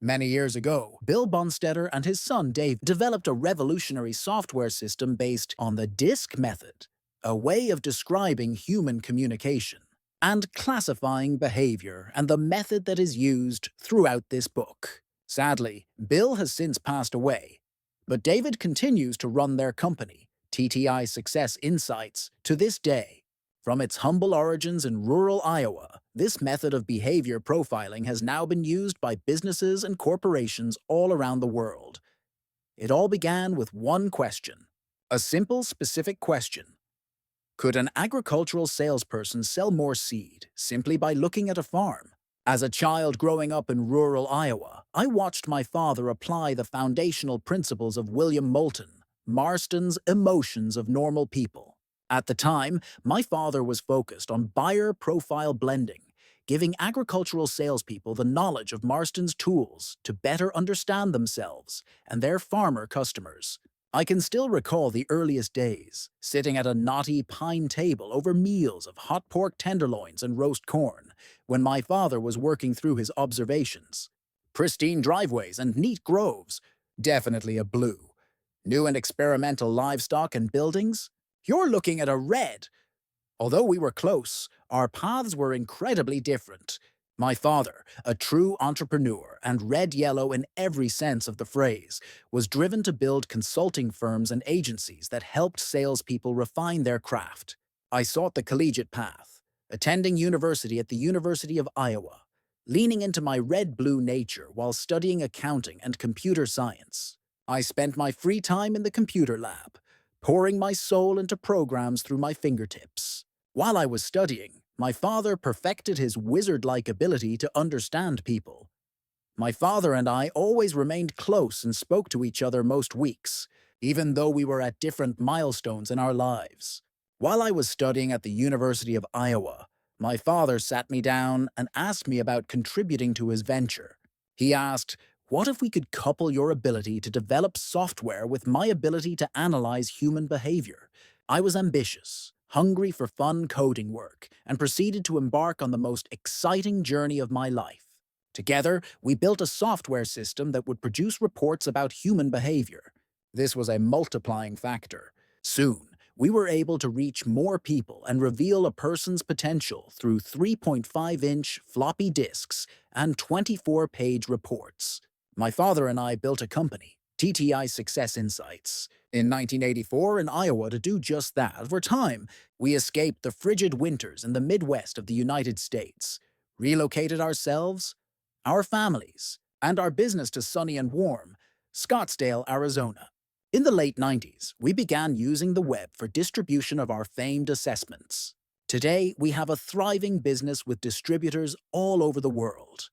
Many years ago, Bill Bonstetter and his son Dave developed a revolutionary software system based on the DISC method, a way of describing human communication and classifying behavior, and the method that is used throughout this book. Sadly, Bill has since passed away, but David continues to run their company, TTI Success Insights, to this day. From its humble origins in rural Iowa, this method of behavior profiling has now been used by businesses and corporations all around the world. It all began with one question. A simple, specific question. Could an agricultural salesperson sell more seed simply by looking at a farm? As a child growing up in rural Iowa, I watched my father apply the foundational principles of William Moulton, Marston's Emotions of Normal People. At the time, my father was focused on buyer profile blending, giving agricultural salespeople the knowledge of Marston's tools to better understand themselves and their farmer customers. I can still recall the earliest days, sitting at a knotty pine table over meals of hot pork tenderloins and roast corn, when my father was working through his observations. Pristine driveways and neat groves, definitely a blue. New and experimental livestock and buildings, you're looking at a red. Although we were close, our paths were incredibly different. My father, a true entrepreneur and red-yellow in every sense of the phrase, was driven to build consulting firms and agencies that helped salespeople refine their craft. I sought the collegiate path, attending university at the University of Iowa, leaning into my red-blue nature while studying accounting and computer science. I spent my free time in the computer lab, pouring my soul into programs through my fingertips. While I was studying, my father perfected his wizard-like ability to understand people. My father and I always remained close and spoke to each other most weeks, even though we were at different milestones in our lives. While I was studying at the University of Iowa, my father sat me down and asked me about contributing to his venture. He asked, "What if we could couple your ability to develop software with my ability to analyze human behavior?" I was ambitious, hungry for fun coding work, and proceeded to embark on the most exciting journey of my life. Together, we built a software system that would produce reports about human behavior. This was a multiplying factor. Soon, we were able to reach more people and reveal a person's potential through 3.5-inch floppy disks and 24-page reports. My father and I built a company, TTI Success Insights, in 1984 in Iowa to do just that. Over time, we escaped the frigid winters in the Midwest of the United States, relocated ourselves, our families, and our business to sunny and warm Scottsdale, Arizona. In the late 90s, we began using the web for distribution of our famed assessments. Today, we have a thriving business with distributors all over the world.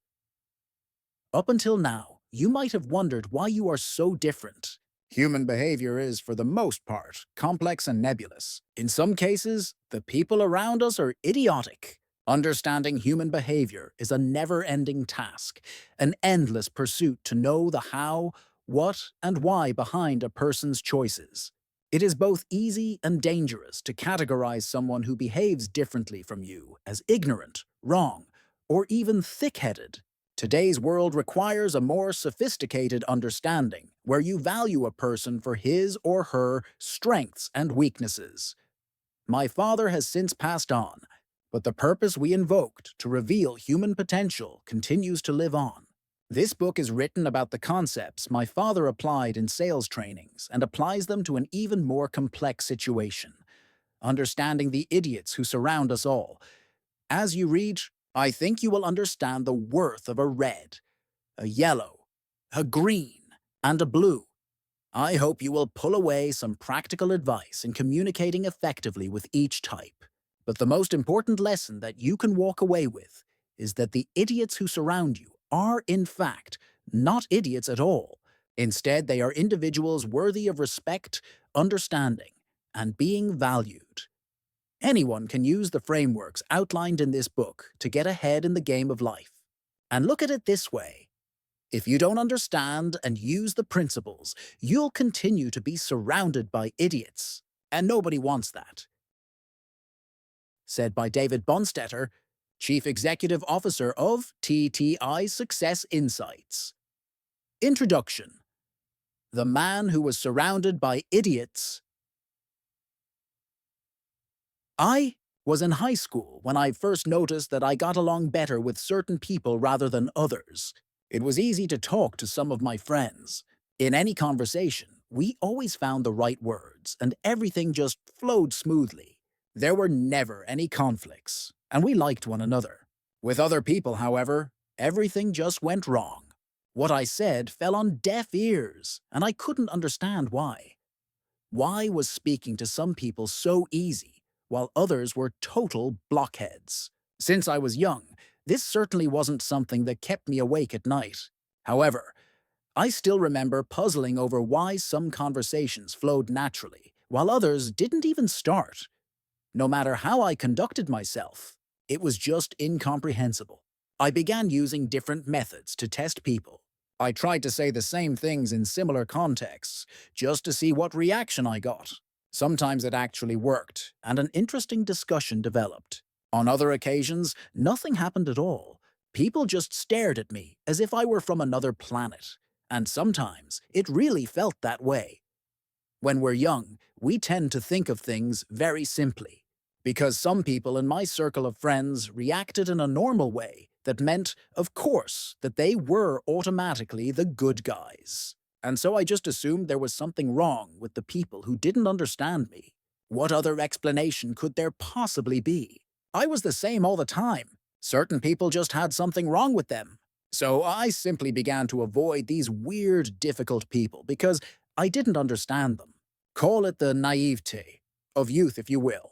Up until now, you might have wondered why you are so different. Human behavior is, for the most part, complex and nebulous. In some cases, the people around us are idiotic. Understanding human behavior is a never-ending task, an endless pursuit to know the how, what, and why behind a person's choices. It is both easy and dangerous to categorize someone who behaves differently from you as ignorant, wrong, or even thick-headed. Today's world requires a more sophisticated understanding, where you value a person for his or her strengths and weaknesses. My father has since passed on, but the purpose we invoked to reveal human potential continues to live on. This book is written about the concepts my father applied in sales trainings and applies them to an even more complex situation, understanding the idiots who surround us all. As you read, I think you will understand the worth of a red, a yellow, a green, and a blue. I hope you will pull away some practical advice in communicating effectively with each type. But the most important lesson that you can walk away with is that the idiots who surround you are, in fact, not idiots at all. Instead, they are individuals worthy of respect, understanding, and being valued. Anyone can use the frameworks outlined in this book to get ahead in the game of life. And look at it this way. If you don't understand and use the principles, you'll continue to be surrounded by idiots. And nobody wants that. Said by David Bonstetter, Chief Executive Officer of TTI Success Insights. Introduction. The man who was surrounded by idiots. I was in high school when I first noticed that I got along better with certain people rather than others. It was easy to talk to some of my friends. In any conversation, we always found the right words, and everything just flowed smoothly. There were never any conflicts, and we liked one another. With other people, however, everything just went wrong. What I said fell on deaf ears, and I couldn't understand why. Why was speaking to some people so easy, while others were total blockheads? Since I was young, this certainly wasn't something that kept me awake at night. However, I still remember puzzling over why some conversations flowed naturally, while others didn't even start. No matter how I conducted myself, it was just incomprehensible. I began using different methods to test people. I tried to say the same things in similar contexts, just to see what reaction I got. Sometimes it actually worked, and an interesting discussion developed. On other occasions, nothing happened at all. People just stared at me as if I were from another planet. And sometimes it really felt that way. When we're young, we tend to think of things very simply. Because some people in my circle of friends reacted in a normal way, that meant, of course, that they were automatically the good guys. And so I just assumed there was something wrong with the people who didn't understand me. What other explanation could there possibly be? I was the same all the time. Certain people just had something wrong with them. So I simply began to avoid these weird, difficult people because I didn't understand them. Call it the naivete of youth, if you will.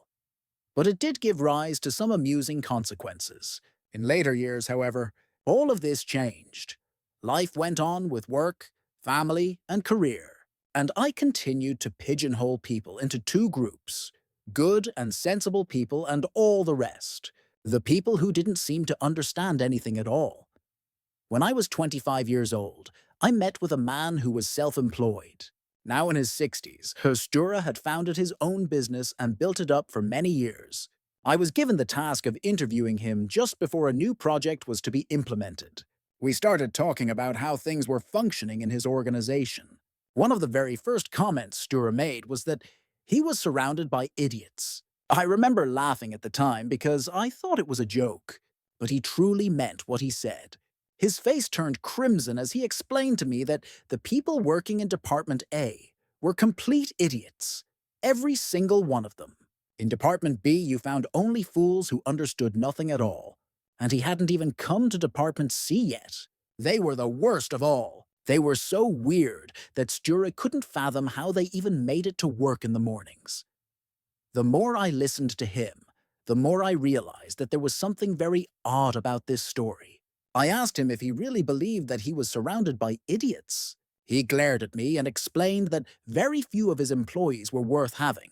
But it did give rise to some amusing consequences. In later years, however, all of this changed. Life went on with work, family, and career, and I continued to pigeonhole people into two groups: good and sensible people and all the rest, the people who didn't seem to understand anything at all. When I was 25 years old, I met with a man who was self-employed. Now in his 60s, Stura had founded his own business and built it up for many years. I was given the task of interviewing him just before a new project was to be implemented. We started talking about how things were functioning in his organization. One of the very first comments Stura made was that he was surrounded by idiots. I remember laughing at the time because I thought it was a joke, but he truly meant what he said. His face turned crimson as he explained to me that the people working in Department A were complete idiots. Every single one of them. In Department B, you found only fools who understood nothing at all. And he hadn't even come to Department C yet. They were the worst of all. They were so weird that Stura couldn't fathom how they even made it to work in the mornings. The more I listened to him, the more I realized that there was something very odd about this story. I asked him if he really believed that he was surrounded by idiots. He glared at me and explained that very few of his employees were worth having.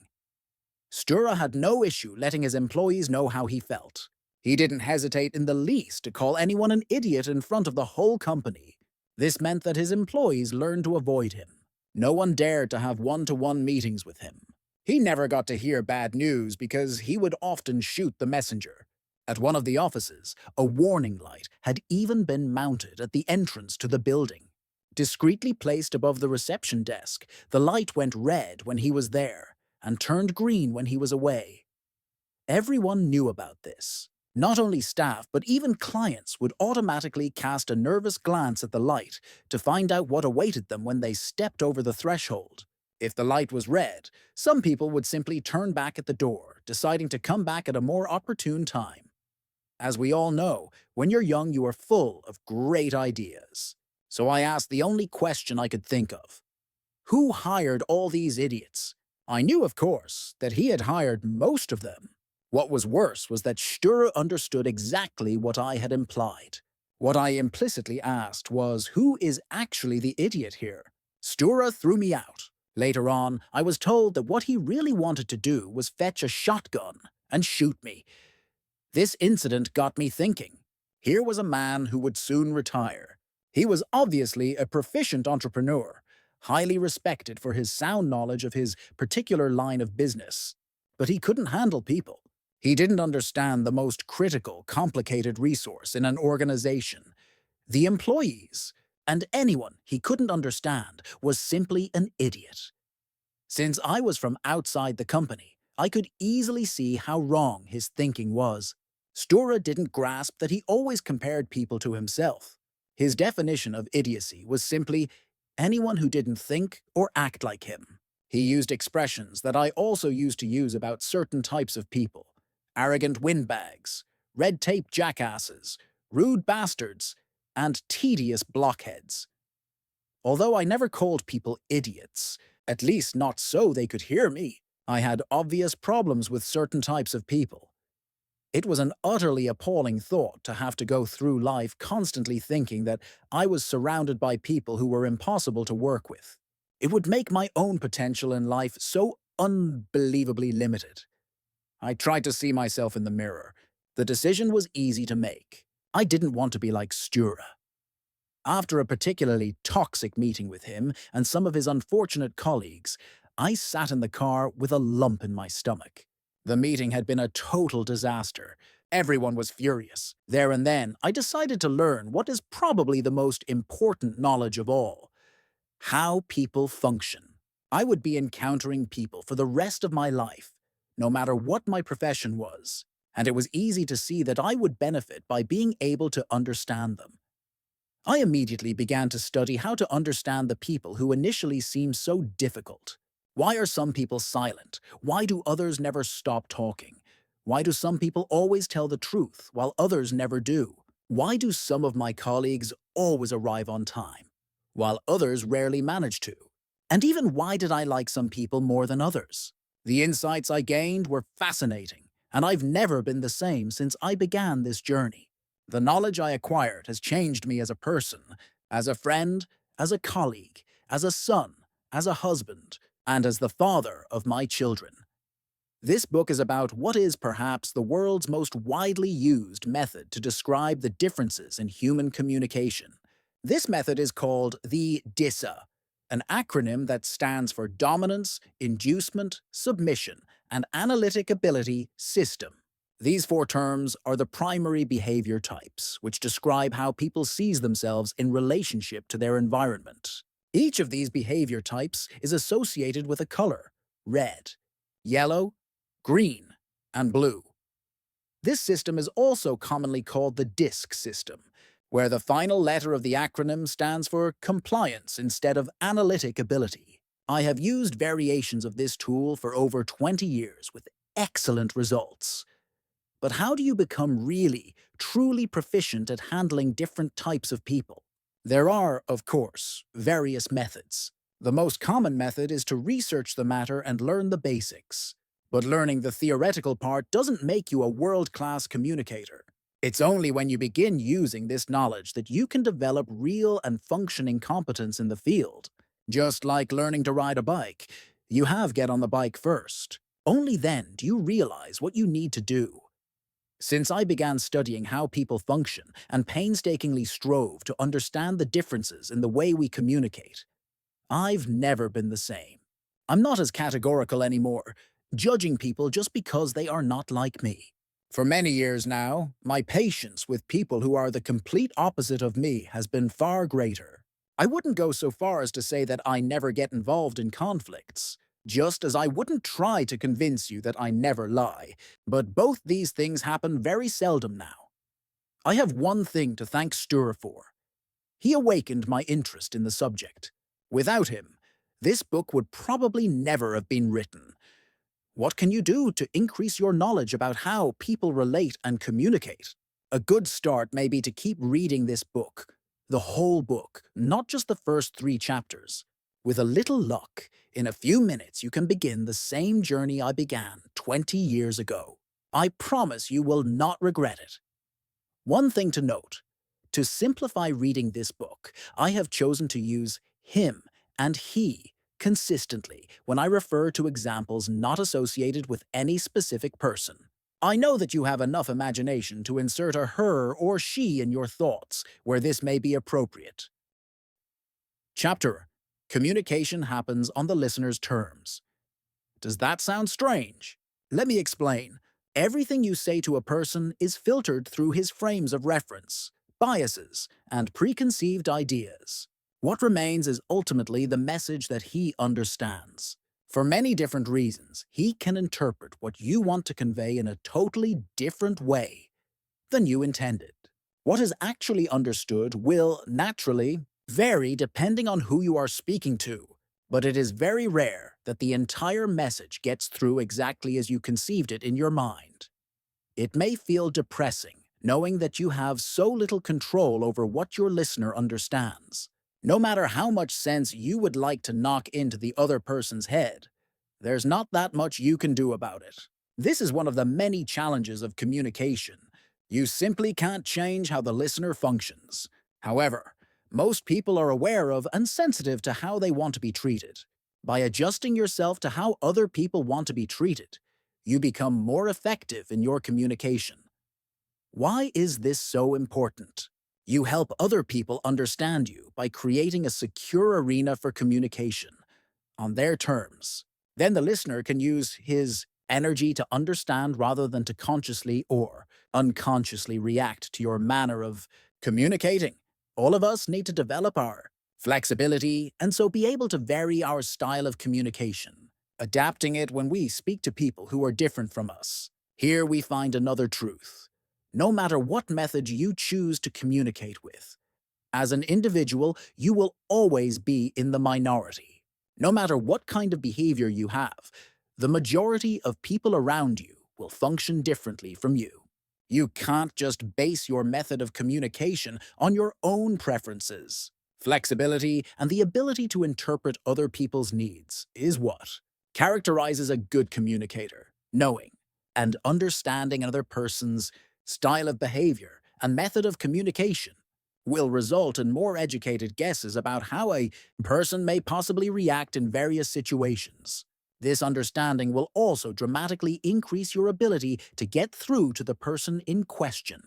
Stura had no issue letting his employees know how he felt. He didn't hesitate in the least to call anyone an idiot in front of the whole company. This meant that his employees learned to avoid him. No one dared to have one-to-one meetings with him. He never got to hear bad news because he would often shoot the messenger. At one of the offices, a warning light had even been mounted at the entrance to the building. Discreetly placed above the reception desk, the light went red when he was there and turned green when he was away. Everyone knew about this. Not only staff, but even clients would automatically cast a nervous glance at the light to find out what awaited them when they stepped over the threshold. If the light was red, some people would simply turn back at the door, deciding to come back at a more opportune time. As we all know, when you're young, you are full of great ideas. So I asked the only question I could think of. Who hired all these idiots? I knew, of course, that he had hired most of them. What was worse was that Stura understood exactly what I had implied. What I implicitly asked was, who is actually the idiot here? Stura threw me out. Later on, I was told that what he really wanted to do was fetch a shotgun and shoot me. This incident got me thinking. Here was a man who would soon retire. He was obviously a proficient entrepreneur, highly respected for his sound knowledge of his particular line of business. But he couldn't handle people. He didn't understand the most critical, complicated resource in an organization: the employees. and anyone he couldn't understand was simply an idiot. Since I was from outside the company, I could easily see how wrong his thinking was. Stura didn't grasp that he always compared people to himself. His definition of idiocy was simply anyone who didn't think or act like him. He used expressions that I also used to use about certain types of people: arrogant windbags, red tape jackasses, rude bastards, and tedious blockheads. Although I never called people idiots, at least not so they could hear me, I had obvious problems with certain types of people. It was an utterly appalling thought to have to go through life constantly thinking that I was surrounded by people who were impossible to work with. It would make my own potential in life so unbelievably limited. I tried to see myself in the mirror. The decision was easy to make. I didn't want to be like Stura. After a particularly toxic meeting with him and some of his unfortunate colleagues, I sat in the car with a lump in my stomach. The meeting had been a total disaster. Everyone was furious. There and then, I decided to learn what is probably the most important knowledge of all: how people function. I would be encountering people for the rest of my life, no matter what my profession was, and it was easy to see that I would benefit by being able to understand them. I immediately began to study how to understand the people who initially seemed so difficult. Why are some people silent? Why do others never stop talking? Why do some people always tell the truth while others never do? Why do some of my colleagues always arrive on time, while others rarely manage to? And even why did I like some people more than others? The insights I gained were fascinating, and I've never been the same since I began this journey. The knowledge I acquired has changed me as a person, as a friend, as a colleague, as a son, as a husband, and as the father of my children. This book is about what is perhaps the world's most widely used method to describe the differences in human communication. This method is called the DISA, an acronym that stands for Dominance, Inducement, Submission, and Analytic Ability System. These four terms are the primary behavior types, which describe how people see themselves in relationship to their environment. Each of these behavior types is associated with a color: red, yellow, green, and blue. This system is also commonly called the DISC system, where the final letter of the acronym stands for compliance instead of analytic ability. I have used variations of this tool for over 20 years with excellent results. But how do you become really, truly proficient at handling different types of people? There are, of course, various methods. The most common method is to research the matter and learn the basics. But learning the theoretical part doesn't make you a world-class communicator. It's only when you begin using this knowledge that you can develop real and functioning competence in the field. Just like learning to ride a bike, you have get on the bike first. Only then do you realize what you need to do. Since I began studying how people function and painstakingly strove to understand the differences in the way we communicate, I've never been the same. I'm not as categorical anymore, judging people just because they are not like me. For many years now, my patience with people who are the complete opposite of me has been far greater. I wouldn't go so far as to say that I never get involved in conflicts, just as I wouldn't try to convince you that I never lie, but both these things happen very seldom now. I have one thing to thank Stura for. He awakened my interest in the subject. Without him, this book would probably never have been written. What can you do to increase your knowledge about how people relate and communicate? A good start may be to keep reading this book, the whole book, not just the first 3 chapters. With a little luck, in a few minutes you can begin the same journey I began 20 years ago. I promise you will not regret it. One thing to note: to simplify reading this book, I have chosen to use him and he consistently when I refer to examples not associated with any specific person. I know that you have enough imagination to insert a her or she in your thoughts where this may be appropriate. Chapter: Communication happens on the listener's terms. Does that sound strange? Let me explain. Everything you say to a person is filtered through his frames of reference. biases, and preconceived ideas. What remains is ultimately the message that he understands. For many different reasons, he can interpret what you want to convey in a totally different way than you intended. What is actually understood will, naturally, vary depending on who you are speaking to, but it is very rare that the entire message gets through exactly as you conceived it in your mind. It may feel depressing, knowing that you have so little control over what your listener understands. No matter how much sense you would like to knock into the other person's head, there's not that much you can do about it. This is one of the many challenges of communication. You simply can't change how the listener functions. However, most people are aware of and sensitive to how they want to be treated. By adjusting yourself to how other people want to be treated, you become more effective in your communication. Why is this so important? You help other people understand you by creating a secure arena for communication on their terms. Then the listener can use his energy to understand rather than to consciously or unconsciously react to your manner of communicating. All of us need to develop our flexibility and so be able to vary our style of communication, adapting it when we speak to people who are different from us. Here we find another truth. No matter what method you choose to communicate with, as an individual, you will always be in the minority. No matter what kind of behavior you have, the majority of people around you will function differently from you. You can't just base your method of communication on your own preferences. Flexibility and the ability to interpret other people's needs is what characterizes a good communicator. Knowing and understanding another person's style of behavior and method of communication will result in more educated guesses about how a person may possibly react in various situations. This understanding will also dramatically increase your ability to get through to the person in question.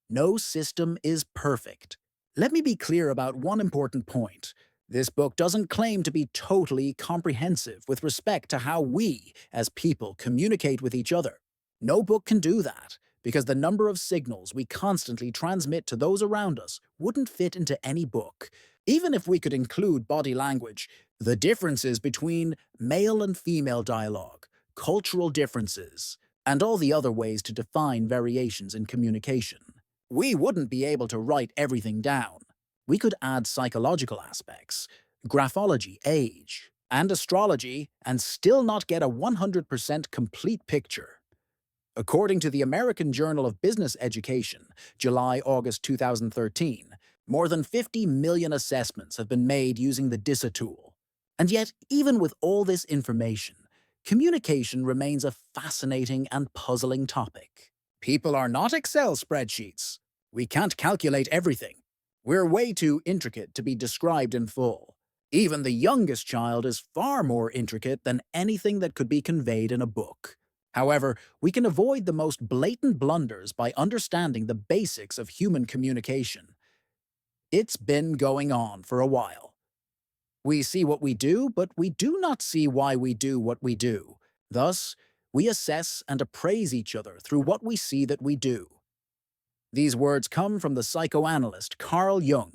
No system is perfect. Let me be clear about one important point. This book doesn't claim to be totally comprehensive with respect to how we, as people, communicate with each other. No book can do that, because the number of signals we constantly transmit to those around us wouldn't fit into any book. Even if we could include body language, the differences between male and female dialogue, cultural differences, and all the other ways to define variations in communication. We wouldn't be able to write everything down. We could add psychological aspects, graphology, age, and astrology, and still not get a 100% complete picture. According to the American Journal of Business Education, July-August 2013, more than 50 million assessments have been made using the DISA tool. And yet, even with all this information, communication remains a fascinating and puzzling topic. People are not Excel spreadsheets. We can't calculate everything. We're way too intricate to be described in full. Even the youngest child is far more intricate than anything that could be conveyed in a book. However, we can avoid the most blatant blunders by understanding the basics of human communication. It's been going on for a while. We see what we do, but we do not see why we do what we do. Thus, we assess and appraise each other through what we see that we do. These words come from the psychoanalyst Carl Jung.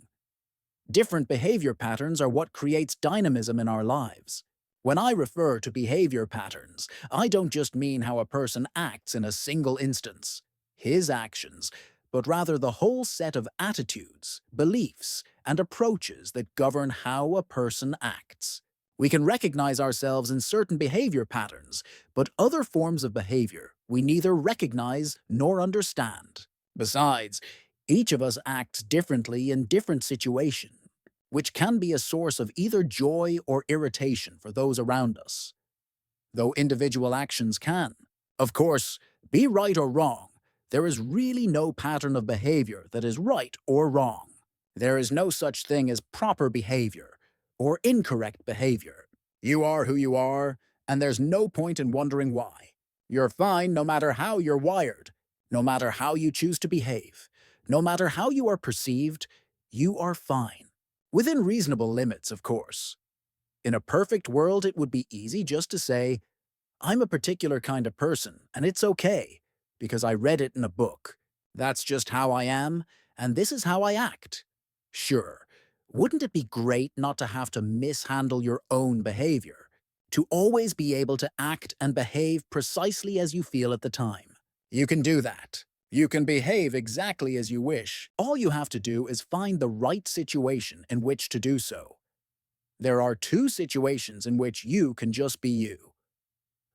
Different behavior patterns are what creates dynamism in our lives. When I refer to behavior patterns, I don't just mean how a person acts in a single instance, his actions, but rather the whole set of attitudes, beliefs, and approaches that govern how a person acts. We can recognize ourselves in certain behavior patterns, but other forms of behavior we neither recognize nor understand. Besides, each of us acts differently in different situations, which can be a source of either joy or irritation for those around us. Though individual actions can, of course, be right or wrong, there is really no pattern of behavior that is right or wrong. There is no such thing as proper behavior or incorrect behavior. You are who you are, and there's no point in wondering why. You're fine no matter how you're wired, no matter how you choose to behave, no matter how you are perceived, you are fine. Within reasonable limits, of course. In a perfect world, it would be easy just to say, I'm a particular kind of person, and it's okay, because I read it in a book. That's just how I am, and this is how I act. Sure, wouldn't it be great not to have to mishandle your own behavior? To always be able to act and behave precisely as you feel at the time. You can do that. You can behave exactly as you wish. All you have to do is find the right situation in which to do so. There are two situations in which you can just be you.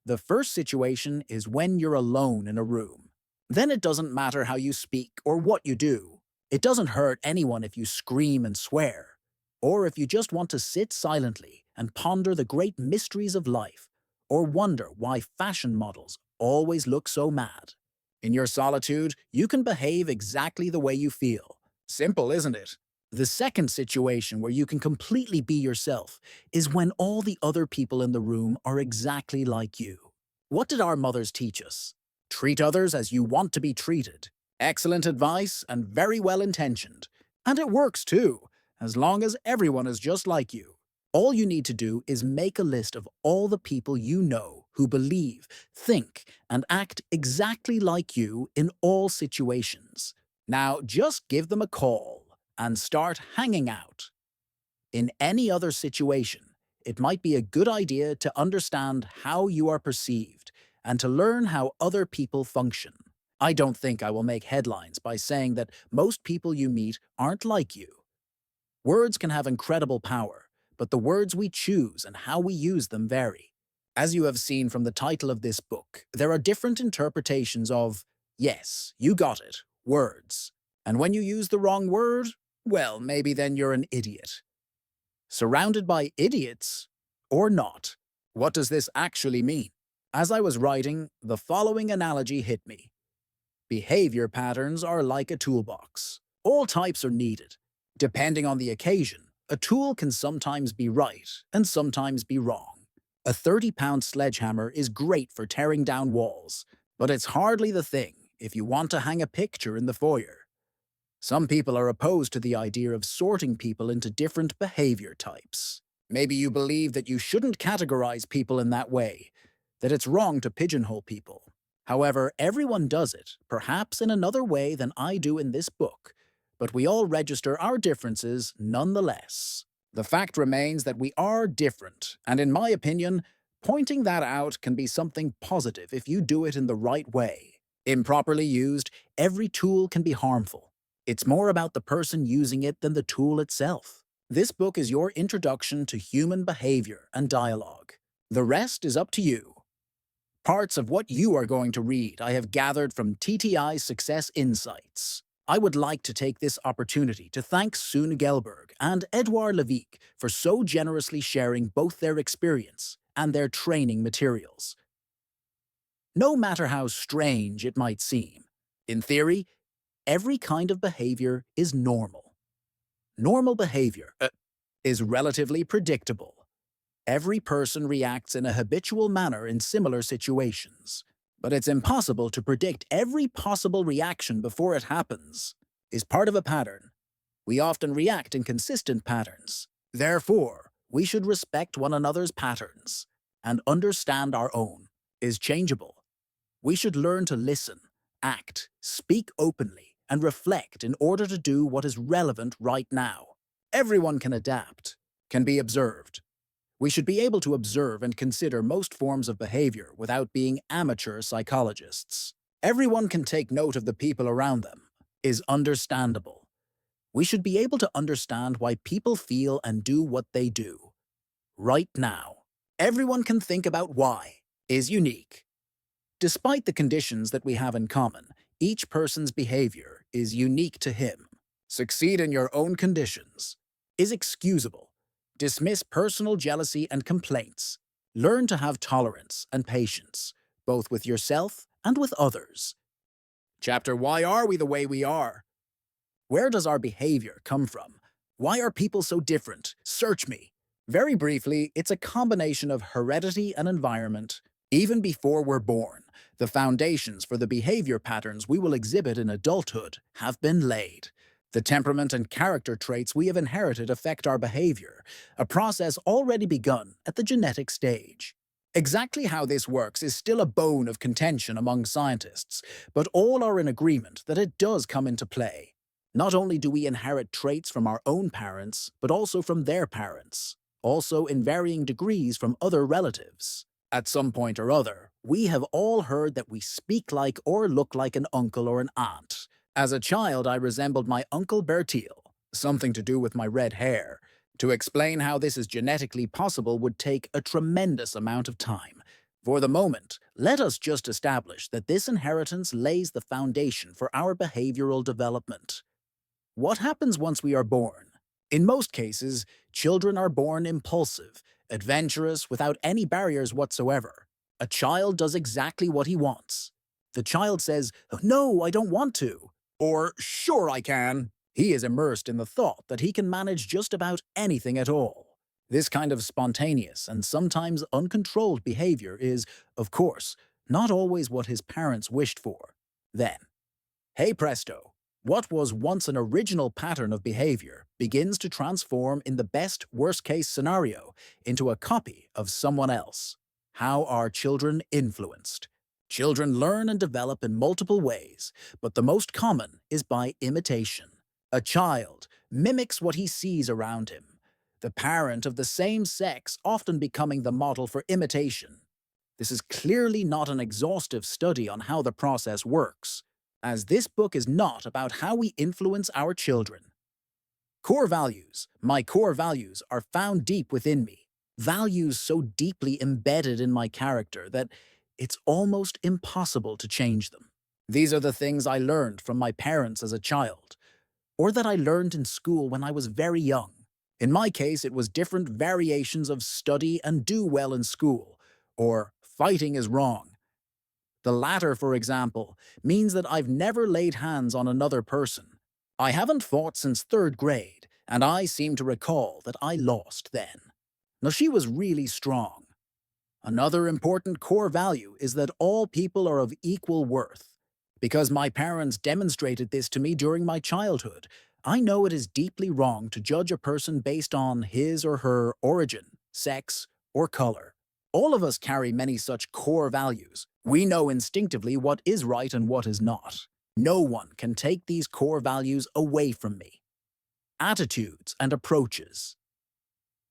The first situation is when you're alone in a room. Then it doesn't matter how you speak or what you do. It doesn't hurt anyone if you scream and swear, or if you just want to sit silently and ponder the great mysteries of life, or wonder why fashion models always look so mad. In your solitude, you can behave exactly the way you feel. Simple, isn't it? The second situation where you can completely be yourself is when all the other people in the room are exactly like you. What did our mothers teach us? Treat others as you want to be treated. Excellent advice and very well intentioned. And it works too, as long as everyone is just like you. All you need to do is make a list of all the people you know who believe, think, and act exactly like you in all situations. Now just give them a call and start hanging out. In any other situation, it might be a good idea to understand how you are perceived and to learn how other people function. I don't think I will make headlines by saying that most people you meet aren't like you. Words can have incredible power, but the words we choose and how we use them vary. As you have seen from the title of this book, there are different interpretations of, yes, you got it, words. And when you use the wrong word, well, maybe then you're an idiot. Surrounded by idiots? Or not? What does this actually mean? As I was writing, the following analogy hit me. Behavior patterns are like a toolbox. All types are needed. Depending on the occasion, a tool can sometimes be right and sometimes be wrong. A 30-pound sledgehammer is great for tearing down walls, but it's hardly the thing if you want to hang a picture in the foyer. Some people are opposed to the idea of sorting people into different behavior types. Maybe you believe that you shouldn't categorize people in that way, that it's wrong to pigeonhole people. However, everyone does it, perhaps in another way than I do in this book, but we all register our differences nonetheless. The fact remains that we are different, and in my opinion, pointing that out can be something positive if you do it in the right way. Improperly used, every tool can be harmful. It's more about the person using it than the tool itself. This book is your introduction to human behavior and dialogue. The rest is up to you. Parts of what you are going to read I have gathered from TTI's Success Insights. I would like to take this opportunity to thank Sune Gelberg and Edouard Levique for so generously sharing both their experience and their training materials. No matter how strange it might seem, in theory, every kind of behavior is normal. Normal behavior is relatively predictable. Every person reacts in a habitual manner in similar situations. But it's impossible to predict every possible reaction before it happens. Is part of a pattern. We often react in consistent patterns. Therefore, we should respect one another's patterns and understand our own is changeable. We should learn to listen, act, speak openly, and reflect in order to do what is relevant right now. Everyone can adapt, can be observed. We should be able to observe and consider most forms of behavior without being amateur psychologists. Everyone can take note of the people around them, is understandable. We should be able to understand why people feel and do what they do. Right now, everyone can think about why, is unique. Despite the conditions that we have in common, each person's behavior is unique to him. Succeed in your own conditions. Is excusable. Dismiss personal jealousy and complaints. Learn to have tolerance and patience, both with yourself and with others. Chapter Why Are We the Way We Are? Where does our behavior come from? Why are people so different? Search me. Very briefly, it's a combination of heredity and environment. Even before we're born, the foundations for the behavior patterns we will exhibit in adulthood have been laid. The temperament and character traits we have inherited affect our behavior, a process already begun at the genetic stage. Exactly how this works is still a bone of contention among scientists, but all are in agreement that it does come into play. Not only do we inherit traits from our own parents, but also from their parents, also in varying degrees from other relatives. At some point or other, we have all heard that we speak like or look like an uncle or an aunt. As a child, I resembled my Uncle Bertil, something to do with my red hair. To explain how this is genetically possible would take a tremendous amount of time. For the moment, let us just establish that this inheritance lays the foundation for our behavioral development. What happens once we are born? In most cases, children are born impulsive, adventurous, without any barriers whatsoever. A child does exactly what he wants. The child says, "No, I don't want to," or "Sure, I can." He is immersed in the thought that he can manage just about anything at all. This kind of spontaneous and sometimes uncontrolled behavior is, of course, not always what his parents wished for. Then, hey presto, what was once an original pattern of behavior begins to transform in the best worst-case scenario into a copy of someone else. How are children influenced? Children learn and develop in multiple ways, but the most common is by imitation. A child mimics what he sees around him, the parent of the same sex often becoming the model for imitation. This is clearly not an exhaustive study on how the process works, as this book is not about how we influence our children. Core values. My core values are found deep within me. Values so deeply embedded in my character that it's almost impossible to change them. These are the things I learned from my parents as a child, or that I learned in school when I was very young. In my case, it was different variations of study and do well in school, or fighting is wrong. The latter, for example, means that I've never laid hands on another person. I haven't fought since third grade, and I seem to recall that I lost then. Now, she was really strong. Another important core value is that all people are of equal worth. Because my parents demonstrated this to me during my childhood, I know it is deeply wrong to judge a person based on his or her origin, sex, or color. All of us carry many such core values. We know instinctively what is right and what is not. No one can take these core values away from me. Attitudes and approaches.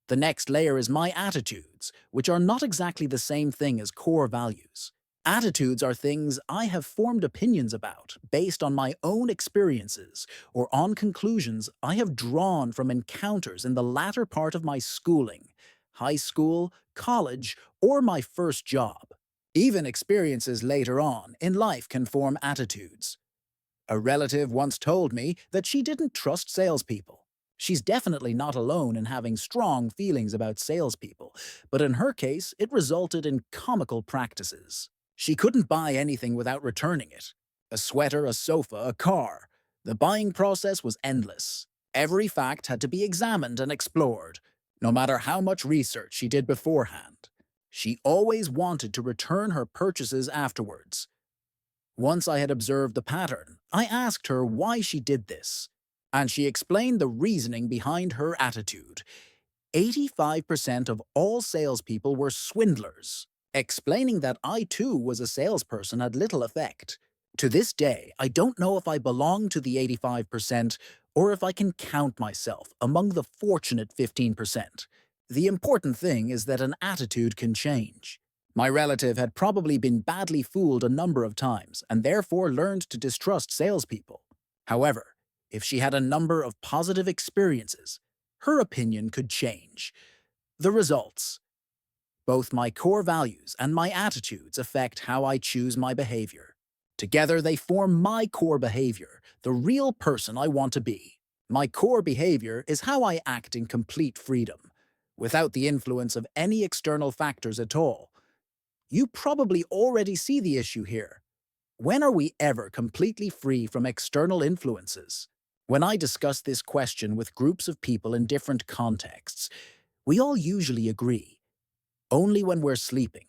The next layer is my attitudes, which are not exactly the same thing as core values. Attitudes are things I have formed opinions about based on my own experiences or on conclusions I have drawn from encounters in the latter part of my schooling, high school, college, or my first job. Even experiences later on in life can form attitudes. A relative once told me that she didn't trust salespeople. She's definitely not alone in having strong feelings about salespeople, but in her case, it resulted in comical practices. She couldn't buy anything without returning it. A sweater, a sofa, a car. The buying process was endless. Every fact had to be examined and explored, no matter how much research she did beforehand. She always wanted to return her purchases afterwards. Once I had observed the pattern, I asked her why she did this, and she explained the reasoning behind her attitude. 85% of all salespeople were swindlers. Explaining that I too was a salesperson had little effect. To this day, I don't know if I belong to the 85% or if I can count myself among the fortunate 15%. The important thing is that an attitude can change. My relative had probably been badly fooled a number of times and therefore learned to distrust salespeople. However, if she had a number of positive experiences, her opinion could change. The results. Both my core values and my attitudes affect how I choose my behavior. Together, they form my core behavior, the real person I want to be. My core behavior is how I act in complete freedom, without the influence of any external factors at all. You probably already see the issue here. When are we ever completely free from external influences? When I discuss this question with groups of people in different contexts, we all usually agree. Only when we're sleeping.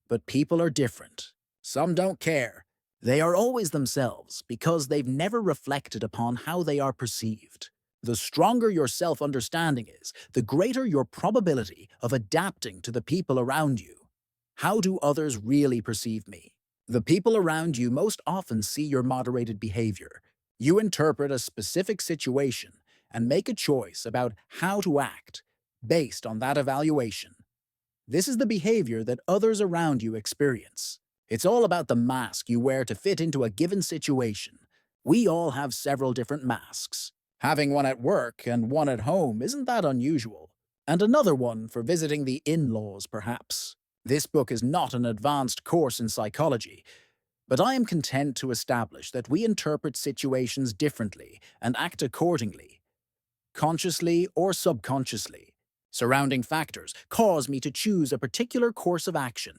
But people are different. Some don't care. They are always themselves because they've never reflected upon how they are perceived. The stronger your self-understanding is, the greater your probability of adapting to the people around you. How do others really perceive me? The people around you most often see your moderated behavior. You interpret a specific situation and make a choice about how to act based on that evaluation. This is the behavior that others around you experience. It's all about the mask you wear to fit into a given situation. We all have several different masks. Having one at work and one at home isn't that unusual. And another one for visiting the in-laws, perhaps. This book is not an advanced course in psychology, but I am content to establish that we interpret situations differently and act accordingly, consciously or subconsciously. Surrounding factors cause me to choose a particular course of action.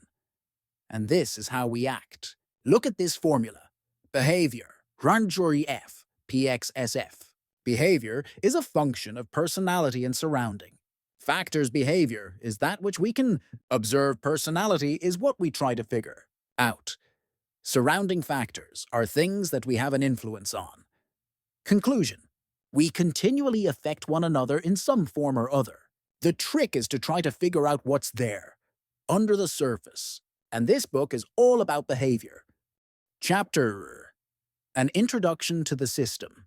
And this is how we act. Look at this formula. Behavior, Ranjori F, PXSF. Behavior is a function of personality and surrounding. Factors behavior is that which we can observe. Personality is what we try to figure out. Surrounding factors are things that we have an influence on. Conclusion. We continually affect one another in some form or other. The trick is to try to figure out what's there, under the surface. And this book is all about behavior. Chapter: An Introduction to the System.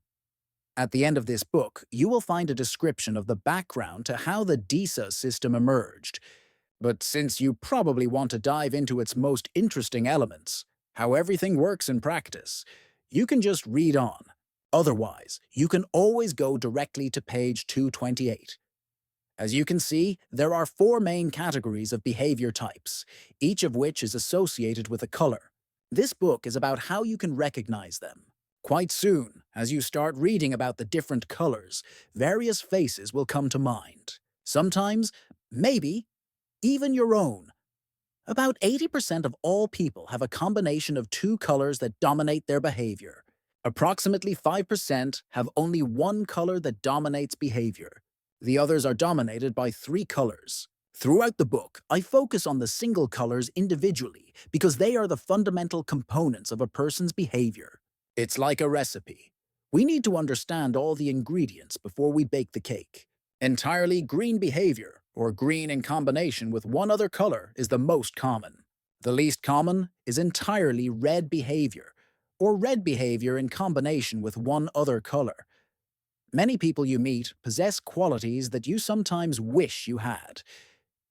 At the end of this book, you will find a description of the background to how the DISA system emerged. But since you probably want to dive into its most interesting elements, how everything works in practice, you can just read on. Otherwise, you can always go directly to page 228. As you can see, there are 4 main categories of behavior types, each of which is associated with a color. This book is about how you can recognize them. Quite soon, as you start reading about the different colors, various faces will come to mind. Sometimes, maybe, even your own. About 80% of all people have a combination of 2 colors that dominate their behavior. Approximately 5% have only 1 color that dominates behavior. The others are dominated by 3 colors. Throughout the book, I focus on the single colors individually because they are the fundamental components of a person's behavior. It's like a recipe. We need to understand all the ingredients before we bake the cake. Entirely green behavior, or green in combination with one other color, is the most common. The least common is entirely red behavior, or red behavior in combination with one other color. Many people you meet possess qualities that you sometimes wish you had.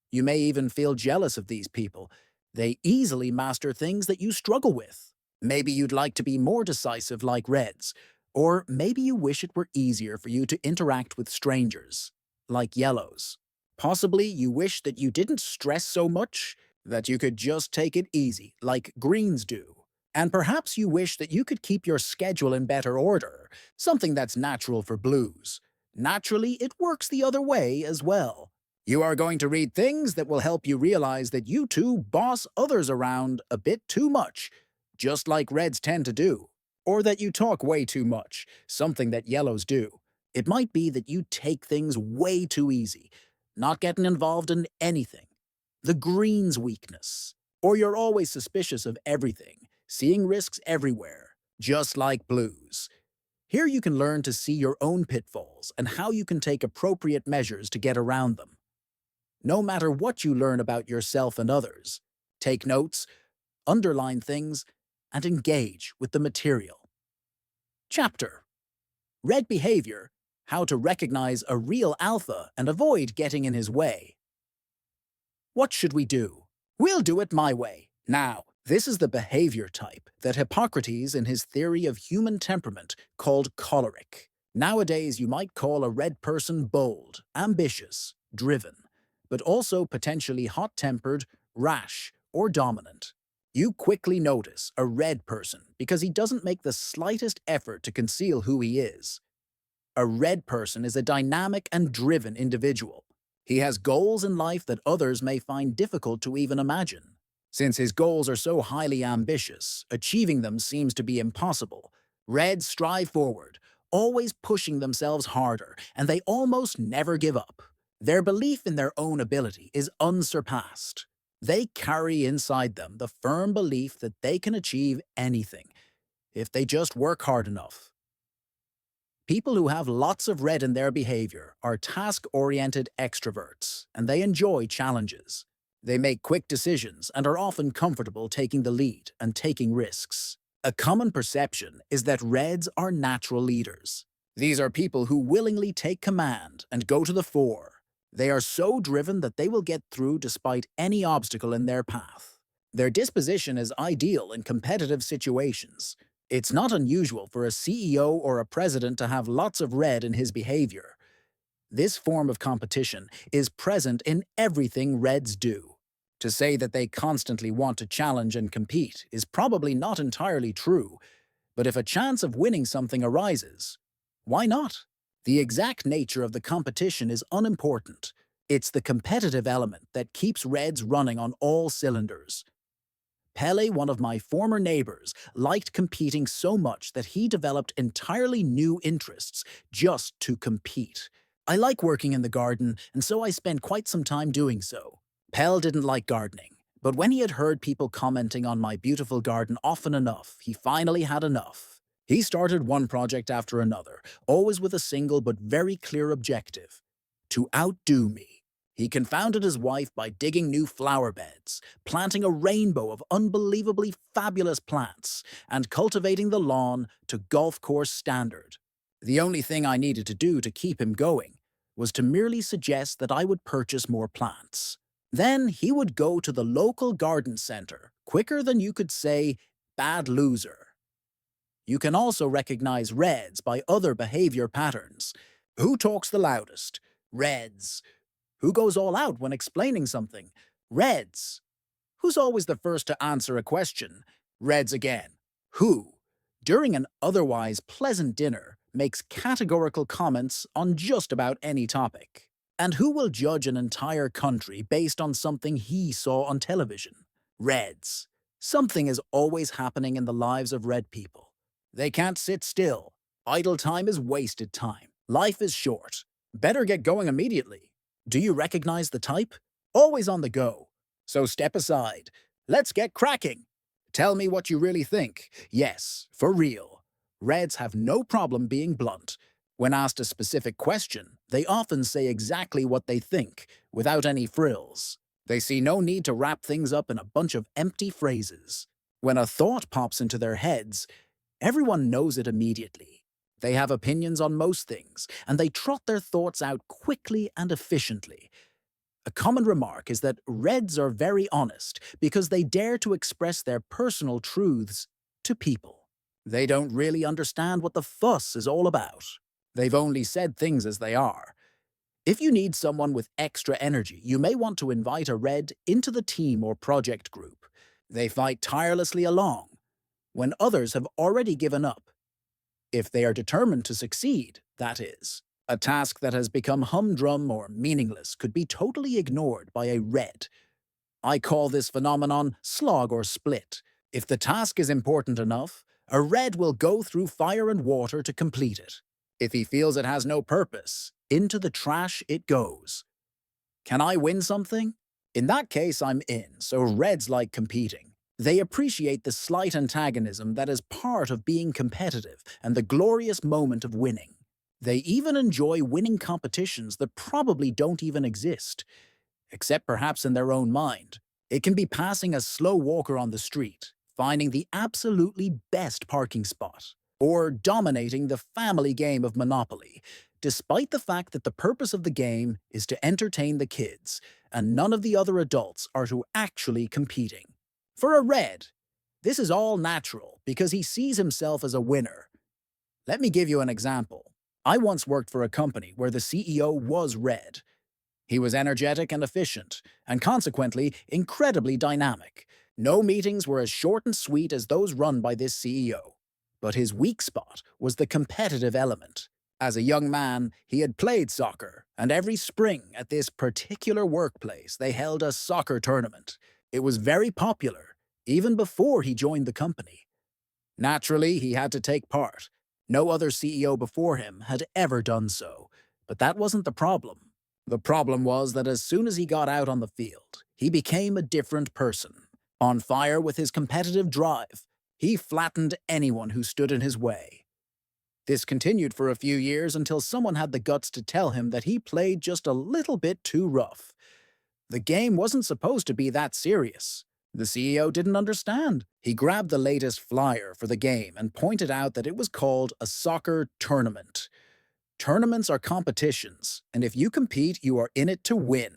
You may even feel jealous of these people. They easily master things that you struggle with. Maybe you'd like to be more decisive like reds, or maybe you wish it were easier for you to interact with strangers, like yellows. Possibly you wish that you didn't stress so much, that you could just take it easy, like greens do. And perhaps you wish that you could keep your schedule in better order, something that's natural for blues. Naturally, it works the other way as well. You are going to read things that will help you realize that you too boss others around a bit too much, just like reds tend to do. Or that you talk way too much, something that yellows do. It might be that you take things way too easy, not getting involved in anything. The green's weakness. Or you're always suspicious of everything, seeing risks everywhere, just like blues. Here you can learn to see your own pitfalls and how you can take appropriate measures to get around them. No matter what you learn about yourself and others, take notes, underline things, and engage with the material. Chapter: Red Behavior: How to Recognize a Real Alpha and Avoid Getting in His Way. What should we do? We'll do it my way. Now, this is the behavior type that Hippocrates in his theory of human temperament called choleric. Nowadays, you might call a red person bold, ambitious, driven, but also potentially hot-tempered, rash, or dominant. You quickly notice a red person because he doesn't make the slightest effort to conceal who he is. A red person is a dynamic and driven individual. He has goals in life that others may find difficult to even imagine. Since his goals are so highly ambitious, achieving them seems to be impossible. Reds strive forward, always pushing themselves harder, and they almost never give up. Their belief in their own ability is unsurpassed. They carry inside them the firm belief that they can achieve anything, if they just work hard enough. People who have lots of red in their behavior are task-oriented extroverts, and they enjoy challenges. They make quick decisions and are often comfortable taking the lead and taking risks. A common perception is that Reds are natural leaders. These are people who willingly take command and go to the fore. They are so driven that they will get through despite any obstacle in their path. Their disposition is ideal in competitive situations. It's not unusual for a CEO or a president to have lots of red in his behavior. This form of competition is present in everything Reds do. To say that they constantly want to challenge and compete is probably not entirely true, but if a chance of winning something arises, why not? The exact nature of the competition is unimportant. It's the competitive element that keeps Reds running on all cylinders. Pele, one of my former neighbors, liked competing so much that he developed entirely new interests just to compete. I like working in the garden, and so I spent quite some time doing so. Pell didn't like gardening, but when he had heard people commenting on my beautiful garden often enough, he finally had enough. He started one project after another, always with a single but very clear objective: to outdo me. He confounded his wife by digging new flower beds, planting a rainbow of unbelievably fabulous plants, and cultivating the lawn to golf course standard. The only thing I needed to do to keep him going was to merely suggest that I would purchase more plants. Then he would go to the local garden center quicker than you could say, "bad loser." You can also recognize Reds by other behavior patterns. Who talks the loudest? Reds. Who goes all out when explaining something? Reds. Who's always the first to answer a question? Reds again. Who, during an otherwise pleasant dinner, makes categorical comments on just about any topic? And who will judge an entire country based on something he saw on television? Reds. Something is always happening in the lives of red people. They can't sit still. Idle time is wasted time. Life is short. Better get going immediately. Do you recognize the type? Always on the go. So step aside. Let's get cracking. Tell me what you really think. Yes, for real. Reds have no problem being blunt. When asked a specific question, they often say exactly what they think, without any frills. They see no need to wrap things up in a bunch of empty phrases. When a thought pops into their heads, everyone knows it immediately. They have opinions on most things, and they trot their thoughts out quickly and efficiently. A common remark is that Reds are very honest because they dare to express their personal truths to people. They don't really understand what the fuss is all about. They've only said things as they are. If you need someone with extra energy, you may want to invite a Red into the team or project group. They fight tirelessly along when others have already given up. If they are determined to succeed, that is. A task that has become humdrum or meaningless could be totally ignored by a Red. I call this phenomenon slog or split. If the task is important enough, a Red will go through fire and water to complete it. If he feels it has no purpose, into the trash it goes. Can I win something? In that case, I'm in, so Reds like competing. They appreciate the slight antagonism that is part of being competitive and the glorious moment of winning. They even enjoy winning competitions that probably don't even exist, except perhaps in their own mind. It can be passing a slow walker on the street, finding the absolutely best parking spot, or dominating the family game of Monopoly, despite the fact that the purpose of the game is to entertain the kids, and none of the other adults are to actually competing. For a Red, this is all natural because he sees himself as a winner. Let me give you an example. I once worked for a company where the CEO was Red. He was energetic and efficient, and consequently incredibly dynamic. No meetings were as short and sweet as those run by this CEO. But his weak spot was the competitive element. As a young man, he had played soccer, and every spring at this particular workplace they held a soccer tournament. It was very popular, even before he joined the company. Naturally, he had to take part. No other CEO before him had ever done so, but that wasn't the problem. The problem was that as soon as he got out on the field, he became a different person. On fire with his competitive drive, he flattened anyone who stood in his way. This continued for a few years until someone had the guts to tell him that he played just a little bit too rough. The game wasn't supposed to be that serious. The CEO didn't understand. He grabbed the latest flyer for the game and pointed out that it was called a soccer tournament. Tournaments are competitions, and if you compete, you are in it to win.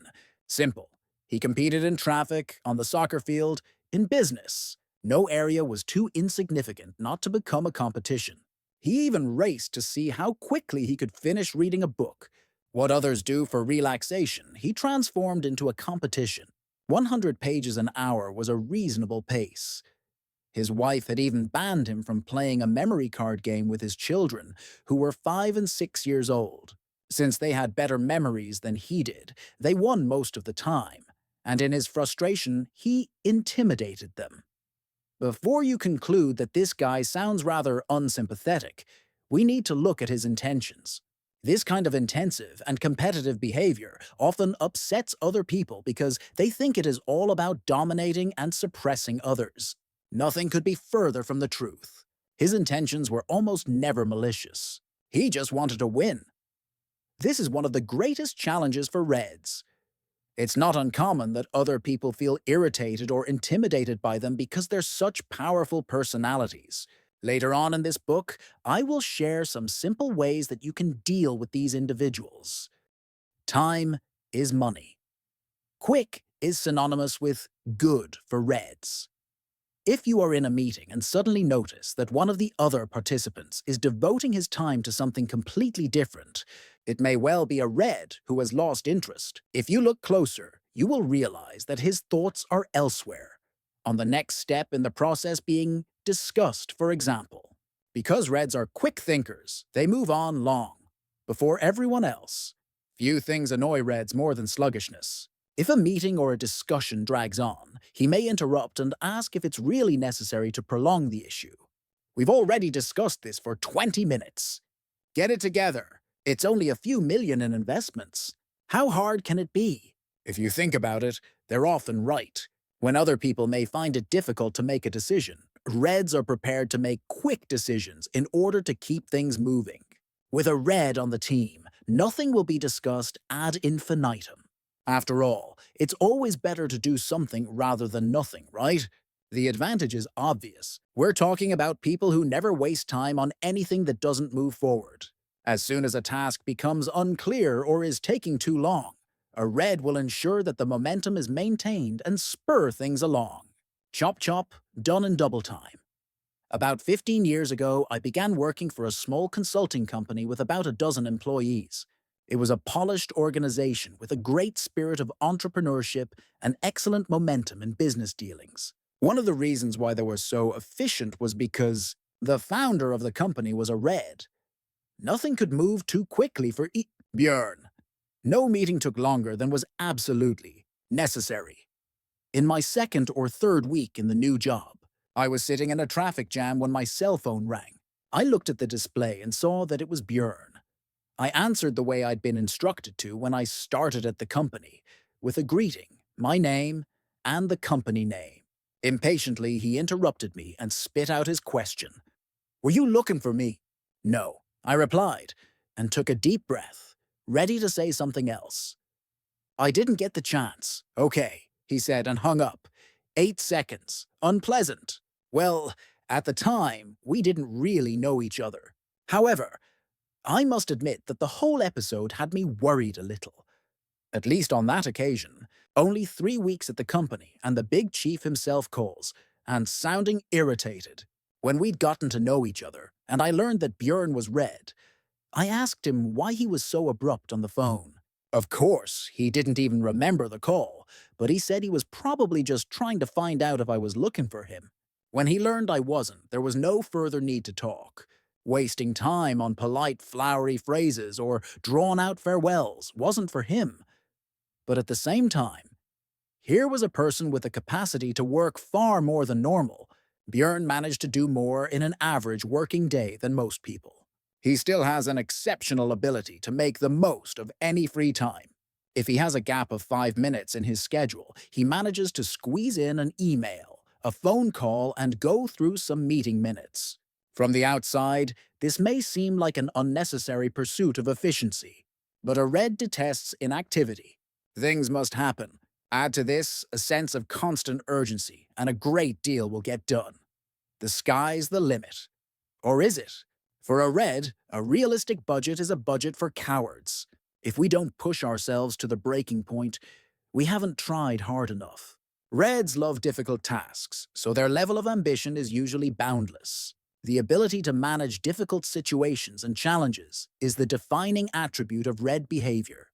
Simple. He competed in traffic, on the soccer field, in business. No area was too insignificant not to become a competition. He even raced to see how quickly he could finish reading a book. What others do for relaxation, he transformed into a competition. 100 pages an hour was a reasonable pace. His wife had even banned him from playing a memory card game with his children, who were 5 and 6 years old. Since they had better memories than he did, they won most of the time, and in his frustration, he intimidated them. Before you conclude that this guy sounds rather unsympathetic, we need to look at his intentions. This kind of intensive and competitive behavior often upsets other people because they think it is all about dominating and suppressing others. Nothing could be further from the truth. His intentions were almost never malicious. He just wanted to win. This is one of the greatest challenges for Reds. It's not uncommon that other people feel irritated or intimidated by them because they're such powerful personalities. Later on in this book, I will share some simple ways that you can deal with these individuals. Time is money. Quick is synonymous with good for Reds. If you are in a meeting and suddenly notice that one of the other participants is devoting his time to something completely different, it may well be a Red who has lost interest. If you look closer, you will realize that his thoughts are elsewhere, on the next step in the process being discussed, for example. Because Reds are quick thinkers, they move on long, before everyone else. Few things annoy Reds more than sluggishness. If a meeting or a discussion drags on, he may interrupt and ask if it's really necessary to prolong the issue. We've already discussed this for 20 minutes. Get it together. It's only a few million in investments. How hard can it be? If you think about it, they're often right. When other people may find it difficult to make a decision, Reds are prepared to make quick decisions in order to keep things moving. With a Red on the team, nothing will be discussed ad infinitum. After all, it's always better to do something rather than nothing, right? The advantage is obvious. We're talking about people who never waste time on anything that doesn't move forward. As soon as a task becomes unclear or is taking too long, a Red will ensure that the momentum is maintained and spur things along. Chop chop, done in double time. About 15 years ago, I began working for a small consulting company with about a dozen employees. It was a polished organization with a great spirit of entrepreneurship and excellent momentum in business dealings. One of the reasons why they were so efficient was because the founder of the company was a Red. Nothing could move too quickly for Björn. No meeting took longer than was absolutely necessary. In my second or third week in the new job, I was sitting in a traffic jam when my cell phone rang. I looked at the display and saw that it was Björn. I answered the way I'd been instructed to when I started at the company, with a greeting, my name, and the company name. Impatiently, he interrupted me and spit out his question. "Were you looking for me?" "No," I replied, and took a deep breath, ready to say something else. "I didn't get the chance." "Okay," he said and hung up. 8 seconds. Unpleasant. Well, at the time, we didn't really know each other. However, I must admit that the whole episode had me worried a little. At least on that occasion, only 3 weeks at the company and the big chief himself calls, and sounding irritated. When we'd gotten to know each other, and I learned that Björn was Red, I asked him why he was so abrupt on the phone. Of course, he didn't even remember the call, but he said he was probably just trying to find out if I was looking for him. When he learned I wasn't, there was no further need to talk. Wasting time on polite, flowery phrases or drawn-out farewells wasn't for him. But at the same time, here was a person with the capacity to work far more than normal. Björn managed to do more in an average working day than most people. He still has an exceptional ability to make the most of any free time. If he has a gap of 5 minutes in his schedule, he manages to squeeze in an email, a phone call, and go through some meeting minutes. From the outside, this may seem like an unnecessary pursuit of efficiency, but a Red detests inactivity. Things must happen. Add to this a sense of constant urgency, and a great deal will get done. The sky's the limit. Or is it? For a red, a realistic budget is a budget for cowards. If we don't push ourselves to the breaking point, we haven't tried hard enough. Reds love difficult tasks, so their level of ambition is usually boundless. The ability to manage difficult situations and challenges is the defining attribute of red behavior.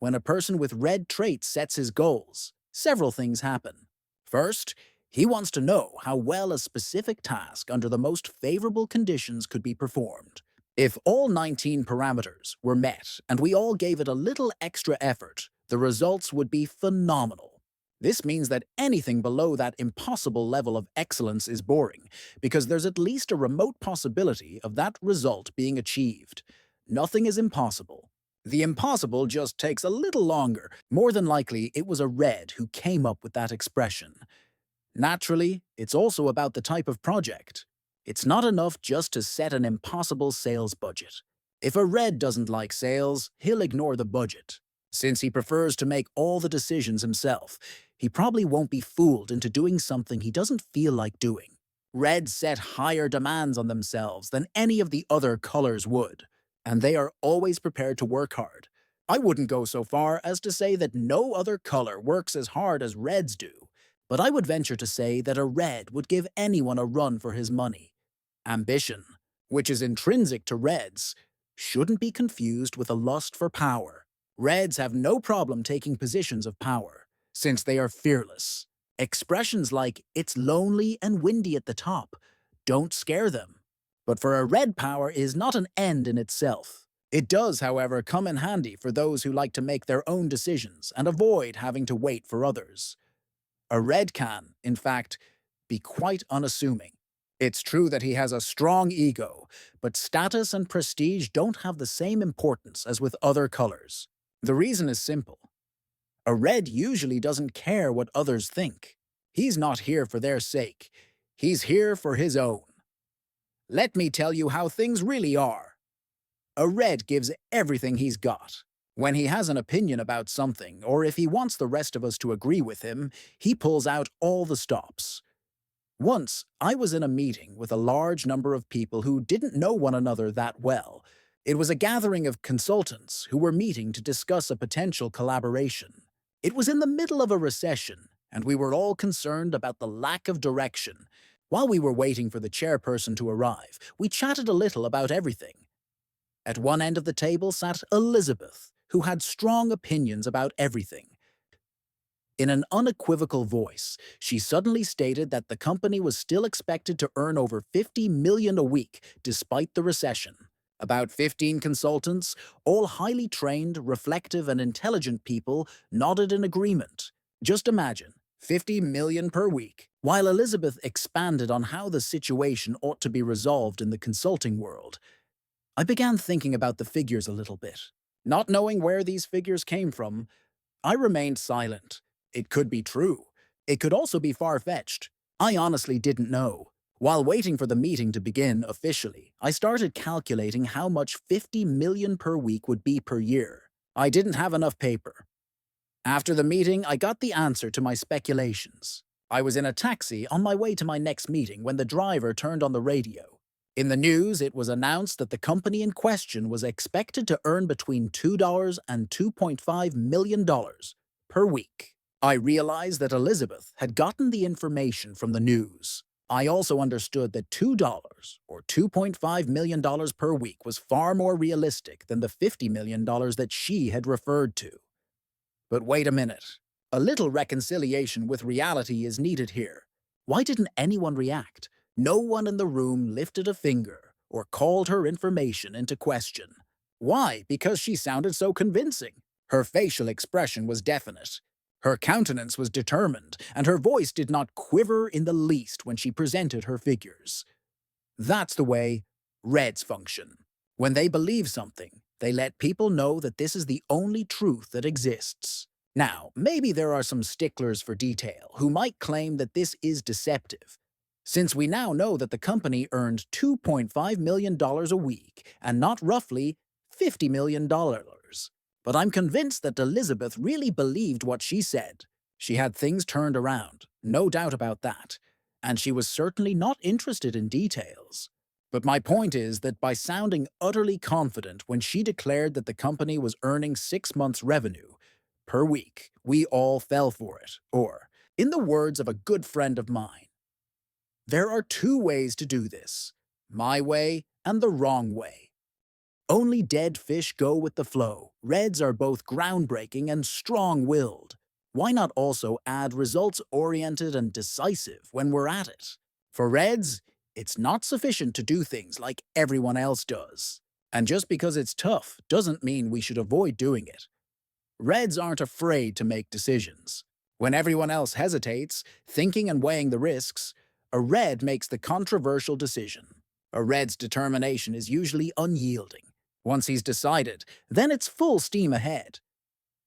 When a person with red traits sets his goals, several things happen. First, he wants to know how well a specific task under the most favorable conditions could be performed. If all 19 parameters were met and we all gave it a little extra effort, the results would be phenomenal. This means that anything below that impossible level of excellence is boring, because there's at least a remote possibility of that result being achieved. Nothing is impossible. The impossible just takes a little longer. More than likely, it was a red who came up with that expression. Naturally, it's also about the type of project. It's not enough just to set an impossible sales budget. If a red doesn't like sales, he'll ignore the budget. Since he prefers to make all the decisions himself, he probably won't be fooled into doing something he doesn't feel like doing. Reds set higher demands on themselves than any of the other colors would, and they are always prepared to work hard. I wouldn't go so far as to say that no other color works as hard as reds do, but I would venture to say that a red would give anyone a run for his money. Ambition, which is intrinsic to reds, shouldn't be confused with a lust for power. Reds have no problem taking positions of power, since they are fearless. Expressions like, "it's lonely and windy at the top," don't scare them. But for a red, power is not an end in itself. It does, however, come in handy for those who like to make their own decisions and avoid having to wait for others. A red can, in fact, be quite unassuming. It's true that he has a strong ego, but status and prestige don't have the same importance as with other colors. The reason is simple. A red usually doesn't care what others think. He's not here for their sake. He's here for his own. Let me tell you how things really are. A red gives everything he's got. When he has an opinion about something, or if he wants the rest of us to agree with him, he pulls out all the stops. Once, I was in a meeting with a large number of people who didn't know one another that well. It was a gathering of consultants who were meeting to discuss a potential collaboration. It was in the middle of a recession, and we were all concerned about the lack of direction. While we were waiting for the chairperson to arrive, we chatted a little about everything. At one end of the table sat Elizabeth, who had strong opinions about everything. In an unequivocal voice, she suddenly stated that the company was still expected to earn over $50 million a week despite the recession. About 15 consultants, all highly trained, reflective, and intelligent people, nodded in agreement. Just imagine, $50 million per week. While Elizabeth expanded on how the situation ought to be resolved in the consulting world, I began thinking about the figures a little bit. Not knowing where these figures came from, I remained silent. It could be true. It could also be far-fetched. I honestly didn't know. While waiting for the meeting to begin officially, I started calculating how much $50 million per week would be per year. I didn't have enough paper. After the meeting, I got the answer to my speculations. I was in a taxi on my way to my next meeting when the driver turned on the radio. In the news, it was announced that the company in question was expected to earn between $2 and $2.5 million per week. I realized that Elizabeth had gotten the information from the news. I also understood that $2 or $2.5 million per week was far more realistic than the $50 million that she had referred to. But wait a minute. A little reconciliation with reality is needed here. Why didn't anyone react? No one in the room lifted a finger or called her information into question. Why? Because she sounded so convincing. Her facial expression was definite. Her countenance was determined, and her voice did not quiver in the least when she presented her figures. That's the way Reds function. When they believe something, they let people know that this is the only truth that exists. Now, maybe there are some sticklers for detail who might claim that this is deceptive, since we now know that the company earned $2.5 million a week and not roughly $50 million. But I'm convinced that Elizabeth really believed what she said. She had things turned around, no doubt about that, and she was certainly not interested in details. But my point is that by sounding utterly confident when she declared that the company was earning 6 months' revenue per week, we all fell for it. Or, in the words of a good friend of mine, there are two ways to do this, my way and the wrong way. Only dead fish go with the flow. Reds are both groundbreaking and strong-willed. Why not also add results-oriented and decisive when we're at it? For Reds, it's not sufficient to do things like everyone else does. And just because it's tough doesn't mean we should avoid doing it. Reds aren't afraid to make decisions. When everyone else hesitates, thinking and weighing the risks, a Red makes the controversial decision. A Red's determination is usually unyielding. Once he's decided, then it's full steam ahead.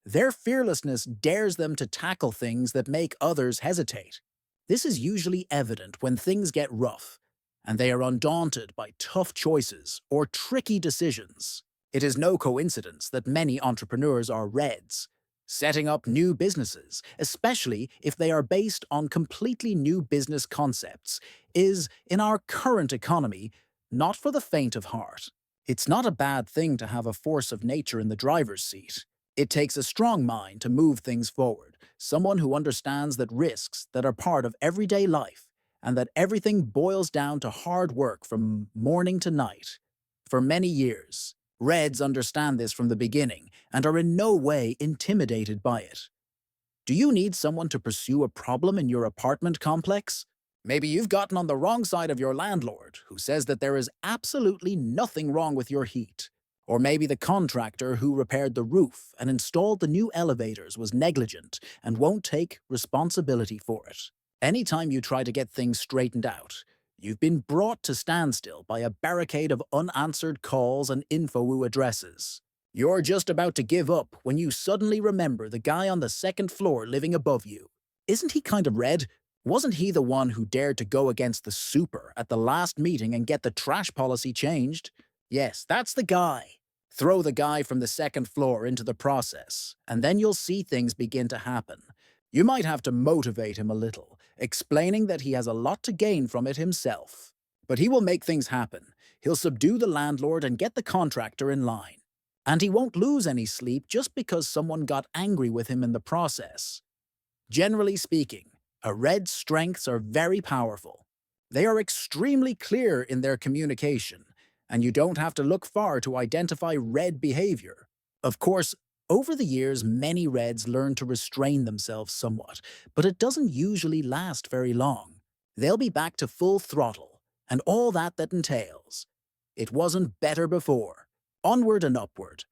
Their fearlessness dares them to tackle things that make others hesitate. This is usually evident when things get rough, and they are undaunted by tough choices or tricky decisions. It is no coincidence that many entrepreneurs are Reds, setting up new businesses, especially if they are based on completely new business concepts, is, in our current economy, not for the faint of heart. It's not a bad thing to have a force of nature in the driver's seat. It takes a strong mind to move things forward, someone who understands that risks that are part of everyday life and that everything boils down to hard work from morning to night. For many years, Reds understand this from the beginning and are in no way intimidated by it. Do you need someone to pursue a problem in your apartment complex? Maybe you've gotten on the wrong side of your landlord, who says that there is absolutely nothing wrong with your heat. Or maybe the contractor who repaired the roof and installed the new elevators was negligent and won't take responsibility for it. Anytime you try to get things straightened out, you've been brought to standstill by a barricade of unanswered calls and info addresses. You're just about to give up when you suddenly remember the guy on the second floor living above you. Isn't he kind of Red? Wasn't he the one who dared to go against the super at the last meeting and get the trash policy changed? Yes, that's the guy. Throw the guy from the second floor into the process, and then you'll see things begin to happen. You might have to motivate him a little, explaining that he has a lot to gain from it himself. But he will make things happen. He'll subdue the landlord and get the contractor in line. And he won't lose any sleep just because someone got angry with him in the process. Generally speaking, a Red's strengths are very powerful. They are extremely clear in their communication, and you don't have to look far to identify Red behavior. Of course, over the years, many Reds learn to restrain themselves somewhat, but it doesn't usually last very long. They'll be back to full throttle, and all that entails. It wasn't better before. Onward and upward.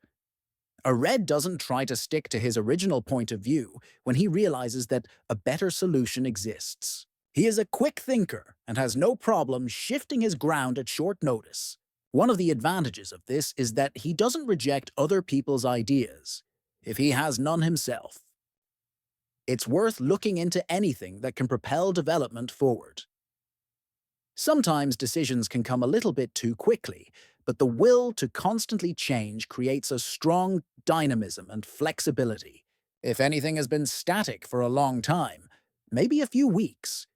A Red doesn't try to stick to his original point of view when he realizes that a better solution exists. He is a quick thinker and has no problem shifting his ground at short notice. One of the advantages of this is that he doesn't reject other people's ideas, if he has none himself. It's worth looking into anything that can propel development forward. Sometimes decisions can come a little bit too quickly, but the will to constantly change creates a strong dynamism and flexibility. If anything has been static for a long time, maybe a few weeks,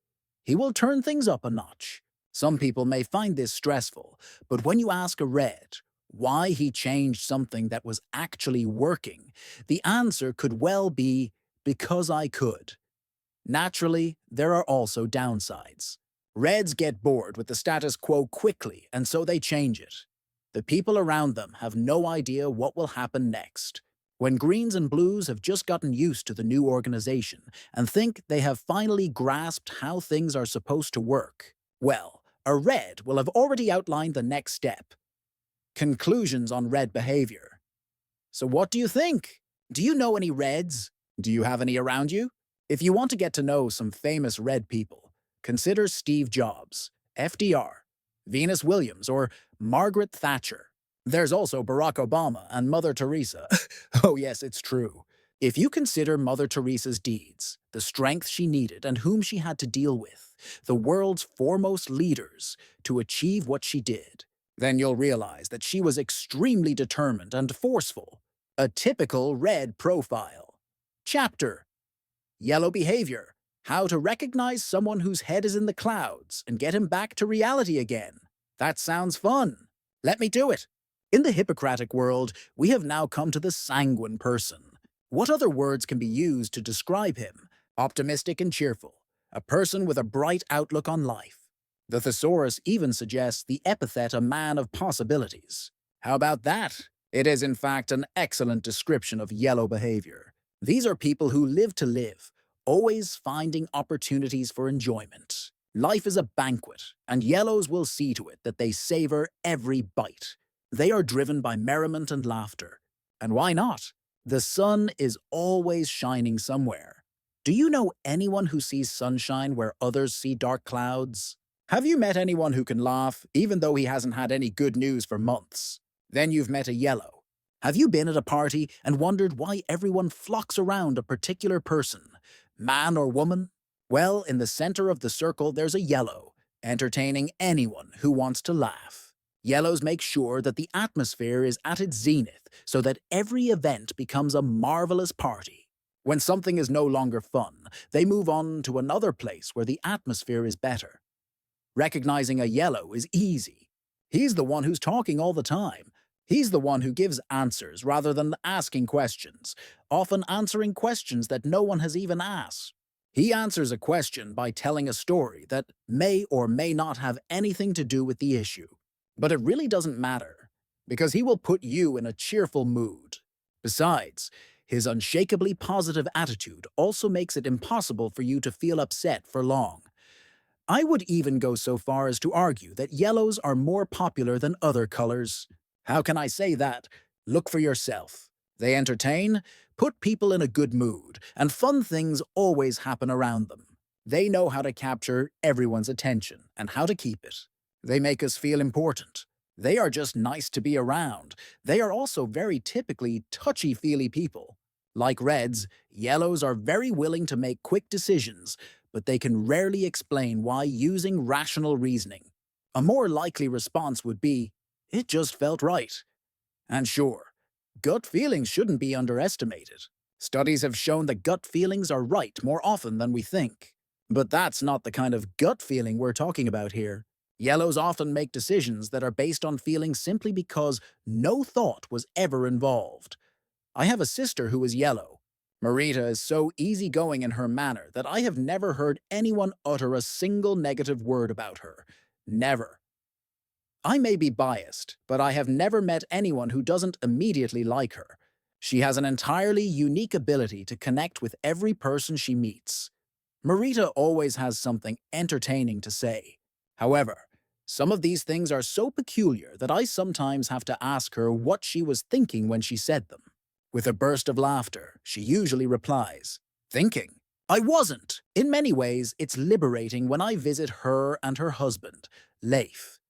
he will turn things up a notch. Some people may find this stressful, but when you ask a Red why he changed something that was actually working, the answer could well be, because I could. Naturally, there are also downsides. Reds get bored with the status quo quickly, and so they change it. The people around them have no idea what will happen next. When Greens and Blues have just gotten used to the new organization and think they have finally grasped how things are supposed to work, well, a Red will have already outlined the next step. Conclusions on Red behavior. So what do you think? Do you know any Reds? Do you have any around you? If you want to get to know some famous Red people, consider Steve Jobs, FDR, Venus Williams, or Margaret Thatcher. There's also Barack Obama and Mother Teresa. Oh yes, it's true. If you consider Mother Teresa's deeds, the strength she needed and whom she had to deal with, the world's foremost leaders, to achieve what she did, then you'll realize that she was extremely determined and forceful. A typical Red profile. Chapter Yellow behavior. How to recognize someone whose head is in the clouds and get him back to reality again. That sounds fun. Let me do it. In the Hippocratic world, we have now come to the sanguine person. What other words can be used to describe him? Optimistic and cheerful. A person with a bright outlook on life. The thesaurus even suggests the epithet a man of possibilities. How about that? It is in fact an excellent description of yellow behavior. These are people who live to live, always finding opportunities for enjoyment. Life is a banquet, and yellows will see to it that they savor every bite. They are driven by merriment and laughter. And why not? The sun is always shining somewhere. Do you know anyone who sees sunshine where others see dark clouds? Have you met anyone who can laugh even though he hasn't had any good news for months? Then you've met a yellow. Have you been at a party and wondered why everyone flocks around a particular person, man or woman? Well, in the center of the circle there's a yellow, entertaining anyone who wants to laugh. Yellows make sure that the atmosphere is at its zenith so that every event becomes a marvelous party. When something is no longer fun, they move on to another place where the atmosphere is better. Recognizing a yellow is easy. He's the one who's talking all the time. He's the one who gives answers rather than asking questions, often answering questions that no one has even asked. He answers a question by telling a story that may or may not have anything to do with the issue. But it really doesn't matter, because he will put you in a cheerful mood. Besides, his unshakably positive attitude also makes it impossible for you to feel upset for long. I would even go so far as to argue that yellows are more popular than other colors. How can I say that? Look for yourself. They entertain, put people in a good mood, and fun things always happen around them. They know how to capture everyone's attention and how to keep it. They make us feel important. They are just nice to be around. They are also very typically touchy-feely people. Like reds, yellows are very willing to make quick decisions, but they can rarely explain why using rational reasoning. A more likely response would be, "It just felt right." And sure, gut feelings shouldn't be underestimated. Studies have shown that gut feelings are right more often than we think. But that's not the kind of gut feeling we're talking about here. Yellows often make decisions that are based on feelings simply because no thought was ever involved. I have a sister who is yellow. Marita is so easygoing in her manner that I have never heard anyone utter a single negative word about her. Never. I may be biased, but I have never met anyone who doesn't immediately like her. She has an entirely unique ability to connect with every person she meets. Marita always has something entertaining to say. However, some of these things are so peculiar that I sometimes have to ask her what she was thinking when she said them. With a burst of laughter, she usually replies, "Thinking? I wasn't." In many ways, it's liberating when I visit her and her husband, Leif.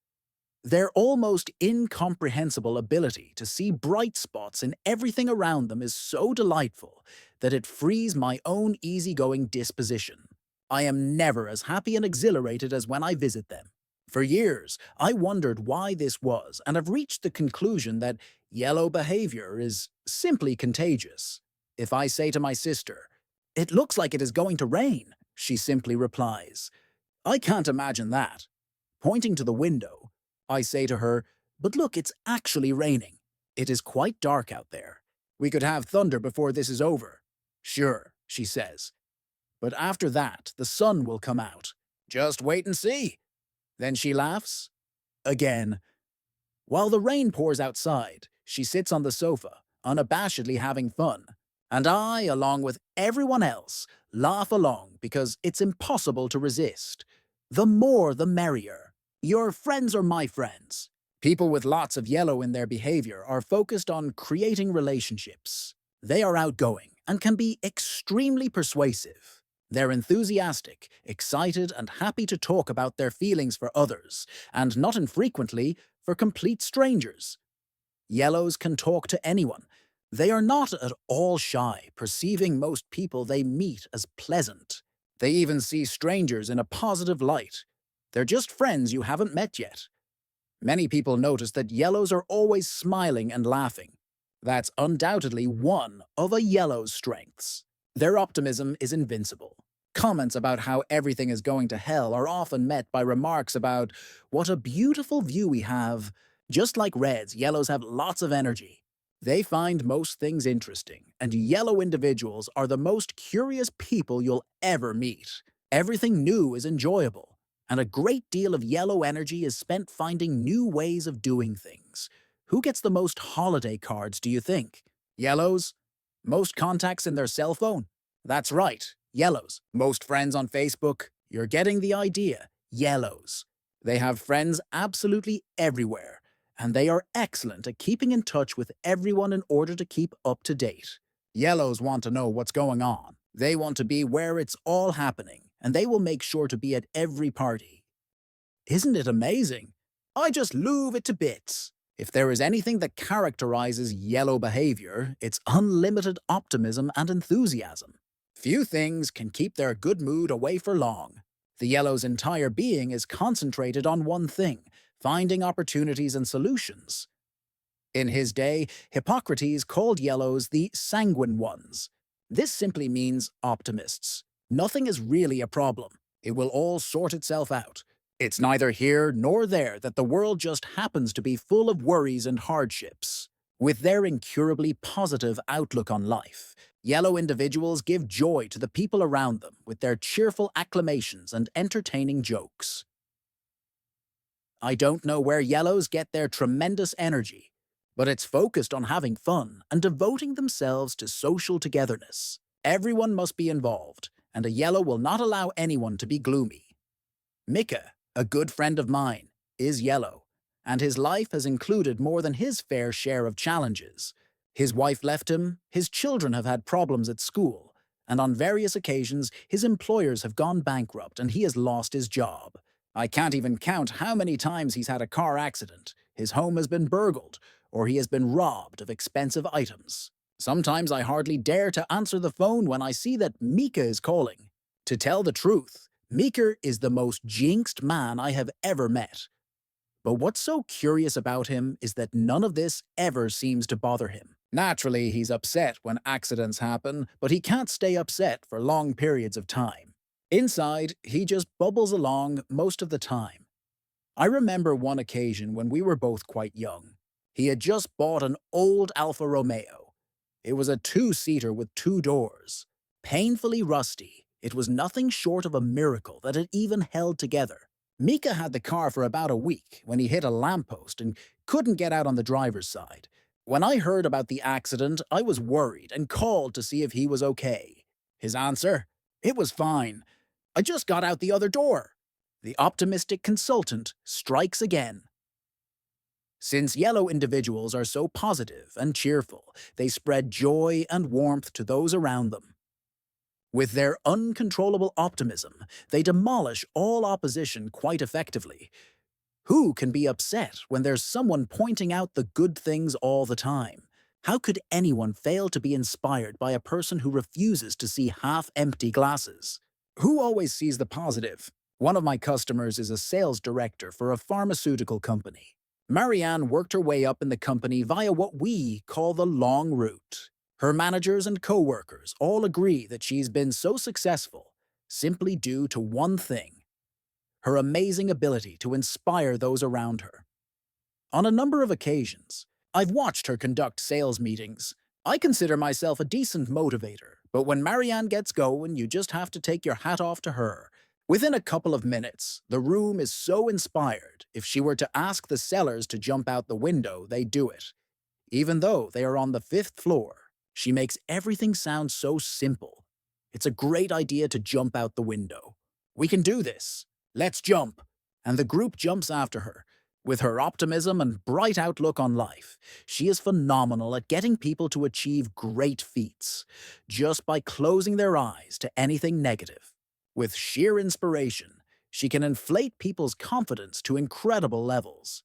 Their almost incomprehensible ability to see bright spots in everything around them is so delightful that it frees my own easygoing disposition. I am never as happy and exhilarated as when I visit them. For years, I wondered why this was and have reached the conclusion that yellow behavior is simply contagious. If I say to my sister, "It looks like it is going to rain," she simply replies, "I can't imagine that." Pointing to the window, I say to her, "But look, it's actually raining. It is quite dark out there. We could have thunder before this is over." "Sure," she says. "But after that, the sun will come out. Just wait and see." Then she laughs. Again. While the rain pours outside, she sits on the sofa, unabashedly having fun. And I, along with everyone else, laugh along because it's impossible to resist. The more the merrier. Your friends are my friends. People with lots of yellow in their behavior are focused on creating relationships. They are outgoing and can be extremely persuasive. They're enthusiastic, excited, and happy to talk about their feelings for others, and not infrequently, for complete strangers. Yellows can talk to anyone. They are not at all shy, perceiving most people they meet as pleasant. They even see strangers in a positive light. They're just friends you haven't met yet. Many people notice that yellows are always smiling and laughing. That's undoubtedly one of a yellow's strengths. Their optimism is invincible. Comments about how everything is going to hell are often met by remarks about, "What a beautiful view we have." Just like reds, yellows have lots of energy. They find most things interesting, and yellow individuals are the most curious people you'll ever meet. Everything new is enjoyable, and a great deal of yellow energy is spent finding new ways of doing things. Who gets the most holiday cards, do you think? Yellows? Most contacts in their cell phone? That's right, yellows. Most friends on Facebook? You're getting the idea. Yellows. They have friends absolutely everywhere, and they are excellent at keeping in touch with everyone in order to keep up to date. Yellows want to know what's going on. They want to be where it's all happening, and they will make sure to be at every party. Isn't it amazing? I just love it to bits. If there is anything that characterizes yellow behavior, it's unlimited optimism and enthusiasm. Few things can keep their good mood away for long. The yellow's entire being is concentrated on one thing, finding opportunities and solutions. In his day, Hippocrates called yellows the sanguine ones. This simply means optimists. Nothing is really a problem. It will all sort itself out. It's neither here nor there that the world just happens to be full of worries and hardships. With their incurably positive outlook on life, yellow individuals give joy to the people around them with their cheerful acclamations and entertaining jokes. I don't know where yellows get their tremendous energy, but it's focused on having fun and devoting themselves to social togetherness. Everyone must be involved, and a yellow will not allow anyone to be gloomy. Mika, a good friend of mine, is yellow, and his life has included more than his fair share of challenges. His wife left him, his children have had problems at school, and on various occasions his employers have gone bankrupt and he has lost his job. I can't even count how many times he's had a car accident, his home has been burgled, or he has been robbed of expensive items. Sometimes I hardly dare to answer the phone when I see that Mika is calling. To tell the truth, Mika is the most jinxed man I have ever met. But what's so curious about him is that none of this ever seems to bother him. Naturally, he's upset when accidents happen, but he can't stay upset for long periods of time. Inside, he just bubbles along most of the time. I remember one occasion when we were both quite young. He had just bought an old Alfa Romeo. It was a two-seater with two doors. Painfully rusty, it was nothing short of a miracle that it even held together. Mika had the car for about a week when he hit a lamppost and couldn't get out on the driver's side. When I heard about the accident, I was worried and called to see if he was okay. His answer? It was fine. I just got out the other door. The optimistic consultant strikes again. Since yellow individuals are so positive and cheerful, they spread joy and warmth to those around them. With their uncontrollable optimism, they demolish all opposition quite effectively. Who can be upset when there's someone pointing out the good things all the time? How could anyone fail to be inspired by a person who refuses to see half-empty glasses? Who always sees the positive? One of my customers is a sales director for a pharmaceutical company. Marianne worked her way up in the company via what we call the long route. Her managers and coworkers all agree that she's been so successful simply due to one thing: her amazing ability to inspire those around her. On a number of occasions, I've watched her conduct sales meetings. I consider myself a decent motivator, but when Marianne gets going, you just have to take your hat off to her. Within a couple of minutes, the room is so inspired, if she were to ask the sellers to jump out the window, they'd do it. Even though they are on the 5th floor, she makes everything sound so simple. It's a great idea to jump out the window. We can do this. Let's jump. And the group jumps after her. With her optimism and bright outlook on life, she is phenomenal at getting people to achieve great feats, just by closing their eyes to anything negative. With sheer inspiration, she can inflate people's confidence to incredible levels.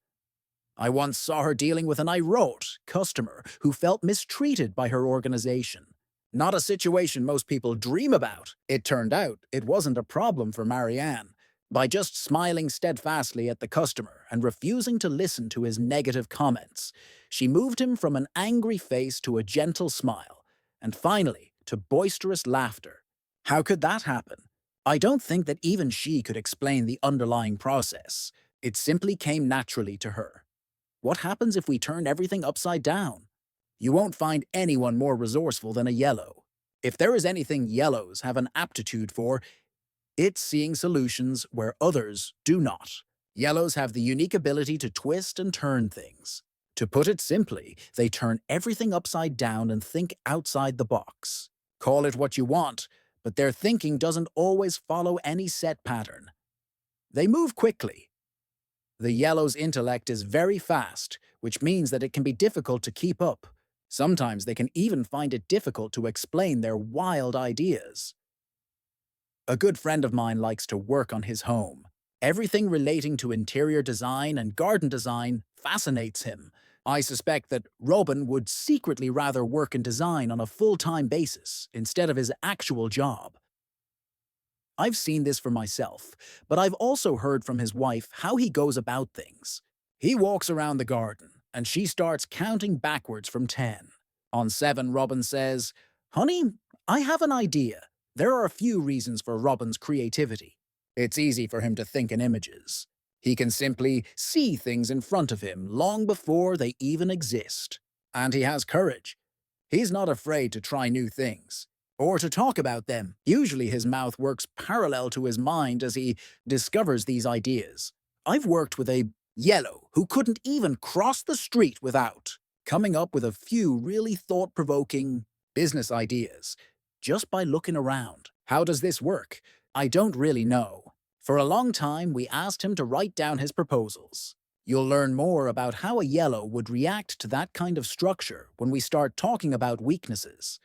I once saw her dealing with an irate customer who felt mistreated by her organization. Not a situation most people dream about. It turned out it wasn't a problem for Marianne. By just smiling steadfastly at the customer and refusing to listen to his negative comments, she moved him from an angry face to a gentle smile, and finally, to boisterous laughter. How could that happen? I don't think that even she could explain the underlying process. It simply came naturally to her. What happens if we turn everything upside down? You won't find anyone more resourceful than a yellow. If there is anything yellows have an aptitude for, it's seeing solutions where others do not. Yellows have the unique ability to twist and turn things. To put it simply, they turn everything upside down and think outside the box. Call it what you want, but their thinking doesn't always follow any set pattern. They move quickly. The yellow's intellect is very fast, which means that it can be difficult to keep up. Sometimes they can even find it difficult to explain their wild ideas. A good friend of mine likes to work on his home. Everything relating to interior design and garden design fascinates him. I suspect that Robin would secretly rather work in design on a full-time basis instead of his actual job. I've seen this for myself, but I've also heard from his wife how he goes about things. He walks around the garden, and she starts counting backwards from 10. On 7, Robin says, "Honey, I have an idea." There are a few reasons for Robin's creativity. It's easy for him to think in images. He can simply see things in front of him long before they even exist. And he has courage. He's not afraid to try new things, or to talk about them. Usually his mouth works parallel to his mind as he discovers these ideas. I've worked with a yellow who couldn't even cross the street without coming up with a few really thought-provoking business ideas just by looking around. How does this work? I don't really know. For a long time, we asked him to write down his proposals. You'll learn more about how a yellow would react to that kind of structure when we start talking about weaknesses.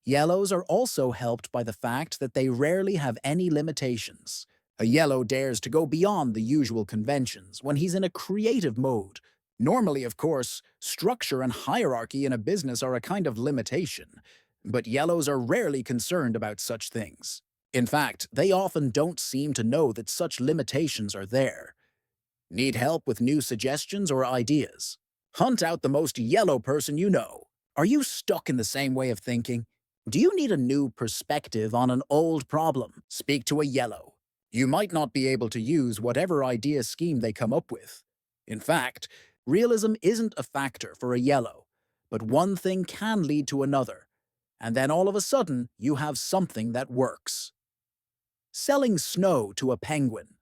Yellows are also helped by the fact that they rarely have any limitations. A yellow dares to go beyond the usual conventions when he's in a creative mode. Normally, of course, structure and hierarchy in a business are a kind of limitation, but yellows are rarely concerned about such things. In fact, they often don't seem to know that such limitations are there. Need help with new suggestions or ideas? Hunt out the most yellow person you know. Are you stuck in the same way of thinking? Do you need a new perspective on an old problem? Speak to a yellow. You might not be able to use whatever idea scheme they come up with. In fact, realism isn't a factor for a yellow, but one thing can lead to another, and then all of a sudden you have something that works. Selling snow to a penguin.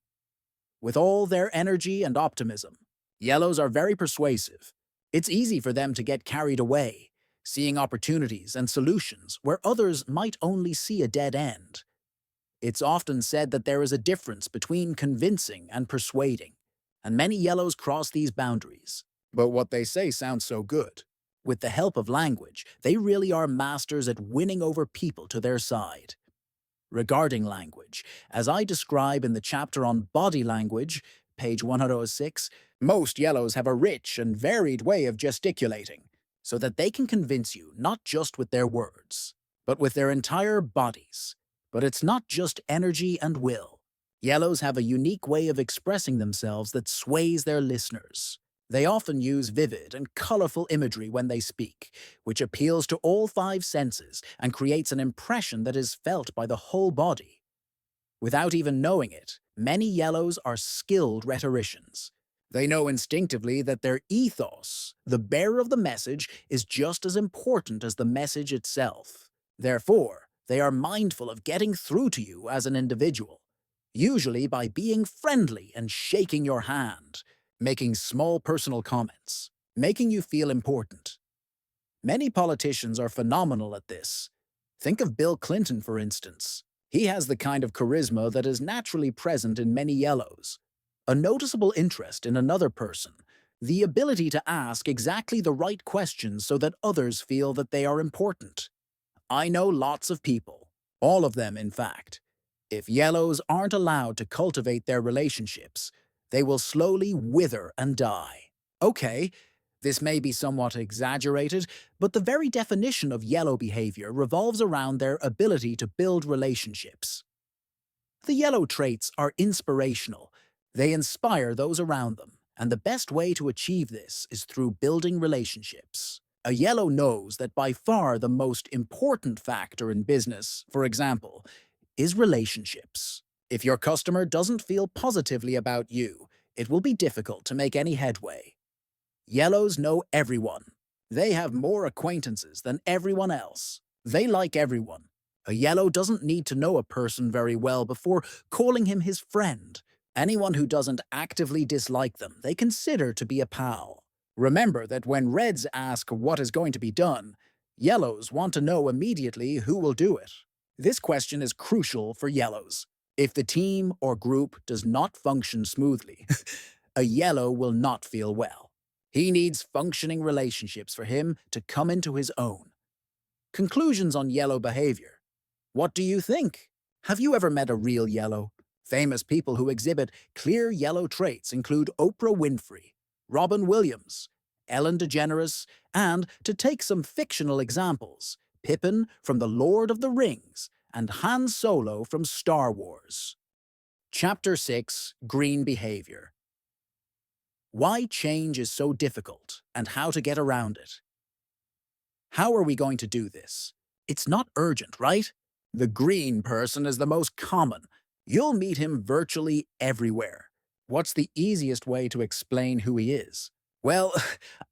With all their energy and optimism, yellows are very persuasive. It's easy for them to get carried away, seeing opportunities and solutions where others might only see a dead end. It's often said that there is a difference between convincing and persuading, and many yellows cross these boundaries. But what they say sounds so good. With the help of language, they really are masters at winning over people to their side. Regarding language, as I describe in the chapter on body language, page 106, most yellows have a rich and varied way of gesticulating, so that they can convince you not just with their words, but with their entire bodies. But it's not just energy and will. Yellows have a unique way of expressing themselves that sways their listeners. They often use vivid and colorful imagery when they speak, which appeals to all 5 senses and creates an impression that is felt by the whole body. Without even knowing it, many yellows are skilled rhetoricians. They know instinctively that their ethos, the bearer of the message, is just as important as the message itself. Therefore, they are mindful of getting through to you as an individual, usually by being friendly and shaking your hand, making small personal comments, making you feel important. Many politicians are phenomenal at this. Think of Bill Clinton, for instance. He has the kind of charisma that is naturally present in many yellows. A noticeable interest in another person, the ability to ask exactly the right questions so that others feel that they are important. I know lots of people, all of them in fact. If yellows aren't allowed to cultivate their relationships, they will slowly wither and die. Okay, this may be somewhat exaggerated, but the very definition of yellow behavior revolves around their ability to build relationships. The yellow traits are inspirational. They inspire those around them, and the best way to achieve this is through building relationships. A yellow knows that by far the most important factor in business, for example, is relationships. If your customer doesn't feel positively about you, it will be difficult to make any headway. Yellows know everyone. They have more acquaintances than everyone else. They like everyone. A yellow doesn't need to know a person very well before calling him his friend. Anyone who doesn't actively dislike them, they consider to be a pal. Remember that when reds ask what is going to be done, yellows want to know immediately who will do it. This question is crucial for yellows. If the team or group does not function smoothly, a yellow will not feel well. He needs functioning relationships for him to come into his own. Conclusions on yellow behavior. What do you think? Have you ever met a real yellow? Famous people who exhibit clear yellow traits include Oprah Winfrey, Robin Williams, Ellen DeGeneres, and, to take some fictional examples, Pippin from The Lord of the Rings and Han Solo from Star Wars. Chapter 6: Green Behavior. Why change is so difficult and how to get around it. How are we going to do this? It's not urgent, right? The green person is the most common. You'll meet him virtually everywhere. What's the easiest way to explain who he is? Well,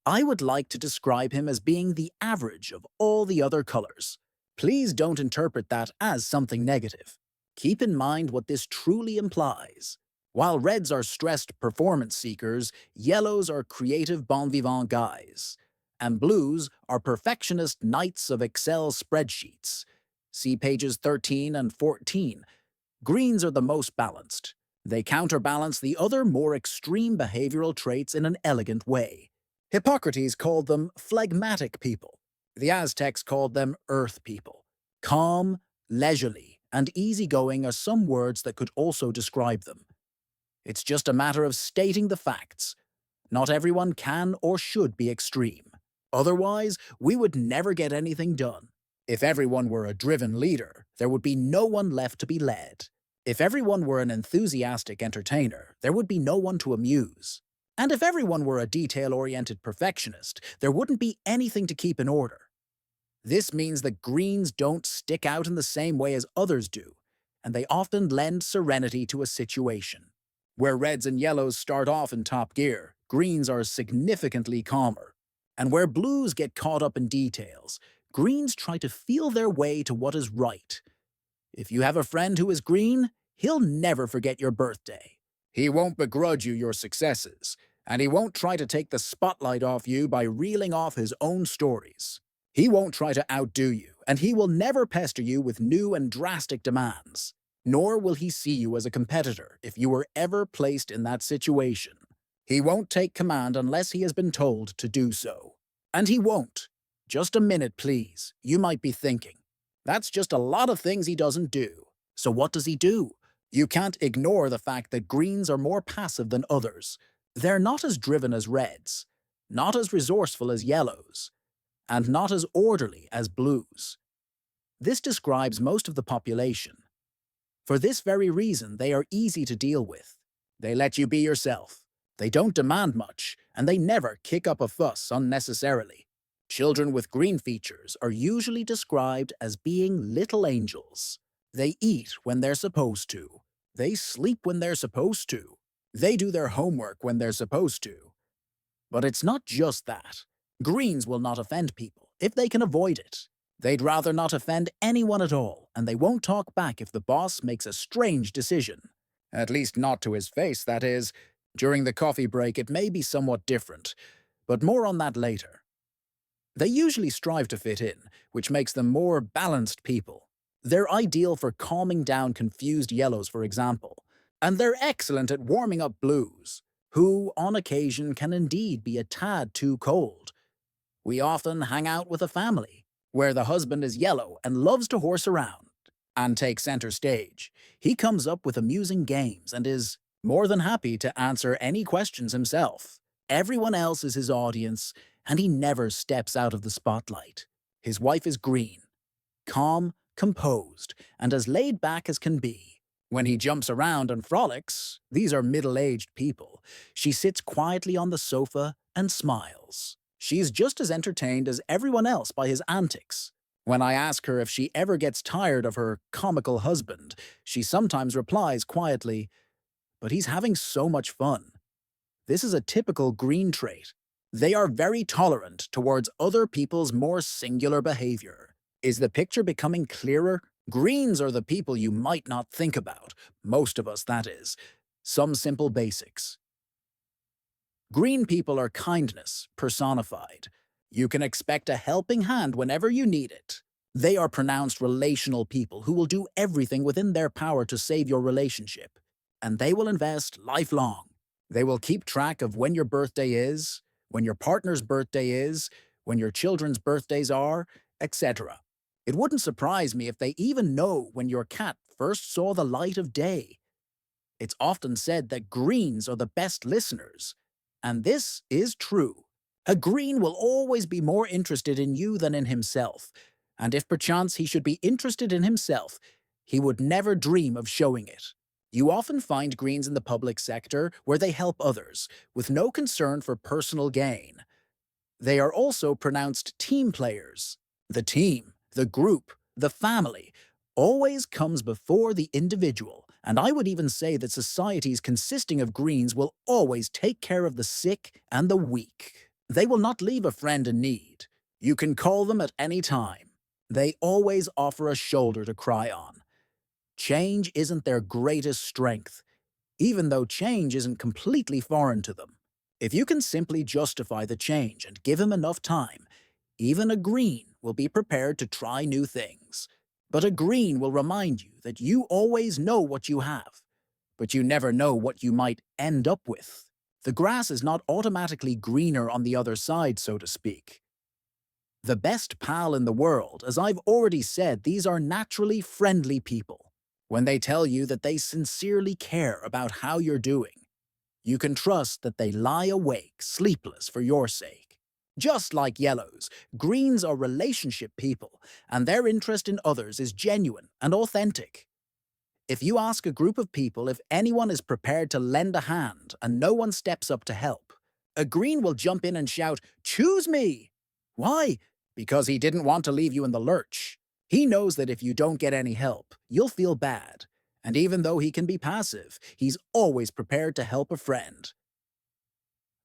I would like to describe him as being the average of all the other colors. Please don't interpret that as something negative. Keep in mind what this truly implies. While reds are stressed performance seekers, yellows are creative bon vivant guys, and blues are perfectionist knights of Excel spreadsheets. See pages 13 and 14. Greens are the most balanced. They counterbalance the other more extreme behavioral traits in an elegant way. Hippocrates called them phlegmatic people. The Aztecs called them earth people. Calm, leisurely, and easygoing are some words that could also describe them. It's just a matter of stating the facts. Not everyone can or should be extreme. Otherwise, we would never get anything done. If everyone were a driven leader, there would be no one left to be led. If everyone were an enthusiastic entertainer, there would be no one to amuse. And if everyone were a detail-oriented perfectionist, there wouldn't be anything to keep in order. This means that greens don't stick out in the same way as others do, and they often lend serenity to a situation. Where reds and yellows start off in top gear, greens are significantly calmer. And where blues get caught up in details, greens try to feel their way to what is right. If you have a friend who is green, he'll never forget your birthday. He won't begrudge you your successes, and he won't try to take the spotlight off you by reeling off his own stories. He won't try to outdo you, and he will never pester you with new and drastic demands. Nor will he see you as a competitor if you were ever placed in that situation. He won't take command unless he has been told to do so. And he won't. Just a minute, please. You might be thinking. That's just a lot of things he doesn't do. So what does he do? You can't ignore the fact that greens are more passive than others. They're not as driven as reds, not as resourceful as yellows, and not as orderly as blues. This describes most of the population. For this very reason, they are easy to deal with. They let you be yourself. They don't demand much, and they never kick up a fuss unnecessarily. Children with green features are usually described as being little angels. They eat when they're supposed to. They sleep when they're supposed to. They do their homework when they're supposed to. But it's not just that. Greens will not offend people if they can avoid it. They'd rather not offend anyone at all, and they won't talk back if the boss makes a strange decision. At least not to his face, that is. During the coffee break, it may be somewhat different, but more on that later. They usually strive to fit in, which makes them more balanced people. They're ideal for calming down confused yellows, for example, and they're excellent at warming up blues, who, on occasion, can indeed be a tad too cold. We often hang out with a family, where the husband is yellow and loves to horse around and take center stage. He comes up with amusing games and is more than happy to answer any questions himself. Everyone else is his audience, and he never steps out of the spotlight. His wife is green, calm, composed, and as laid back as can be. When he jumps around and frolics, these are middle-aged people. She sits quietly on the sofa and smiles. She's just as entertained as everyone else by his antics. When I ask her if she ever gets tired of her comical husband, she sometimes replies quietly, "But he's having so much fun." This is a typical green trait. They are very tolerant towards other people's more singular behavior. Is the picture becoming clearer? Greens are the people you might not think about. Most of us, that is. Some simple basics. Green people are kindness personified. You can expect a helping hand whenever you need it. They are pronounced relational people who will do everything within their power to save your relationship. And they will invest lifelong. They will keep track of when your birthday is, when your partner's birthday is, when your children's birthdays are, etc. It wouldn't surprise me if they even know when your cat first saw the light of day. It's often said that greens are the best listeners. And this is true. A green will always be more interested in you than in himself. And if perchance he should be interested in himself, he would never dream of showing it. You often find greens in the public sector where they help others, with no concern for personal gain. They are also pronounced team players. The team, the group, the family always comes before the individual, and I would even say that societies consisting of greens will always take care of the sick and the weak. They will not leave a friend in need. You can call them at any time. They always offer a shoulder to cry on. Change isn't their greatest strength, even though change isn't completely foreign to them. If you can simply justify the change and give him enough time, even a green will be prepared to try new things. But a green will remind you that you always know what you have, but you never know what you might end up with. The grass is not automatically greener on the other side, so to speak. The best pal in the world, as I've already said, these are naturally friendly people. When they tell you that they sincerely care about how you're doing, you can trust that they lie awake, sleepless for your sake. Just like yellows, greens are relationship people, and their interest in others is genuine and authentic. If you ask a group of people if anyone is prepared to lend a hand and no one steps up to help, a green will jump in and shout, "Choose me!" Why? Because he didn't want to leave you in the lurch. He knows that if you don't get any help, you'll feel bad. And even though he can be passive, he's always prepared to help a friend.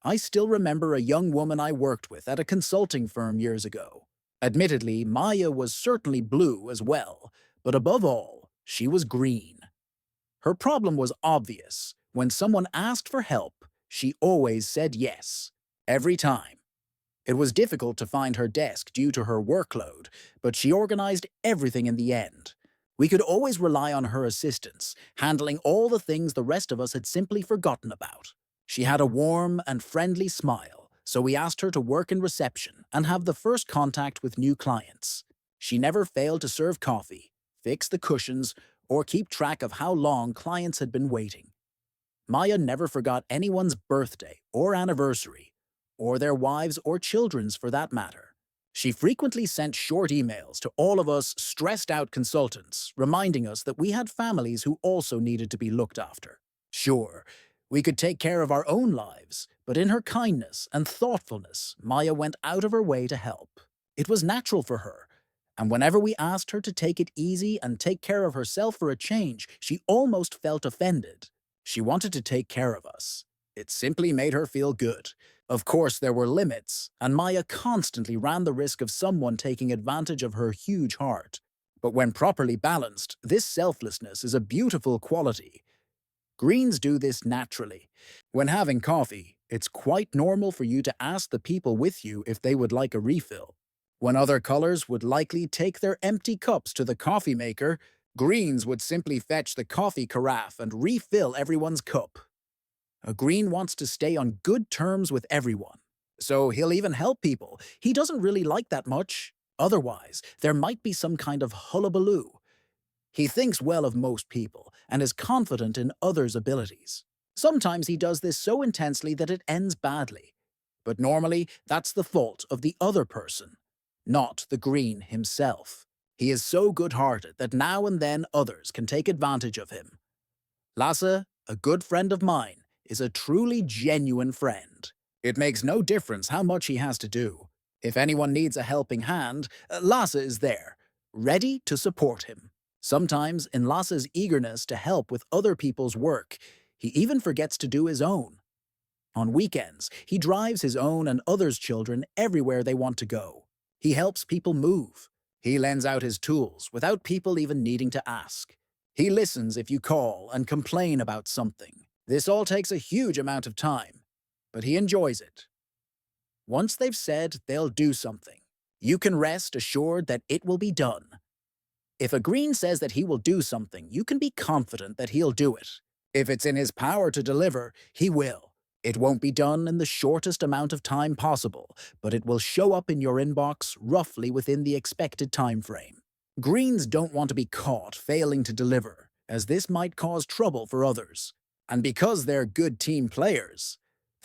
I still remember a young woman I worked with at a consulting firm years ago. Admittedly, Maya was certainly blue as well, but above all, she was green. Her problem was obvious. When someone asked for help, she always said yes. Every time. It was difficult to find her desk due to her workload, but she organized everything in the end. We could always rely on her assistance, handling all the things the rest of us had simply forgotten about. She had a warm and friendly smile, so we asked her to work in reception and have the first contact with new clients. She never failed to serve coffee, fix the cushions, or keep track of how long clients had been waiting. Maya never forgot anyone's birthday or anniversary, or their wives or children's for that matter. She frequently sent short emails to all of us stressed-out consultants, reminding us that we had families who also needed to be looked after. Sure, we could take care of our own lives, but in her kindness and thoughtfulness, Maya went out of her way to help. It was natural for her, and whenever we asked her to take it easy and take care of herself for a change, she almost felt offended. She wanted to take care of us. It simply made her feel good. Of course, there were limits, and Maya constantly ran the risk of someone taking advantage of her huge heart. But when properly balanced, this selflessness is a beautiful quality. Greens do this naturally. When having coffee, it's quite normal for you to ask the people with you if they would like a refill. When other colors would likely take their empty cups to the coffee maker, greens would simply fetch the coffee carafe and refill everyone's cup. A green wants to stay on good terms with everyone, so he'll even help people he doesn't really like that much. Otherwise, there might be some kind of hullabaloo. He thinks well of most people and is confident in others' abilities. Sometimes he does this so intensely that it ends badly. But normally, that's the fault of the other person, not the green himself. He is so good-hearted that now and then others can take advantage of him. Lasse, a good friend of mine, is a truly genuine friend. It makes no difference how much he has to do. If anyone needs a helping hand, Lasse is there, ready to support him. Sometimes, in Lasse's eagerness to help with other people's work, he even forgets to do his own. On weekends, he drives his own and others' children everywhere they want to go. He helps people move. He lends out his tools without people even needing to ask. He listens if you call and complain about something. This all takes a huge amount of time, but he enjoys it. Once they've said they'll do something, you can rest assured that it will be done. If a Green says that he will do something, you can be confident that he'll do it. If it's in his power to deliver, he will. It won't be done in the shortest amount of time possible, but it will show up in your inbox roughly within the expected time frame. Greens don't want to be caught failing to deliver, as this might cause trouble for others. And because they're good team players,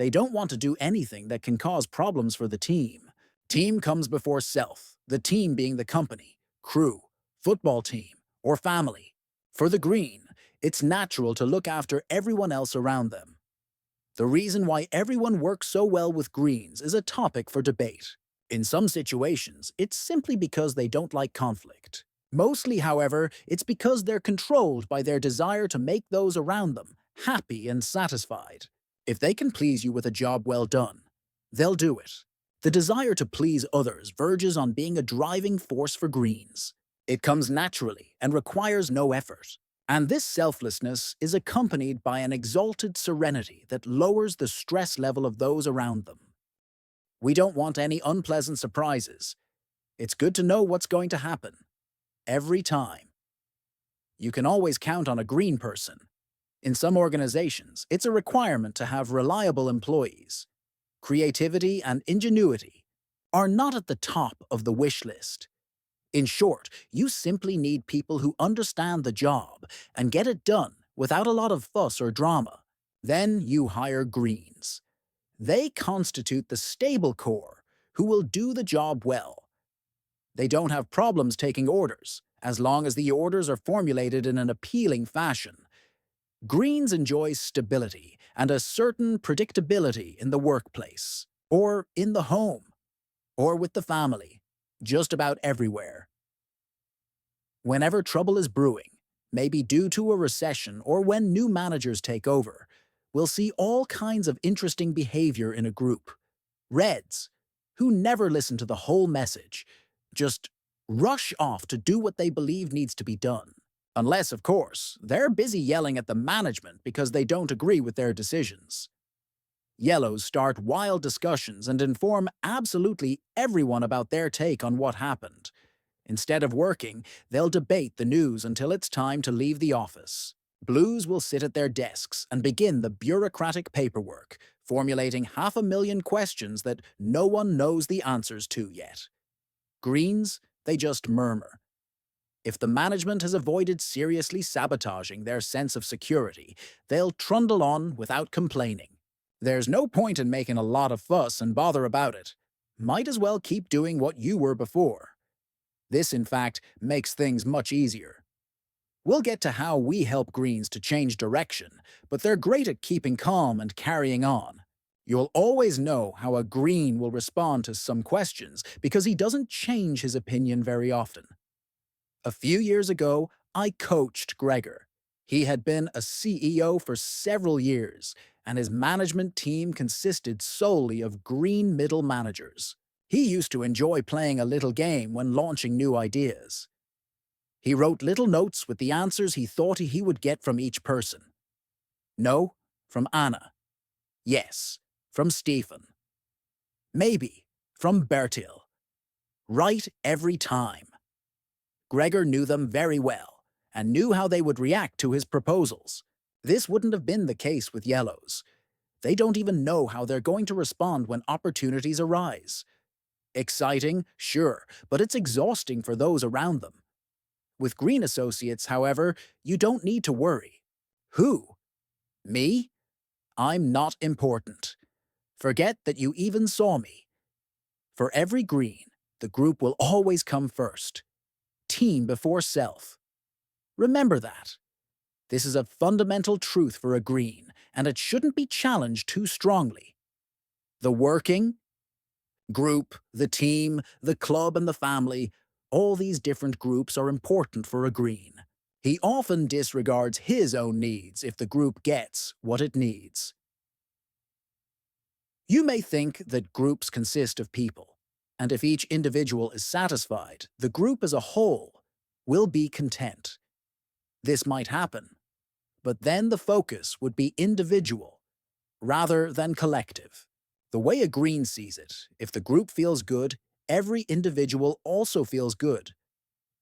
they don't want to do anything that can cause problems for the team. Team comes before self, the team being the company, crew, football team, or family. For the Green, it's natural to look after everyone else around them. The reason why everyone works so well with Greens is a topic for debate. In some situations, it's simply because they don't like conflict. Mostly, however, it's because they're controlled by their desire to make those around them happy and satisfied. If they can please you with a job well done, they'll do it. The desire to please others verges on being a driving force for Greens. It comes naturally and requires no effort. And this selflessness is accompanied by an exalted serenity that lowers the stress level of those around them. We don't want any unpleasant surprises. It's good to know what's going to happen. Every time. You can always count on a Green person. In some organizations, it's a requirement to have reliable employees. Creativity and ingenuity are not at the top of the wish list. In short, you simply need people who understand the job and get it done without a lot of fuss or drama. Then you hire Greens. They constitute the stable core who will do the job well. They don't have problems taking orders, as long as the orders are formulated in an appealing fashion. Greens enjoys stability and a certain predictability in the workplace, or in the home, or with the family, just about everywhere. Whenever trouble is brewing, maybe due to a recession or when new managers take over, we'll see all kinds of interesting behavior in a group. Reds, who never listen to the whole message, just rush off to do what they believe needs to be done. Unless, of course, they're busy yelling at the management because they don't agree with their decisions. Yellows start wild discussions and inform absolutely everyone about their take on what happened. Instead of working, they'll debate the news until it's time to leave the office. Blues will sit at their desks and begin the bureaucratic paperwork, formulating 500,000 questions that no one knows the answers to yet. Greens, they just murmur. If the management has avoided seriously sabotaging their sense of security, they'll trundle on without complaining. There's no point in making a lot of fuss and bother about it. Might as well keep doing what you were before. This, in fact, makes things much easier. We'll get to how we help Greens to change direction, but they're great at keeping calm and carrying on. You'll always know how a Green will respond to some questions because he doesn't change his opinion very often. A few years ago, I coached Gregor. He had been a CEO for several years, and his management team consisted solely of Green middle managers. He used to enjoy playing a little game when launching new ideas. He wrote little notes with the answers he thought he would get from each person. No, from Anna. Yes, from Stephen. Maybe, from Bertil. Right every time. Gregor knew them very well, and knew how they would react to his proposals. This wouldn't have been the case with Yellows. They don't even know how they're going to respond when opportunities arise. Exciting, sure, but it's exhausting for those around them. With Green Associates, however, you don't need to worry. Who? Me? I'm not important. Forget that you even saw me. For every Green, the group will always come first. Team before self. Remember that. This is a fundamental truth for a Green, and it shouldn't be challenged too strongly. The working group, the team, the club, and the family, all these different groups are important for a green. He often disregards his own needs if the group gets what it needs. You may think that groups consist of people, and if each individual is satisfied, the group as a whole will be content. This might happen, but then the focus would be individual rather than collective. The way a green sees it, if the group feels good, every individual also feels good.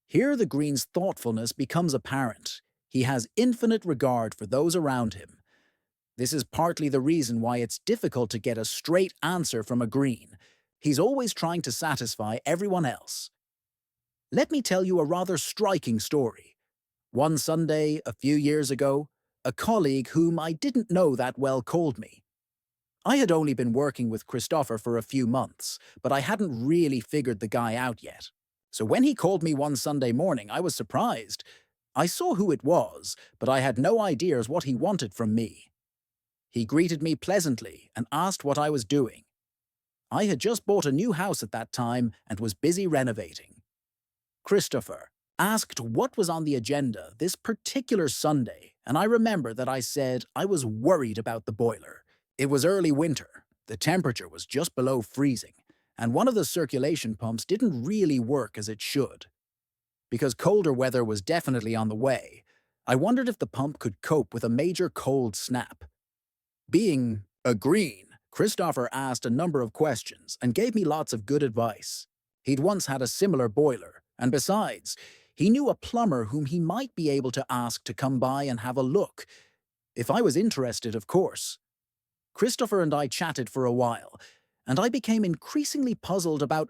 Here the green's thoughtfulness becomes apparent. He has infinite regard for those around him. This is partly the reason why it's difficult to get a straight answer from a green. He's always trying to satisfy everyone else. Let me tell you a rather striking story. One Sunday, a few years ago, a colleague whom I didn't know that well called me. I had only been working with Christopher for a few months, but I hadn't really figured the guy out yet. So when he called me one Sunday morning, I was surprised. I saw who it was, but I had no idea what he wanted from me. He greeted me pleasantly and asked what I was doing. I had just bought a new house at that time and was busy renovating. Christopher asked what was on the agenda this particular Sunday, and I remember that I said I was worried about the boiler. It was early winter, the temperature was just below freezing, and one of the circulation pumps didn't really work as it should. Because colder weather was definitely on the way, I wondered if the pump could cope with a major cold snap. Being a green, Christopher asked a number of questions and gave me lots of good advice. He'd once had a similar boiler, and besides, he knew a plumber whom he might be able to ask to come by and have a look. If I was interested, of course. Christopher and I chatted for a while, and I became increasingly puzzled about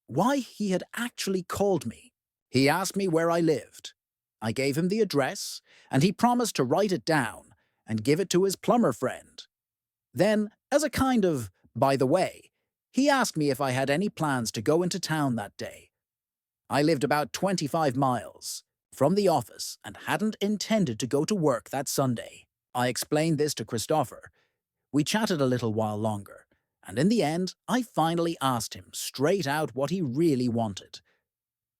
why he had actually called me. He asked me where I lived. I gave him the address, and he promised to write it down and give it to his plumber friend. Then, as a kind of by the way, he asked me if I had any plans to go into town that day. I lived about 25 miles from the office and hadn't intended to go to work that Sunday. I explained this to Christopher. We chatted a little while longer, and in the end, I finally asked him straight out what he really wanted.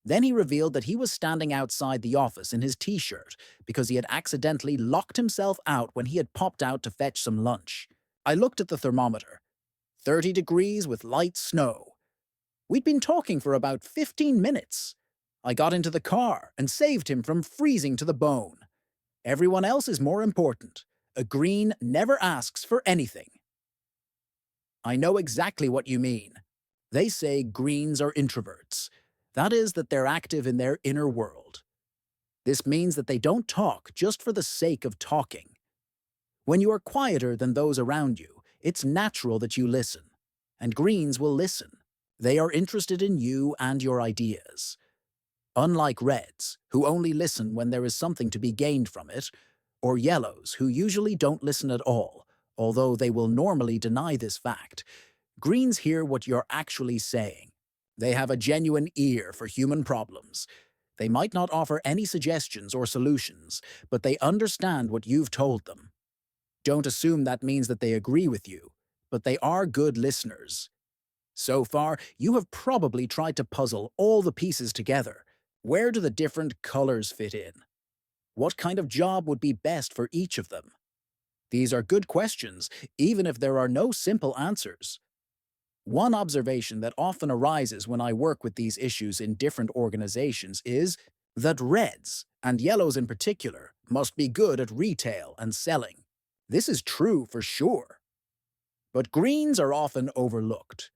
Then he revealed that he was standing outside the office in his t-shirt because he had accidentally locked himself out when he had popped out to fetch some lunch. I looked at the thermometer. 30 degrees with light snow. We'd been talking for about 15 minutes. I got into the car and saved him from freezing to the bone. Everyone else is more important. A green never asks for anything. I know exactly what you mean. They say greens are introverts. That is, that they're active in their inner world. This means that they don't talk just for the sake of talking. When you are quieter than those around you, it's natural that you listen. And greens will listen. They are interested in you and your ideas. Unlike reds, who only listen when there is something to be gained from it, or yellows, who usually don't listen at all, although they will normally deny this fact, greens hear what you're actually saying. They have a genuine ear for human problems. They might not offer any suggestions or solutions, but they understand what you've told them. Don't assume that means that they agree with you, but they are good listeners. So far, you have probably tried to puzzle all the pieces together. Where do the different colors fit in? What kind of job would be best for each of them? These are good questions, even if there are no simple answers. One observation that often arises when I work with these issues in different organizations is that reds, and yellows in particular, must be good at retail and selling. This is true for sure. But greens are often overlooked.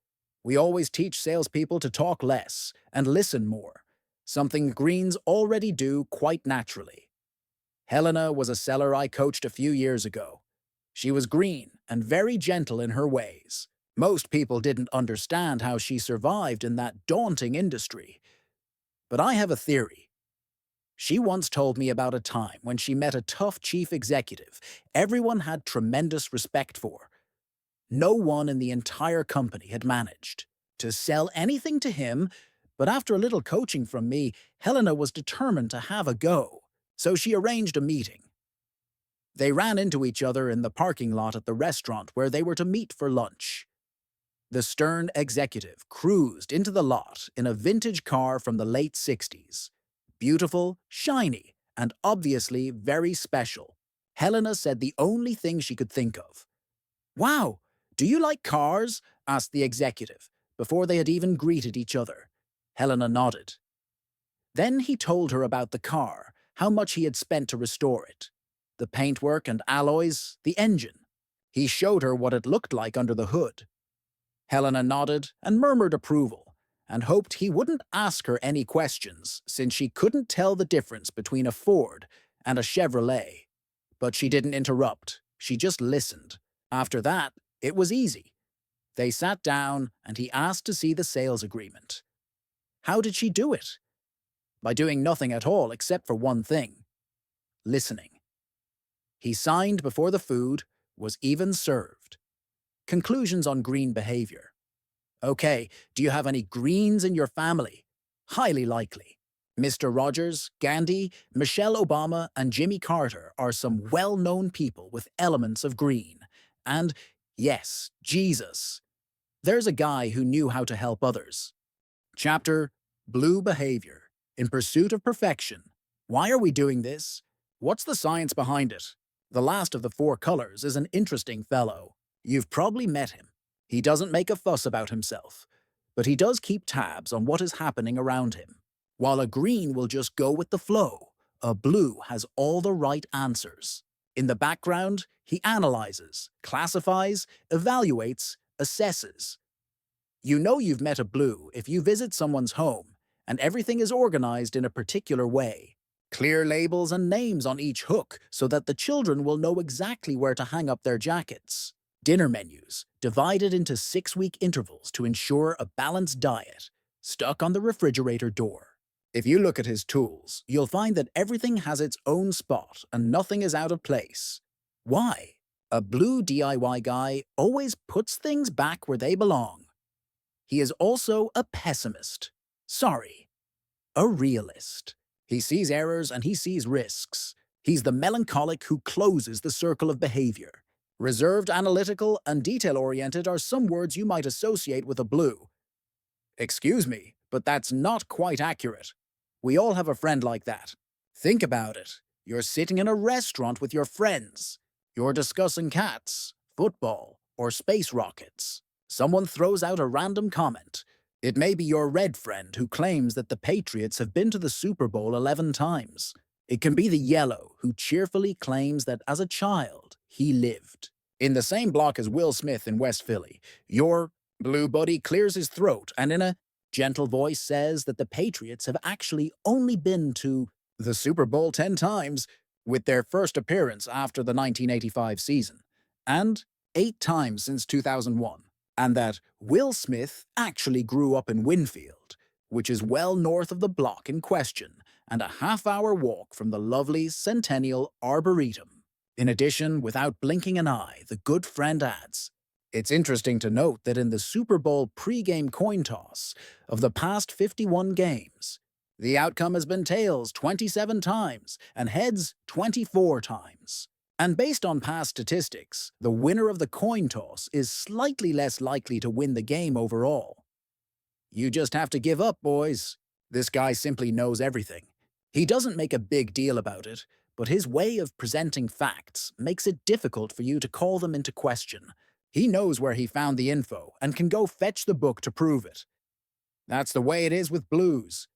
We always teach salespeople to talk less and listen more, something greens already do quite naturally. Helena was a seller I coached a few years ago. She was green and very gentle in her ways. Most people didn't understand how she survived in that daunting industry. But I have a theory. She once told me about a time when she met a tough chief executive everyone had tremendous respect for. No one in the entire company had managed to sell anything to him, but after a little coaching from me, Helena was determined to have a go. So she arranged a meeting. They ran into each other in the parking lot at the restaurant where they were to meet for lunch. The stern executive cruised into the lot in a vintage car from the late 60s. Beautiful, shiny, and obviously very special. Helena said the only thing she could think of. "Wow, do you like cars?" asked the executive, before they had even greeted each other. Helena nodded. Then he told her about the car, how much he had spent to restore it. The paintwork and alloys, the engine. He showed her what it looked like under the hood. Helena nodded and murmured approval, and hoped he wouldn't ask her any questions since she couldn't tell the difference between a Ford and a Chevrolet. But she didn't interrupt, she just listened. After that, it was easy. They sat down and he asked to see the sales agreement. How did she do it? By doing nothing at all except for one thing: listening. He signed before the food was even served. Conclusions on green behavior. Okay, do you have any greens in your family? Highly likely. Mr. Rogers, Gandhi, Michelle Obama, and Jimmy Carter are some well-known people with elements of green. And, yes, Jesus. There's a guy who knew how to help others. Chapter: Blue Behavior. In pursuit of perfection. Why are we doing this? What's the science behind it? The last of the four colors is an interesting fellow. You've probably met him. He doesn't make a fuss about himself, but he does keep tabs on what is happening around him. While a green will just go with the flow, a blue has all the right answers. In the background, he analyzes, classifies, evaluates, assesses. You know you've met a blue if you visit someone's home and everything is organized in a particular way. Clear labels and names on each hook so that the children will know exactly where to hang up their jackets. Dinner menus, divided into 6-week intervals to ensure a balanced diet, stuck on the refrigerator door. If you look at his tools, you'll find that everything has its own spot and nothing is out of place. Why? A blue DIY guy always puts things back where they belong. He is also a pessimist. Sorry, a realist. He sees errors and he sees risks. He's the melancholic who closes the circle of behavior. Reserved, analytical, and detail-oriented are some words you might associate with a blue. Excuse me, but that's not quite accurate. We all have a friend like that. Think about it. You're sitting in a restaurant with your friends. You're discussing cats, football, or space rockets. Someone throws out a random comment. It may be your red friend who claims that the Patriots have been to the Super Bowl 11 times. It can be the yellow who cheerfully claims that as a child, he lived. In the same block as Will Smith in West Philly, your blue buddy clears his throat and in a gentle voice says that the Patriots have actually only been to the Super Bowl 10 times, with their first appearance after the 1985 season, and 8 times since 2001. And that Will Smith actually grew up in Winfield, which is well north of the block in question and a half-hour walk from the lovely Centennial Arboretum. In addition, without blinking an eye, the good friend adds, "It's interesting to note that in the Super Bowl pre-game coin toss of the past 51 games, the outcome has been tails 27 times and heads 24 times. And based on past statistics, the winner of the coin toss is slightly less likely to win the game overall." You just have to give up, boys. This guy simply knows everything. He doesn't make a big deal about it, but his way of presenting facts makes it difficult for you to call them into question. He knows where he found the info and can go fetch the book to prove it. That's the way it is with blues.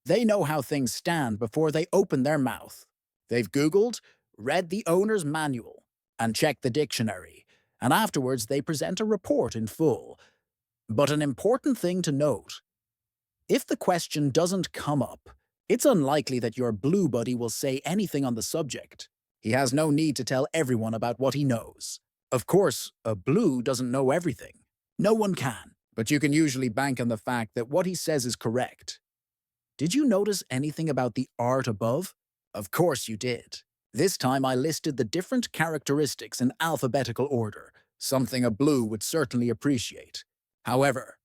They know how things stand before they open their mouth. They've Googled, read the owner's manual, and checked the dictionary, and afterwards they present a report in full. But an important thing to note: if the question doesn't come up, it's unlikely that your blue buddy will say anything on the subject. He has no need to tell everyone about what he knows. Of course, a blue doesn't know everything. No one can, but you can usually bank on the fact that what he says is correct. Did you notice anything about the art above? Of course you did. This time I listed the different characteristics in alphabetical order, something a blue would certainly appreciate. However,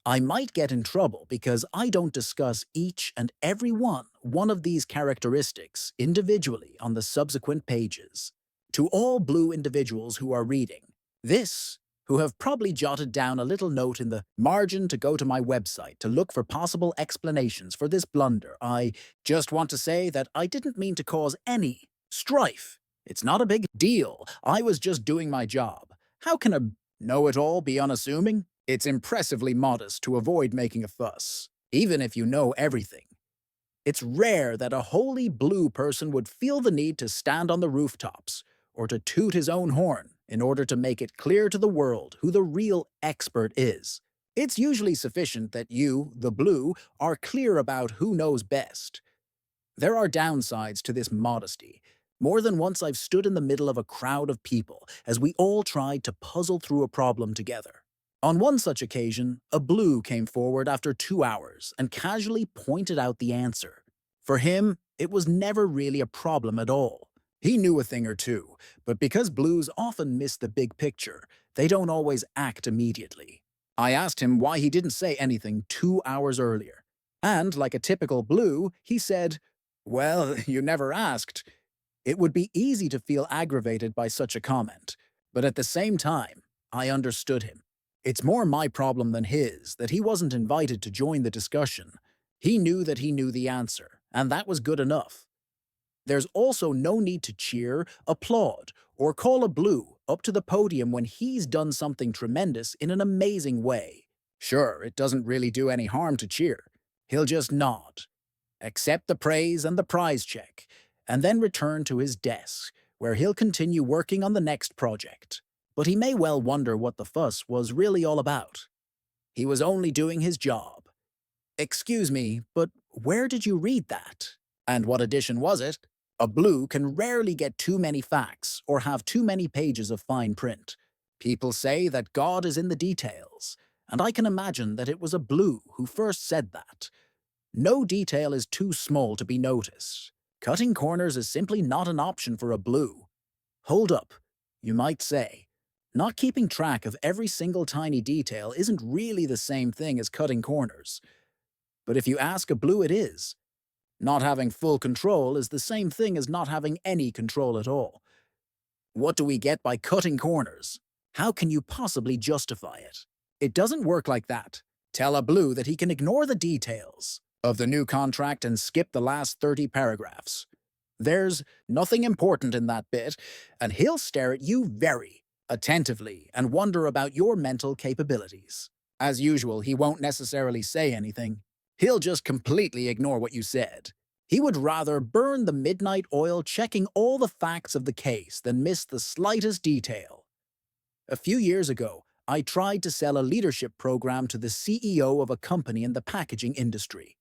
I might get in trouble because I don't discuss each and every one of these characteristics individually on the subsequent pages. To all blue individuals who are reading, this who have probably jotted down a little note in the margin to go to my website to look for possible explanations for this blunder. I just want to say that I didn't mean to cause any strife. It's not a big deal. I was just doing my job. How can a know-it-all be unassuming? It's impressively modest to avoid making a fuss, even if you know everything. It's rare that a wholly blue person would feel the need to stand on the rooftops or to toot his own horn in order to make it clear to the world who the real expert is. It's usually sufficient that you, the blue, are clear about who knows best. There are downsides to this modesty. More than once I've stood in the middle of a crowd of people as we all tried to puzzle through a problem together. On one such occasion, a blue came forward after 2 hours and casually pointed out the answer. For him, it was never really a problem at all. He knew a thing or two, but because blues often miss the big picture, they don't always act immediately. I asked him why he didn't say anything 2 hours earlier. And, like a typical blue, he said, "Well, you never asked." It would be easy to feel aggravated by such a comment, but at the same time, I understood him. It's more my problem than his that he wasn't invited to join the discussion. He knew that he knew the answer, and that was good enough. There's also no need to cheer, applaud, or call a blue up to the podium when he's done something tremendous in an amazing way. Sure, it doesn't really do any harm to cheer. He'll just nod, accept the praise and the prize check, and then return to his desk, where he'll continue working on the next project. But he may well wonder what the fuss was really all about. He was only doing his job. "Excuse me, but where did you read that? And what edition was it?" A blue can rarely get too many facts or have too many pages of fine print. People say that God is in the details, and I can imagine that it was a blue who first said that. No detail is too small to be noticed. Cutting corners is simply not an option for a blue. Hold up, you might say. Not keeping track of every single tiny detail isn't really the same thing as cutting corners. But if you ask a blue, it is. Not having full control is the same thing as not having any control at all. What do we get by cutting corners? How can you possibly justify it? It doesn't work like that. Tell a blue that he can ignore the details of the new contract and skip the last 30 paragraphs. There's nothing important in that bit, and he'll stare at you very attentively and wonder about your mental capabilities. As usual, he won't necessarily say anything. He'll just completely ignore what you said. He would rather burn the midnight oil checking all the facts of the case than miss the slightest detail. A few years ago, I tried to sell a leadership program to the CEO of a company in the packaging industry.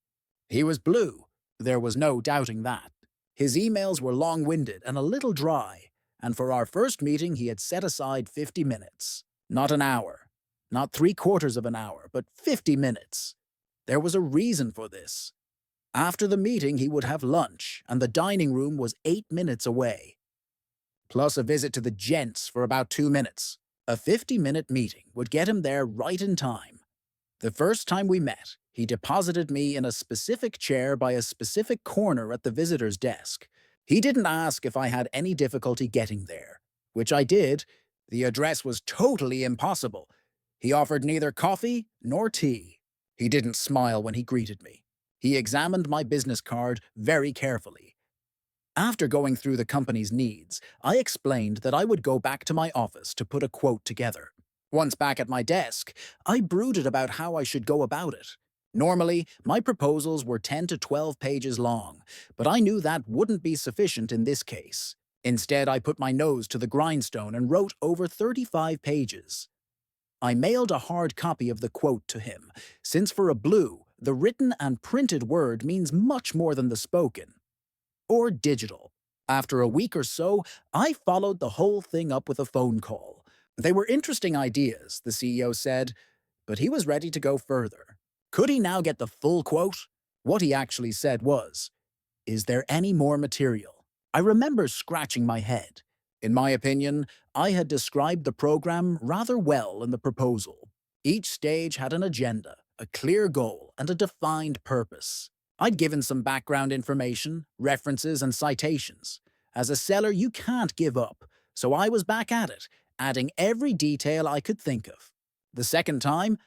He was blue. There was no doubting that. His emails were long-winded and a little dry, and for our first meeting he had set aside 50 minutes. Not an hour. Not 3/4 of an hour, but 50 minutes. There was a reason for this. After the meeting, he would have lunch, and the dining room was 8 minutes away. Plus a visit to the gents for about 2 minutes. A 50-minute meeting would get him there right in time. The first time we met, he deposited me in a specific chair by a specific corner at the visitor's desk. He didn't ask if I had any difficulty getting there, which I did. The address was totally impossible. He offered neither coffee nor tea. He didn't smile when he greeted me. He examined my business card very carefully. After going through the company's needs, I explained that I would go back to my office to put a quote together. Once back at my desk, I brooded about how I should go about it. Normally, my proposals were 10 to 12 pages long, but I knew that wouldn't be sufficient in this case. Instead, I put my nose to the grindstone and wrote over 35 pages. I mailed a hard copy of the quote to him, since for a blue, the written and printed word means much more than the spoken. Or digital. After a week or so, I followed the whole thing up with a phone call. They were interesting ideas, the CEO said, but he was ready to go further. Could he now get the full quote? What he actually said was, "Is there any more material?" I remember scratching my head. In my opinion, I had described the program rather well in the proposal. Each stage had an agenda, a clear goal, and a defined purpose. I'd given some background information, references, and citations. As a seller, you can't give up, so I was back at it, adding every detail I could think of. The second time,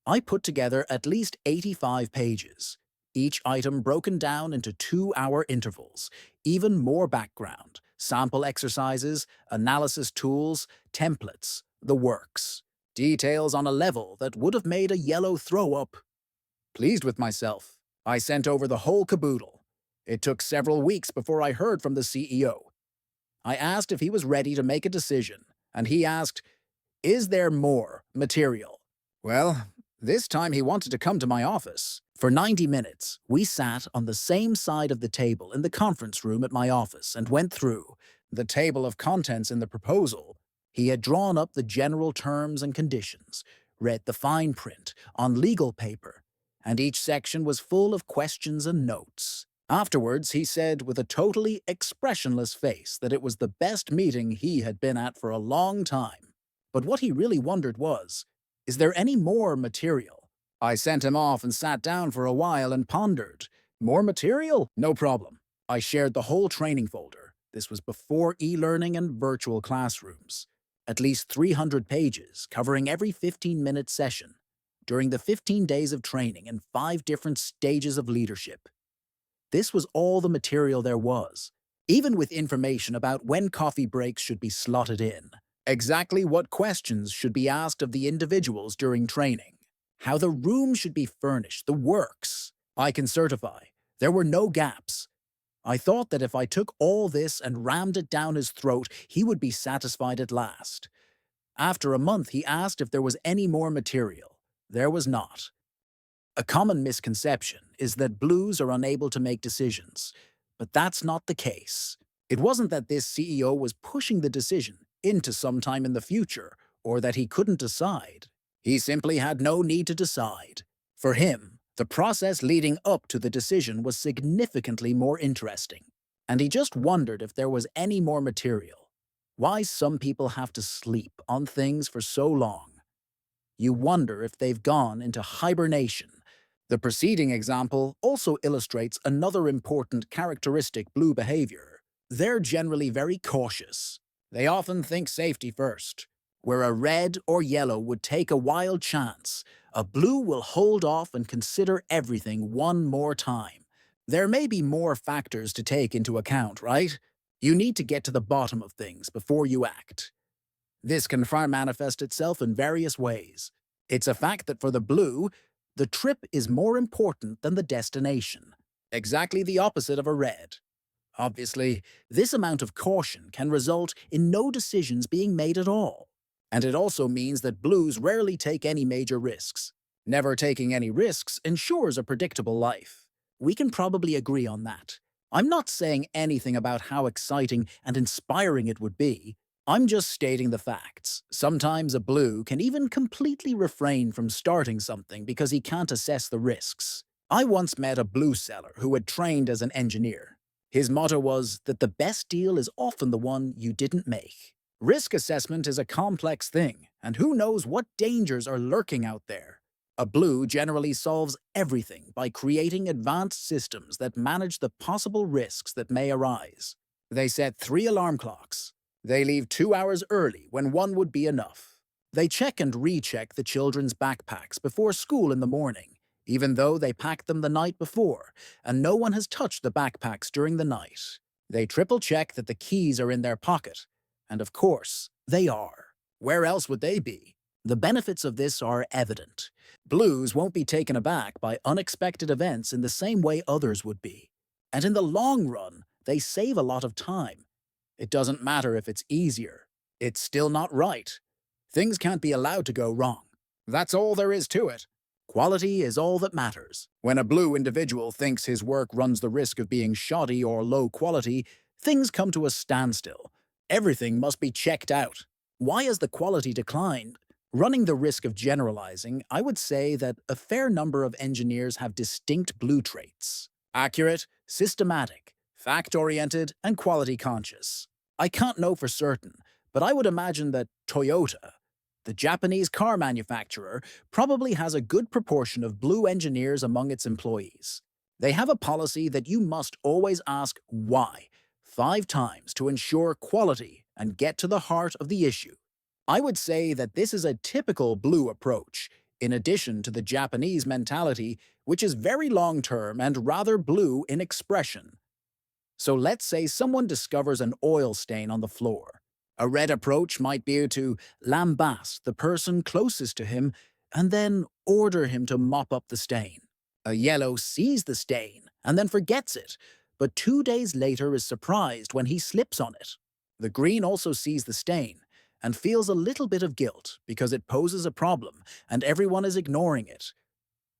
I put together at least 85 pages, each item broken down into 2-hour intervals, even more background, sample exercises, analysis tools, templates, the works. Details on a level that would have made a yellow throw-up. Pleased with myself, I sent over the whole caboodle. It took several weeks before I heard from the CEO. I asked if he was ready to make a decision, and he asked, "Is there more material?" Well, this time he wanted to come to my office. For 90 minutes, we sat on the same side of the table in the conference room at my office and went through the table of contents in the proposal. He had drawn up the general terms and conditions, read the fine print on legal paper, and each section was full of questions and notes. Afterwards, he said with a totally expressionless face that it was the best meeting he had been at for a long time. But what he really wondered was, is there any more material? I sent him off and sat down for a while and pondered. More material? No problem. I shared the whole training folder. This was before e-learning and virtual classrooms. At least 300 pages, covering every 15-minute session, during the 15 days of training in 5 different stages of leadership. This was all the material there was, even with information about when coffee breaks should be slotted in, exactly what questions should be asked of the individuals during training, how the room should be furnished, the works. I can certify there were no gaps. I thought that if I took all this and rammed it down his throat, he would be satisfied at last. After a month, he asked if there was any more material. There was not. A common misconception is that blues are unable to make decisions, but that's not the case. It wasn't that this CEO was pushing the decision into some time in the future, or that he couldn't decide. He simply had no need to decide. For him, the process leading up to the decision was significantly more interesting, and he just wondered if there was any more material. Why some people have to sleep on things for so long. You wonder if they've gone into hibernation. The preceding example also illustrates another important characteristic blue behavior. They're generally very cautious. They often think safety first. Where a red or yellow would take a wild chance, a blue will hold off and consider everything one more time. There may be more factors to take into account, right? You need to get to the bottom of things before you act. This can manifest itself in various ways. It's a fact that for the blue, the trip is more important than the destination. Exactly the opposite of a red. Obviously, this amount of caution can result in no decisions being made at all. And it also means that blues rarely take any major risks. Never taking any risks ensures a predictable life. We can probably agree on that. I'm not saying anything about how exciting and inspiring it would be. I'm just stating the facts. Sometimes a blue can even completely refrain from starting something because he can't assess the risks. I once met a blue seller who had trained as an engineer. His motto was that the best deal is often the one you didn't make. Risk assessment is a complex thing, and who knows what dangers are lurking out there. A blue generally solves everything by creating advanced systems that manage the possible risks that may arise. They set 3 alarm clocks. They leave 2 hours early when one would be enough. They check and recheck the children's backpacks before school in the morning, even though they packed them the night before, and no one has touched the backpacks during the night. They triple-check that the keys are in their pocket. And of course, they are. Where else would they be? The benefits of this are evident. Blues won't be taken aback by unexpected events in the same way others would be. And in the long run, they save a lot of time. It doesn't matter if it's easier. It's still not right. Things can't be allowed to go wrong. That's all there is to it. Quality is all that matters. When a blue individual thinks his work runs the risk of being shoddy or low quality, things come to a standstill. Everything must be checked out. Why has the quality declined? Running the risk of generalizing, I would say that a fair number of engineers have distinct blue traits: accurate, systematic, fact-oriented, and quality-conscious. I can't know for certain, but I would imagine that Toyota, the Japanese car manufacturer, probably has a good proportion of blue engineers among its employees. They have a policy that you must always ask why 5 times to ensure quality and get to the heart of the issue. I would say that this is a typical blue approach, in addition to the Japanese mentality, which is very long-term and rather blue in expression. So let's say someone discovers an oil stain on the floor. A red approach might be to lambaste the person closest to him and then order him to mop up the stain. A yellow sees the stain and then forgets it, but 2 days later is surprised when he slips on it. The green also sees the stain and feels a little bit of guilt because it poses a problem and everyone is ignoring it.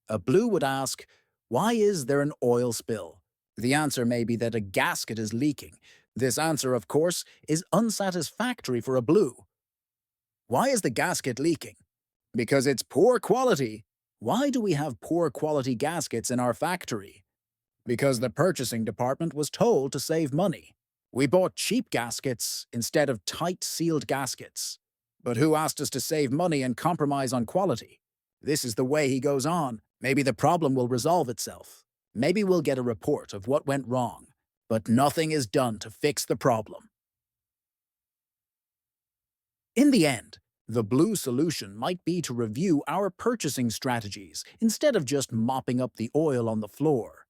A blue would ask, "Why is there an oil spill?" The answer may be that a gasket is leaking. This answer, of course, is unsatisfactory for a blue. Why is the gasket leaking? Because it's poor quality. Why do we have poor quality gaskets in our factory? Because the purchasing department was told to save money. We bought cheap gaskets instead of tight sealed gaskets. But who asked us to save money and compromise on quality? This is the way he goes on. Maybe the problem will resolve itself. Maybe we'll get a report of what went wrong. But nothing is done to fix the problem. In the end, the blue solution might be to review our purchasing strategies instead of just mopping up the oil on the floor.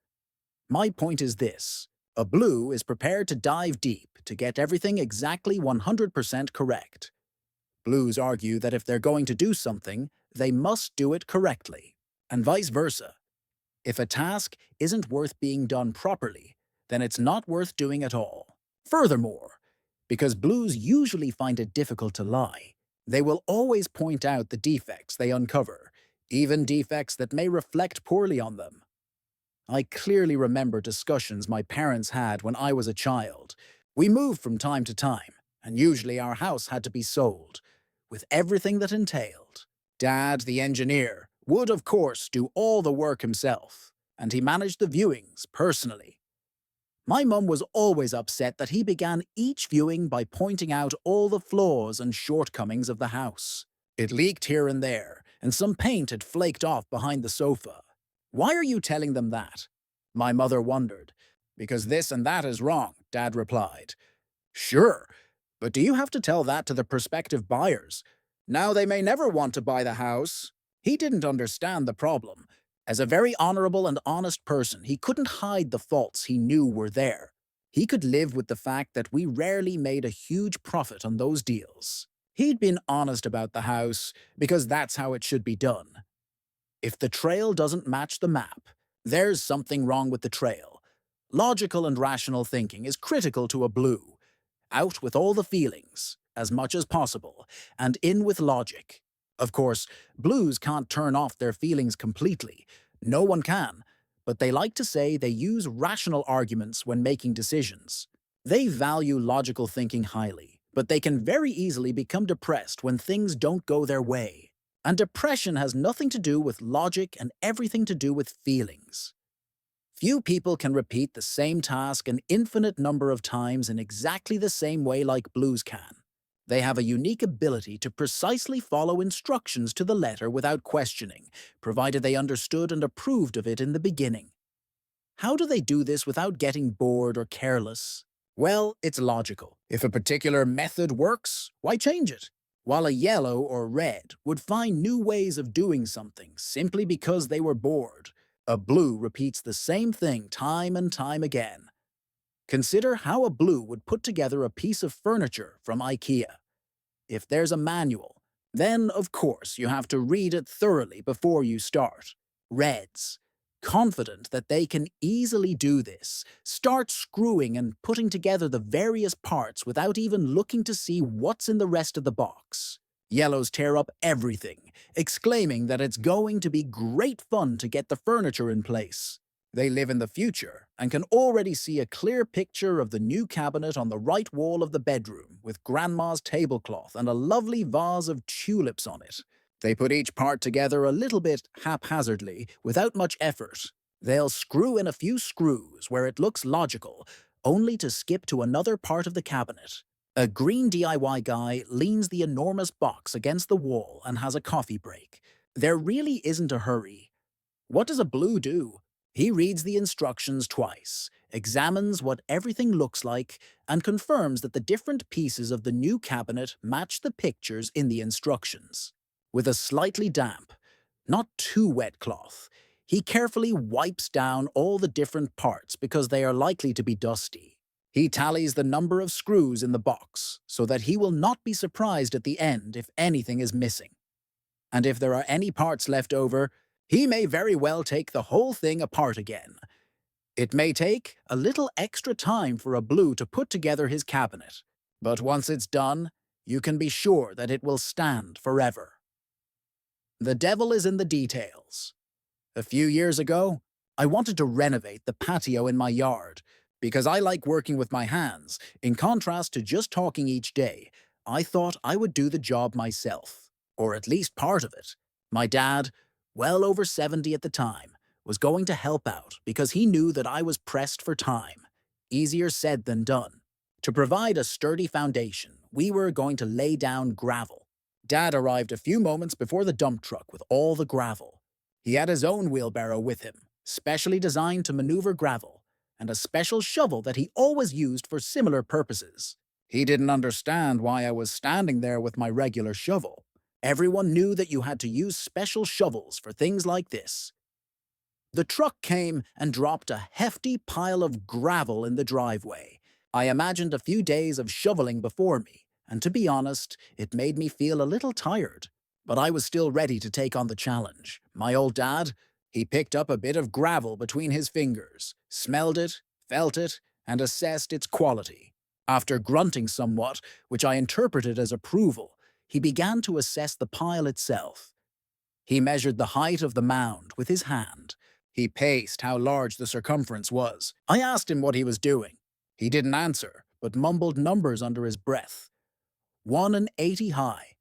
My point is this: a blue is prepared to dive deep to get everything exactly 100% correct. Blues argue that if they're going to do something, they must do it correctly, and vice versa. If a task isn't worth being done properly, then it's not worth doing at all. Furthermore, because blues usually find it difficult to lie, they will always point out the defects they uncover, even defects that may reflect poorly on them. I clearly remember discussions my parents had when I was a child. We moved from time to time, and usually our house had to be sold, with everything that entailed. Dad, the engineer, would of course do all the work himself, and he managed the viewings personally. My mum was always upset that he began each viewing by pointing out all the flaws and shortcomings of the house. It leaked here and there, and some paint had flaked off behind the sofa. "Why are you telling them that?" my mother wondered. "Because this and that is wrong," Dad replied. "Sure, but do you have to tell that to the prospective buyers? Now they may never want to buy the house." He didn't understand the problem. As a very honorable and honest person, he couldn't hide the faults he knew were there. He could live with the fact that we rarely made a huge profit on those deals. He'd been honest about the house, because that's how it should be done. If the trail doesn't match the map, there's something wrong with the trail. Logical and rational thinking is critical to a blue. Out with all the feelings, as much as possible, and in with logic. Of course, blues can't turn off their feelings completely. No one can, but they like to say they use rational arguments when making decisions. They value logical thinking highly, but they can very easily become depressed when things don't go their way. And depression has nothing to do with logic and everything to do with feelings. Few people can repeat the same task an infinite number of times in exactly the same way like blues can. They have a unique ability to precisely follow instructions to the letter without questioning, provided they understood and approved of it in the beginning. How do they do this without getting bored or careless? Well, it's logical. If a particular method works, why change it? While a yellow or red would find new ways of doing something simply because they were bored, a blue repeats the same thing time and time again. Consider how a blue would put together a piece of furniture from IKEA. If there's a manual, then of course you have to read it thoroughly before you start. Reds, confident that they can easily do this, start screwing and putting together the various parts without even looking to see what's in the rest of the box. Yellows tear up everything, exclaiming that it's going to be great fun to get the furniture in place. They live in the future and can already see a clear picture of the new cabinet on the right wall of the bedroom with grandma's tablecloth and a lovely vase of tulips on it. They put each part together a little bit haphazardly, without much effort. They'll screw in a few screws where it looks logical, only to skip to another part of the cabinet. A green DIY guy leans the enormous box against the wall and has a coffee break. There really isn't a hurry. What does a blue do? He reads the instructions twice, examines what everything looks like, and confirms that the different pieces of the new cabinet match the pictures in the instructions. With a slightly damp, not too wet cloth, he carefully wipes down all the different parts because they are likely to be dusty. He tallies the number of screws in the box so that he will not be surprised at the end if anything is missing. And if there are any parts left over, he may very well take the whole thing apart again. It may take a little extra time for a Blue to put together his cabinet, but once it's done, you can be sure that it will stand forever. The devil is in the details. A few years ago, I wanted to renovate the patio in my yard. Because I like working with my hands, in contrast to just talking each day, I thought I would do the job myself, or at least part of it. My dad, well over 70 at the time, was going to help out because he knew that I was pressed for time. Easier said than done. To provide a sturdy foundation, we were going to lay down gravel. Dad arrived a few moments before the dump truck with all the gravel. He had his own wheelbarrow with him, specially designed to maneuver gravel, and a special shovel that he always used for similar purposes. He didn't understand why I was standing there with my regular shovel. Everyone knew that you had to use special shovels for things like this. The truck came and dropped a hefty pile of gravel in the driveway. I imagined a few days of shoveling before me, and to be honest, it made me feel a little tired. But I was still ready to take on the challenge. My old dad, he picked up a bit of gravel between his fingers, smelled it, felt it, and assessed its quality. After grunting somewhat, which I interpreted as approval, he began to assess the pile itself. He measured the height of the mound with his hand. He paced how large the circumference was. I asked him what he was doing. He didn't answer, but mumbled numbers under his breath. 180 high,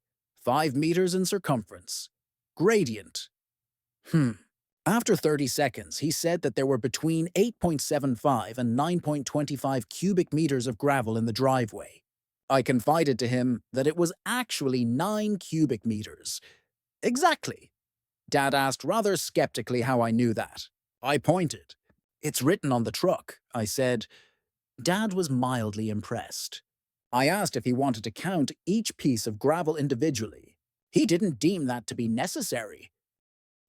5 meters in circumference. Gradient. After 30 seconds, he said that there were between 8.75 and 9.25 cubic meters of gravel in the driveway. I confided to him that it was actually 9 cubic meters. Exactly. Dad asked rather skeptically how I knew that. I pointed. It's written on the truck, I said. Dad was mildly impressed. I asked if he wanted to count each piece of gravel individually. He didn't deem that to be necessary.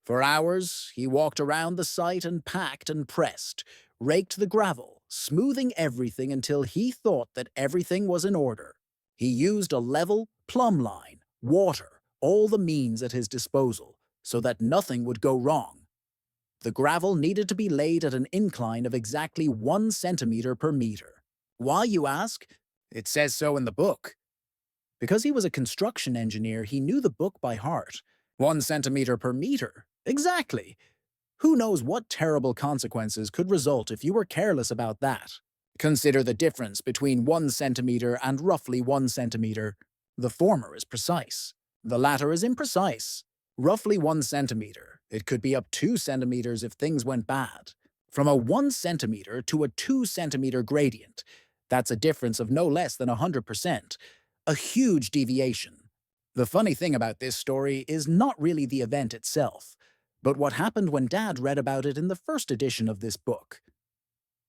For hours, he walked around the site and packed and pressed, raked the gravel, smoothing everything until he thought that everything was in order. He used a level, plumb line, water, all the means at his disposal, so that nothing would go wrong. The gravel needed to be laid at an incline of exactly 1 centimeter per meter. Why, you ask? It says so in the book. Because he was a construction engineer, he knew the book by heart. 1 centimeter per meter. Exactly. Who knows what terrible consequences could result if you were careless about that? Consider the difference between 1 centimeter and roughly 1 centimeter. The former is precise. The latter is imprecise. Roughly 1 centimeter. It could be up 2 centimeters if things went bad. From a 1 centimeter to a 2 centimeter gradient. That's a difference of no less than 100%. A huge deviation. The funny thing about this story is not really the event itself, but what happened when Dad read about it in the first edition of this book.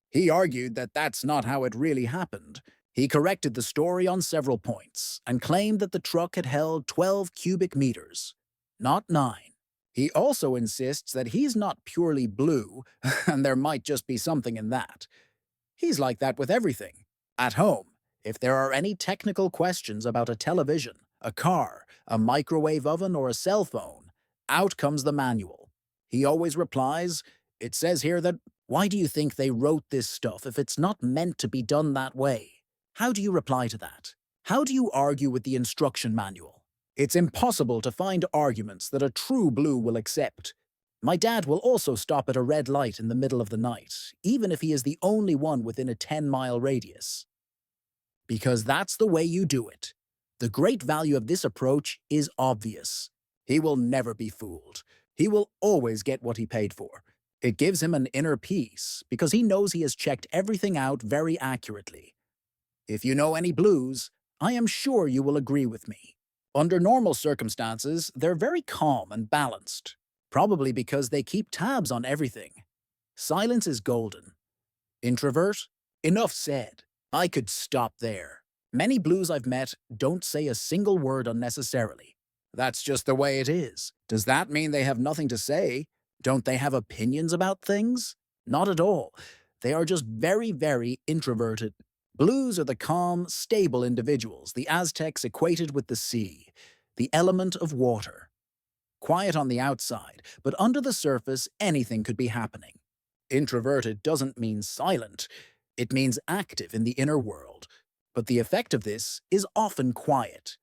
He argued that that's not how it really happened. He corrected the story on several points and claimed that the truck had held 12 cubic meters, not 9. He also insists that he's not purely blue, and there might just be something in that. He's like that with everything. At home, if there are any technical questions about a television, a car, a microwave oven, or a cell phone, out comes the manual. He always replies, "It says here that, why do you think they wrote this stuff if it's not meant to be done that way?" How do you reply to that? How do you argue with the instruction manual? It's impossible to find arguments that a true blue will accept. My dad will also stop at a red light in the middle of the night, even if he is the only one within a 10-mile radius. Because that's the way you do it. The great value of this approach is obvious. He will never be fooled. He will always get what he paid for. It gives him an inner peace because he knows he has checked everything out very accurately. If you know any blues, I am sure you will agree with me. Under normal circumstances, they're very calm and balanced, probably because they keep tabs on everything. Silence is golden. Introvert? Enough said. I could stop there. Many blues I've met don't say a single word unnecessarily. That's just the way it is. Does that mean they have nothing to say? Don't they have opinions about things? Not at all. They are just very, very introverted. Blues are the calm, stable individuals the Aztecs equated with the sea, the element of water. Quiet on the outside, but under the surface, anything could be happening. Introverted doesn't mean silent. It means active in the inner world. But the effect of this is often quiet.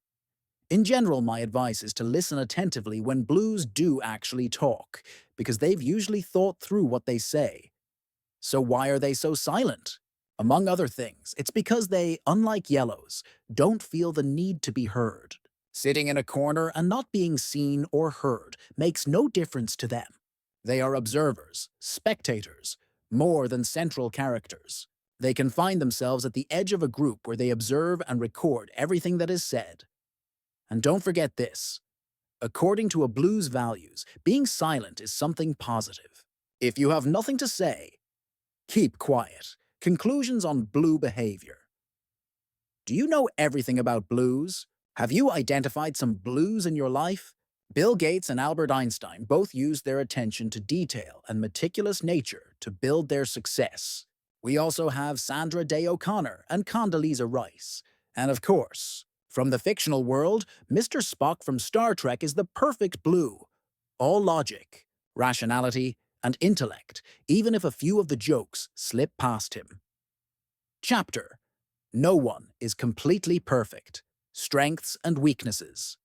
In general, my advice is to listen attentively when blues do actually talk, because they've usually thought through what they say. So why are they so silent? Among other things, it's because they, unlike yellows, don't feel the need to be heard. Sitting in a corner and not being seen or heard makes no difference to them. They are observers, spectators, more than central characters. They can find themselves at the edge of a group where they observe and record everything that is said. And don't forget this. According to a blues values, being silent is something positive. If you have nothing to say, keep quiet. Conclusions on blue behavior. Do you know everything about blues? Have you identified some blues in your life? Bill Gates and Albert Einstein both used their attention to detail and meticulous nature to build their success. We also have Sandra Day O'Connor and Condoleezza Rice. And of course, from the fictional world, Mr. Spock from Star Trek is the perfect blue. All logic, rationality, and intellect, even if a few of the jokes slip past him. Chapter: No one is completely perfect. Strengths and weaknesses.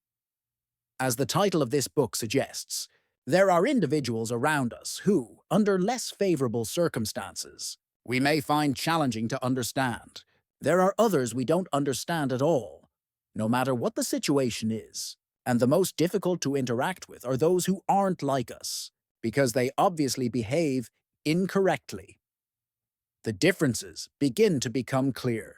As the title of this book suggests, there are individuals around us who, under less favorable circumstances, we may find challenging to understand. There are others we don't understand at all, no matter what the situation is. And the most difficult to interact with are those who aren't like us, because they obviously behave incorrectly. The differences begin to become clear.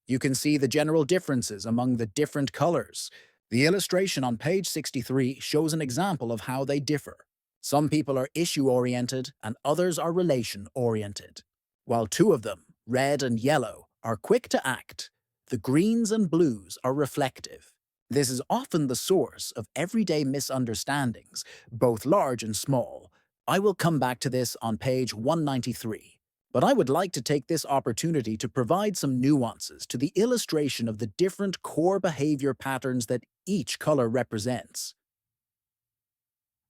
You can see the general differences among the different colors. The illustration on page 63 shows an example of how they differ. Some people are issue-oriented and others are relation-oriented. While two of them, red and yellow, are quick to act, the greens and blues are reflective. This is often the source of everyday misunderstandings, both large and small. I will come back to this on page 193. But I would like to take this opportunity to provide some nuances to the illustration of the different core behavior patterns that each color represents.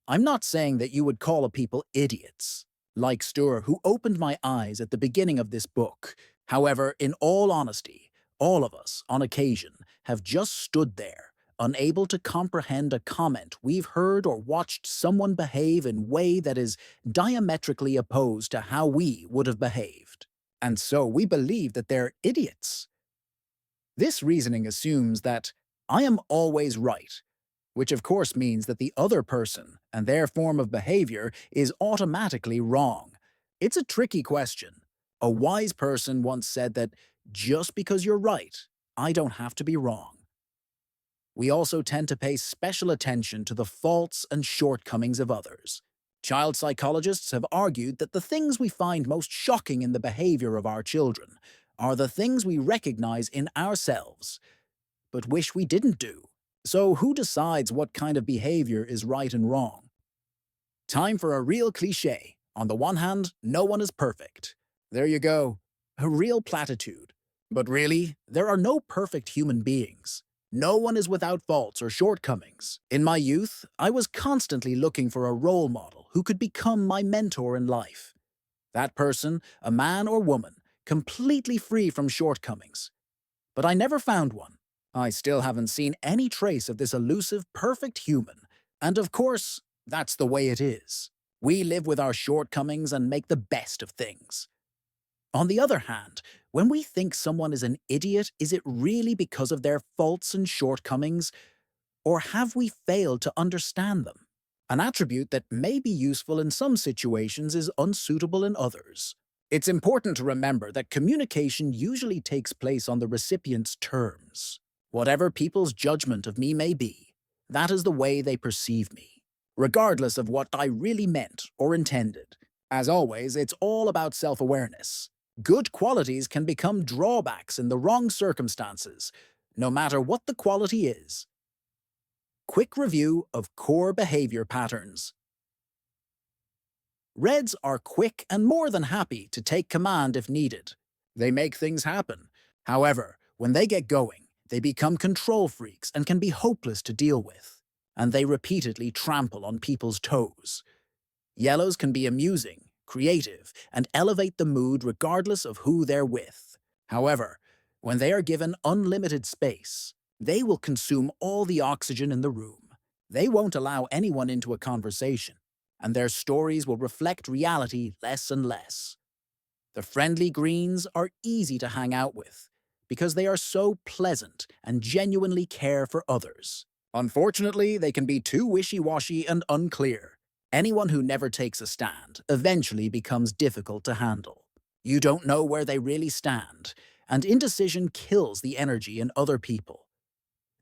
I'm not saying that you would call a people idiots, like Stur, who opened my eyes at the beginning of this book. However, in all honesty, all of us, on occasion, have just stood there, unable to comprehend a comment we've heard or watched someone behave in a way that is diametrically opposed to how we would have behaved. And so we believe that they're idiots. This reasoning assumes that I am always right, which of course means that the other person and their form of behavior is automatically wrong. It's a tricky question. A wise person once said that just because you're right, I don't have to be wrong. We also tend to pay special attention to the faults and shortcomings of others. Child psychologists have argued that the things we find most shocking in the behavior of our children are the things we recognize in ourselves, but wish we didn't do. So who decides what kind of behavior is right and wrong? Time for a real cliché. On the one hand, no one is perfect. There you go. A real platitude. But really, there are no perfect human beings. No one is without faults or shortcomings. In my youth, I was constantly looking for a role model who could become my mentor in life. That person, a man or woman, completely free from shortcomings. But I never found one. I still haven't seen any trace of this elusive, perfect human. And of course, that's the way it is. We live with our shortcomings and make the best of things. On the other hand, when we think someone is an idiot, is it really because of their faults and shortcomings, or have we failed to understand them? An attribute that may be useful in some situations is unsuitable in others. It's important to remember that communication usually takes place on the recipient's terms. Whatever people's judgment of me may be, that is the way they perceive me, regardless of what I really meant or intended. As always, it's all about self-awareness. Good qualities can become drawbacks in the wrong circumstances, no matter what the quality is. Quick review of core behavior patterns. Reds are quick and more than happy to take command if needed. They make things happen. However, when they get going, they become control freaks and can be hopeless to deal with. And they repeatedly trample on people's toes. Yellows can be amusing, creative, and elevate the mood regardless of who they're with. However, when they are given unlimited space, they will consume all the oxygen in the room. They won't allow anyone into a conversation, and their stories will reflect reality less and less. The friendly greens are easy to hang out with because they are so pleasant and genuinely care for others. Unfortunately, they can be too wishy-washy and unclear. Anyone who never takes a stand eventually becomes difficult to handle. You don't know where they really stand, and indecision kills the energy in other people.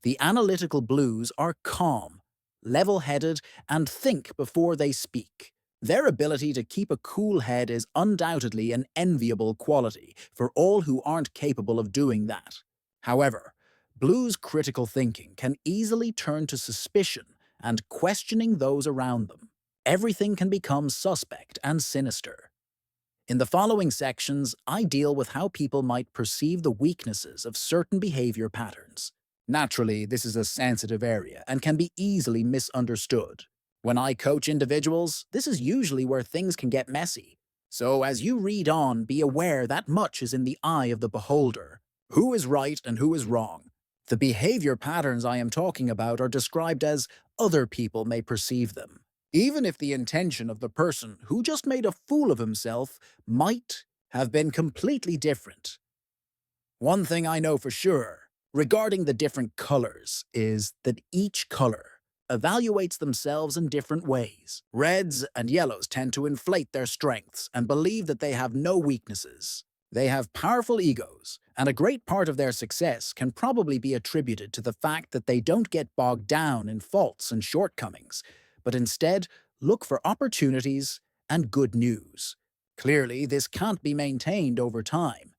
The analytical blues are calm, level-headed, and think before they speak. Their ability to keep a cool head is undoubtedly an enviable quality for all who aren't capable of doing that. However, blues' critical thinking can easily turn to suspicion and questioning those around them. Everything can become suspect and sinister. In the following sections, I deal with how people might perceive the weaknesses of certain behavior patterns. Naturally, this is a sensitive area and can be easily misunderstood. When I coach individuals, this is usually where things can get messy. So as you read on, be aware that much is in the eye of the beholder. Who is right and who is wrong? The behavior patterns I am talking about are described as other people may perceive them, even if the intention of the person who just made a fool of himself might have been completely different. One thing I know for sure regarding the different colors is that each color evaluates themselves in different ways. Reds and yellows tend to inflate their strengths and believe that they have no weaknesses. They have powerful egos, and a great part of their success can probably be attributed to the fact that they don't get bogged down in faults and shortcomings, but instead look for opportunities and good news. Clearly, this can't be maintained over time.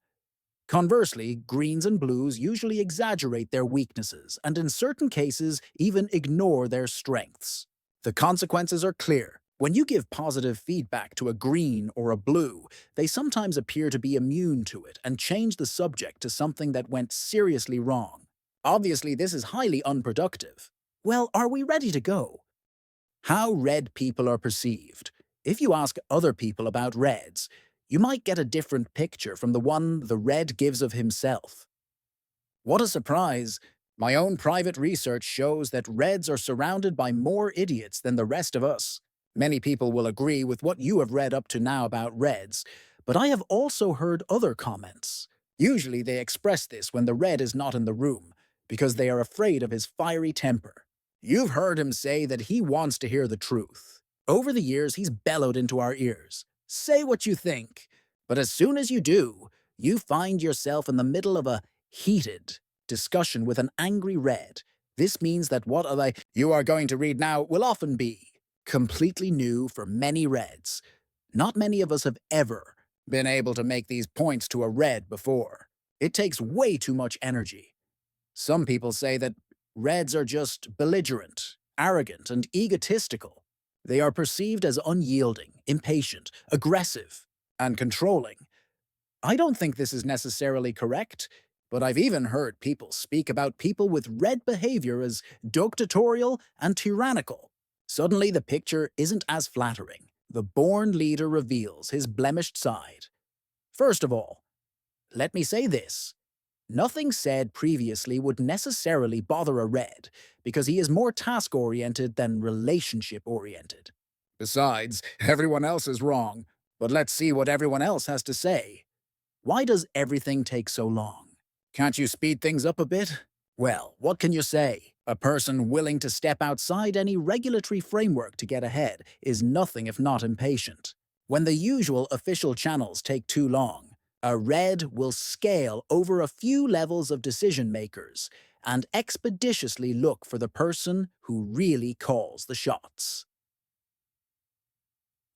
Conversely, greens and blues usually exaggerate their weaknesses and in certain cases even ignore their strengths. The consequences are clear. When you give positive feedback to a green or a blue, they sometimes appear to be immune to it and change the subject to something that went seriously wrong. Obviously, this is highly unproductive. Well, are we ready to go? How red people are perceived. If you ask other people about reds, you might get a different picture from the one the red gives of himself. What a surprise! My own private research shows that reds are surrounded by more idiots than the rest of us. Many people will agree with what you have read up to now about reds, but I have also heard other comments. Usually they express this when the red is not in the room, because they are afraid of his fiery temper. You've heard him say that he wants to hear the truth. Over the years, he's bellowed into our ears. Say what you think, but as soon as you do, you find yourself in the middle of a heated discussion with an angry red. This means that what you are going to read now will often be completely new for many reds. Not many of us have ever been able to make these points to a red before. It takes way too much energy. Some people say that reds are just belligerent, arrogant, and egotistical. They are perceived as unyielding, impatient, aggressive, and controlling. I don't think this is necessarily correct, but I've even heard people speak about people with red behavior as dictatorial and tyrannical. Suddenly, the picture isn't as flattering. The born leader reveals his blemished side. First of all, let me say this. Nothing said previously would necessarily bother a red, because he is more task-oriented than relationship-oriented. Besides, everyone else is wrong, but let's see what everyone else has to say. Why does everything take so long? Can't you speed things up a bit? Well, what can you say? A person willing to step outside any regulatory framework to get ahead is nothing if not impatient. When the usual official channels take too long, a red will scale over a few levels of decision makers and expeditiously look for the person who really calls the shots.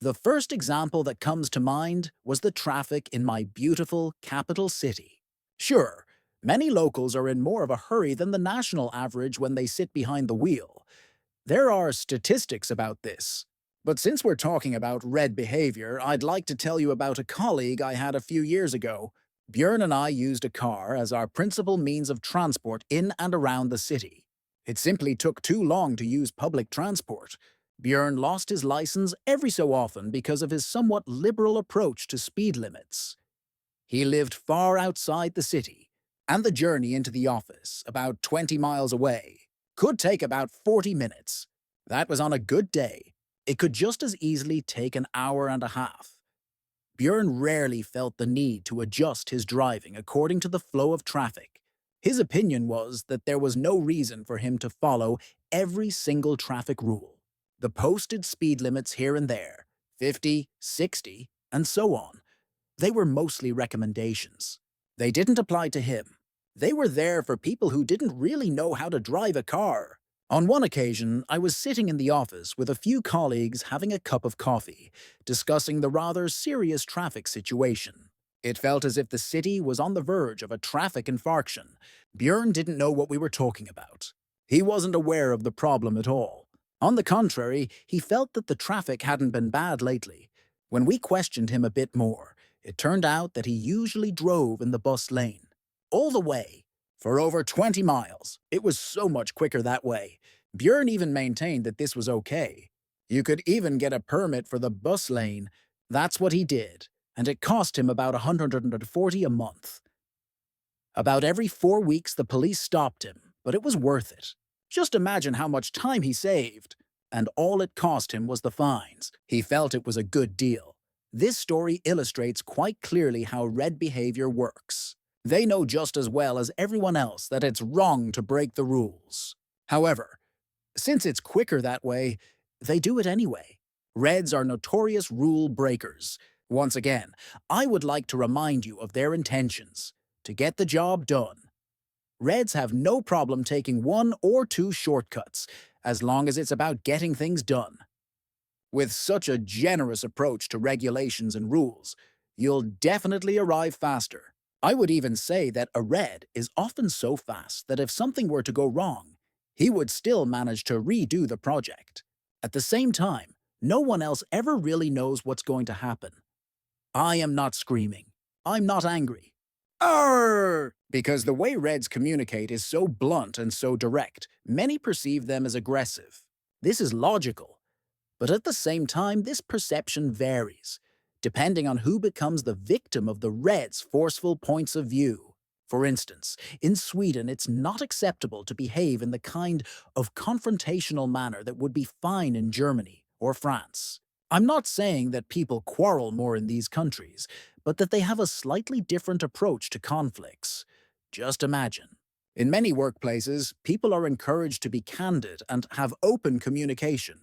The first example that comes to mind was the traffic in my beautiful capital city. Sure, many locals are in more of a hurry than the national average when they sit behind the wheel. There are statistics about this. But since we're talking about red behavior, I'd like to tell you about a colleague I had a few years ago. Björn and I used a car as our principal means of transport in and around the city. It simply took too long to use public transport. Björn lost his license every so often because of his somewhat liberal approach to speed limits. He lived far outside the city, and the journey into the office, about 20 miles away, could take about 40 minutes. That was on a good day. It could just as easily take an hour and a half. Björn rarely felt the need to adjust his driving according to the flow of traffic. His opinion was that there was no reason for him to follow every single traffic rule. The posted speed limits here and there, 50, 60, and so on, they were mostly recommendations. They didn't apply to him. They were there for people who didn't really know how to drive a car. On one occasion, I was sitting in the office with a few colleagues having a cup of coffee, discussing the rather serious traffic situation. It felt as if the city was on the verge of a traffic infarction. Björn didn't know what we were talking about. He wasn't aware of the problem at all. On the contrary, he felt that the traffic hadn't been bad lately. When we questioned him a bit more, it turned out that he usually drove in the bus lane. All the way. For over 20 miles. It was so much quicker that way. Björn even maintained that this was okay. You could even get a permit for the bus lane. That's what he did, and it cost him about 140 a month. About every 4 weeks the police stopped him, but it was worth it. Just imagine how much time he saved. And all it cost him was the fines. He felt it was a good deal. This story illustrates quite clearly how red behavior works. They know just as well as everyone else that it's wrong to break the rules. However, since it's quicker that way, they do it anyway. Reds are notorious rule breakers. Once again, I would like to remind you of their intentions: to get the job done. Reds have no problem taking 1 or 2 shortcuts, as long as it's about getting things done. With such a generous approach to regulations and rules, you'll definitely arrive faster. I would even say that a red is often so fast that if something were to go wrong, he would still manage to redo the project. At the same time, no one else ever really knows what's going to happen. I am not screaming. I'm not angry. Arr! Because the way Reds communicate is so blunt and so direct, many perceive them as aggressive. This is logical. But at the same time, this perception varies, depending on who becomes the victim of the Reds' forceful points of view. For instance, in Sweden, it's not acceptable to behave in the kind of confrontational manner that would be fine in Germany or France. I'm not saying that people quarrel more in these countries, but that they have a slightly different approach to conflicts. Just imagine. In many workplaces, people are encouraged to be candid and have open communication.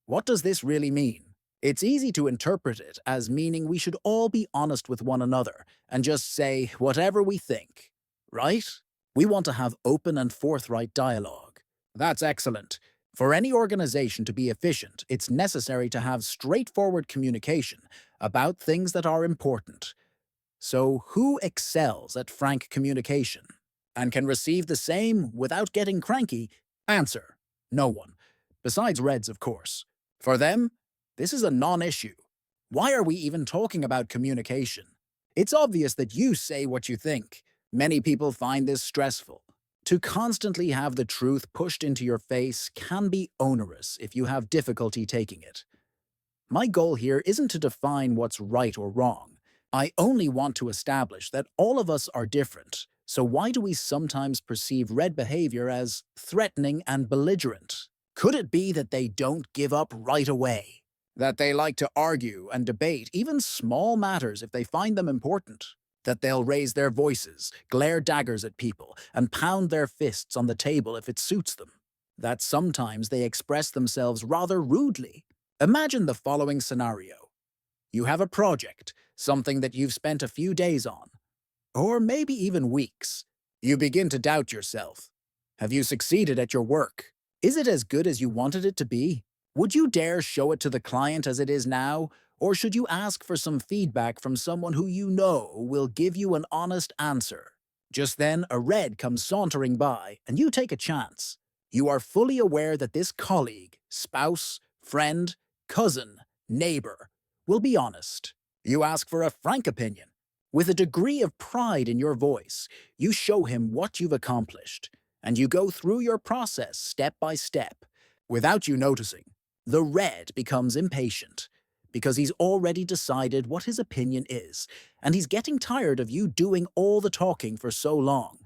What does this really mean? It's easy to interpret it as meaning we should all be honest with one another and just say whatever we think, right? We want to have open and forthright dialogue. That's excellent. For any organization to be efficient, it's necessary to have straightforward communication about things that are important. So, who excels at frank communication and can receive the same without getting cranky? Answer: no one. Besides Reds, of course. For them, this is a non-issue. Why are we even talking about communication? It's obvious that you say what you think. Many people find this stressful. To constantly have the truth pushed into your face can be onerous if you have difficulty taking it. My goal here isn't to define what's right or wrong. I only want to establish that all of us are different. So why do we sometimes perceive red behavior as threatening and belligerent? Could it be that they don't give up right away? That they like to argue and debate even small matters if they find them important? That they'll raise their voices, glare daggers at people, and pound their fists on the table if it suits them? That sometimes they express themselves rather rudely? Imagine the following scenario. You have a project, something that you've spent a few days on, or maybe even weeks. You begin to doubt yourself. Have you succeeded at your work? Is it as good as you wanted it to be? Would you dare show it to the client as it is now, or should you ask for some feedback from someone who you know will give you an honest answer? Just then, a red comes sauntering by, and you take a chance. You are fully aware that this colleague, spouse, friend, cousin, neighbor will be honest. You ask for a frank opinion. With a degree of pride in your voice, you show him what you've accomplished, and you go through your process step by step. Without you noticing, the red becomes impatient because he's already decided what his opinion is, and he's getting tired of you doing all the talking for so long.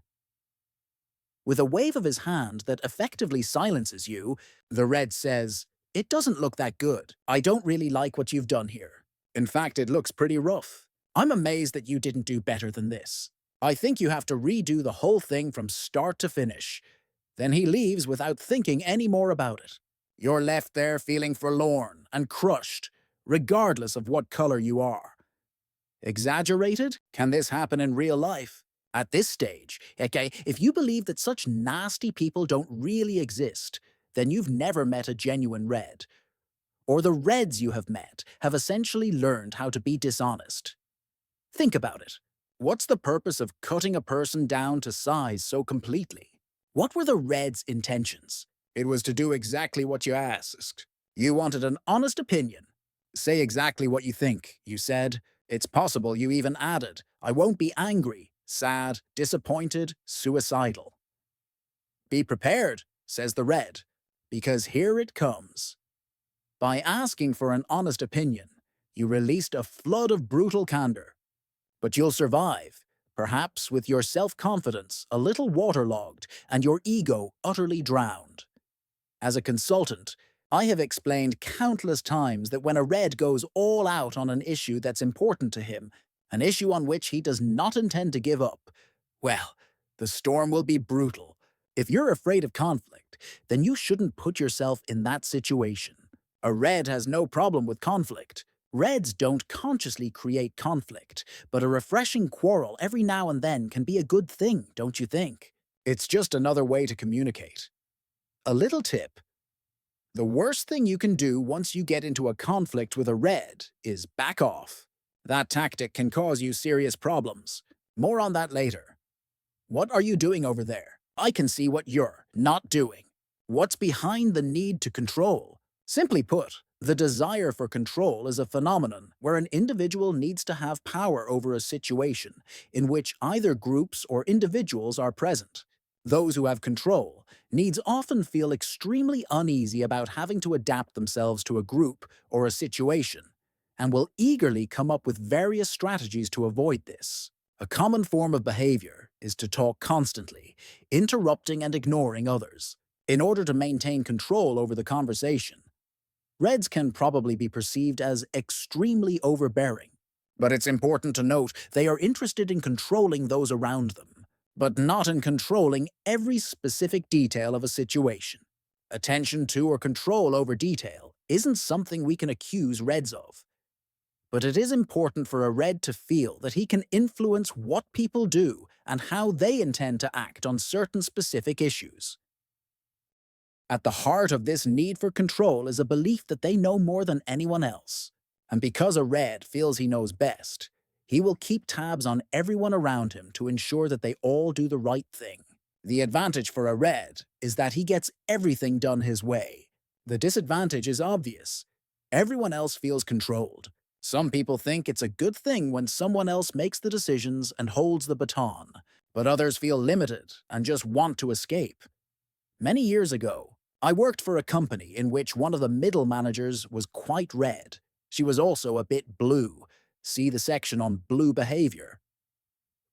With a wave of his hand that effectively silences you, the red says, "It doesn't look that good. I don't really like what you've done here. In fact, it looks pretty rough. I'm amazed that you didn't do better than this. I think you have to redo the whole thing from start to finish." Then he leaves without thinking any more about it. You're left there feeling forlorn and crushed, regardless of what color you are. Exaggerated? Can this happen in real life? At this stage, okay, if you believe that such nasty people don't really exist, then you've never met a genuine red. Or the reds you have met have essentially learned how to be dishonest. Think about it. What's the purpose of cutting a person down to size so completely? What were the Reds' intentions? It was to do exactly what you asked. You wanted an honest opinion. Say exactly what you think, you said. It's possible you even added, "I won't be angry, sad, disappointed, suicidal." Be prepared, says the Red, because here it comes. By asking for an honest opinion, you released a flood of brutal candor. But you'll survive, perhaps with your self-confidence a little waterlogged and your ego utterly drowned. As a consultant, I have explained countless times that when a red goes all out on an issue that's important to him, an issue on which he does not intend to give up, well, the storm will be brutal. If you're afraid of conflict, then you shouldn't put yourself in that situation. A red has no problem with conflict. Reds don't consciously create conflict, but a refreshing quarrel every now and then can be a good thing, don't you think? It's just another way to communicate. A little tip. The worst thing you can do once you get into a conflict with a red is back off. That tactic can cause you serious problems. More on that later. What are you doing over there? I can see what you're not doing. What's behind the need to control? Simply put, the desire for control is a phenomenon where an individual needs to have power over a situation in which either groups or individuals are present. Those who have control needs often feel extremely uneasy about having to adapt themselves to a group or a situation, and will eagerly come up with various strategies to avoid this. A common form of behavior is to talk constantly, interrupting and ignoring others, in order to maintain control over the conversation. Reds can probably be perceived as extremely overbearing, but it's important to note they are interested in controlling those around them, but not in controlling every specific detail of a situation. Attention to or control over detail isn't something we can accuse Reds of. But it is important for a red to feel that he can influence what people do and how they intend to act on certain specific issues. At the heart of this need for control is a belief that they know more than anyone else. And because a red feels he knows best, he will keep tabs on everyone around him to ensure that they all do the right thing. The advantage for a red is that he gets everything done his way. The disadvantage is obvious. Everyone else feels controlled. Some people think it's a good thing when someone else makes the decisions and holds the baton, but others feel limited and just want to escape. Many years ago, I worked for a company in which one of the middle managers was quite red. She was also a bit blue. See the section on blue behavior.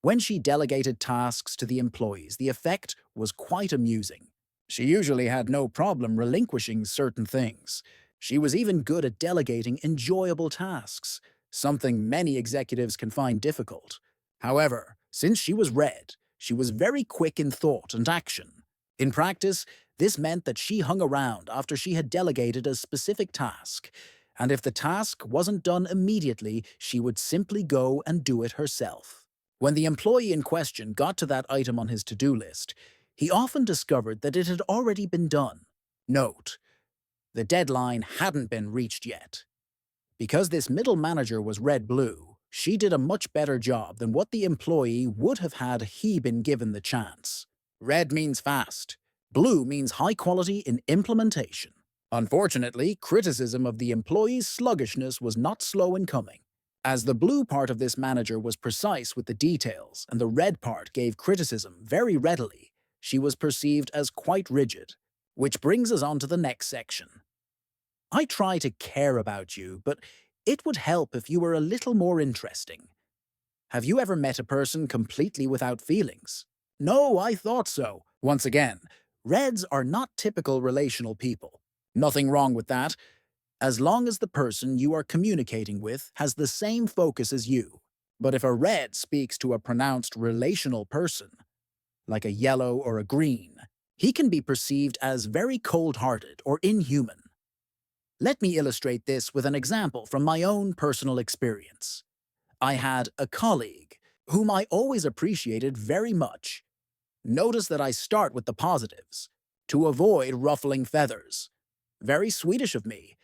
When she delegated tasks to the employees, the effect was quite amusing. She usually had no problem relinquishing certain things. She was even good at delegating enjoyable tasks, something many executives can find difficult. However, since she was red, she was very quick in thought and action. In practice, this meant that she hung around after she had delegated a specific task, and if the task wasn't done immediately, she would simply go and do it herself. When the employee in question got to that item on his to-do list, he often discovered that it had already been done. Note: The deadline hadn't been reached yet. Because this middle manager was red-blue, she did a much better job than what the employee would have had he been given the chance. Red means fast. Blue means high quality in implementation. Unfortunately, criticism of the employee's sluggishness was not slow in coming. As the blue part of this manager was precise with the details and the red part gave criticism very readily, she was perceived as quite rigid. Which brings us on to the next section. I try to care about you, but it would help if you were a little more interesting. Have you ever met a person completely without feelings? No, I thought so. Once again, reds are not typical relational people. Nothing wrong with that, as long as the person you are communicating with has the same focus as you. But if a red speaks to a pronounced relational person, like a yellow or a green, he can be perceived as very cold-hearted or inhuman. Let me illustrate this with an example from my own personal experience. I had a colleague whom I always appreciated very much. Notice that I start with the positives, to avoid ruffling feathers. Very Swedish of me,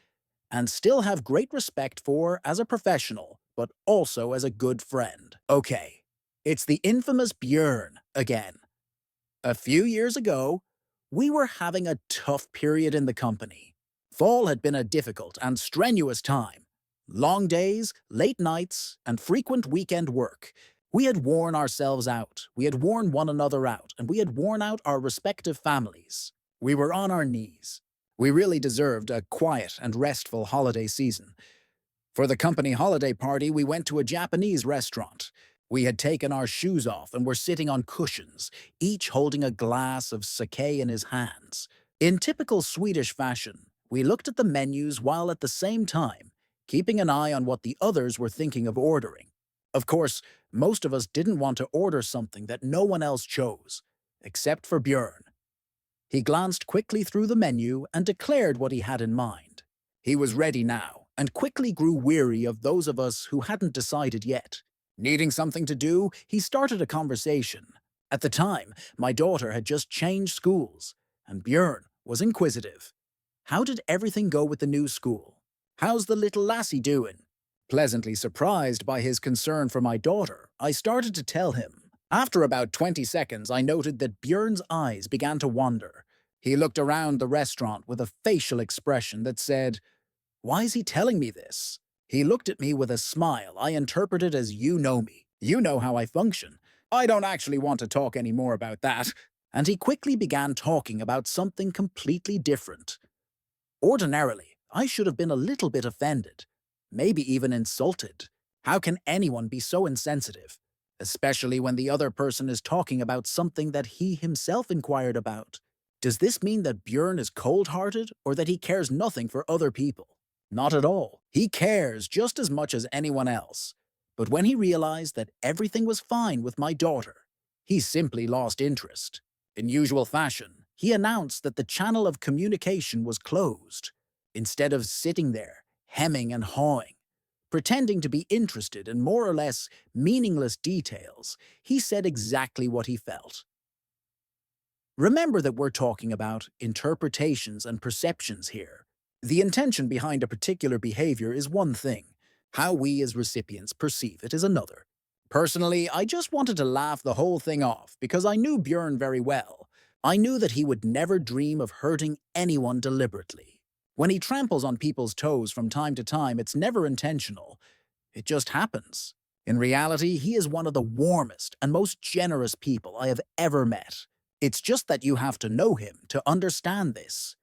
and still have great respect for as a professional, but also as a good friend. Okay, it's the infamous Björn again. A few years ago, we were having a tough period in the company. Fall had been a difficult and strenuous time. Long days, late nights, and frequent weekend work. We had worn ourselves out, we had worn one another out, and we had worn out our respective families. We were on our knees. We really deserved a quiet and restful holiday season. For the company holiday party, we went to a Japanese restaurant. We had taken our shoes off and were sitting on cushions, each holding a glass of sake in his hands. In typical Swedish fashion, we looked at the menus while at the same time keeping an eye on what the others were thinking of ordering. Of course, most of us didn't want to order something that no one else chose, except for Björn. He glanced quickly through the menu and declared what he had in mind. He was ready now, and quickly grew weary of those of us who hadn't decided yet. Needing something to do, he started a conversation. At the time, my daughter had just changed schools, and Björn was inquisitive. How did everything go with the new school? How's the little lassie doing? Pleasantly surprised by his concern for my daughter, I started to tell him. After about 20 seconds, I noted that Björn's eyes began to wander. He looked around the restaurant with a facial expression that said, "Why is he telling me this?" He looked at me with a smile I interpreted as, "You know me. You know how I function. I don't actually want to talk any more about that." And he quickly began talking about something completely different. Ordinarily, I should have been a little bit offended, maybe even insulted. How can anyone be so insensitive? Especially when the other person is talking about something that he himself inquired about. Does this mean that Björn is cold-hearted or that he cares nothing for other people? Not at all. He cares just as much as anyone else. But when he realized that everything was fine with my daughter, he simply lost interest. In usual fashion, he announced that the channel of communication was closed. Instead of sitting there, hemming and hawing, pretending to be interested in more or less meaningless details, he said exactly what he felt. Remember that we're talking about interpretations and perceptions here. The intention behind a particular behavior is one thing. How we as recipients perceive it is another. Personally, I just wanted to laugh the whole thing off because I knew Björn very well. I knew that he would never dream of hurting anyone deliberately. When he tramples on people's toes from time to time, it's never intentional. It just happens. In reality, he is one of the warmest and most generous people I have ever met. It's just that you have to know him to understand this.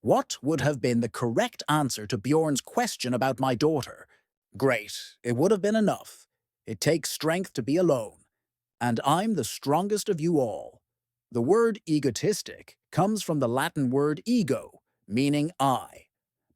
What would have been the correct answer to Bjorn's question about my daughter? Great, it would have been enough. It takes strength to be alone, and I'm the strongest of you all. The word egotistic comes from the Latin word ego, meaning I.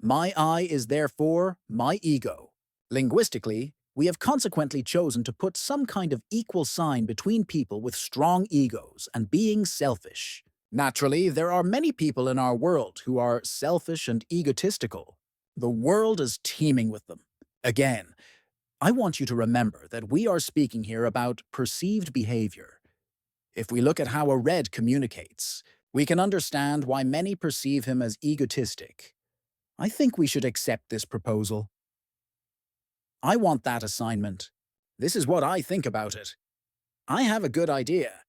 My I is therefore my ego. Linguistically, we have consequently chosen to put some kind of equal sign between people with strong egos and being selfish. Naturally, there are many people in our world who are selfish and egotistical. The world is teeming with them. Again, I want you to remember that we are speaking here about perceived behavior. If we look at how a red communicates, we can understand why many perceive him as egotistic. I think we should accept this proposal. I want that assignment. This is what I think about it. I have a good idea.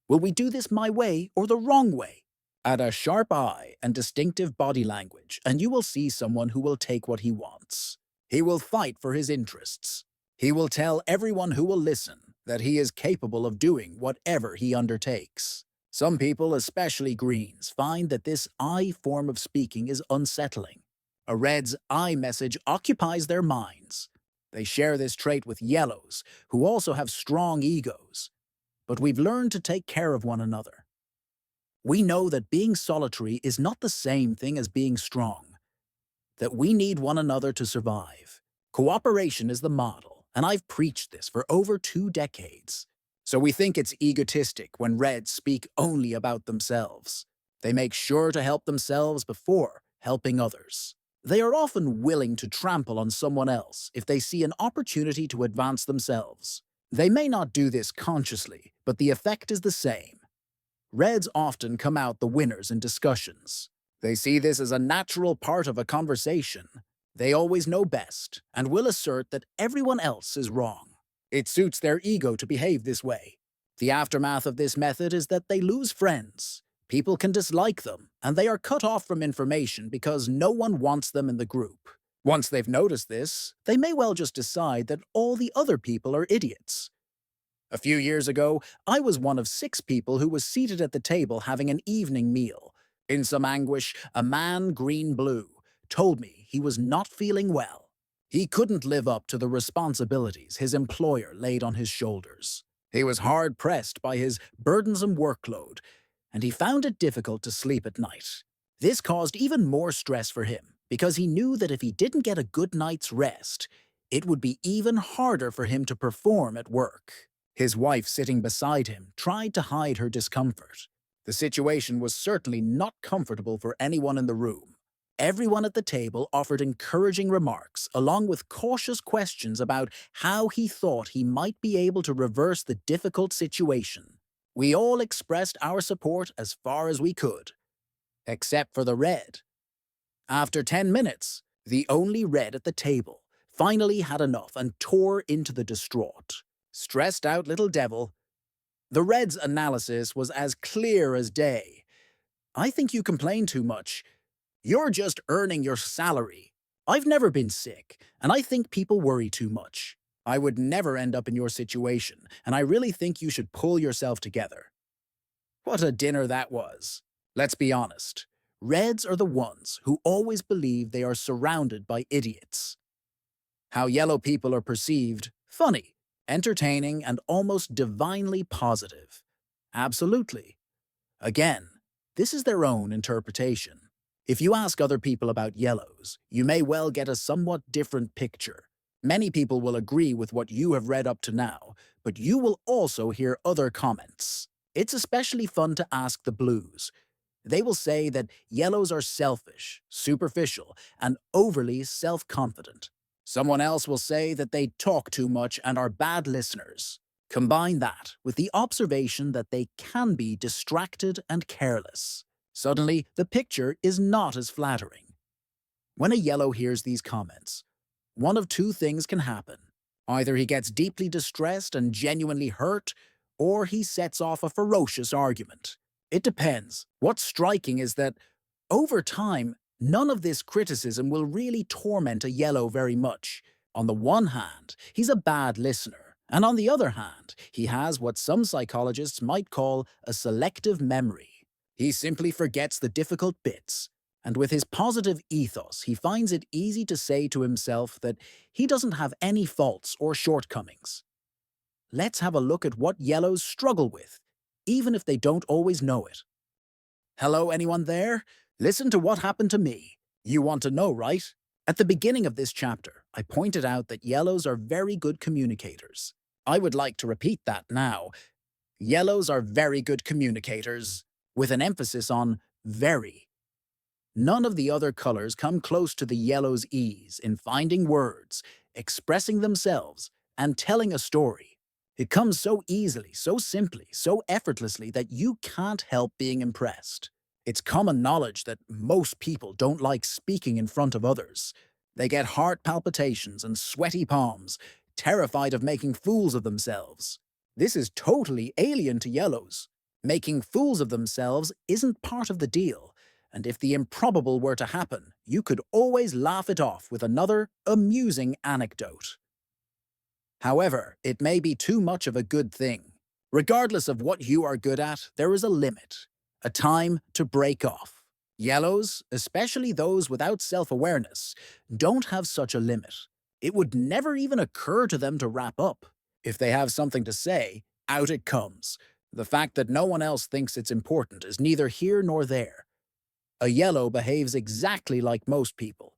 Will we do this my way or the wrong way? Add a sharp eye and distinctive body language, and you will see someone who will take what he wants. He will fight for his interests. He will tell everyone who will listen that he is capable of doing whatever he undertakes. Some people, especially Greens, find that this I form of speaking is unsettling. A Red's I message occupies their minds. They share this trait with Yellows, who also have strong egos. But we've learned to take care of one another. We know that being solitary is not the same thing as being strong, that we need one another to survive. Cooperation is the model, and I've preached this for over 2 decades. So we think it's egotistic when Reds speak only about themselves. They make sure to help themselves before helping others. They are often willing to trample on someone else if they see an opportunity to advance themselves. They may not do this consciously, but the effect is the same. Reds often come out the winners in discussions. They see this as a natural part of a conversation. They always know best and will assert that everyone else is wrong. It suits their ego to behave this way. The aftermath of this method is that they lose friends. People can dislike them, and they are cut off from information because no one wants them in the group. Once they've noticed this, they may well just decide that all the other people are idiots. A few years ago, I was one of 6 people who was seated at the table having an evening meal. In some anguish, a man green-blue told me he was not feeling well. He couldn't live up to the responsibilities his employer laid on his shoulders. He was hard-pressed by his burdensome workload, and he found it difficult to sleep at night. This caused even more stress for him, because he knew that if he didn't get a good night's rest, it would be even harder for him to perform at work. His wife sitting beside him tried to hide her discomfort. The situation was certainly not comfortable for anyone in the room. Everyone at the table offered encouraging remarks, along with cautious questions about how he thought he might be able to reverse the difficult situation. We all expressed our support as far as we could, except for the Red. After 10 minutes, the only Red at the table finally had enough and tore into the distraught, stressed out little devil. The Red's analysis was as clear as day. I think you complain too much. You're just earning your salary. I've never been sick, and I think people worry too much. I would never end up in your situation, and I really think you should pull yourself together. What a dinner that was. Let's be honest. Reds are the ones who always believe they are surrounded by idiots. How Yellow people are perceived: funny, entertaining, and almost divinely positive. Absolutely. Again, this is their own interpretation. If you ask other people about Yellows, you may well get a somewhat different picture. Many people will agree with what you have read up to now, but you will also hear other comments. It's especially fun to ask the Blues. They will say that Yellows are selfish, superficial, and overly self-confident. Someone else will say that they talk too much and are bad listeners. Combine that with the observation that they can be distracted and careless. Suddenly, the picture is not as flattering. When a Yellow hears these comments, one of 2 things can happen. Either he gets deeply distressed and genuinely hurt, or he sets off a ferocious argument. It depends. What's striking is that, over time, none of this criticism will really torment a Yellow very much. On the one hand, he's a bad listener, and on the other hand, he has what some psychologists might call a selective memory. He simply forgets the difficult bits, and with his positive ethos, he finds it easy to say to himself that he doesn't have any faults or shortcomings. Let's have a look at what Yellows struggle with, even if they don't always know it. Hello, anyone there? Listen to what happened to me. You want to know, right? At the beginning of this chapter, I pointed out that Yellows are very good communicators. I would like to repeat that now. Yellows are very good communicators, with an emphasis on very. None of the other colors come close to the Yellow's ease in finding words, expressing themselves, and telling a story. It comes so easily, so simply, so effortlessly that you can't help being impressed. It's common knowledge that most people don't like speaking in front of others. They get heart palpitations and sweaty palms, terrified of making fools of themselves. This is totally alien to yellows. Making fools of themselves isn't part of the deal, and if the improbable were to happen, you could always laugh it off with another amusing anecdote. However, it may be too much of a good thing. Regardless of what you are good at, there is a limit, a time to break off. Yellows, especially those without self-awareness, don't have such a limit. It would never even occur to them to wrap up. If they have something to say, out it comes. The fact that no one else thinks it's important is neither here nor there. A yellow behaves exactly like most people.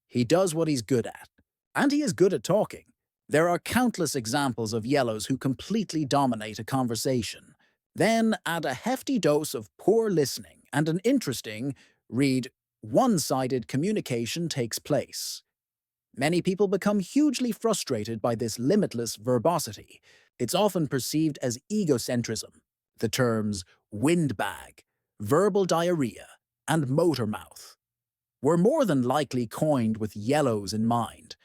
He does what he's good at, and he is good at talking. There are countless examples of yellows who completely dominate a conversation. Then add a hefty dose of poor listening and an interesting, read, one-sided communication takes place. Many people become hugely frustrated by this limitless verbosity. It's often perceived as egocentrism. The terms windbag, verbal diarrhea, and motor mouth were more than likely coined with yellows in mind.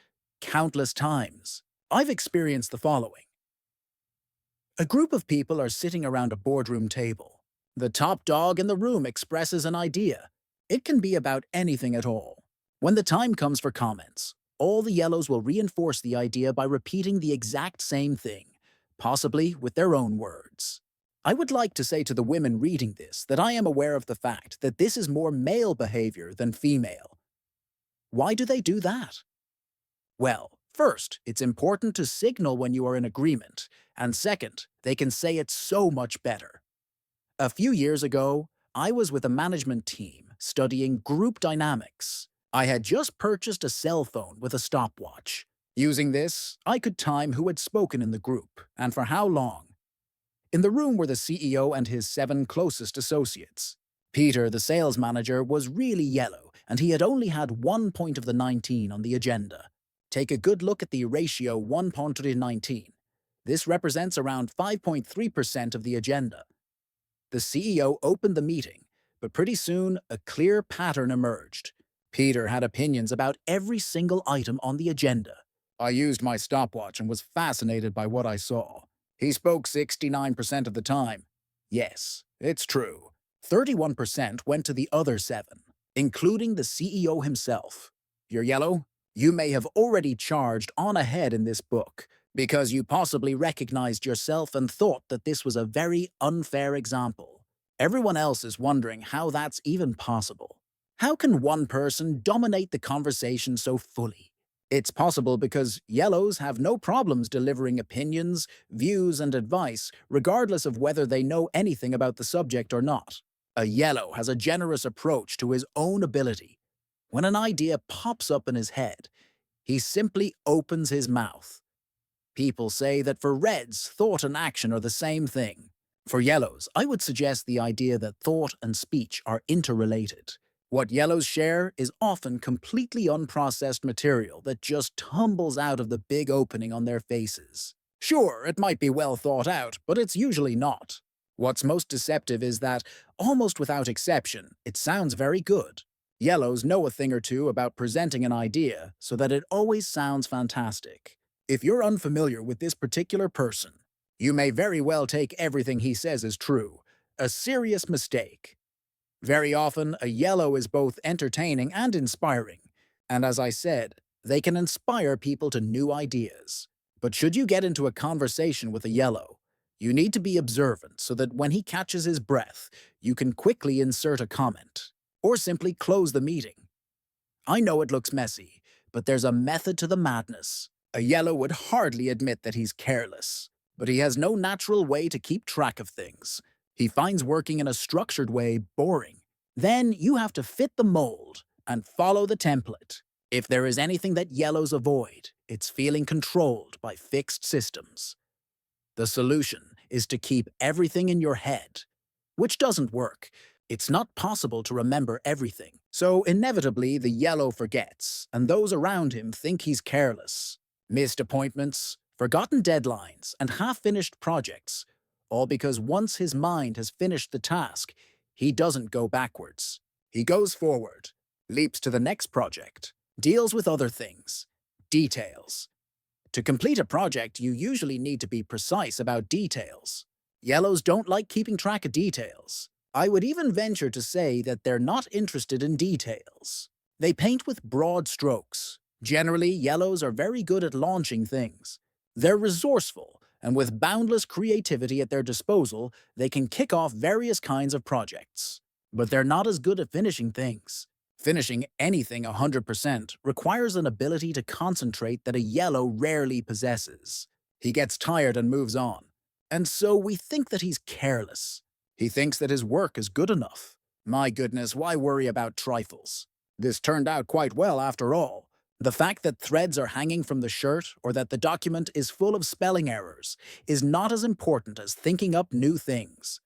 Countless times, I've experienced the following. A group of people are sitting around a boardroom table. The top dog in the room expresses an idea. It can be about anything at all. When the time comes for comments, all the yellows will reinforce the idea by repeating the exact same thing, possibly with their own words. I would like to say to the women reading this that I am aware of the fact that this is more male behavior than female. Why do they do that? Well, first, it's important to signal when you are in agreement, and second, they can say it so much better. A few years ago, I was with a management team studying group dynamics. I had just purchased a cell phone with a stopwatch. Using this, I could time who had spoken in the group, and for how long. In the room were the CEO and his 7 closest associates. Peter, the sales manager, was really yellow, and he had only had 1 point of the 19 on the agenda. Take a good look at the ratio 1 point to 19. This represents around 5.3% of the agenda. The CEO opened the meeting, but pretty soon a clear pattern emerged. Peter had opinions about every single item on the agenda. I used my stopwatch and was fascinated by what I saw. He spoke 69% of the time. Yes, it's true. 31% went to the other 7, including the CEO himself. You're yellow? You may have already charged on ahead in this book, because you possibly recognized yourself and thought that this was a very unfair example. Everyone else is wondering how that's even possible. How can one person dominate the conversation so fully? It's possible because yellows have no problems delivering opinions, views, and advice, regardless of whether they know anything about the subject or not. A yellow has a generous approach to his own ability. When an idea pops up in his head, he simply opens his mouth. People say that for reds, thought and action are the same thing. For yellows, I would suggest the idea that thought and speech are interrelated. What yellows share is often completely unprocessed material that just tumbles out of the big opening on their faces. Sure, it might be well thought out, but it's usually not. What's most deceptive is that, almost without exception, it sounds very good. Yellows know a thing or two about presenting an idea so that it always sounds fantastic. If you're unfamiliar with this particular person, you may very well take everything he says as true. A serious mistake. Very often, a yellow is both entertaining and inspiring, and as I said, they can inspire people to new ideas. But should you get into a conversation with a yellow, you need to be observant so that when he catches his breath, you can quickly insert a comment, or simply close the meeting. I know it looks messy, but there's a method to the madness. A yellow would hardly admit that he's careless, but he has no natural way to keep track of things. He finds working in a structured way boring. Then you have to fit the mold and follow the template. If there is anything that yellows avoid, it's feeling controlled by fixed systems. The solution is to keep everything in your head, which doesn't work. It's not possible to remember everything, so inevitably the yellow forgets, and those around him think he's careless. Missed appointments, forgotten deadlines, and half-finished projects, all because once his mind has finished the task, He doesn't go backwards. He goes forward, leaps to the next project, deals with other things, details. To complete a project, you usually need to be precise about details. Yellows don't like keeping track of details. I would even venture to say that they're not interested in details. They paint with broad strokes. Generally, yellows are very good at launching things. They're resourceful, and with boundless creativity at their disposal, they can kick off various kinds of projects. But they're not as good at finishing things. Finishing anything 100% requires an ability to concentrate that a yellow rarely possesses. He gets tired and moves on. And so we think that he's careless. He thinks that his work is good enough. My goodness, why worry about trifles? This turned out quite well after all. The fact that threads are hanging from the shirt or that the document is full of spelling errors is not as important as thinking up new things.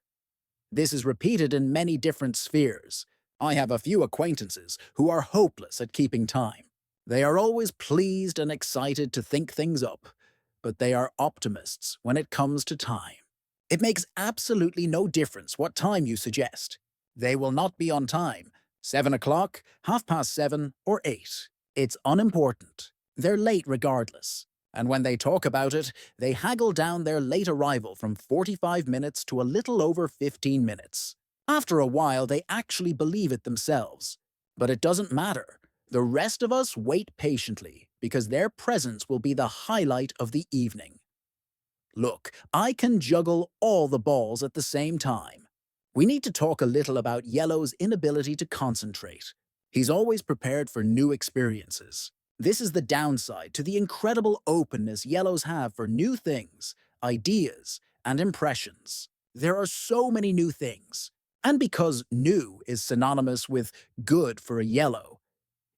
This is repeated in many different spheres. I have a few acquaintances who are hopeless at keeping time. They are always pleased and excited to think things up, but they are optimists when it comes to time. It makes absolutely no difference what time you suggest. They will not be on time. 7 o'clock, 7:30, or 8. It's unimportant. They're late regardless. And when they talk about it, they haggle down their late arrival from 45 minutes to a little over 15 minutes. After a while, they actually believe it themselves. But it doesn't matter. The rest of us wait patiently because their presence will be the highlight of the evening. Look, I can juggle all the balls at the same time. We need to talk a little about Yellow's inability to concentrate. He's always prepared for new experiences. This is the downside to the incredible openness Yellows have for new things, ideas, and impressions. There are so many new things. And because new is synonymous with good for a Yellow,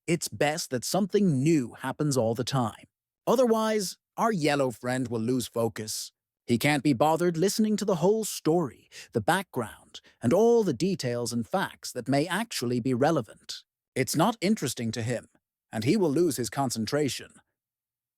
it's best that something new happens all the time. Otherwise, our Yellow friend will lose focus. He can't be bothered listening to the whole story, the background, and all the details and facts that may actually be relevant. It's not interesting to him, and he will lose his concentration.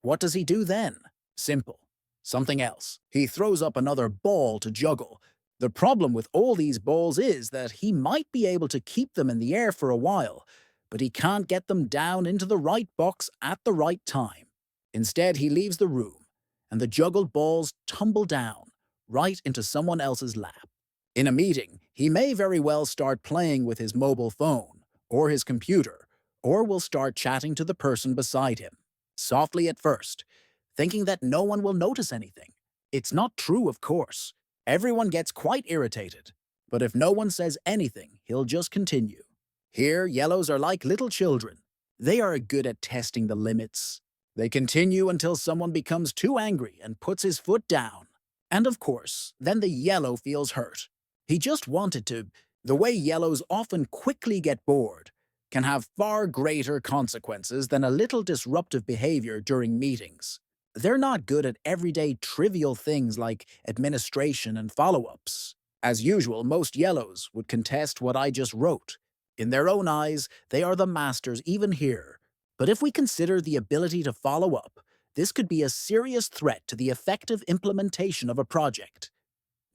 What does he do then? Simple. Something else. He throws up another ball to juggle. The problem with all these balls is that he might be able to keep them in the air for a while, but he can't get them down into the right box at the right time. Instead, he leaves the room, and the juggled balls tumble down, right into someone else's lap. In a meeting, he may very well start playing with his mobile phone, or his computer, or will start chatting to the person beside him, softly at first, thinking that no one will notice anything. It's not true, of course. Everyone gets quite irritated, but if no one says anything, he'll just continue. Here, Yellows are like little children. They are good at testing the limits. They continue until someone becomes too angry and puts his foot down. And of course, then the Yellow feels hurt. He just wanted to. The way Yellows often quickly get bored can have far greater consequences than a little disruptive behavior during meetings. They're not good at everyday trivial things like administration and follow-ups. As usual, most Yellows would contest what I just wrote. In their own eyes, they are the masters even here. But if we consider the ability to follow up, this could be a serious threat to the effective implementation of a project.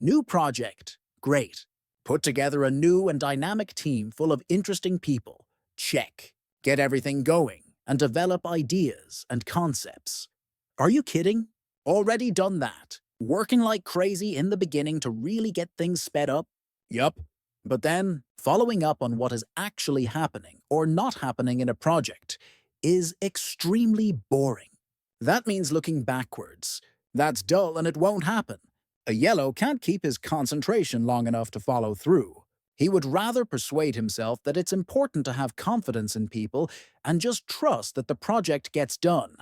New project. Great. Put together a new and dynamic team full of interesting people. Check. Get everything going and develop ideas and concepts. Are you kidding? Already done that. Working like crazy in the beginning to really get things sped up? Yup. But then, following up on what is actually happening or not happening in a project is extremely boring. That means looking backwards. That's dull and it won't happen. A Yellow can't keep his concentration long enough to follow through. He would rather persuade himself that it's important to have confidence in people and just trust that the project gets done.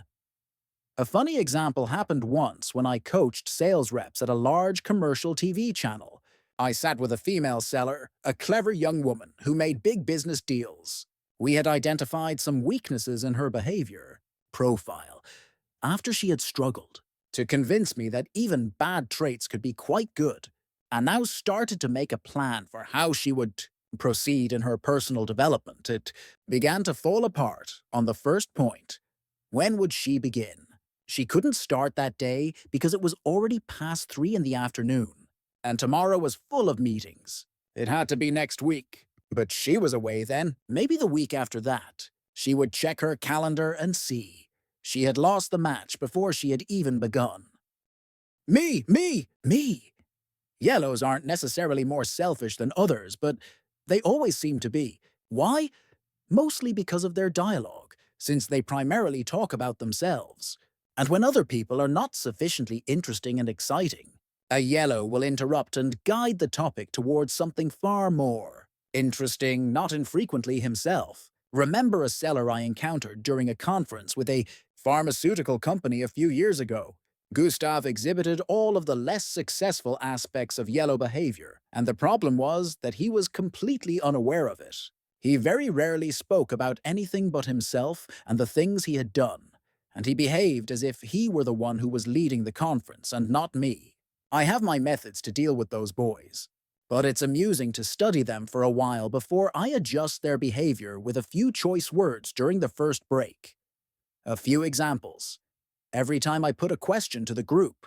A funny example happened once when I coached sales reps at a large commercial TV channel. I sat with a female seller, a clever young woman who made big business deals. We had identified some weaknesses in her behavior, profile, after she had struggled to convince me that even bad traits could be quite good, and now started to make a plan for how she would proceed in her personal development. It began to fall apart on the first point. When would she begin? She couldn't start that day because it was already past 3 in the afternoon, and tomorrow was full of meetings. It had to be next week. But she was away then, maybe the week after that. She would check her calendar and see. She had lost the match before she had even begun. Me! Me! Me! Yellows aren't necessarily more selfish than others, but they always seem to be. Why? Mostly because of their dialogue, since they primarily talk about themselves. And when other people are not sufficiently interesting and exciting, a yellow will interrupt and guide the topic towards something far more interesting, not infrequently himself. Remember a seller I encountered during a conference with a pharmaceutical company a few years ago. Gustav exhibited all of the less successful aspects of yellow behavior, and the problem was that he was completely unaware of it. He very rarely spoke about anything but himself and the things he had done, and he behaved as if he were the one who was leading the conference and not me. I have my methods to deal with those boys, but it's amusing to study them for a while before I adjust their behavior with a few choice words during the first break. A few examples. Every time I put a question to the group,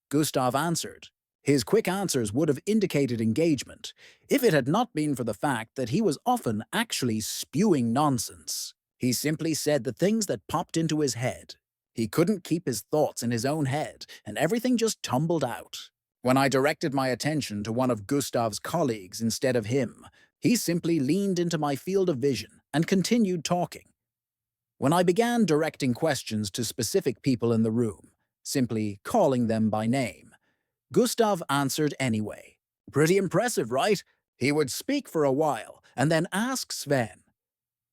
Gustav answered. His quick answers would have indicated engagement if it had not been for the fact that he was often actually spewing nonsense. He simply said the things that popped into his head. He couldn't keep his thoughts in his own head, and everything just tumbled out. When I directed my attention to one of Gustav's colleagues instead of him, he simply leaned into my field of vision and continued talking. When I began directing questions to specific people in the room, simply calling them by name, Gustav answered anyway. Pretty impressive, right? He would speak for a while and then ask Sven.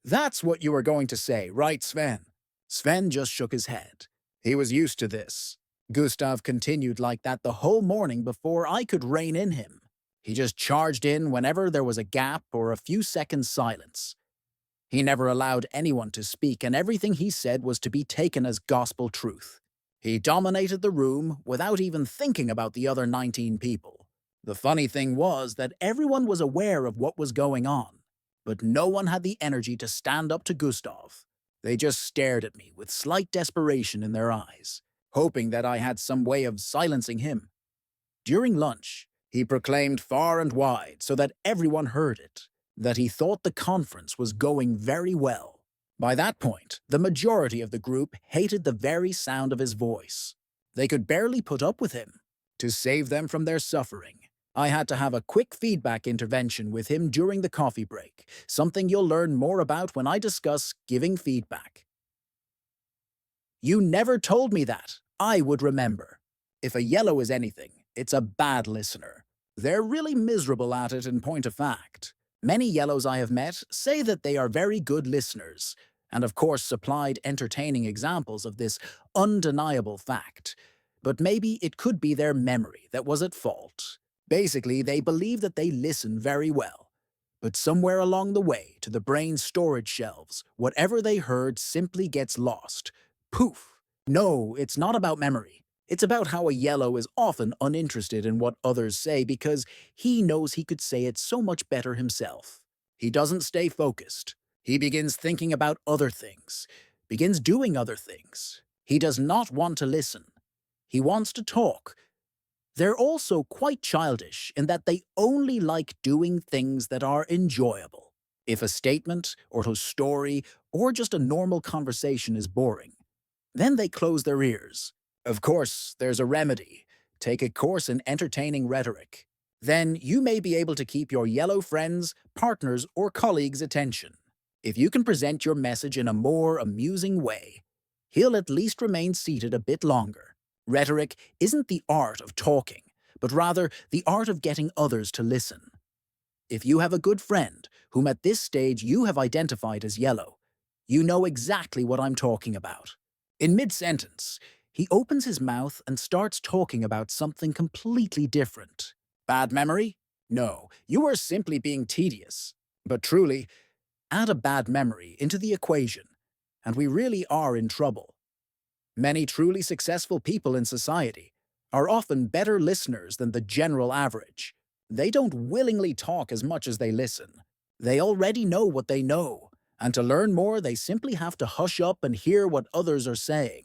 That's what you were going to say, right, Sven? Sven just shook his head. He was used to this. Gustav continued like that the whole morning before I could rein in him. He just charged in whenever there was a gap or a few seconds silence. He never allowed anyone to speak, and everything he said was to be taken as gospel truth. He dominated the room without even thinking about the other 19 people. The funny thing was that everyone was aware of what was going on, but no one had the energy to stand up to Gustav. They just stared at me with slight desperation in their eyes, hoping that I had some way of silencing him. During lunch, he proclaimed far and wide so that everyone heard it, that he thought the conference was going very well. By that point, the majority of the group hated the very sound of his voice. They could barely put up with him. To save them from their suffering, I had to have a quick feedback intervention with him during the coffee break, something you'll learn more about when I discuss giving feedback. You never told me that. I would remember. If a yellow is anything, it's a bad listener. They're really miserable at it in point of fact. Many yellows I have met say that they are very good listeners, and of course supplied entertaining examples of this undeniable fact. But maybe it could be their memory that was at fault. Basically, they believe that they listen very well. But somewhere along the way to the brain's storage shelves, whatever they heard simply gets lost. Poof! No, it's not about memory. It's about how a yellow is often uninterested in what others say because he knows he could say it so much better himself. He doesn't stay focused. He begins thinking about other things, begins doing other things. He does not want to listen. He wants to talk. They're also quite childish in that they only like doing things that are enjoyable. If a statement or a story or just a normal conversation is boring, then they close their ears. Of course, there's a remedy. Take a course in entertaining rhetoric. Then you may be able to keep your yellow friends, partners, or colleagues' attention. If you can present your message in a more amusing way, he'll at least remain seated a bit longer. Rhetoric isn't the art of talking, but rather the art of getting others to listen. If you have a good friend, whom at this stage you have identified as yellow, you know exactly what I'm talking about. In mid-sentence, he opens his mouth and starts talking about something completely different. Bad memory? No, you are simply being tedious. But truly, add a bad memory into the equation, and we really are in trouble. Many truly successful people in society are often better listeners than the general average. They don't willingly talk as much as they listen. They already know what they know, and to learn more they simply have to hush up and hear what others are saying.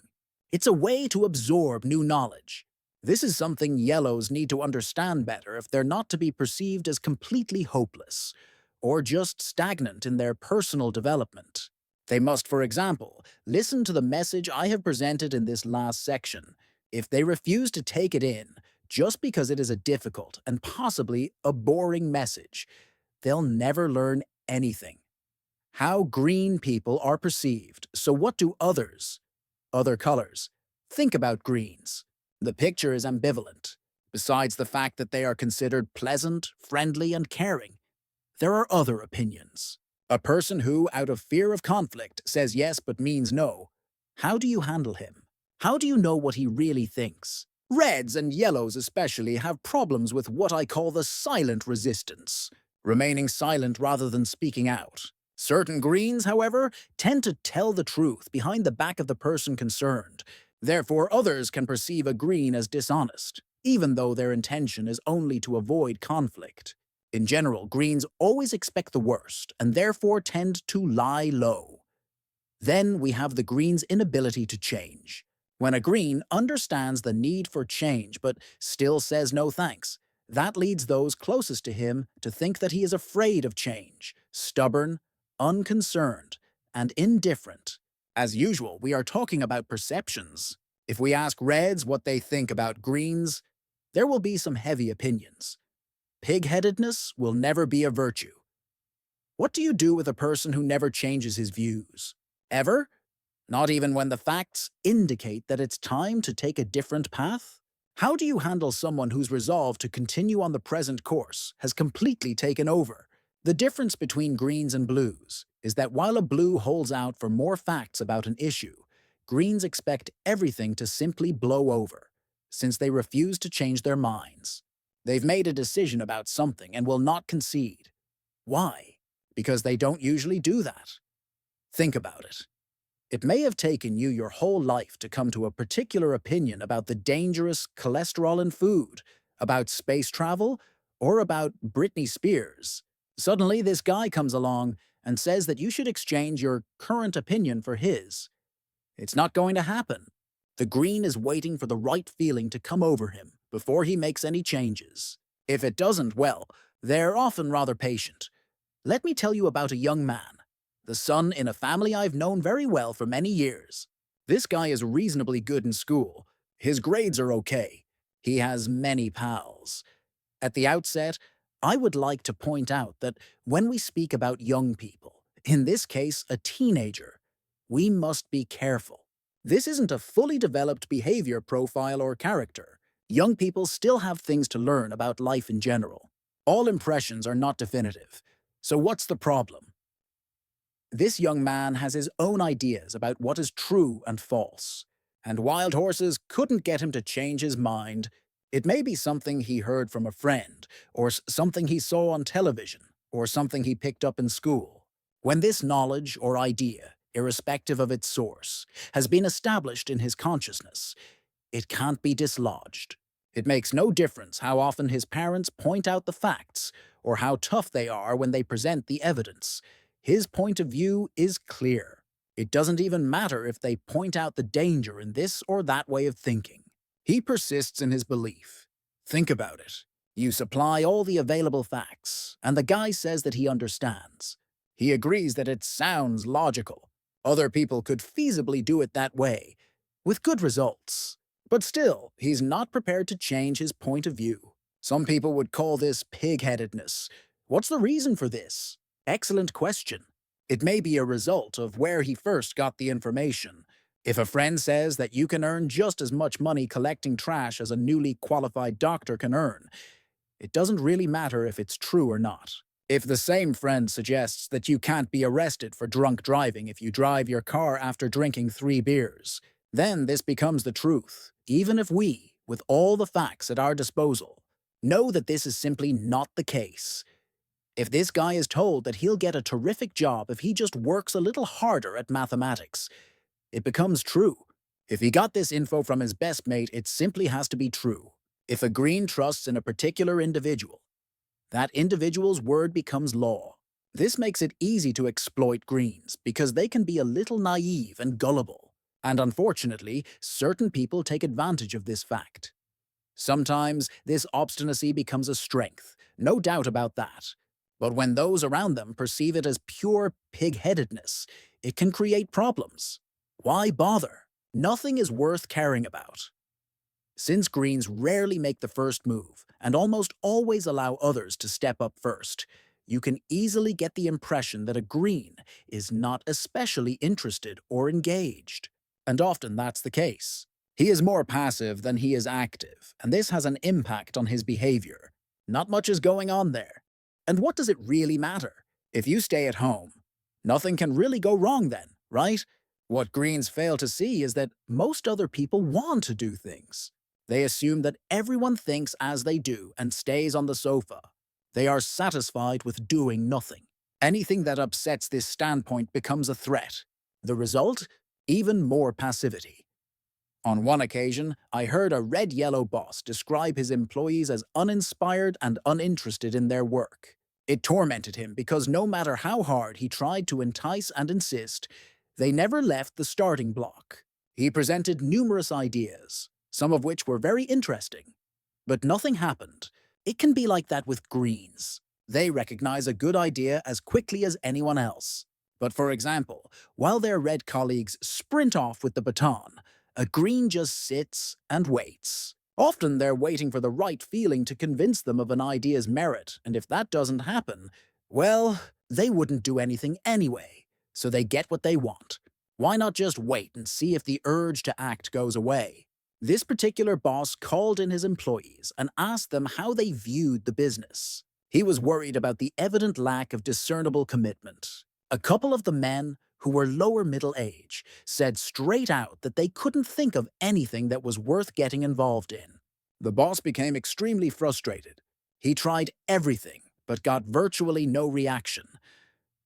It's a way to absorb new knowledge. This is something yellows need to understand better if they're not to be perceived as completely hopeless or just stagnant in their personal development. They must, for example, listen to the message I have presented in this last section. If they refuse to take it in, just because it is a difficult and possibly a boring message, they'll never learn anything. How green people are perceived. So what do others, other colors, think about greens? The picture is ambivalent. Besides the fact that they are considered pleasant, friendly, and caring, there are other opinions. A person who, out of fear of conflict, says yes but means no. How do you handle him? How do you know what he really thinks? Reds and yellows especially have problems with what I call the silent resistance, remaining silent rather than speaking out. Certain greens, however, tend to tell the truth behind the back of the person concerned. Therefore, others can perceive a green as dishonest, even though their intention is only to avoid conflict. In general, greens always expect the worst and therefore tend to lie low. Then we have the green's inability to change. When a green understands the need for change but still says no thanks, that leads those closest to him to think that he is afraid of change, stubborn, unconcerned, and indifferent. As usual, we are talking about perceptions. If we ask reds what they think about greens, there will be some heavy opinions. Pig-headedness will never be a virtue. What do you do with a person who never changes his views? Ever? Not even when the facts indicate that it's time to take a different path? How do you handle someone whose resolve to continue on the present course has completely taken over? The difference between greens and blues is that while a blue holds out for more facts about an issue, greens expect everything to simply blow over, since they refuse to change their minds. They've made a decision about something and will not concede. Why? Because they don't usually do that. Think about it. It may have taken you your whole life to come to a particular opinion about the dangerous cholesterol in food, about space travel, or about Britney Spears. Suddenly, this guy comes along and says that you should exchange your current opinion for his. It's not going to happen. The green is waiting for the right feeling to come over him before he makes any changes. If it doesn't, well, they're often rather patient. Let me tell you about a young man, the son in a family I've known very well for many years. This guy is reasonably good in school. His grades are okay. He has many pals. At the outset, I would like to point out that when we speak about young people, in this case a teenager, we must be careful. This isn't a fully developed behavior profile or character. Young people still have things to learn about life in general. All impressions are not definitive. So what's the problem? This young man has his own ideas about what is true and false, and wild horses couldn't get him to change his mind. It may be something he heard from a friend, or something he saw on television, or something he picked up in school. When this knowledge or idea, irrespective of its source, has been established in his consciousness, it can't be dislodged. It makes no difference how often his parents point out the facts, or how tough they are when they present the evidence. His point of view is clear. It doesn't even matter if they point out the danger in this or that way of thinking. He persists in his belief. Think about it. You supply all the available facts, and the guy says that he understands. He agrees that it sounds logical. Other people could feasibly do it that way, with good results. But still, he's not prepared to change his point of view. Some people would call this pig-headedness. What's the reason for this? Excellent question. It may be a result of where he first got the information. If a friend says that you can earn just as much money collecting trash as a newly qualified doctor can earn, it doesn't really matter if it's true or not. If the same friend suggests that you can't be arrested for drunk driving if you drive your car after drinking 3 beers, then this becomes the truth, even if we, with all the facts at our disposal, know that this is simply not the case. If this guy is told that he'll get a terrific job if he just works a little harder at mathematics, it becomes true. If he got this info from his best mate, it simply has to be true. If a green trusts in a particular individual, that individual's word becomes law. This makes it easy to exploit greens because they can be a little naive and gullible. And unfortunately, certain people take advantage of this fact. Sometimes this obstinacy becomes a strength, no doubt about that. But when those around them perceive it as pure pig-headedness, it can create problems. Why bother? Nothing is worth caring about. Since Greens rarely make the first move and almost always allow others to step up first, you can easily get the impression that a Green is not especially interested or engaged. And often that's the case. He is more passive than he is active, and this has an impact on his behavior. Not much is going on there. And what does it really matter? If you stay at home, nothing can really go wrong then, right? What Greens fail to see is that most other people want to do things. They assume that everyone thinks as they do and stays on the sofa. They are satisfied with doing nothing. Anything that upsets this standpoint becomes a threat. The result? Even more passivity. On one occasion, I heard a red-yellow boss describe his employees as uninspired and uninterested in their work. It tormented him because no matter how hard he tried to entice and insist, they never left the starting block. He presented numerous ideas, some of which were very interesting. But nothing happened. It can be like that with Greens. They recognize a good idea as quickly as anyone else. But for example, while their red colleagues sprint off with the baton, a Green just sits and waits. Often they're waiting for the right feeling to convince them of an idea's merit, and if that doesn't happen, well, they wouldn't do anything anyway, so they get what they want. Why not just wait and see if the urge to act goes away? This particular boss called in his employees and asked them how they viewed the business. He was worried about the evident lack of discernible commitment. A couple of the men, who were lower middle age, said straight out that they couldn't think of anything that was worth getting involved in. The boss became extremely frustrated. He tried everything, but got virtually no reaction.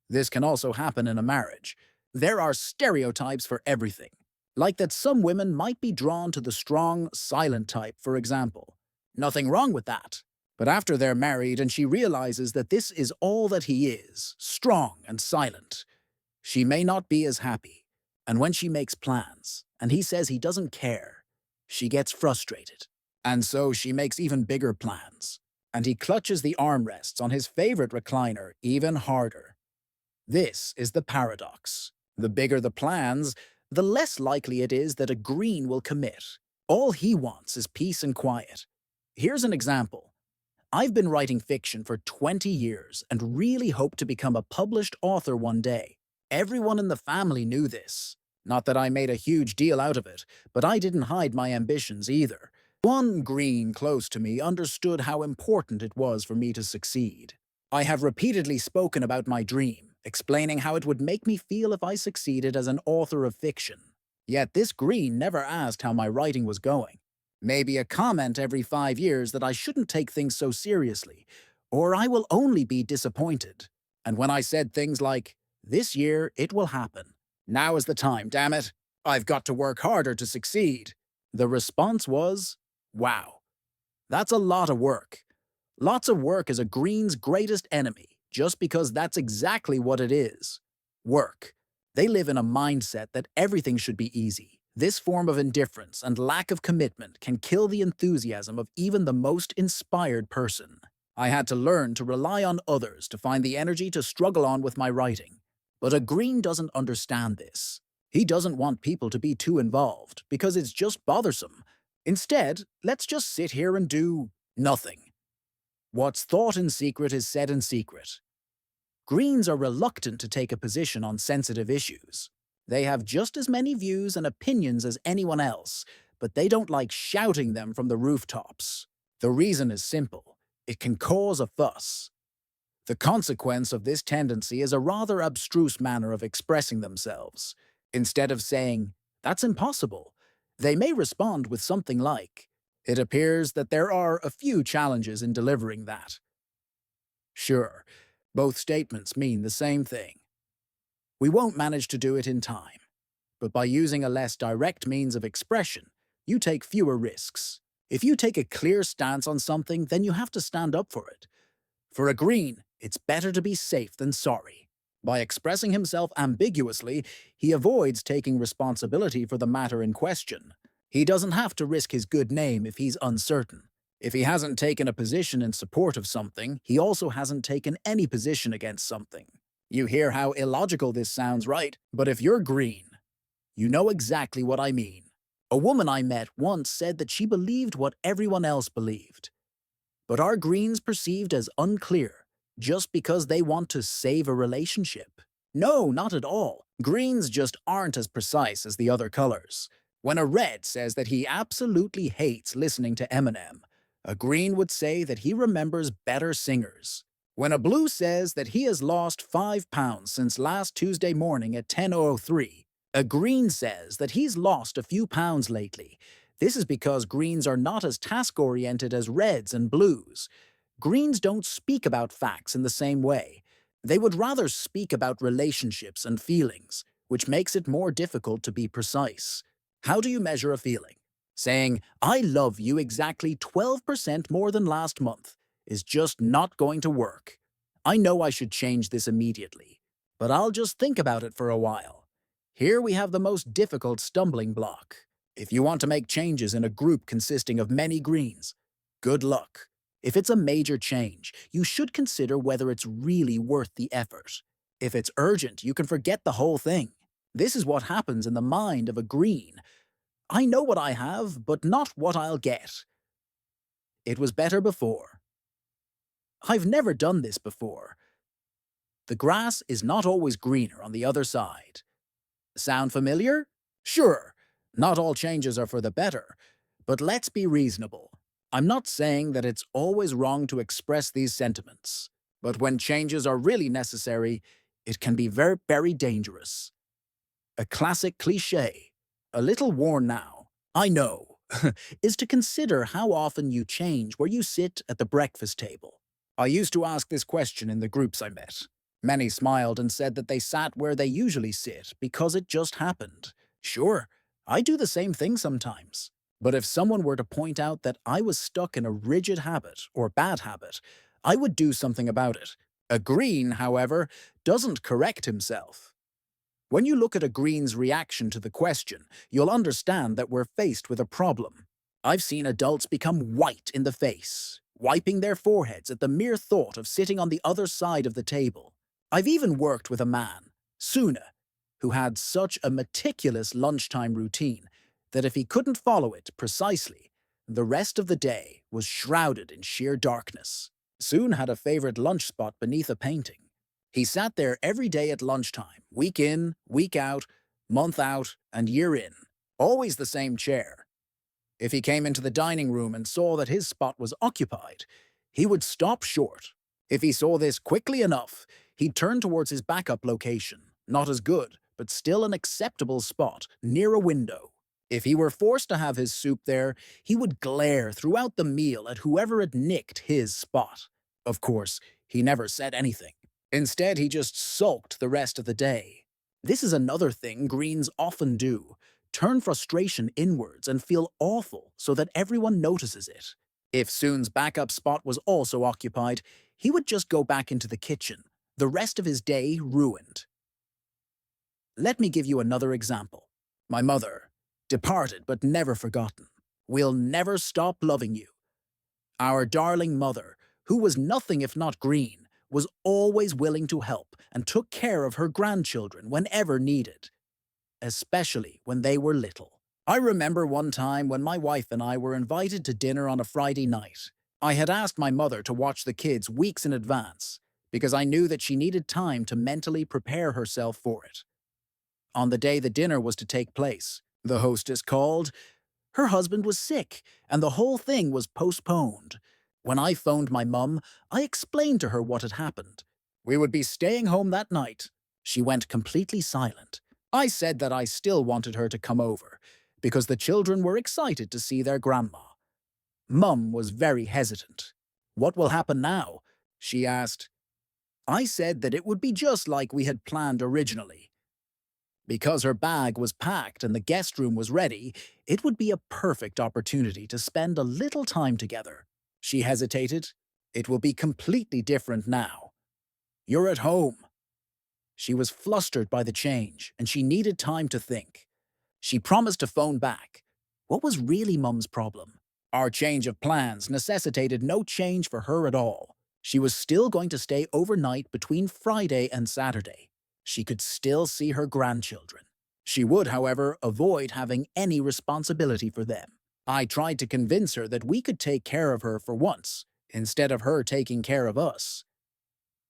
This can also happen in a marriage. There are stereotypes for everything, like that some women might be drawn to the strong, silent type, for example. Nothing wrong with that. But after they're married and she realizes that this is all that he is, strong and silent, she may not be as happy. And when she makes plans, and he says he doesn't care, she gets frustrated. And so she makes even bigger plans. And he clutches the armrests on his favorite recliner even harder. This is the paradox. The bigger the plans, the less likely it is that a Green will commit. All he wants is peace and quiet. Here's an example. I've been writing fiction for 20 years and really hope to become a published author one day. Everyone in the family knew this. Not that I made a huge deal out of it, but I didn't hide my ambitions either. One Green close to me understood how important it was for me to succeed. I have repeatedly spoken about my dream, explaining how it would make me feel if I succeeded as an author of fiction. Yet this Green never asked how my writing was going. Maybe a comment every 5 years that I shouldn't take things so seriously, or I will only be disappointed. And when I said things like, "This year it will happen. Now is the time, damn it. I've got to work harder to succeed," the response was, "Wow, that's a lot of work." Lots of work is a Green's greatest enemy, just because that's exactly what it is. Work. They live in a mindset that everything should be easy. This form of indifference and lack of commitment can kill the enthusiasm of even the most inspired person. I had to learn to rely on others to find the energy to struggle on with my writing. But a Green doesn't understand this. He doesn't want people to be too involved, because it's just bothersome. Instead, let's just sit here and do nothing. What's thought in secret is said in secret. Greens are reluctant to take a position on sensitive issues. They have just as many views and opinions as anyone else, but they don't like shouting them from the rooftops. The reason is simple. It can cause a fuss. The consequence of this tendency is a rather abstruse manner of expressing themselves. Instead of saying, "That's impossible," they may respond with something like, "It appears that there are a few challenges in delivering that." Sure, both statements mean the same thing. We won't manage to do it in time, but by using a less direct means of expression, you take fewer risks. If you take a clear stance on something, then you have to stand up for it. For a Green, it's better to be safe than sorry. By expressing himself ambiguously, he avoids taking responsibility for the matter in question. He doesn't have to risk his good name if he's uncertain. If he hasn't taken a position in support of something, he also hasn't taken any position against something. You hear how illogical this sounds, right? But if you're green, you know exactly what I mean. A woman I met once said that she believed what everyone else believed. But are greens perceived as unclear just because they want to save a relationship? No, not at all. Greens just aren't as precise as the other colors. When a red says that he absolutely hates listening to Eminem, a green would say that he remembers better singers. When a blue says that he has lost 5 pounds since last Tuesday morning at 10:03, a green says that he's lost a few pounds lately. This is because greens are not as task-oriented as reds and blues. Greens don't speak about facts in the same way. They would rather speak about relationships and feelings, which makes it more difficult to be precise. How do you measure a feeling? Saying, "I love you exactly 12% more than last month," is just not going to work. I know I should change this immediately, but I'll just think about it for a while. Here we have the most difficult stumbling block. If you want to make changes in a group consisting of many greens, good luck. If it's a major change, you should consider whether it's really worth the effort. If it's urgent, you can forget the whole thing. This is what happens in the mind of a green. I know what I have, but not what I'll get. It was better before. I've never done this before. The grass is not always greener on the other side. Sound familiar? Sure, not all changes are for the better, but let's be reasonable. I'm not saying that it's always wrong to express these sentiments, but when changes are really necessary, it can be very, very dangerous. A classic cliché, a little worn now, I know, is to consider how often you change where you sit at the breakfast table. I used to ask this question in the groups I met. Many smiled and said that they sat where they usually sit because it just happened. Sure, I do the same thing sometimes. But if someone were to point out that I was stuck in a rigid habit or bad habit, I would do something about it. A green, however, doesn't correct himself. When you look at a green's reaction to the question, you'll understand that we're faced with a problem. I've seen adults become white in the face, wiping their foreheads at the mere thought of sitting on the other side of the table. I've even worked with a man, Suna, who had such a meticulous lunchtime routine that if he couldn't follow it precisely, the rest of the day was shrouded in sheer darkness. Soon had a favorite lunch spot beneath a painting. He sat there every day at lunchtime, week in, week out, month out, and year in. Always the same chair. If he came into the dining room and saw that his spot was occupied, he would stop short. If he saw this quickly enough, he'd turn towards his backup location, not as good, but still an acceptable spot, near a window. If he were forced to have his soup there, he would glare throughout the meal at whoever had nicked his spot. Of course, he never said anything. Instead, he just sulked the rest of the day. This is another thing Greens often do. Turn frustration inwards and feel awful so that everyone notices it. If Soon's backup spot was also occupied, he would just go back into the kitchen, the rest of his day ruined. Let me give you another example. My mother, departed but never forgotten, will never stop loving you. Our darling mother, who was nothing if not green, was always willing to help and took care of her grandchildren whenever needed, especially when they were little. I remember one time when my wife and I were invited to dinner on a Friday night. I had asked my mother to watch the kids weeks in advance because I knew that she needed time to mentally prepare herself for it. On the day the dinner was to take place, the hostess called. Her husband was sick, and the whole thing was postponed. When I phoned my mum, I explained to her what had happened. We would be staying home that night. She went completely silent. I said that I still wanted her to come over, because the children were excited to see their grandma. Mum was very hesitant. "What will happen now?" she asked. I said that it would be just like we had planned originally. Because her bag was packed and the guest room was ready, it would be a perfect opportunity to spend a little time together. She hesitated. "It will be completely different now. You're at home." She was flustered by the change, and she needed time to think. She promised to phone back. What was really Mum's problem? Our change of plans necessitated no change for her at all. She was still going to stay overnight between Friday and Saturday. She could still see her grandchildren. She would, however, avoid having any responsibility for them. I tried to convince her that we could take care of her for once, instead of her taking care of us.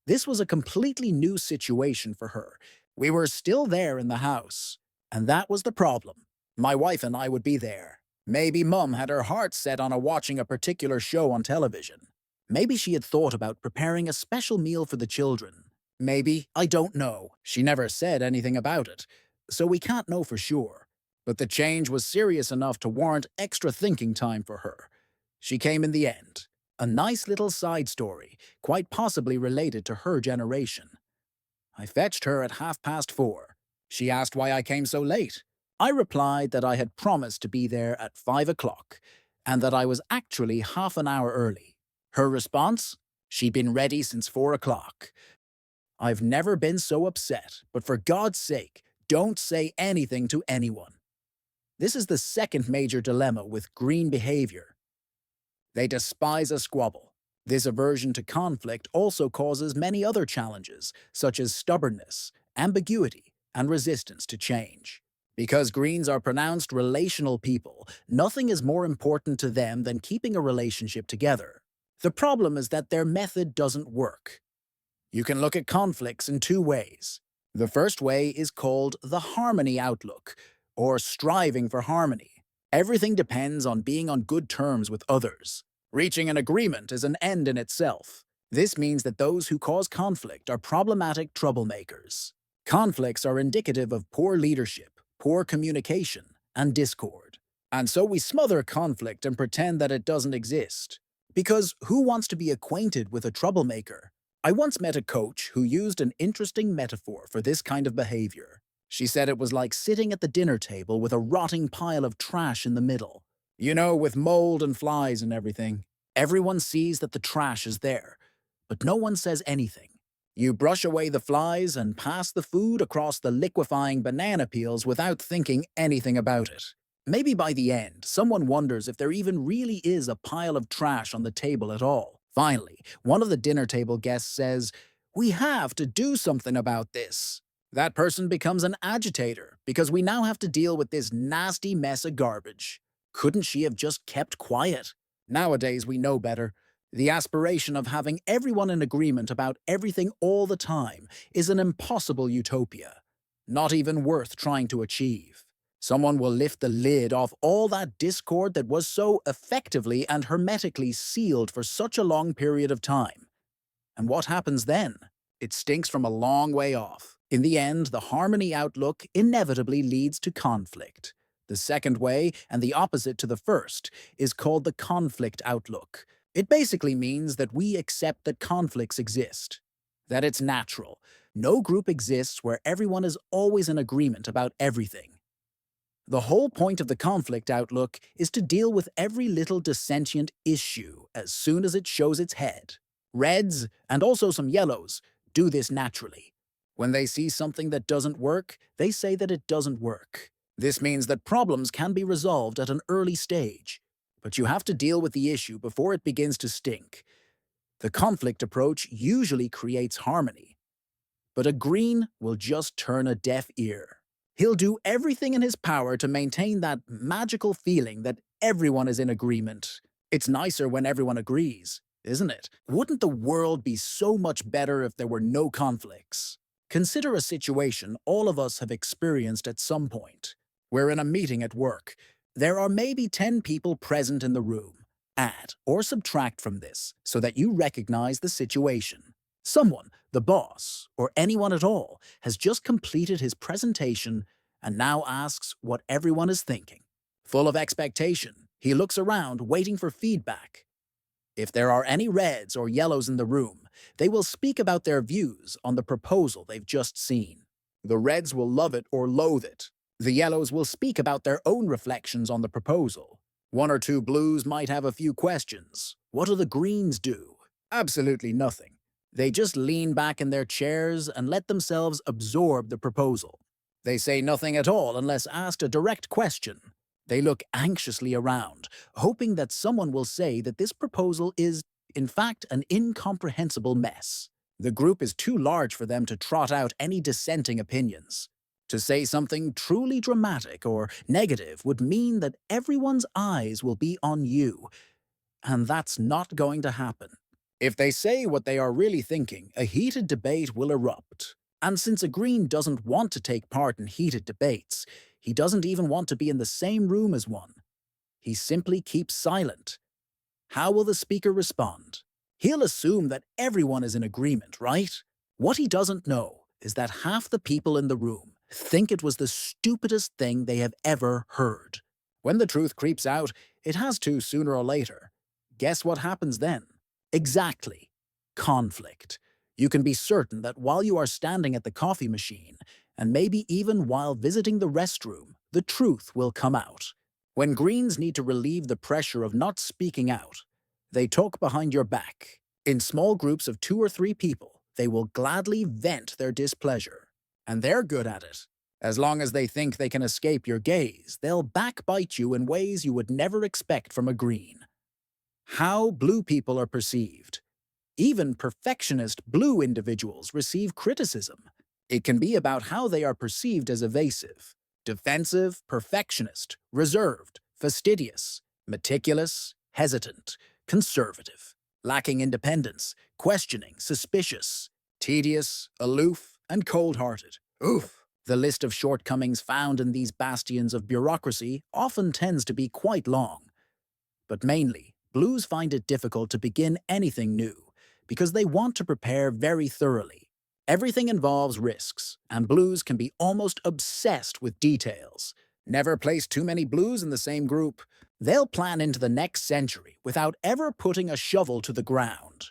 This was a completely new situation for her. We were still there in the house, and that was the problem. My wife and I would be there. Maybe Mum had her heart set on watching a particular show on television. Maybe she had thought about preparing a special meal for the children. Maybe, I don't know. She never said anything about it, so we can't know for sure. But the change was serious enough to warrant extra thinking time for her. She came in the end. A nice little side story, quite possibly related to her generation. I fetched her at 4:30. She asked why I came so late. I replied that I had promised to be there at 5 o'clock, and that I was actually half an hour early. Her response? She'd been ready since 4 o'clock. I've never been so upset, but for God's sake, don't say anything to anyone. This is the second major dilemma with green behavior. They despise a squabble. This aversion to conflict also causes many other challenges, such as stubbornness, ambiguity, and resistance to change. Because Greens are pronounced relational people, nothing is more important to them than keeping a relationship together. The problem is that their method doesn't work. You can look at conflicts in two ways. The first way is called the harmony outlook, or striving for harmony. Everything depends on being on good terms with others. Reaching an agreement is an end in itself. This means that those who cause conflict are problematic troublemakers. Conflicts are indicative of poor leadership, poor communication, and discord. And so we smother conflict and pretend that it doesn't exist. Because who wants to be acquainted with a troublemaker? I once met a coach who used an interesting metaphor for this kind of behavior. She said it was like sitting at the dinner table with a rotting pile of trash in the middle. You know, with mold and flies and everything. Everyone sees that the trash is there, but no one says anything. You brush away the flies and pass the food across the liquefying banana peels without thinking anything about it. Maybe by the end, someone wonders if there even really is a pile of trash on the table at all. Finally, one of the dinner table guests says, "We have to do something about this." That person becomes an agitator because we now have to deal with this nasty mess of garbage. Couldn't she have just kept quiet? Nowadays, we know better. The aspiration of having everyone in agreement about everything all the time is an impossible utopia, not even worth trying to achieve. Someone will lift the lid off all that discord that was so effectively and hermetically sealed for such a long period of time. And what happens then? It stinks from a long way off. In the end, the harmony outlook inevitably leads to conflict. The second way, and the opposite to the first, is called the conflict outlook. It basically means that we accept that conflicts exist, that it's natural. No group exists where everyone is always in agreement about everything. The whole point of the conflict outlook is to deal with every little dissentient issue as soon as it shows its head. Reds, and also some yellows, do this naturally. When they see something that doesn't work, they say that it doesn't work. This means that problems can be resolved at an early stage, but you have to deal with the issue before it begins to stink. The conflict approach usually creates harmony, but a green will just turn a deaf ear. He'll do everything in his power to maintain that magical feeling that everyone is in agreement. It's nicer when everyone agrees, isn't it? Wouldn't the world be so much better if there were no conflicts? Consider a situation all of us have experienced at some point. We're in a meeting at work. There are maybe 10 people present in the room. Add or subtract from this so that you recognize the situation. Someone, the boss, or anyone at all, has just completed his presentation and now asks what everyone is thinking. Full of expectation, he looks around waiting for feedback. If there are any reds or yellows in the room, they will speak about their views on the proposal they've just seen. The reds will love it or loathe it. The yellows will speak about their own reflections on the proposal. One or two blues might have a few questions. What do the greens do? Absolutely nothing. They just lean back in their chairs and let themselves absorb the proposal. They say nothing at all unless asked a direct question. They look anxiously around, hoping that someone will say that this proposal is, in fact, an incomprehensible mess. The group is too large for them to trot out any dissenting opinions. To say something truly dramatic or negative would mean that everyone's eyes will be on you, and that's not going to happen. If they say what they are really thinking, a heated debate will erupt. And since a Green doesn't want to take part in heated debates, he doesn't even want to be in the same room as one. He simply keeps silent. How will the speaker respond? He'll assume that everyone is in agreement, right? What he doesn't know is that half the people in the room think it was the stupidest thing they have ever heard. When the truth creeps out, it has to sooner or later. Guess what happens then? Exactly. Conflict. You can be certain that while you are standing at the coffee machine, and maybe even while visiting the restroom, the truth will come out. When Greens need to relieve the pressure of not speaking out, they talk behind your back. In small groups of 2 or 3 people, they will gladly vent their displeasure. And they're good at it. As long as they think they can escape your gaze, they'll backbite you in ways you would never expect from a Green. How blue people are perceived. Even perfectionist blue individuals receive criticism. It can be about how they are perceived as evasive, defensive, perfectionist, reserved, fastidious, meticulous, hesitant, conservative, lacking independence, questioning, suspicious, tedious, aloof, and cold-hearted. Oof! The list of shortcomings found in these bastions of bureaucracy often tends to be quite long. But mainly, blues find it difficult to begin anything new because they want to prepare very thoroughly. Everything involves risks, and blues can be almost obsessed with details. Never place too many blues in the same group. They'll plan into the next century without ever putting a shovel to the ground.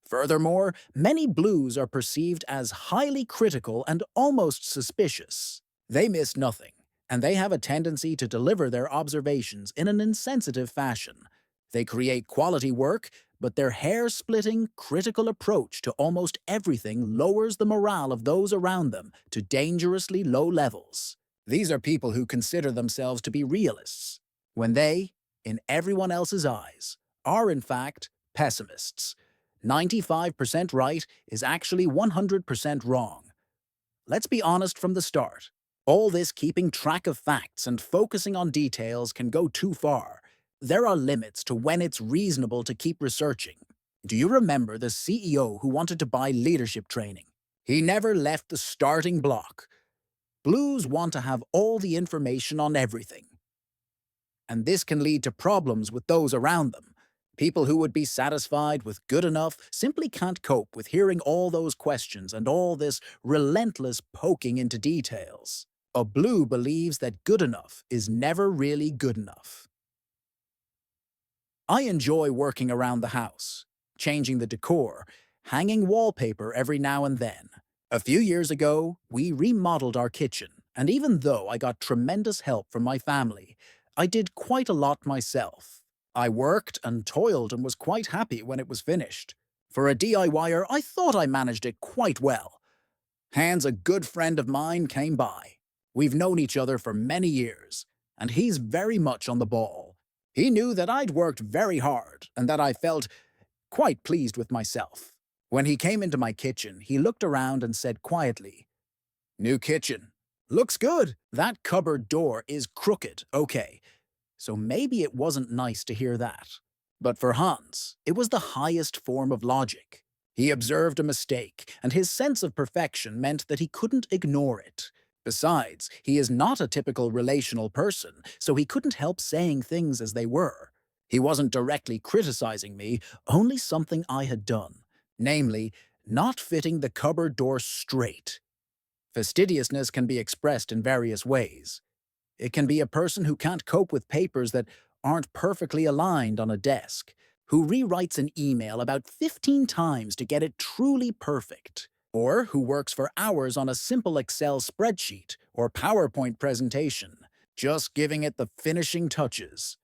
Furthermore, many blues are perceived as highly critical and almost suspicious. They miss nothing, and they have a tendency to deliver their observations in an insensitive fashion. They create quality work, but their hair-splitting, critical approach to almost everything lowers the morale of those around them to dangerously low levels. These are people who consider themselves to be realists, when they, in everyone else's eyes, are in fact pessimists. 95% right is actually 100% wrong. Let's be honest from the start. All this keeping track of facts and focusing on details can go too far. There are limits to when it's reasonable to keep researching. Do you remember the CEO who wanted to buy leadership training? He never left the starting block. Blues want to have all the information on everything. And this can lead to problems with those around them. People who would be satisfied with good enough simply can't cope with hearing all those questions and all this relentless poking into details. A blue believes that good enough is never really good enough. I enjoy working around the house, changing the decor, hanging wallpaper every now and then. A few years ago, we remodeled our kitchen, and even though I got tremendous help from my family, I did quite a lot myself. I worked and toiled and was quite happy when it was finished. For a DIYer, I thought I managed it quite well. Hans, a good friend of mine, came by. We've known each other for many years, and he's very much on the ball. He knew that I'd worked very hard and that I felt quite pleased with myself. When he came into my kitchen, he looked around and said quietly, "New kitchen. Looks good. That cupboard door is crooked, okay. So maybe it wasn't nice to hear that." But for Hans, it was the highest form of logic. He observed a mistake, and his sense of perfection meant that he couldn't ignore it. Besides, he is not a typical relational person, so he couldn't help saying things as they were. He wasn't directly criticizing me, only something I had done, namely, not fitting the cupboard door straight. Fastidiousness can be expressed in various ways. It can be a person who can't cope with papers that aren't perfectly aligned on a desk, who rewrites an email about 15 times to get it truly perfect, or who works for hours on a simple Excel spreadsheet or PowerPoint presentation, just giving it the finishing touches.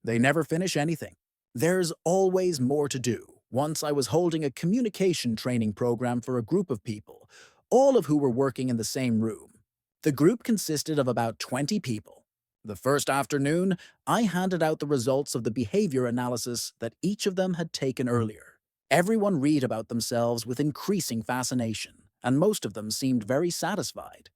They never finish anything. There's always more to do. Once I was holding a communication training program for a group of people, all of who were working in the same room. The group consisted of about 20 people. The first afternoon, I handed out the results of the behavior analysis that each of them had taken earlier. Everyone read about themselves with increasing fascination, and most of them seemed very satisfied.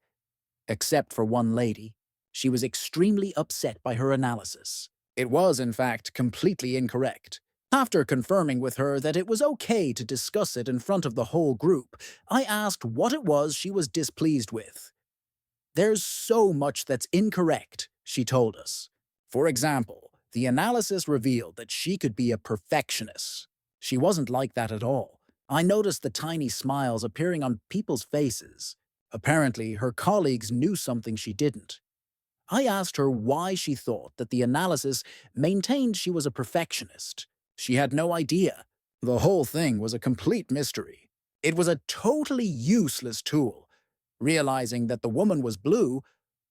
Except for one lady. She was extremely upset by her analysis. It was, in fact, completely incorrect. After confirming with her that it was okay to discuss it in front of the whole group, I asked what it was she was displeased with. There's so much that's incorrect, she told us. For example, the analysis revealed that she could be a perfectionist. She wasn't like that at all. I noticed the tiny smiles appearing on people's faces. Apparently, her colleagues knew something she didn't. I asked her why she thought that the analysis maintained she was a perfectionist. She had no idea. The whole thing was a complete mystery. It was a totally useless tool. Realizing that the woman was blue,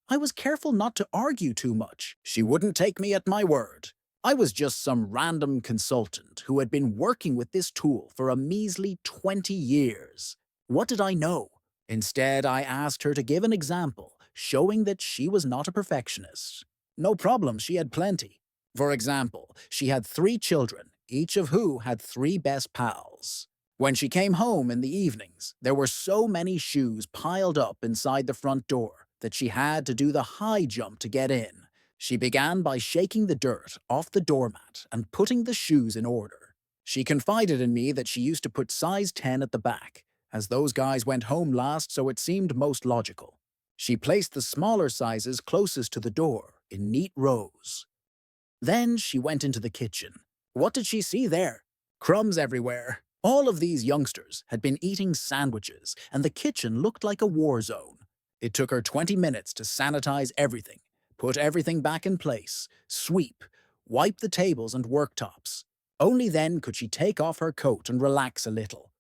I was careful not to argue too much. She wouldn't take me at my word. I was just some random consultant who had been working with this tool for a measly 20 years. What did I know? Instead, I asked her to give an example, showing that she was not a perfectionist. No problem, she had plenty. For example, she had 3 children, each of who had 3 best pals. When she came home in the evenings, there were so many shoes piled up inside the front door that she had to do the high jump to get in. She began by shaking the dirt off the doormat and putting the shoes in order. She confided in me that she used to put size 10 at the back, as those guys went home last, so it seemed most logical. She placed the smaller sizes closest to the door, in neat rows. Then she went into the kitchen. What did she see there? Crumbs everywhere. All of these youngsters had been eating sandwiches, and the kitchen looked like a war zone. It took her 20 minutes to sanitize everything, put everything back in place, sweep, wipe the tables and worktops. Only then could she take off her coat and relax a little.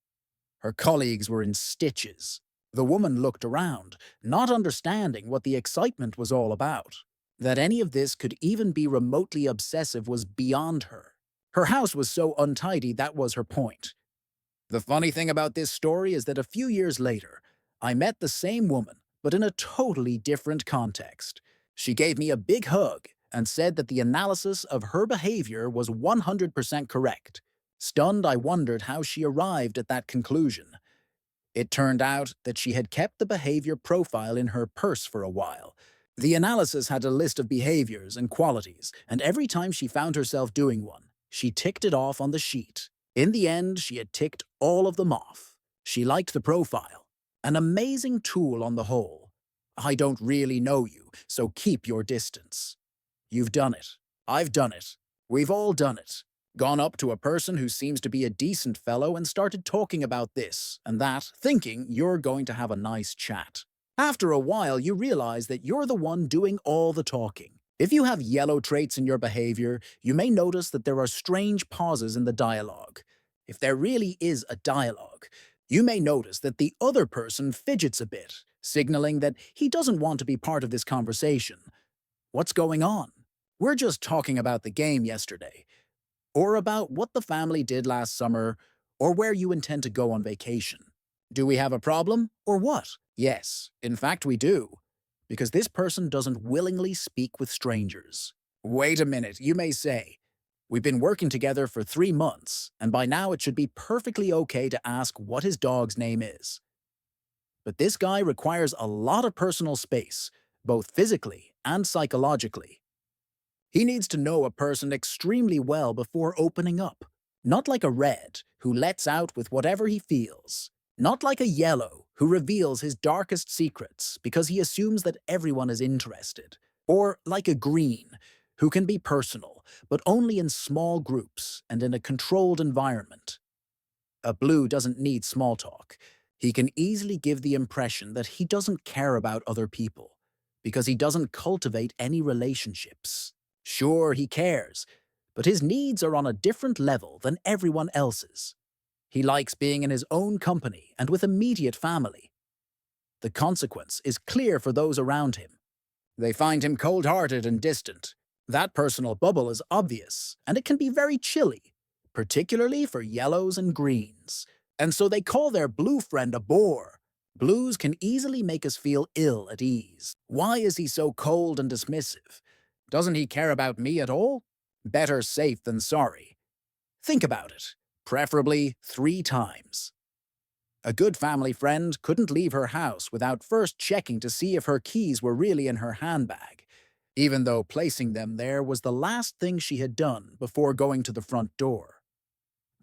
Her colleagues were in stitches. The woman looked around, not understanding what the excitement was all about. That any of this could even be remotely obsessive was beyond her. Her house was so untidy, that was her point. The funny thing about this story is that a few years later, I met the same woman, but in a totally different context. She gave me a big hug and said that the analysis of her behavior was 100% correct. Stunned, I wondered how she arrived at that conclusion. It turned out that she had kept the behavior profile in her purse for a while. The analysis had a list of behaviors and qualities, and every time she found herself doing one, she ticked it off on the sheet. In the end, she had ticked all of them off. She liked the profile. An amazing tool on the whole. I don't really know you, so keep your distance. You've done it. I've done it. We've all done it. Gone up to a person who seems to be a decent fellow and started talking about this and that, thinking you're going to have a nice chat. After a while, you realize that you're the one doing all the talking. If you have yellow traits in your behavior, you may notice that there are strange pauses in the dialogue. If there really is a dialogue, you may notice that the other person fidgets a bit, signaling that he doesn't want to be part of this conversation. What's going on? We're just talking about the game yesterday, or about what the family did last summer, or where you intend to go on vacation. Do we have a problem, or what? Yes, in fact we do. Because this person doesn't willingly speak with strangers. Wait a minute, you may say. We've been working together for 3 months, and by now it should be perfectly okay to ask what his dog's name is. But this guy requires a lot of personal space, both physically and psychologically. He needs to know a person extremely well before opening up. Not like a red, who lets out with whatever he feels. Not like a yellow, who reveals his darkest secrets because he assumes that everyone is interested. Or like a green, who can be personal, but only in small groups and in a controlled environment. A blue doesn't need small talk. He can easily give the impression that he doesn't care about other people, because he doesn't cultivate any relationships. Sure, he cares, but his needs are on a different level than everyone else's. He likes being in his own company and with immediate family. The consequence is clear for those around him. They find him cold-hearted and distant. That personal bubble is obvious, and it can be very chilly, particularly for yellows and greens. And so they call their blue friend a bore. Blues can easily make us feel ill at ease. Why is he so cold and dismissive? Doesn't he care about me at all? Better safe than sorry. Think about it, preferably 3 times. A good family friend couldn't leave her house without first checking to see if her keys were really in her handbag, even though placing them there was the last thing she had done before going to the front door.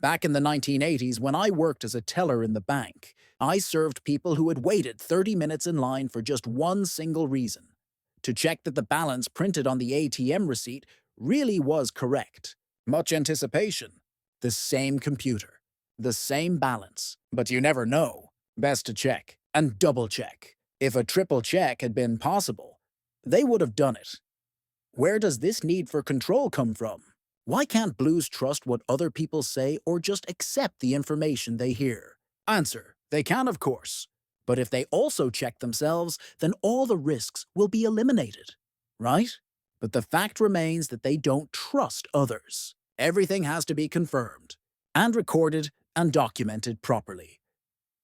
Back in the 1980s, when I worked as a teller in the bank, I served people who had waited 30 minutes in line for just one single reason: to check that the balance printed on the ATM receipt really was correct. Much anticipation. The same computer. The same balance. But you never know. Best to check. And double check. If a triple check had been possible, they would have done it. Where does this need for control come from? Why can't Blues trust what other people say or just accept the information they hear? Answer: they can, of course. But if they also check themselves, then all the risks will be eliminated. Right? But the fact remains that they don't trust others. Everything has to be confirmed, and recorded, and documented properly.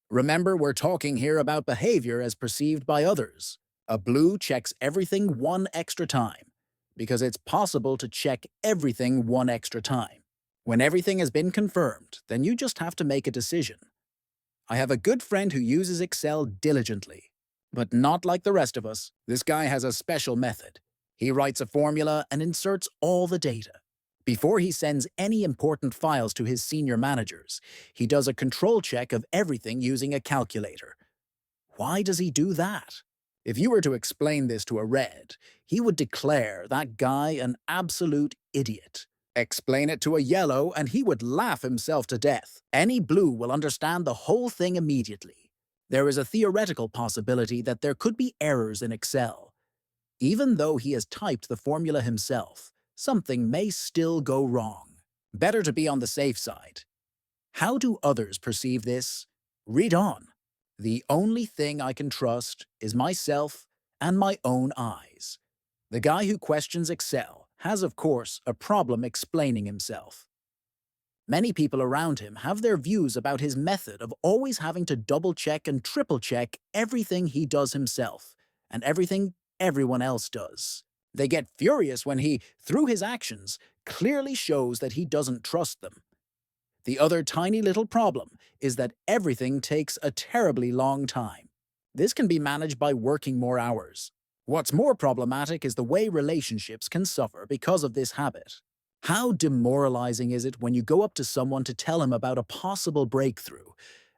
Remember, we're talking here about behavior as perceived by others. A Blue checks everything one extra time, because it's possible to check everything one extra time. When everything has been confirmed, then you just have to make a decision. I have a good friend who uses Excel diligently, but not like the rest of us. This guy has a special method. He writes a formula and inserts all the data. Before he sends any important files to his senior managers, he does a control check of everything using a calculator. Why does he do that? If you were to explain this to a Red, he would declare that guy an absolute idiot. Explain it to a Yellow and he would laugh himself to death. Any Blue will understand the whole thing immediately. There is a theoretical possibility that there could be errors in Excel. Even though he has typed the formula himself, something may still go wrong. Better to be on the safe side. How do others perceive this? Read on. The only thing I can trust is myself and my own eyes. The guy who questions Excel has, of course, a problem explaining himself. Many people around him have their views about his method of always having to double-check and triple-check everything he does himself, and everything everyone else does. They get furious when he, through his actions, clearly shows that he doesn't trust them. The other tiny little problem is that everything takes a terribly long time. This can be managed by working more hours. What's more problematic is the way relationships can suffer because of this habit. How demoralizing is it when you go up to someone to tell him about a possible breakthrough,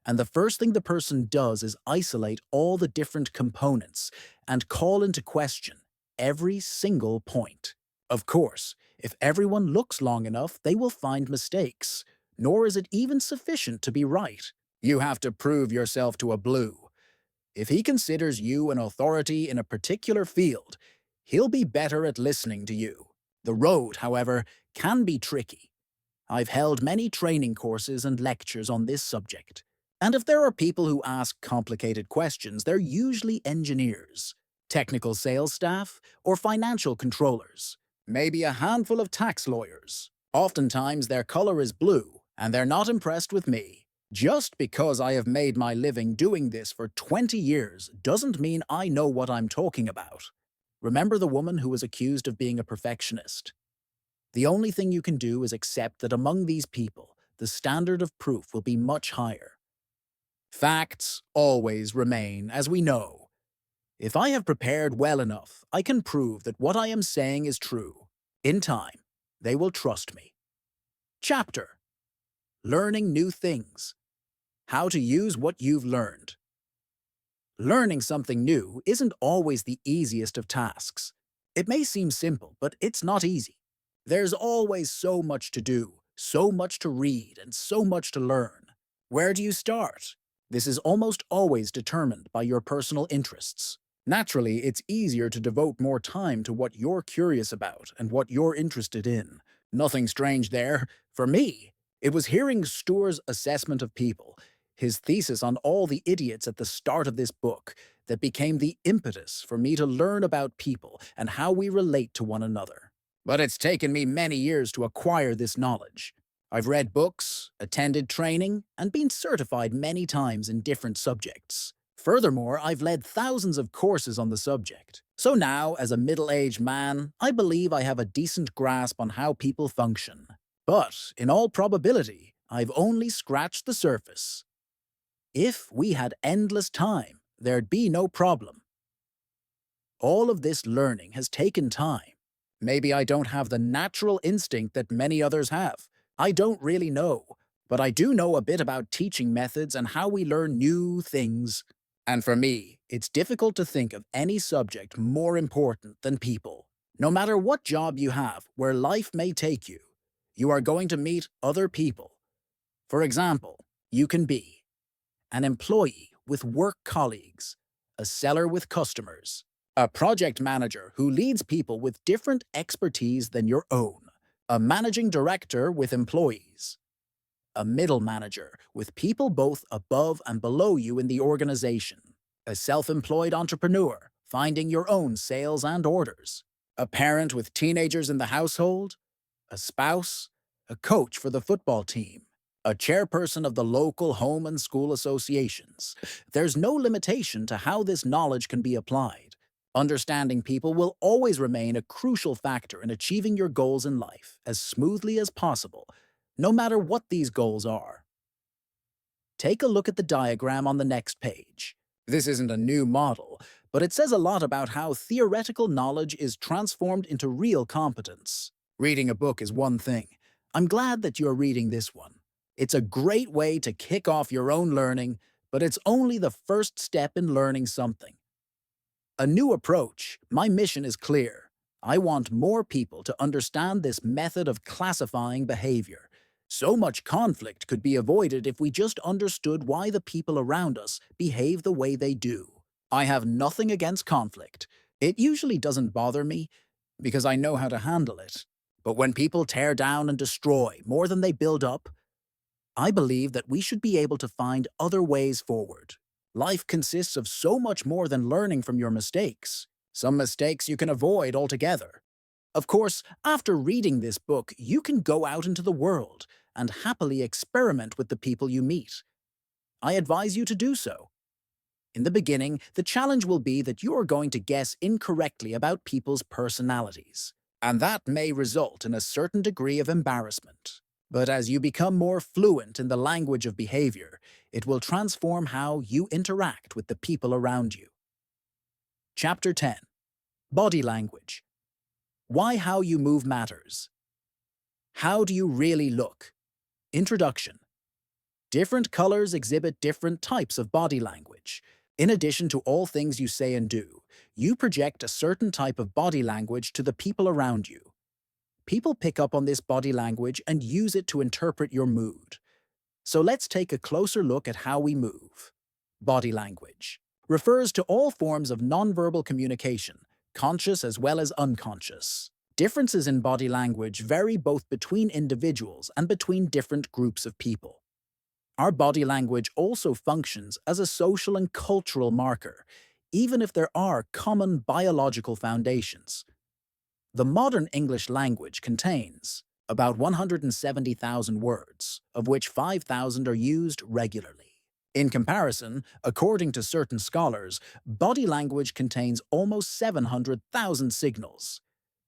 and the first thing the person does is isolate all the different components and call into question every single point? Of course, if everyone looks long enough, they will find mistakes. Nor is it even sufficient to be right. You have to prove yourself to a Blue. If he considers you an authority in a particular field, he'll be better at listening to you. The road, however, can be tricky. I've held many training courses and lectures on this subject. And if there are people who ask complicated questions, they're usually engineers, technical sales staff, or financial controllers. Maybe a handful of tax lawyers. Oftentimes their color is blue, and they're not impressed with me. Just because I have made my living doing this for 20 years doesn't mean I know what I'm talking about. Remember the woman who was accused of being a perfectionist? The only thing you can do is accept that among these people, the standard of proof will be much higher. Facts always remain, as we know. If I have prepared well enough, I can prove that what I am saying is true. In time, they will trust me. Chapter: Learning New Things. How to use what you've learned. Learning something new isn't always the easiest of tasks. It may seem simple, but it's not easy. There's always so much to do, so much to read, and so much to learn. Where do you start? This is almost always determined by your personal interests. Naturally, it's easier to devote more time to what you're curious about and what you're interested in. Nothing strange there. For me, it was hearing Stewart's assessment of people, his thesis on all the idiots at the start of this book, that became the impetus for me to learn about people and how we relate to one another. But it's taken me many years to acquire this knowledge. I've read books, attended training, and been certified many times in different subjects. Furthermore, I've led thousands of courses on the subject. So now, as a middle-aged man, I believe I have a decent grasp on how people function. But, in all probability, I've only scratched the surface. If we had endless time, there'd be no problem. All of this learning has taken time. Maybe I don't have the natural instinct that many others have. I don't really know. But I do know a bit about teaching methods and how we learn new things. And for me, it's difficult to think of any subject more important than people. No matter what job you have, where life may take you, you are going to meet other people. For example, you can be an employee with work colleagues, a seller with customers, a project manager who leads people with different expertise than your own, a managing director with employees, a middle manager with people both above and below you in the organization, a self-employed entrepreneur finding your own sales and orders, a parent with teenagers in the household, a spouse, a coach for the football team, a chairperson of the local home and school associations. There's no limitation to how this knowledge can be applied. Understanding people will always remain a crucial factor in achieving your goals in life as smoothly as possible, no matter what these goals are. Take a look at the diagram on the next page. This isn't a new model, but it says a lot about how theoretical knowledge is transformed into real competence. Reading a book is one thing. I'm glad that you're reading this one. It's a great way to kick off your own learning, but it's only the first step in learning something. A new approach. My mission is clear. I want more people to understand this method of classifying behavior. So much conflict could be avoided if we just understood why the people around us behave the way they do. I have nothing against conflict. It usually doesn't bother me because I know how to handle it. But when people tear down and destroy more than they build up, I believe that we should be able to find other ways forward. Life consists of so much more than learning from your mistakes. Some mistakes you can avoid altogether. Of course, after reading this book, you can go out into the world and happily experiment with the people you meet. I advise you to do so. In the beginning, the challenge will be that you are going to guess incorrectly about people's personalities, and that may result in a certain degree of embarrassment. But as you become more fluent in the language of behavior, it will transform how you interact with the people around you. Chapter 10. Body Language. Why how you move matters. How do you really look? Introduction. Different colors exhibit different types of body language. In addition to all things you say and do, you project a certain type of body language to the people around you. People pick up on this body language and use it to interpret your mood. So let's take a closer look at how we move. Body language refers to all forms of nonverbal communication, conscious as well as unconscious. Differences in body language vary both between individuals and between different groups of people. Our body language also functions as a social and cultural marker, even if there are common biological foundations. The modern English language contains about 170,000 words, of which 5,000 are used regularly. In comparison, according to certain scholars, body language contains almost 700,000 signals.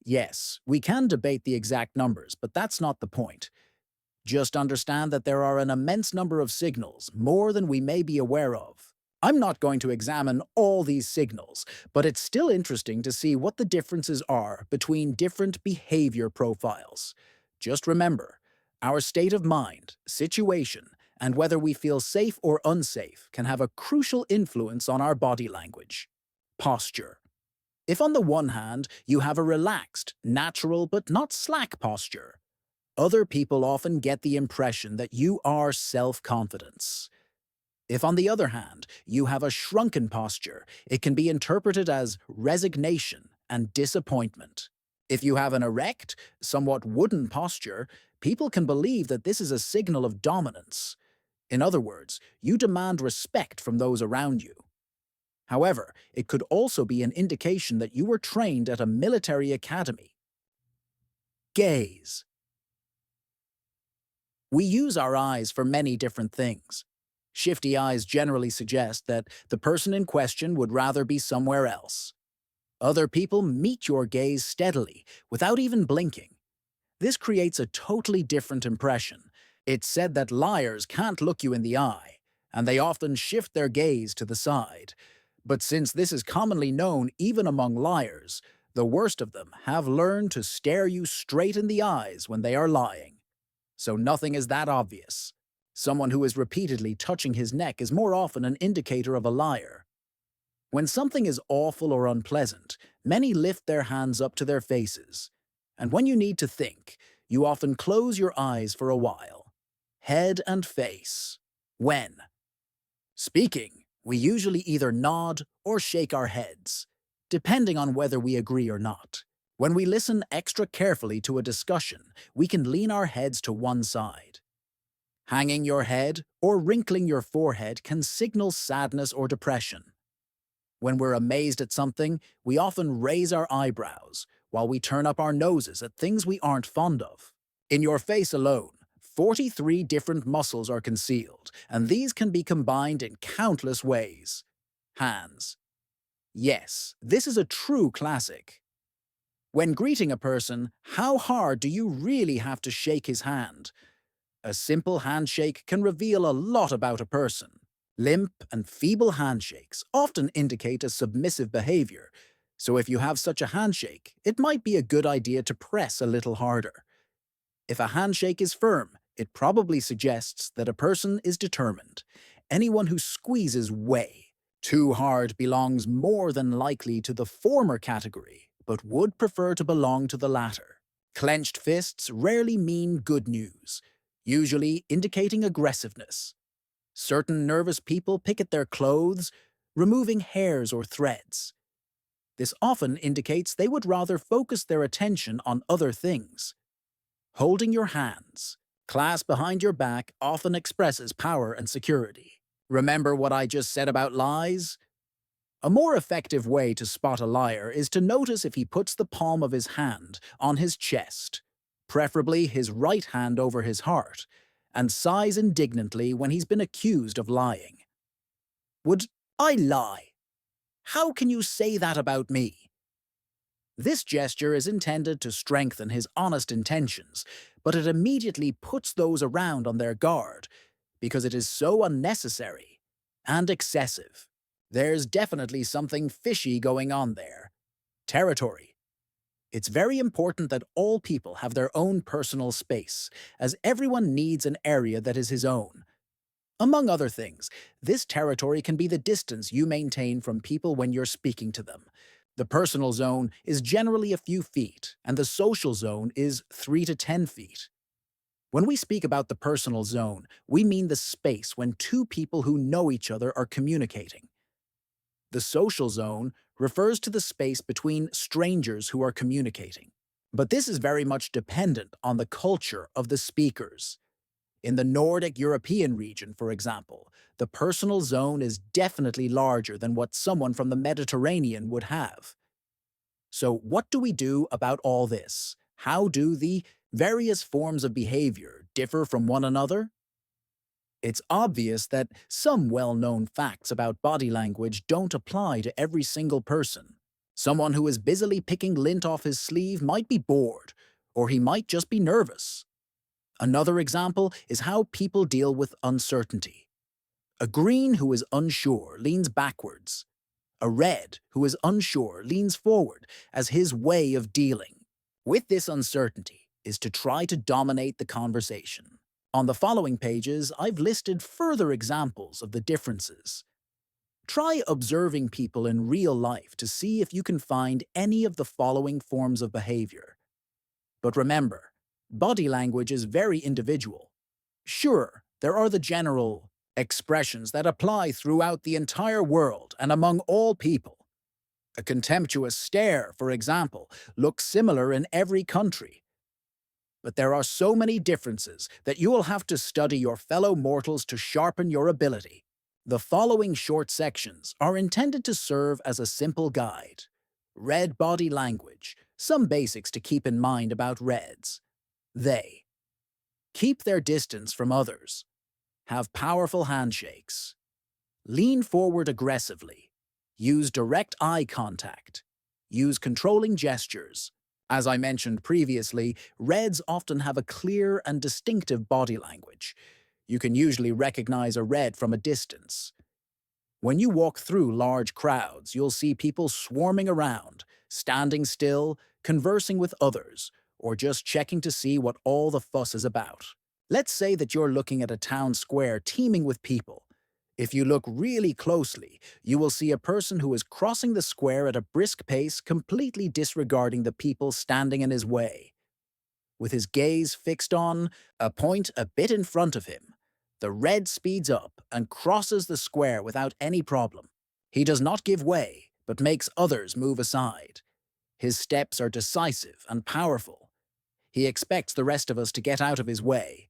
Yes, we can debate the exact numbers, but that's not the point. Just understand that there are an immense number of signals, more than we may be aware of. I'm not going to examine all these signals, but it's still interesting to see what the differences are between different behavior profiles. Just remember, our state of mind, situation, and whether we feel safe or unsafe can have a crucial influence on our body language. Posture. If on the one hand, you have a relaxed, natural but not slack posture, other people often get the impression that you are self-confidence. If, on the other hand, you have a shrunken posture, it can be interpreted as resignation and disappointment. If you have an erect, somewhat wooden posture, people can believe that this is a signal of dominance. In other words, you demand respect from those around you. However, it could also be an indication that you were trained at a military academy. Gaze. We use our eyes for many different things. Shifty eyes generally suggest that the person in question would rather be somewhere else. Other people meet your gaze steadily, without even blinking. This creates a totally different impression. It's said that liars can't look you in the eye, and they often shift their gaze to the side. But since this is commonly known even among liars, the worst of them have learned to stare you straight in the eyes when they are lying. So nothing is that obvious. Someone who is repeatedly touching his neck is more often an indicator of a liar. When something is awful or unpleasant, many lift their hands up to their faces. And when you need to think, you often close your eyes for a while. Head and face. When speaking, we usually either nod or shake our heads, depending on whether we agree or not. When we listen extra carefully to a discussion, we can lean our heads to one side. Hanging your head or wrinkling your forehead can signal sadness or depression. When we're amazed at something, we often raise our eyebrows, while we turn up our noses at things we aren't fond of. In your face alone, 43 different muscles are concealed, and these can be combined in countless ways. Hands. Yes, this is a true classic. When greeting a person, how hard do you really have to shake his hand? A simple handshake can reveal a lot about a person. Limp and feeble handshakes often indicate a submissive behavior, so if you have such a handshake, it might be a good idea to press a little harder. If a handshake is firm, it probably suggests that a person is determined. Anyone who squeezes way too hard belongs more than likely to the former category, but would prefer to belong to the latter. Clenched fists rarely mean good news, usually indicating aggressiveness. Certain nervous people pick at their clothes, removing hairs or threads. This often indicates they would rather focus their attention on other things. Holding your hands, clasped behind your back, often expresses power and security. Remember what I just said about lies? A more effective way to spot a liar is to notice if he puts the palm of his hand on his chest, preferably his right hand over his heart, and sighs indignantly when he's been accused of lying. Would I lie? How can you say that about me? This gesture is intended to strengthen his honest intentions, but it immediately puts those around on their guard because it is so unnecessary and excessive. There's definitely something fishy going on there. Territory. It's very important that all people have their own personal space, as everyone needs an area that is his own. Among other things, this territory can be the distance you maintain from people when you're speaking to them. The personal zone is generally a few feet, and the social zone is 3 to 10 feet. When we speak about the personal zone, we mean the space when two people who know each other are communicating. The social zone refers to the space between strangers who are communicating. But this is very much dependent on the culture of the speakers. In the Nordic European region, for example, the personal zone is definitely larger than what someone from the Mediterranean would have. So what do we do about all this? How do the various forms of behavior differ from one another? It's obvious that some well-known facts about body language don't apply to every single person. Someone who is busily picking lint off his sleeve might be bored, or he might just be nervous. Another example is how people deal with uncertainty. A green who is unsure leans backwards. A red who is unsure leans forward as his way of dealing with this uncertainty is to try to dominate the conversation. On the following pages, I've listed further examples of the differences. Try observing people in real life to see if you can find any of the following forms of behavior. But remember, body language is very individual. Sure, there are the general expressions that apply throughout the entire world and among all people. A contemptuous stare, for example, looks similar in every country. But there are so many differences that you will have to study your fellow mortals to sharpen your ability. The following short sections are intended to serve as a simple guide. Red body language. Some basics to keep in mind about reds. They keep their distance from others. Have powerful handshakes. Lean forward aggressively. Use direct eye contact. Use controlling gestures. As I mentioned previously, Reds often have a clear and distinctive body language. You can usually recognize a Red from a distance. When you walk through large crowds, you'll see people swarming around, standing still, conversing with others, or just checking to see what all the fuss is about. Let's say that you're looking at a town square teeming with people. If you look really closely, you will see a person who is crossing the square at a brisk pace, completely disregarding the people standing in his way. With his gaze fixed on a point a bit in front of him, the Red speeds up and crosses the square without any problem. He does not give way, but makes others move aside. His steps are decisive and powerful. He expects the rest of us to get out of his way.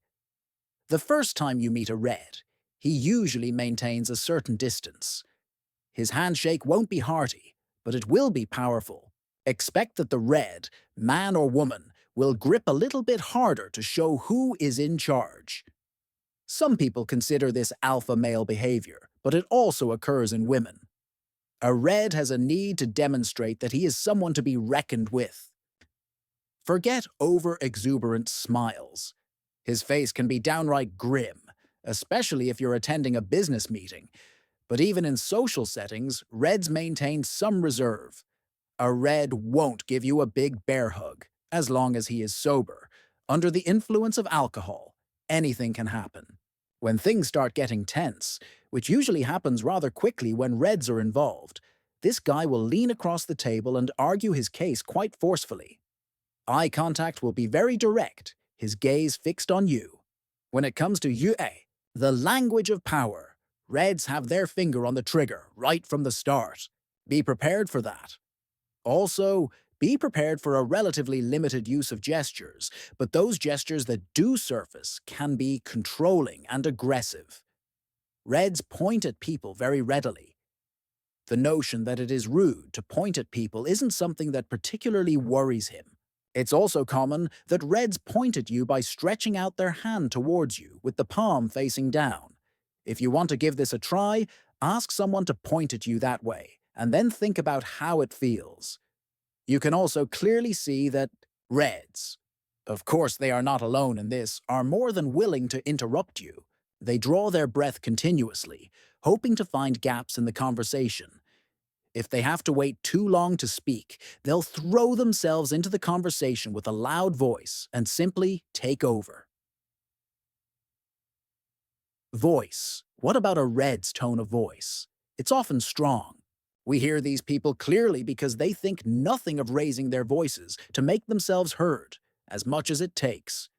The first time you meet a Red, he usually maintains a certain distance. His handshake won't be hearty, but it will be powerful. Expect that the Red, man or woman, will grip a little bit harder to show who is in charge. Some people consider this alpha male behavior, but it also occurs in women. A Red has a need to demonstrate that he is someone to be reckoned with. Forget over-exuberant smiles. His face can be downright grim, especially if you're attending a business meeting. But even in social settings, Reds maintain some reserve. A Red won't give you a big bear hug, as long as he is sober. Under the influence of alcohol, anything can happen. When things start getting tense, which usually happens rather quickly when Reds are involved, this guy will lean across the table and argue his case quite forcefully. Eye contact will be very direct, his gaze fixed on you. When it comes to yue, the language of power, Reds have their finger on the trigger right from the start. Be prepared for that. Also, be prepared for a relatively limited use of gestures, but those gestures that do surface can be controlling and aggressive. Reds point at people very readily. The notion that it is rude to point at people isn't something that particularly worries him. It's also common that Reds point at you by stretching out their hand towards you with the palm facing down. If you want to give this a try, ask someone to point at you that way, and then think about how it feels. You can also clearly see that Reds, of course they are not alone in this, are more than willing to interrupt you. They draw their breath continuously, hoping to find gaps in the conversation. If they have to wait too long to speak, they'll throw themselves into the conversation with a loud voice and simply take over. Voice. What about a Red's tone of voice? It's often strong. We hear these people clearly because they think nothing of raising their voices to make themselves heard, as much as it takes.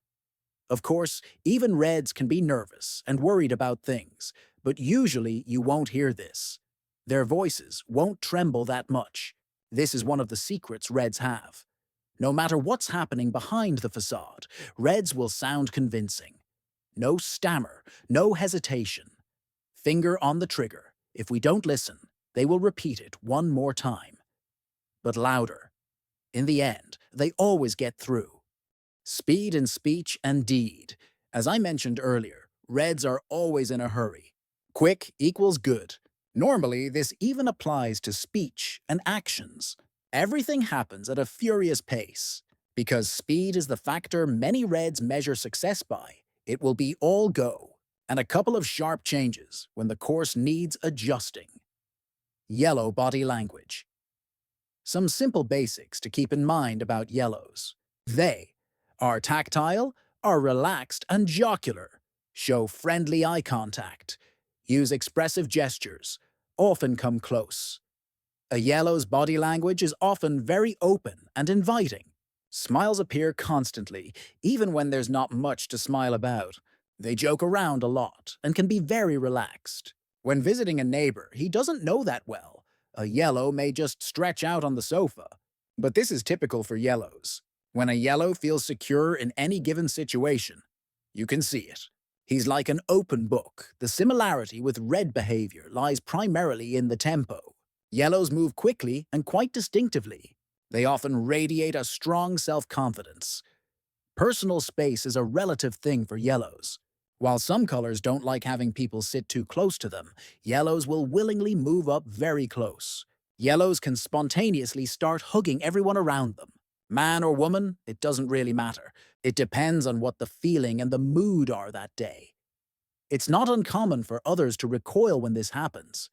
Of course, even Reds can be nervous and worried about things, but usually you won't hear this. Their voices won't tremble that much. This is one of the secrets Reds have. No matter what's happening behind the facade, Reds will sound convincing. No stammer, no hesitation. Finger on the trigger. If we don't listen, they will repeat it one more time. But louder. In the end, they always get through. Speed in speech and deed. As I mentioned earlier, Reds are always in a hurry. Quick equals good. Normally, this even applies to speech and actions. Everything happens at a furious pace. Because speed is the factor many Reds measure success by, it will be all go, and a couple of sharp changes when the course needs adjusting. Yellow body language. Some simple basics to keep in mind about yellows. They are tactile, are relaxed and jocular, show friendly eye contact, use expressive gestures, often come close. A yellow's body language is often very open and inviting. Smiles appear constantly, even when there's not much to smile about. They joke around a lot and can be very relaxed. When visiting a neighbor he doesn't know that well, a yellow may just stretch out on the sofa. But this is typical for yellows. When a yellow feels secure in any given situation, you can see it. He's like an open book. The similarity with Red behavior lies primarily in the tempo. Yellows move quickly and quite distinctively. They often radiate a strong self-confidence. Personal space is a relative thing for yellows. While some colors don't like having people sit too close to them, yellows will willingly move up very close. Yellows can spontaneously start hugging everyone around them. Man or woman, it doesn't really matter. It depends on what the feeling and the mood are that day. It's not uncommon for others to recoil when this happens,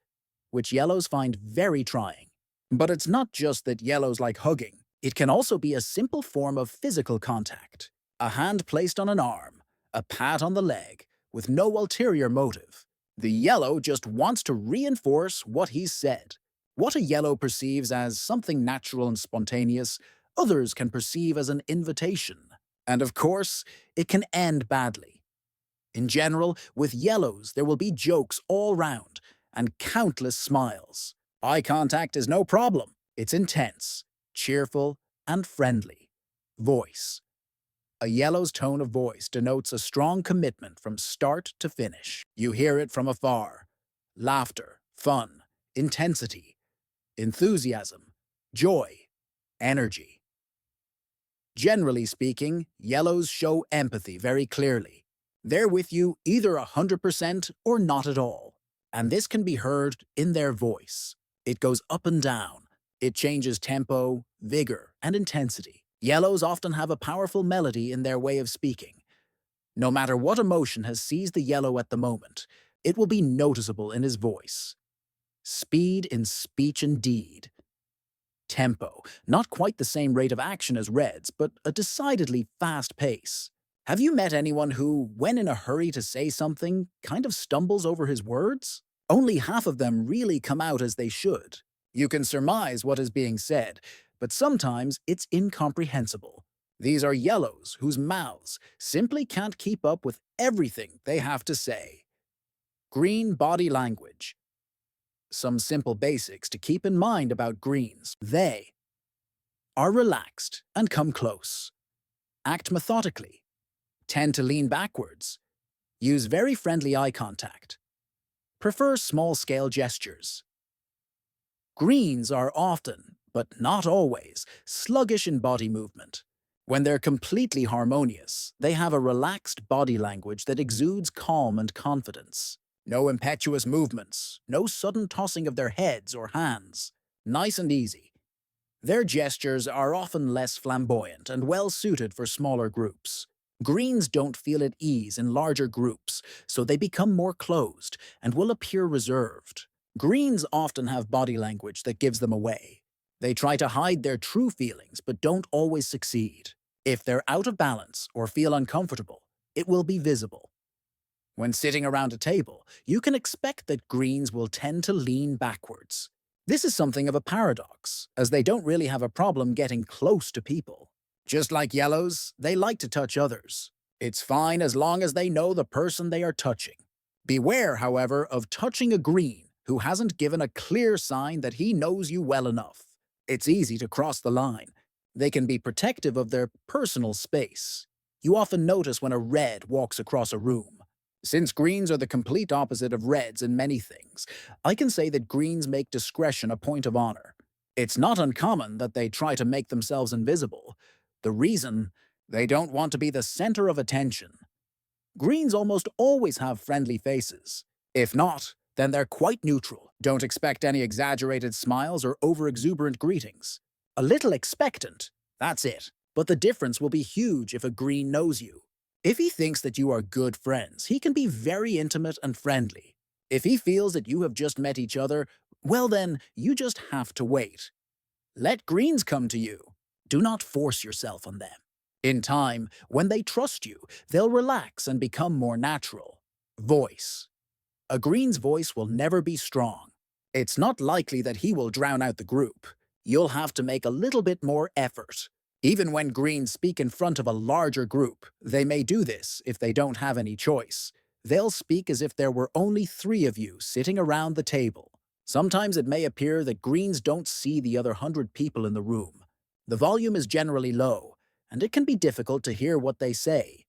which yellows find very trying. But it's not just that yellows like hugging. It can also be a simple form of physical contact. A hand placed on an arm, a pat on the leg, with no ulterior motive. The yellow just wants to reinforce what he's said. What a yellow perceives as something natural and spontaneous, others can perceive as an invitation. And of course, it can end badly. In general, with yellows, there will be jokes all round and countless smiles. Eye contact is no problem. It's intense, cheerful, and friendly. Voice. A yellow's tone of voice denotes a strong commitment from start to finish. You hear it from afar. Laughter, fun, intensity, enthusiasm, joy, energy. Generally speaking, yellows show empathy very clearly. They're with you either 100% or not at all. And this can be heard in their voice. It goes up and down. It changes tempo, vigor, and intensity. Yellows often have a powerful melody in their way of speaking. No matter what emotion has seized the yellow at the moment, it will be noticeable in his voice. Speed in speech and deed. Tempo, not quite the same rate of action as reds, but a decidedly fast pace. Have you met anyone who, when in a hurry to say something, kind of stumbles over his words? Only half of them really come out as they should. You can surmise what is being said, but sometimes it's incomprehensible. These are yellows whose mouths simply can't keep up with everything they have to say. Green body language. Some simple basics to keep in mind about greens. They are relaxed and come close. Act methodically. Tend to lean backwards. Use very friendly eye contact. Prefer small-scale gestures. Greens are often, but not always, sluggish in body movement. When they're completely harmonious, they have a relaxed body language that exudes calm and confidence. No impetuous movements, no sudden tossing of their heads or hands. Nice and easy. Their gestures are often less flamboyant and well-suited for smaller groups. Greens don't feel at ease in larger groups, so they become more closed and will appear reserved. Greens often have body language that gives them away. They try to hide their true feelings but don't always succeed. If they're out of balance or feel uncomfortable, it will be visible. When sitting around a table, you can expect that greens will tend to lean backwards. This is something of a paradox, as they don't really have a problem getting close to people. Just like yellows, they like to touch others. It's fine as long as they know the person they are touching. Beware, however, of touching a green who hasn't given a clear sign that he knows you well enough. It's easy to cross the line. They can be protective of their personal space. You often notice when a red walks across a room. Since greens are the complete opposite of reds in many things, I can say that greens make discretion a point of honor. It's not uncommon that they try to make themselves invisible. The reason? They don't want to be the center of attention. Greens almost always have friendly faces. If not, then they're quite neutral. Don't expect any exaggerated smiles or over-exuberant greetings. A little expectant, that's it. But the difference will be huge if a green knows you. If he thinks that you are good friends, he can be very intimate and friendly. If he feels that you have just met each other, well then, you just have to wait. Let greens come to you. Do not force yourself on them. In time, when they trust you, they'll relax and become more natural. Voice. A green's voice will never be strong. It's not likely that he will drown out the group. You'll have to make a little bit more effort. Even when greens speak in front of a larger group, they may do this if they don't have any choice. They'll speak as if there were only 3 of you sitting around the table. Sometimes it may appear that greens don't see the other 100 people in the room. The volume is generally low, and it can be difficult to hear what they say.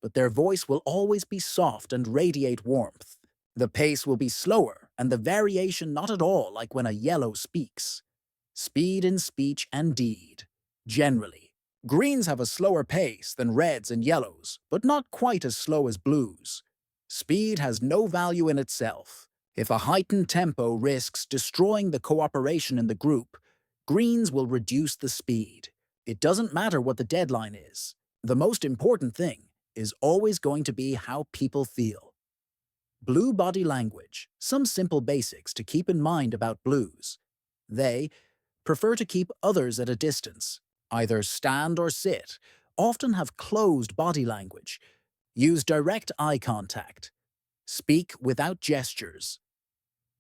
But their voice will always be soft and radiate warmth. The pace will be slower, and the variation not at all like when a yellow speaks. Speed in speech and deed. Generally, Greens have a slower pace than reds and yellows, but not quite as slow as blues. Speed has no value in itself. If a heightened tempo risks destroying the cooperation in the group, greens will reduce the speed. It doesn't matter what the deadline is. The most important thing is always going to be how people feel. Blue body language. Some simple basics to keep in mind about blues. They prefer to keep others at a distance, either stand or sit, often have closed body language, use direct eye contact, speak without gestures.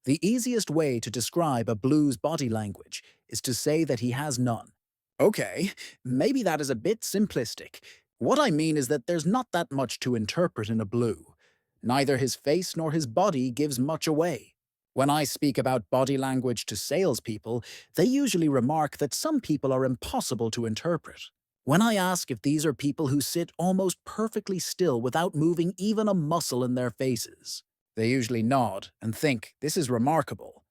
The easiest way to describe a blue's body language is to say that he has none. Okay, maybe that is a bit simplistic. What I mean is that there's not that much to interpret in a blue. Neither his face nor his body gives much away. When I speak about body language to salespeople, they usually remark that some people are impossible to interpret. When I ask if these are people who sit almost perfectly still without moving even a muscle in their faces, they usually nod and think this is remarkable.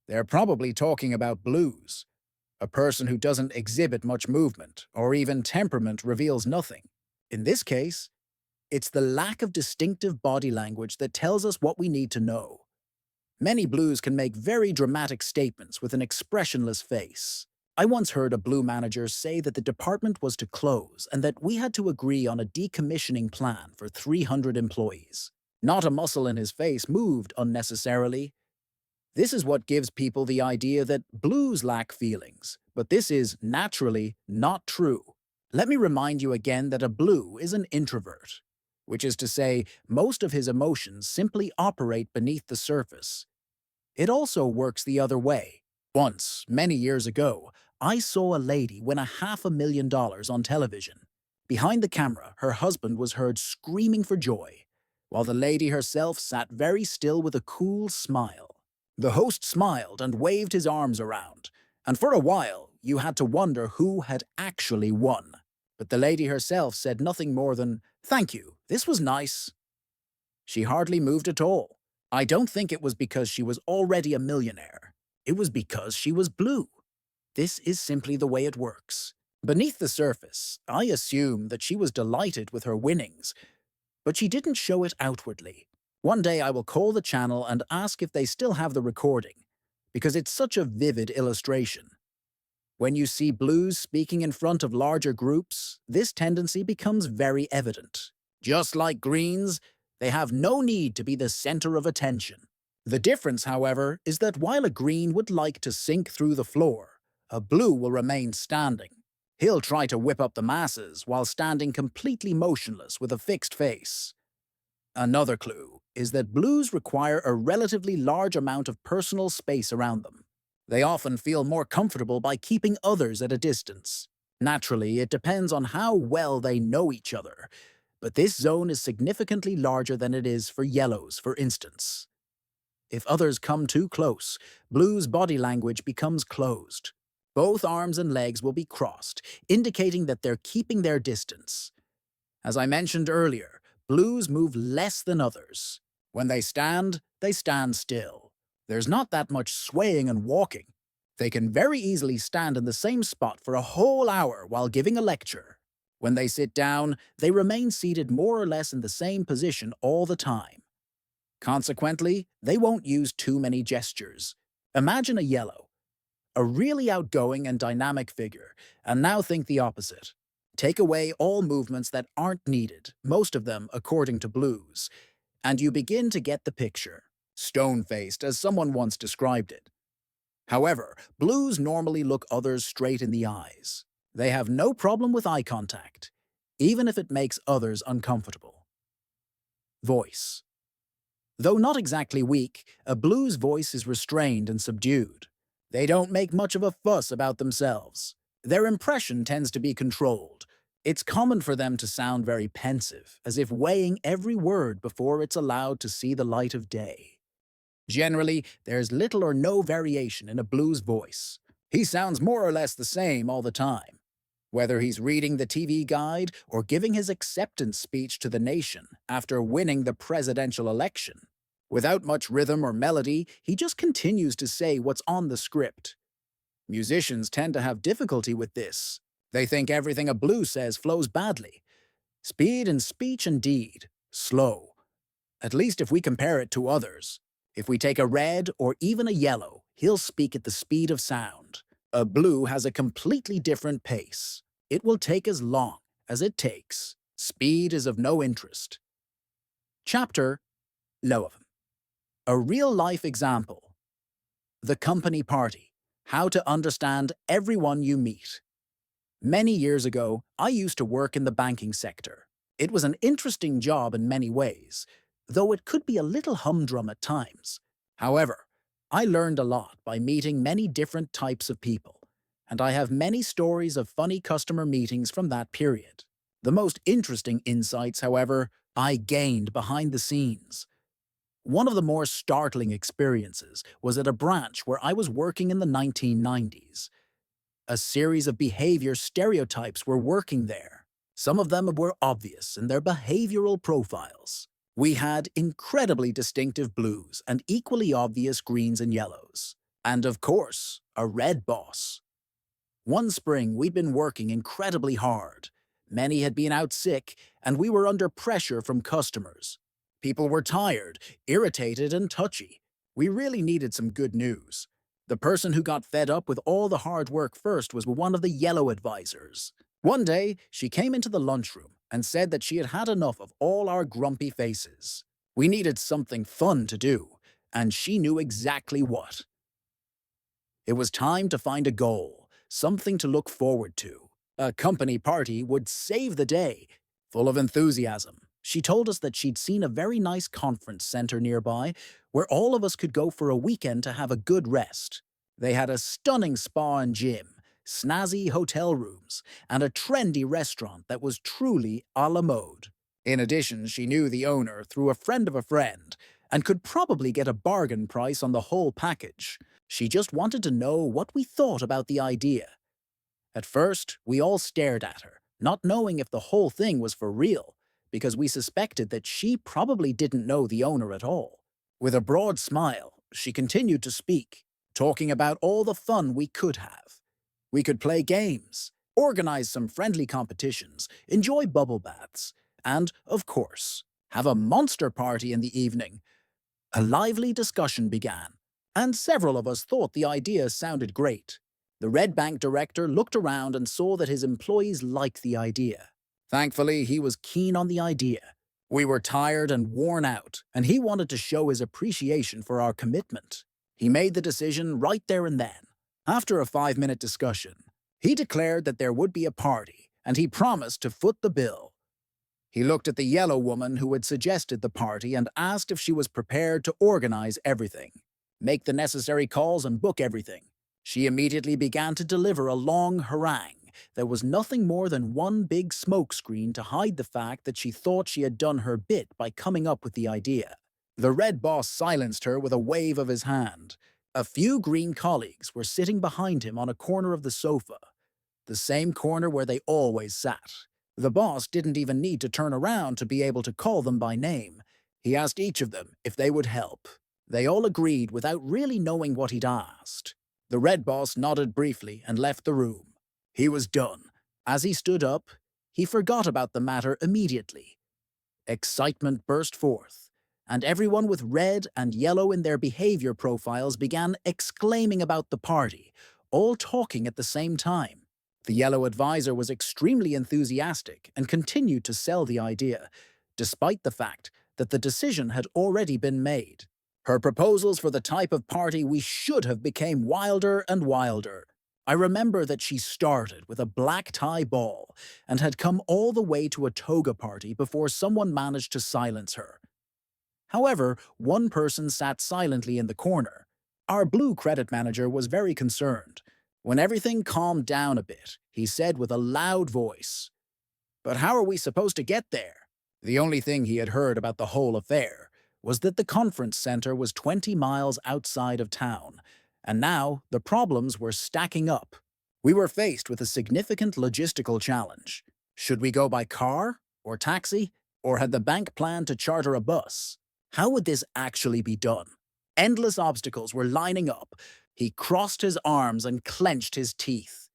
They're probably talking about blues. A person who doesn't exhibit much movement or even temperament reveals nothing. In this case, it's the lack of distinctive body language that tells us what we need to know. Many blues can make very dramatic statements with an expressionless face. I once heard a blue manager say that the department was to close and that we had to agree on a decommissioning plan for 300 employees. Not a muscle in his face moved unnecessarily. This is what gives people the idea that blues lack feelings, but this is, naturally, not true. Let me remind you again that a blue is an introvert, which is to say, most of his emotions simply operate beneath the surface. It also works the other way. Once, many years ago, I saw a lady win $500,000 on television. Behind the camera, her husband was heard screaming for joy, while the lady herself sat very still with a cool smile. The host smiled and waved his arms around, and for a while you had to wonder who had actually won. But the lady herself said nothing more than, "Thank you, this was nice." She hardly moved at all. I don't think it was because she was already a millionaire. It was because she was blue. This is simply the way it works. Beneath the surface, I assume that she was delighted with her winnings, but she didn't show it outwardly. One day I will call the channel and ask if they still have the recording, because it's such a vivid illustration. When you see blues speaking in front of larger groups, this tendency becomes very evident. Just like greens, they have no need to be the center of attention. The difference, however, is that while a green would like to sink through the floor, a blue will remain standing. He'll try to whip up the masses while standing completely motionless with a fixed face. Another clue is that blues require a relatively large amount of personal space around them. They often feel more comfortable by keeping others at a distance. Naturally, it depends on how well they know each other, but this zone is significantly larger than it is for yellows, for instance. If others come too close, blues' body language becomes closed. Both arms and legs will be crossed, indicating that they're keeping their distance. As I mentioned earlier, blues move less than others. When they stand still. There's not that much swaying and walking. They can very easily stand in the same spot for a whole hour while giving a lecture. When they sit down, they remain seated more or less in the same position all the time. Consequently, they won't use too many gestures. Imagine a yellow, a really outgoing and dynamic figure, and now think the opposite. Take away all movements that aren't needed, most of them according to blues, and you begin to get the picture. Stone-faced, as someone once described it. However, blues normally look others straight in the eyes. They have no problem with eye contact, even if it makes others uncomfortable. Voice. Though not exactly weak, a blues voice is restrained and subdued. They don't make much of a fuss about themselves. Their impression tends to be controlled. It's common for them to sound very pensive, as if weighing every word before it's allowed to see the light of day. Generally, there's little or no variation in a blues voice. He sounds more or less the same all the time. Whether he's reading the TV guide or giving his acceptance speech to the nation after winning the presidential election. Without much rhythm or melody, he just continues to say what's on the script. Musicians tend to have difficulty with this. They think everything a blue says flows badly. Speed in speech and deed, slow. At least if we compare it to others. If we take a red or even a yellow, he'll speak at the speed of sound. A blue has a completely different pace. It will take as long as it takes. Speed is of no interest. Chapter 11. A real-life example. The company party. How to understand everyone you meet. Many years ago, I used to work in the banking sector. It was an interesting job in many ways, though it could be a little humdrum at times. However, I learned a lot by meeting many different types of people, and I have many stories of funny customer meetings from that period. The most interesting insights, however, I gained behind the scenes. One of the more startling experiences was at a branch where I was working in the 1990s. A series of behavior stereotypes were working there. Some of them were obvious in their behavioral profiles. We had incredibly distinctive blues and equally obvious greens and yellows. And of course, a red boss. One spring, we'd been working incredibly hard. Many had been out sick, and we were under pressure from customers. People were tired, irritated, and touchy. We really needed some good news. The person who got fed up with all the hard work first was one of the yellow advisors. One day, she came into the lunchroom and said that she had had enough of all our grumpy faces. We needed something fun to do, and she knew exactly what. It was time to find a goal, something to look forward to. A company party would save the day. Full of enthusiasm, she told us that she'd seen a very nice conference center nearby where all of us could go for a weekend to have a good rest. They had a stunning spa and gym, snazzy hotel rooms, and a trendy restaurant that was truly a la mode. In addition, she knew the owner through a friend of a friend and could probably get a bargain price on the whole package. She just wanted to know what we thought about the idea. At first, we all stared at her, not knowing if the whole thing was for real, because we suspected that she probably didn't know the owner at all. With a broad smile, she continued to speak, talking about all the fun we could have. We could play games, organize some friendly competitions, enjoy bubble baths, and, of course, have a monster party in the evening. A lively discussion began, and several of us thought the idea sounded great. The Red Bank director looked around and saw that his employees liked the idea. Thankfully, he was keen on the idea. We were tired and worn out, and he wanted to show his appreciation for our commitment. He made the decision right there and then. After a 5-minute discussion, he declared that there would be a party, and he promised to foot the bill. He looked at the yellow woman who had suggested the party and asked if she was prepared to organize everything, make the necessary calls and book everything. She immediately began to deliver a long harangue that was nothing more than one big smokescreen to hide the fact that she thought she had done her bit by coming up with the idea. The red boss silenced her with a wave of his hand. A few green colleagues were sitting behind him on a corner of the sofa, the same corner where they always sat. The boss didn't even need to turn around to be able to call them by name. He asked each of them if they would help. They all agreed without really knowing what he'd asked. The red boss nodded briefly and left the room. He was done. As he stood up, he forgot about the matter immediately. Excitement burst forth, and everyone with red and yellow in their behavior profiles began exclaiming about the party, all talking at the same time. The yellow advisor was extremely enthusiastic and continued to sell the idea, despite the fact that the decision had already been made. Her proposals for the type of party we should have became wilder and wilder. I remember that she started with a black tie ball and had come all the way to a toga party before someone managed to silence her. However, one person sat silently in the corner. Our blue credit manager was very concerned. When everything calmed down a bit, he said with a loud voice, "But how are we supposed to get there?" The only thing he had heard about the whole affair was that the conference center was 20 miles outside of town, and now the problems were stacking up. We were faced with a significant logistical challenge. Should we go by car or taxi, or had the bank planned to charter a bus? How would this actually be done? Endless obstacles were lining up. He crossed his arms and clenched his teeth.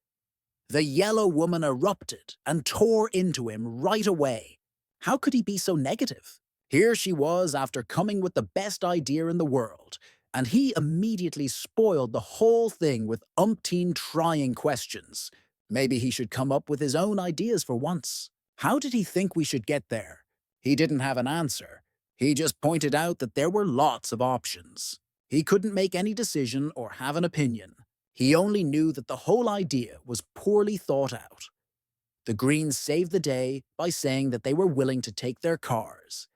The yellow woman erupted and tore into him right away. How could he be so negative? Here she was after coming with the best idea in the world, and he immediately spoiled the whole thing with umpteen trying questions. Maybe he should come up with his own ideas for once. How did he think we should get there? He didn't have an answer. He just pointed out that there were lots of options. He couldn't make any decision or have an opinion. He only knew that the whole idea was poorly thought out. The Greens saved the day by saying that they were willing to take their cars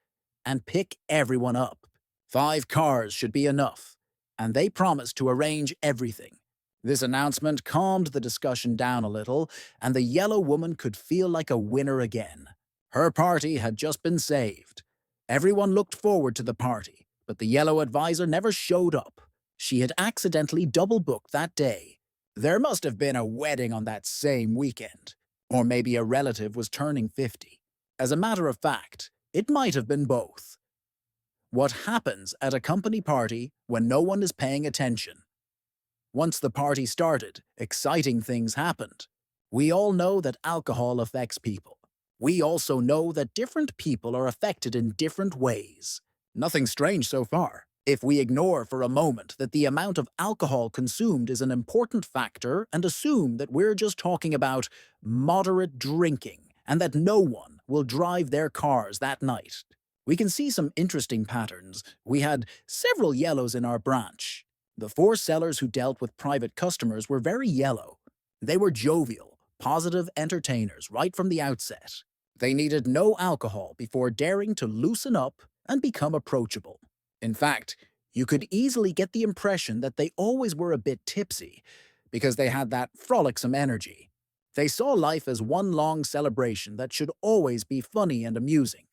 and pick everyone up. 5 cars should be enough, and they promised to arrange everything. This announcement calmed the discussion down a little, and the yellow woman could feel like a winner again. Her party had just been saved. Everyone looked forward to the party, but the yellow advisor never showed up. She had accidentally double-booked that day. There must have been a wedding on that same weekend. Or maybe a relative was turning 50. As a matter of fact, it might have been both. What happens at a company party when no one is paying attention? Once the party started, exciting things happened. We all know that alcohol affects people. We also know that different people are affected in different ways. Nothing strange so far. If we ignore for a moment that the amount of alcohol consumed is an important factor and assume that we're just talking about moderate drinking and that no one will drive their cars that night, we can see some interesting patterns. We had several yellows in our branch. The 4 sellers who dealt with private customers were very yellow. They were jovial, positive entertainers right from the outset. They needed no alcohol before daring to loosen up and become approachable. In fact, you could easily get the impression that they always were a bit tipsy, because they had that frolicsome energy. They saw life as one long celebration that should always be funny and amusing.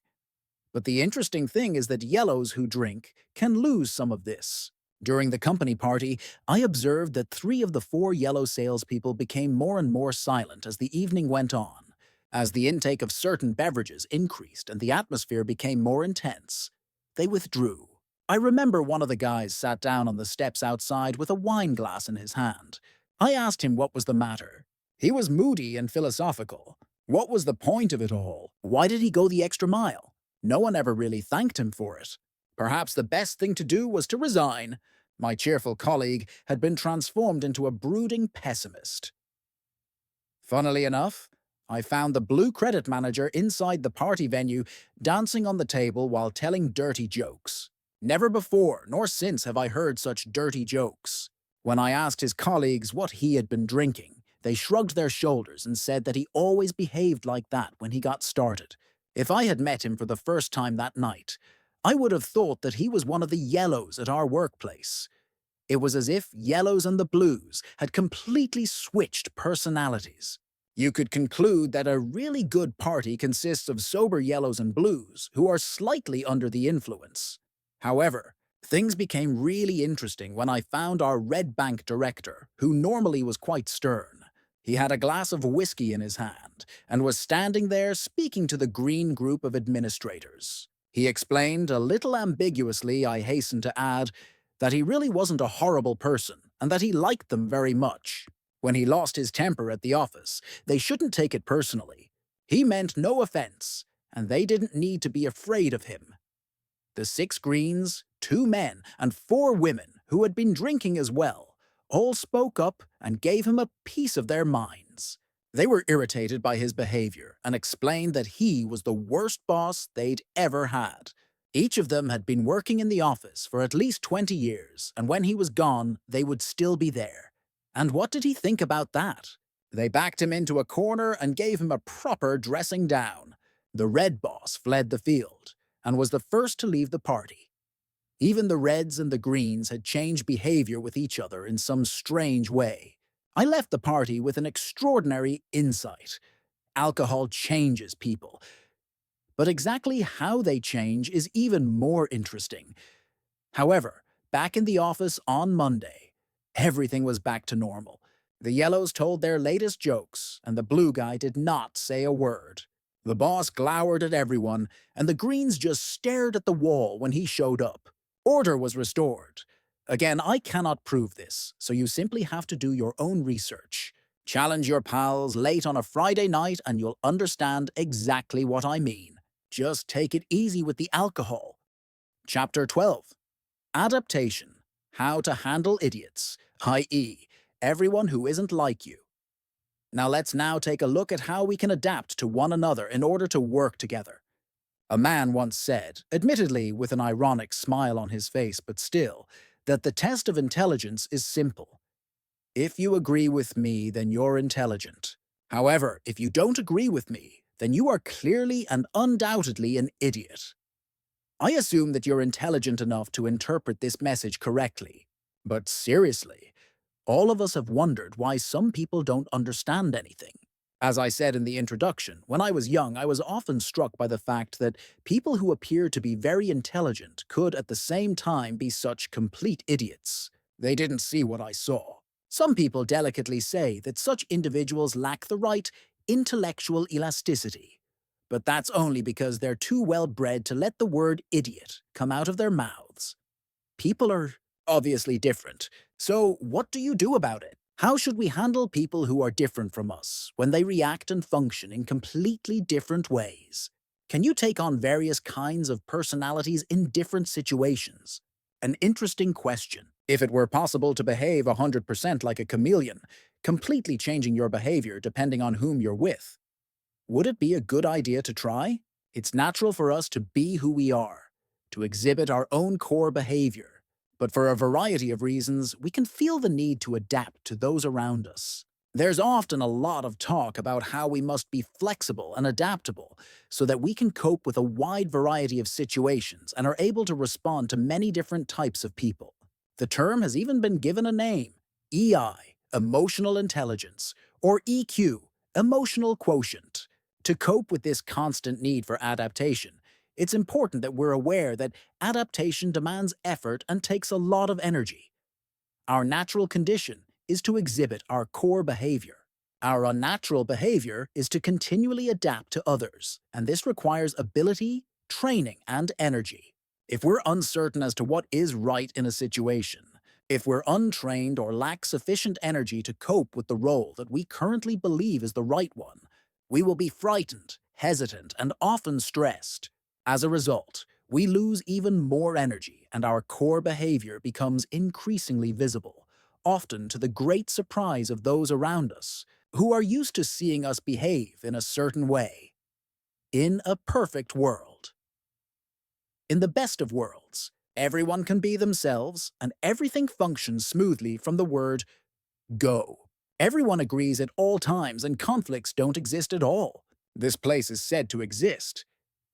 But the interesting thing is that yellows who drink can lose some of this. During the company party, I observed that 3 of the 4 yellow salespeople became more and more silent as the evening went on. As the intake of certain beverages increased and the atmosphere became more intense, they withdrew. I remember one of the guys sat down on the steps outside with a wine glass in his hand. I asked him what was the matter. He was moody and philosophical. What was the point of it all? Why did he go the extra mile? No one ever really thanked him for it. Perhaps the best thing to do was to resign. My cheerful colleague had been transformed into a brooding pessimist. Funnily enough, I found the blue credit manager inside the party venue dancing on the table while telling dirty jokes. Never before nor since have I heard such dirty jokes. When I asked his colleagues what he had been drinking, they shrugged their shoulders and said that he always behaved like that when he got started. If I had met him for the first time that night, I would have thought that he was one of the yellows at our workplace. It was as if yellows and the blues had completely switched personalities. You could conclude that a really good party consists of sober yellows and blues who are slightly under the influence. However, things became really interesting when I found our Red Bank director, who normally was quite stern. He had a glass of whiskey in his hand and was standing there speaking to the green group of administrators. He explained, a little ambiguously I hasten to add, that he really wasn't a horrible person and that he liked them very much. When he lost his temper at the office, they shouldn't take it personally. He meant no offense, and they didn't need to be afraid of him. The 6 Greens, 2 men, and 4 women, who had been drinking as well, all spoke up and gave him a piece of their minds. They were irritated by his behavior and explained that he was the worst boss they'd ever had. Each of them had been working in the office for at least 20 years, and when he was gone, they would still be there. And what did he think about that? They backed him into a corner and gave him a proper dressing down. The red boss fled the field and was the first to leave the party. Even the Reds and the Greens had changed behavior with each other in some strange way. I left the party with an extraordinary insight. Alcohol changes people. But exactly how they change is even more interesting. However, back in the office on Monday, everything was back to normal. The yellows told their latest jokes, and the blue guy did not say a word. The boss glowered at everyone, and the Greens just stared at the wall when he showed up. Order was restored. Again, I cannot prove this, so you simply have to do your own research. Challenge your pals late on a Friday night and you'll understand exactly what I mean. Just take it easy with the alcohol. Chapter 12. Adaptation. How to handle idiots, i.e., everyone who isn't like you. Now let's take a look at how we can adapt to one another in order to work together. A man once said, admittedly with an ironic smile on his face but still, that the test of intelligence is simple. If you agree with me, then you're intelligent. However, if you don't agree with me, then you are clearly and undoubtedly an idiot. I assume that you're intelligent enough to interpret this message correctly. But seriously, all of us have wondered why some people don't understand anything. As I said in the introduction, when I was young, I was often struck by the fact that people who appear to be very intelligent could at the same time be such complete idiots. They didn't see what I saw. Some people delicately say that such individuals lack the right intellectual elasticity. But that's only because they're too well bred to let the word idiot come out of their mouths. People are obviously different, so what do you do about it? How should we handle people who are different from us when they react and function in completely different ways? Can you take on various kinds of personalities in different situations? An interesting question. If it were possible to behave 100% like a chameleon, completely changing your behavior depending on whom you're with, would it be a good idea to try? It's natural for us to be who we are, to exhibit our own core behavior. But for a variety of reasons, we can feel the need to adapt to those around us. There's often a lot of talk about how we must be flexible and adaptable so that we can cope with a wide variety of situations and are able to respond to many different types of people. The term has even been given a name: EI, emotional intelligence, or EQ, emotional quotient. To cope with this constant need for adaptation, it's important that we're aware that adaptation demands effort and takes a lot of energy. Our natural condition is to exhibit our core behavior. Our unnatural behavior is to continually adapt to others, and this requires ability, training, and energy. If we're uncertain as to what is right in a situation, if we're untrained or lack sufficient energy to cope with the role that we currently believe is the right one, we will be frightened, hesitant, and often stressed. As a result, we lose even more energy and our core behavior becomes increasingly visible, often to the great surprise of those around us, who are used to seeing us behave in a certain way. In a perfect world. In the best of worlds, everyone can be themselves and everything functions smoothly from the word go. Everyone agrees at all times and conflicts don't exist at all. This place is said to exist,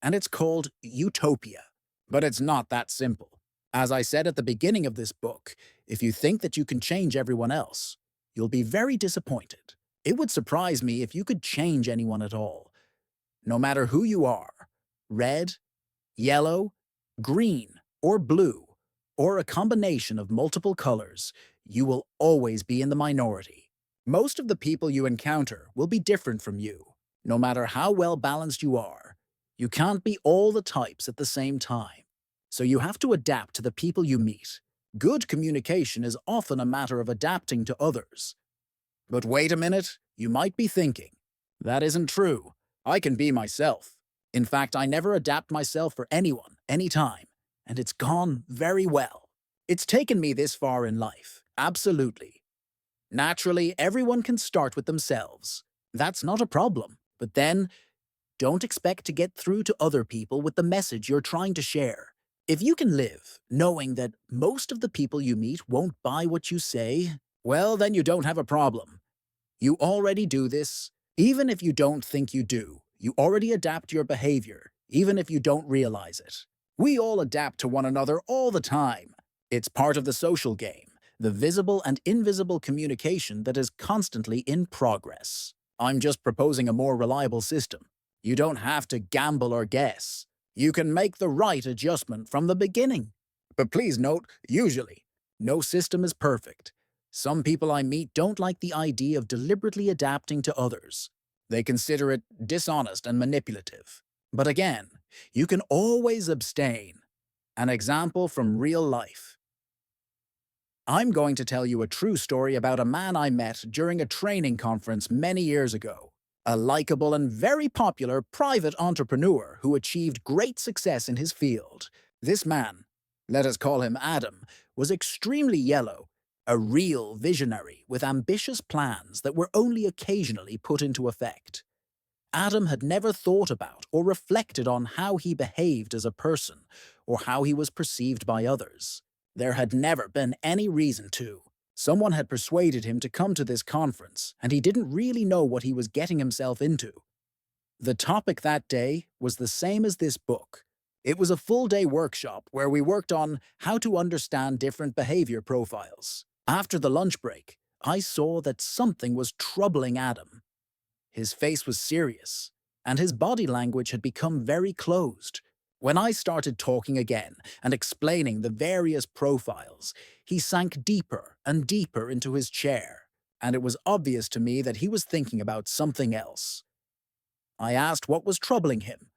and it's called utopia. But it's not that simple. As I said at the beginning of this book, if you think that you can change everyone else, you'll be very disappointed. It would surprise me if you could change anyone at all. No matter who you are, red, yellow, green, or blue, or a combination of multiple colors, you will always be in the minority. Most of the people you encounter will be different from you, no matter how well balanced you are. You can't be all the types at the same time, so you have to adapt to the people you meet. Good communication is often a matter of adapting to others. But wait a minute, you might be thinking, that isn't true. I can be myself. In fact, I never adapt myself for anyone, anytime, and it's gone very well. It's taken me this far in life, absolutely. Naturally, everyone can start with themselves. That's not a problem. But then, don't expect to get through to other people with the message you're trying to share. If you can live knowing that most of the people you meet won't buy what you say, well, then you don't have a problem. You already do this, even if you don't think you do. You already adapt your behavior, even if you don't realize it. We all adapt to one another all the time. It's part of the social game, the visible and invisible communication that is constantly in progress. I'm just proposing a more reliable system. You don't have to gamble or guess. You can make the right adjustment from the beginning. But please note, usually, no system is perfect. Some people I meet don't like the idea of deliberately adapting to others. They consider it dishonest and manipulative. But again, you can always abstain. An example from real life. I'm going to tell you a true story about a man I met during a training conference many years ago. A likable and very popular private entrepreneur who achieved great success in his field. This man, let us call him Adam, was extremely yellow, a real visionary with ambitious plans that were only occasionally put into effect. Adam had never thought about or reflected on how he behaved as a person or how he was perceived by others. There had never been any reason to. Someone had persuaded him to come to this conference, and he didn't really know what he was getting himself into. The topic that day was the same as this book. It was a full-day workshop where we worked on how to understand different behavior profiles. After the lunch break, I saw that something was troubling Adam. His face was serious, and his body language had become very closed. When I started talking again and explaining the various profiles, he sank deeper and deeper into his chair, and it was obvious to me that he was thinking about something else. I asked what was troubling him.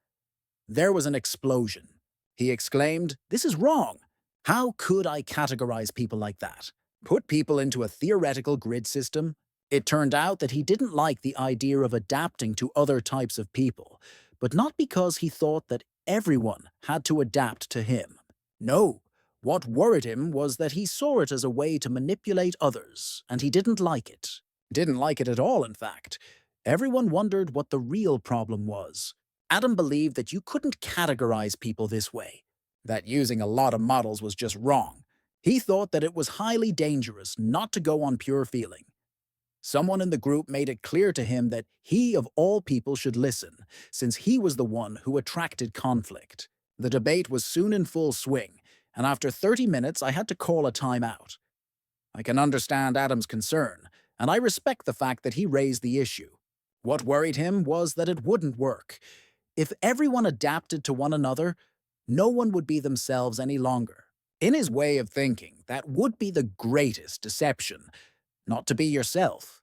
There was an explosion. He exclaimed, "This is wrong! How could I categorize people like that? Put people into a theoretical grid system?" It turned out that he didn't like the idea of adapting to other types of people, but not because he thought that everyone had to adapt to him. No, what worried him was that he saw it as a way to manipulate others, and he didn't like it. Didn't like it at all, in fact. Everyone wondered what the real problem was. Adam believed that you couldn't categorize people this way, that using a lot of models was just wrong. He thought that it was highly dangerous not to go on pure feeling. Someone in the group made it clear to him that he of all people should listen, since he was the one who attracted conflict. The debate was soon in full swing, and after 30 minutes I had to call a timeout. I can understand Adam's concern, and I respect the fact that he raised the issue. What worried him was that it wouldn't work. If everyone adapted to one another, no one would be themselves any longer. In his way of thinking, that would be the greatest deception, not to be yourself.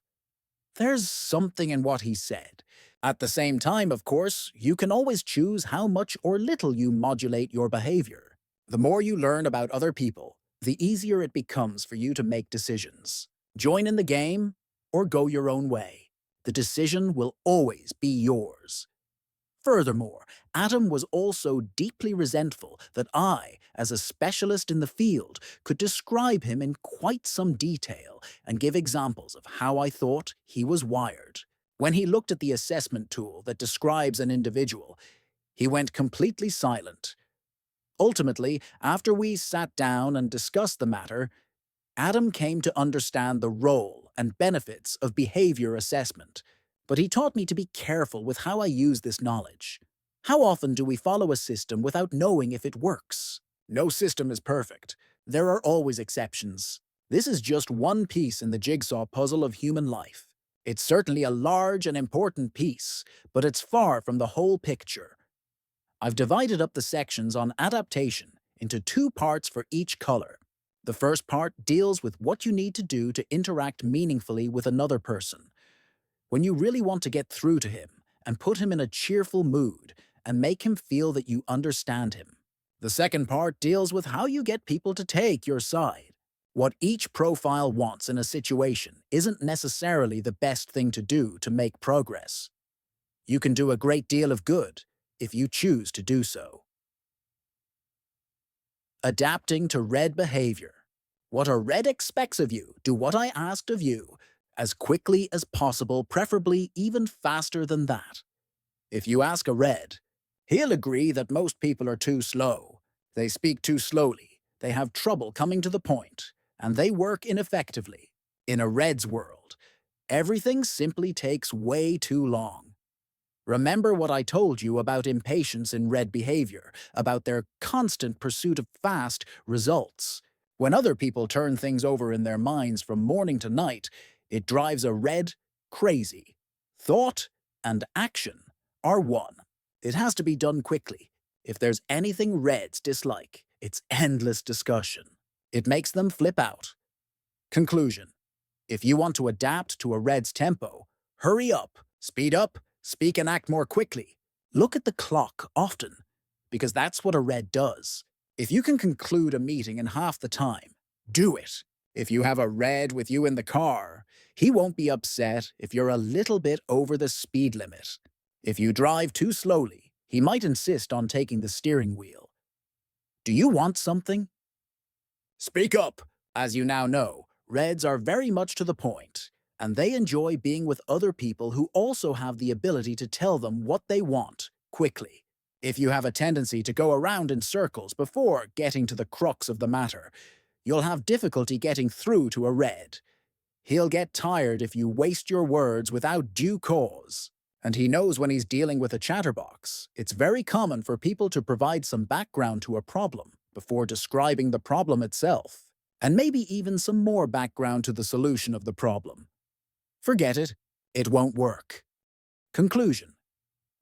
There's something in what he said. At the same time, of course, you can always choose how much or little you modulate your behavior. The more you learn about other people, the easier it becomes for you to make decisions. Join in the game or go your own way. The decision will always be yours. Furthermore, Adam was also deeply resentful that I, as a specialist in the field, could describe him in quite some detail and give examples of how I thought he was wired. When he looked at the assessment tool that describes an individual, he went completely silent. Ultimately, after we sat down and discussed the matter, Adam came to understand the role and benefits of behavior assessment. But he taught me to be careful with how I use this knowledge. How often do we follow a system without knowing if it works? No system is perfect. There are always exceptions. This is just one piece in the jigsaw puzzle of human life. It's certainly a large and important piece, but it's far from the whole picture. I've divided up the sections on adaptation into 2 parts for each color. The first part deals with what you need to do to interact meaningfully with another person. When you really want to get through to him and put him in a cheerful mood and make him feel that you understand him. The second part deals with how you get people to take your side. What each profile wants in a situation isn't necessarily the best thing to do to make progress. You can do a great deal of good if you choose to do so. Adapting to red behavior. What a red expects of you, do what I asked of you, as quickly as possible, preferably even faster than that. If you ask a red, he'll agree that most people are too slow. They speak too slowly, they have trouble coming to the point, and they work ineffectively. In a red's world, everything simply takes way too long. Remember what I told you about impatience in red behavior, about their constant pursuit of fast results. When other people turn things over in their minds from morning to night, it drives a red crazy. Thought and action are one. It has to be done quickly. If there's anything reds dislike, it's endless discussion. It makes them flip out. Conclusion. If you want to adapt to a red's tempo, hurry up, speak and act more quickly. Look at the clock often, because that's what a red does. If you can conclude a meeting in half the time, do it. If you have a red with you in the car, he won't be upset if you're a little bit over the speed limit. If you drive too slowly, he might insist on taking the steering wheel. Do you want something? Speak up! As you now know, Reds are very much to the point, and they enjoy being with other people who also have the ability to tell them what they want, quickly. If you have a tendency to go around in circles before getting to the crux of the matter, you'll have difficulty getting through to a Red. He'll get tired if you waste your words without due cause. And he knows when he's dealing with a chatterbox, it's very common for people to provide some background to a problem before describing the problem itself, and maybe even some more background to the solution of the problem. Forget it. It won't work. Conclusion.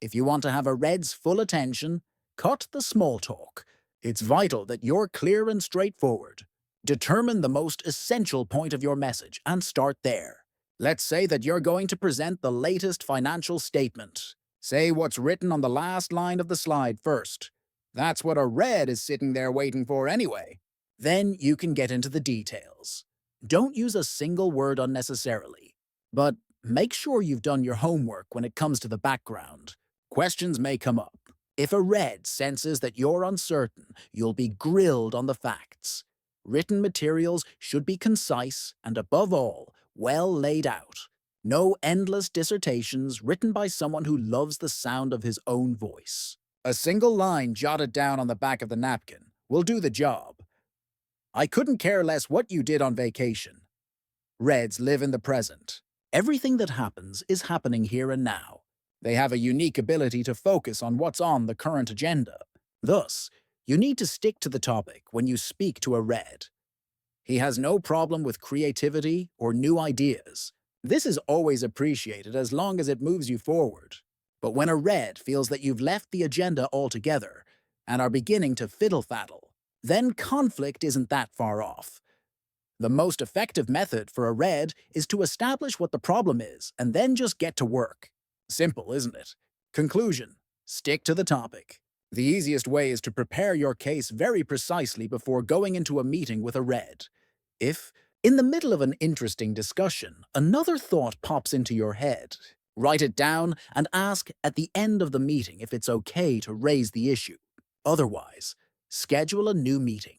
If you want to have a Red's full attention, cut the small talk. It's vital that you're clear and straightforward. Determine the most essential point of your message and start there. Let's say that you're going to present the latest financial statement. Say what's written on the last line of the slide first. That's what a Red is sitting there waiting for anyway. Then you can get into the details. Don't use a single word unnecessarily, but make sure you've done your homework when it comes to the background. Questions may come up. If a Red senses that you're uncertain, you'll be grilled on the facts. Written materials should be concise and, above all, well laid out. No endless dissertations written by someone who loves the sound of his own voice. A single line jotted down on the back of the napkin will do the job. I couldn't care less what you did on vacation. Reds live in the present. Everything that happens is happening here and now. They have a unique ability to focus on what's on the current agenda. Thus, you need to stick to the topic when you speak to a Red. He has no problem with creativity or new ideas. This is always appreciated as long as it moves you forward. But when a Red feels that you've left the agenda altogether and are beginning to fiddle-faddle, then conflict isn't that far off. The most effective method for a Red is to establish what the problem is and then just get to work. Simple, isn't it? Conclusion. Stick to the topic. The easiest way is to prepare your case very precisely before going into a meeting with a Red. If, in the middle of an interesting discussion, another thought pops into your head, write it down and ask at the end of the meeting if it's okay to raise the issue. Otherwise, schedule a new meeting.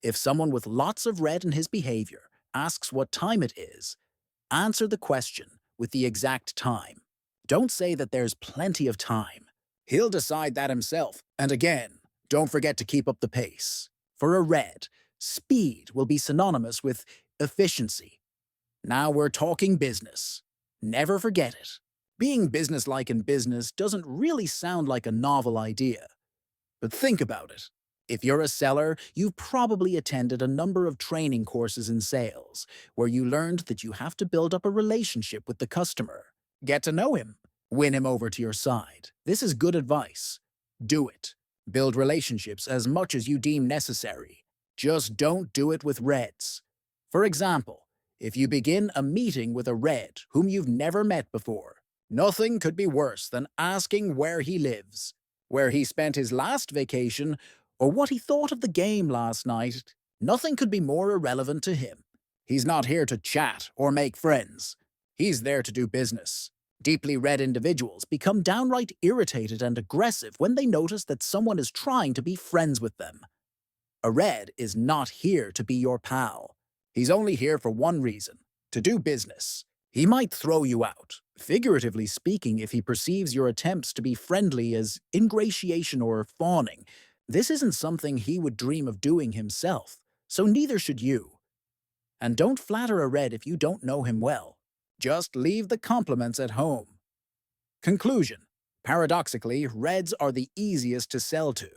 If someone with lots of Red in his behavior asks what time it is, answer the question with the exact time. Don't say that there's plenty of time. He'll decide that himself. And again, don't forget to keep up the pace. For a Red, speed will be synonymous with efficiency. Now we're talking business. Never forget it. Being businesslike in business doesn't really sound like a novel idea. But think about it. If you're a seller, you've probably attended a number of training courses in sales, where you learned that you have to build up a relationship with the customer. Get to know him. Win him over to your side. This is good advice. Do it. Build relationships as much as you deem necessary. Just don't do it with Reds. For example, if you begin a meeting with a Red whom you've never met before, nothing could be worse than asking where he lives, where he spent his last vacation, or what he thought of the game last night. Nothing could be more irrelevant to him. He's not here to chat or make friends. He's there to do business. Deeply Red individuals become downright irritated and aggressive when they notice that someone is trying to be friends with them. A Red is not here to be your pal. He's only here for one reason: to do business. He might throw you out, figuratively speaking, if he perceives your attempts to be friendly as ingratiation or fawning. This isn't something he would dream of doing himself, so neither should you. And don't flatter a Red if you don't know him well. Just leave the compliments at home. Conclusion. Paradoxically, Reds are the easiest to sell to.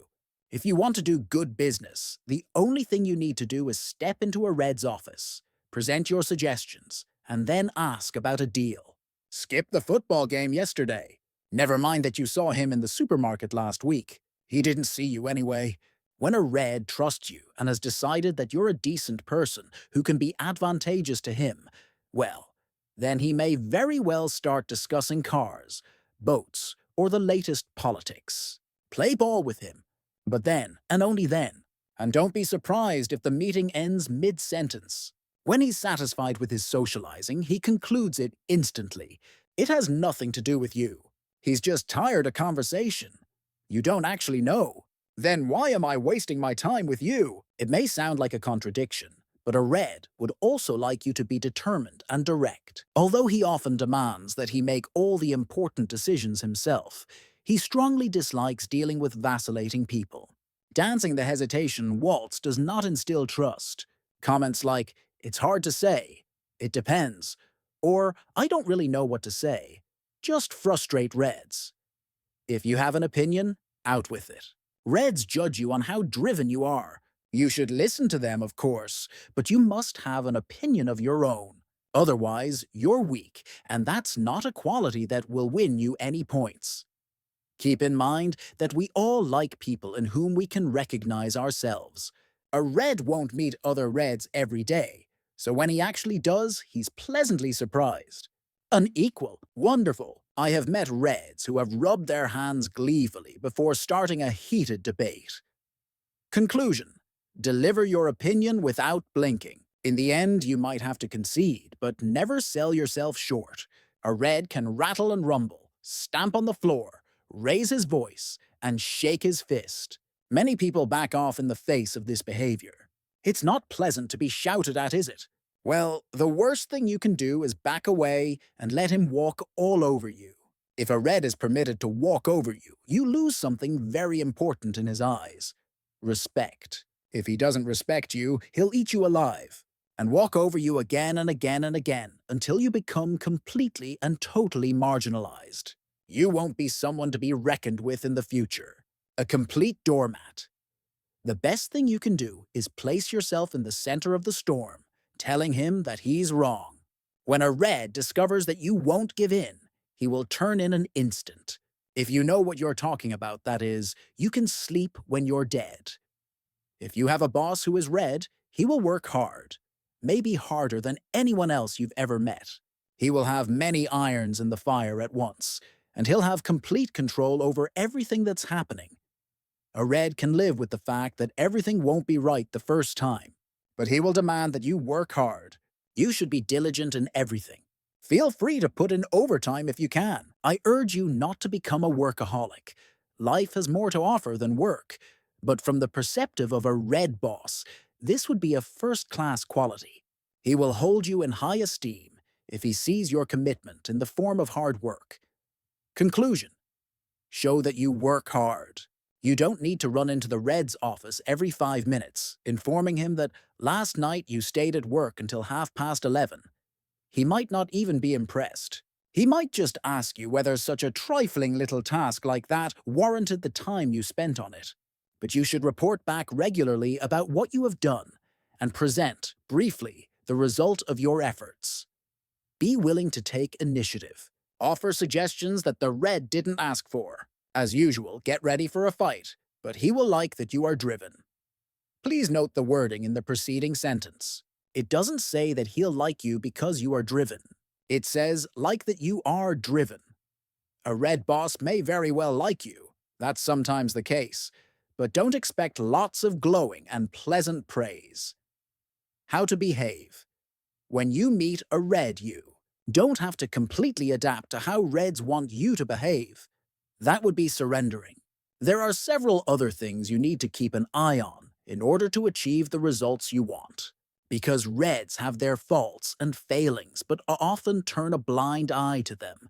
If you want to do good business, the only thing you need to do is step into a Red's office, present your suggestions, and then ask about a deal. Skip the football game yesterday. Never mind that you saw him in the supermarket last week. He didn't see you anyway. When a Red trusts you and has decided that you're a decent person who can be advantageous to him, well, then he may very well start discussing cars, boats, or the latest politics. Play ball with him. But then, and only then, And don't be surprised if the meeting ends mid-sentence. When he's satisfied with his socializing, he concludes it instantly. It has nothing to do with you. He's just tired of conversation. You don't actually know. Then why am I wasting my time with you? It may sound like a contradiction, but a red would also like you to be determined and direct. Although he often demands that he make all the important decisions himself, he strongly dislikes dealing with vacillating people. Dancing the hesitation waltz does not instill trust. Comments like, "It's hard to say," "It depends," or "I don't really know what to say," just frustrate Reds. If you have an opinion, out with it. Reds judge you on how driven you are. You should listen to them, of course, but you must have an opinion of your own. Otherwise, you're weak, and that's not a quality that will win you any points. Keep in mind that we all like people in whom we can recognize ourselves. A red won't meet other reds every day, so when he actually does, he's pleasantly surprised. An equal, wonderful. I have met reds who have rubbed their hands gleefully before starting a heated debate. Conclusion. Deliver your opinion without blinking. In the end, you might have to concede, but never sell yourself short. A red can rattle and rumble, stamp on the floor, raise his voice, and shake his fist. Many people back off in the face of this behavior. It's not pleasant to be shouted at, is it? Well, the worst thing you can do is back away and let him walk all over you. If a red is permitted to walk over you, you lose something very important in his eyes. Respect. If he doesn't respect you, he'll eat you alive and walk over you again and again and again until you become completely and totally marginalized. You won't be someone to be reckoned with in the future. A complete doormat. The best thing you can do is place yourself in the center of the storm, telling him that he's wrong. When a red discovers that you won't give in, he will turn in an instant. If you know what you're talking about, that is, you can sleep when you're dead. If you have a boss who is red, he will work hard, maybe harder than anyone else you've ever met. He will have many irons in the fire at once, and he'll have complete control over everything that's happening. A red can live with the fact that everything won't be right the first time, but he will demand that you work hard. You should be diligent in everything. Feel free to put in overtime if you can. I urge you not to become a workaholic. Life has more to offer than work, but from the perspective of a red boss, this would be a first-class quality. He will hold you in high esteem if he sees your commitment in the form of hard work. Conclusion. Show that you work hard. You don't need to run into the Red's office every 5 minutes, informing him that last night you stayed at work until 11:30. He might not even be impressed. He might just ask you whether such a trifling little task like that warranted the time you spent on it. But you should report back regularly about what you have done and present, briefly, the result of your efforts. Be willing to take initiative. Offer suggestions that the Red didn't ask for. As usual, get ready for a fight, but he will like that you are driven. Please note the wording in the preceding sentence. It doesn't say that he'll like you because you are driven. It says, like that you are driven. A red boss may very well like you. That's sometimes the case. But don't expect lots of glowing and pleasant praise. How to behave. When you meet a red you, don't have to completely adapt to how reds want you to behave. That would be surrendering. There are several other things you need to keep an eye on in order to achieve the results you want. Because reds have their faults and failings, but often turn a blind eye to them.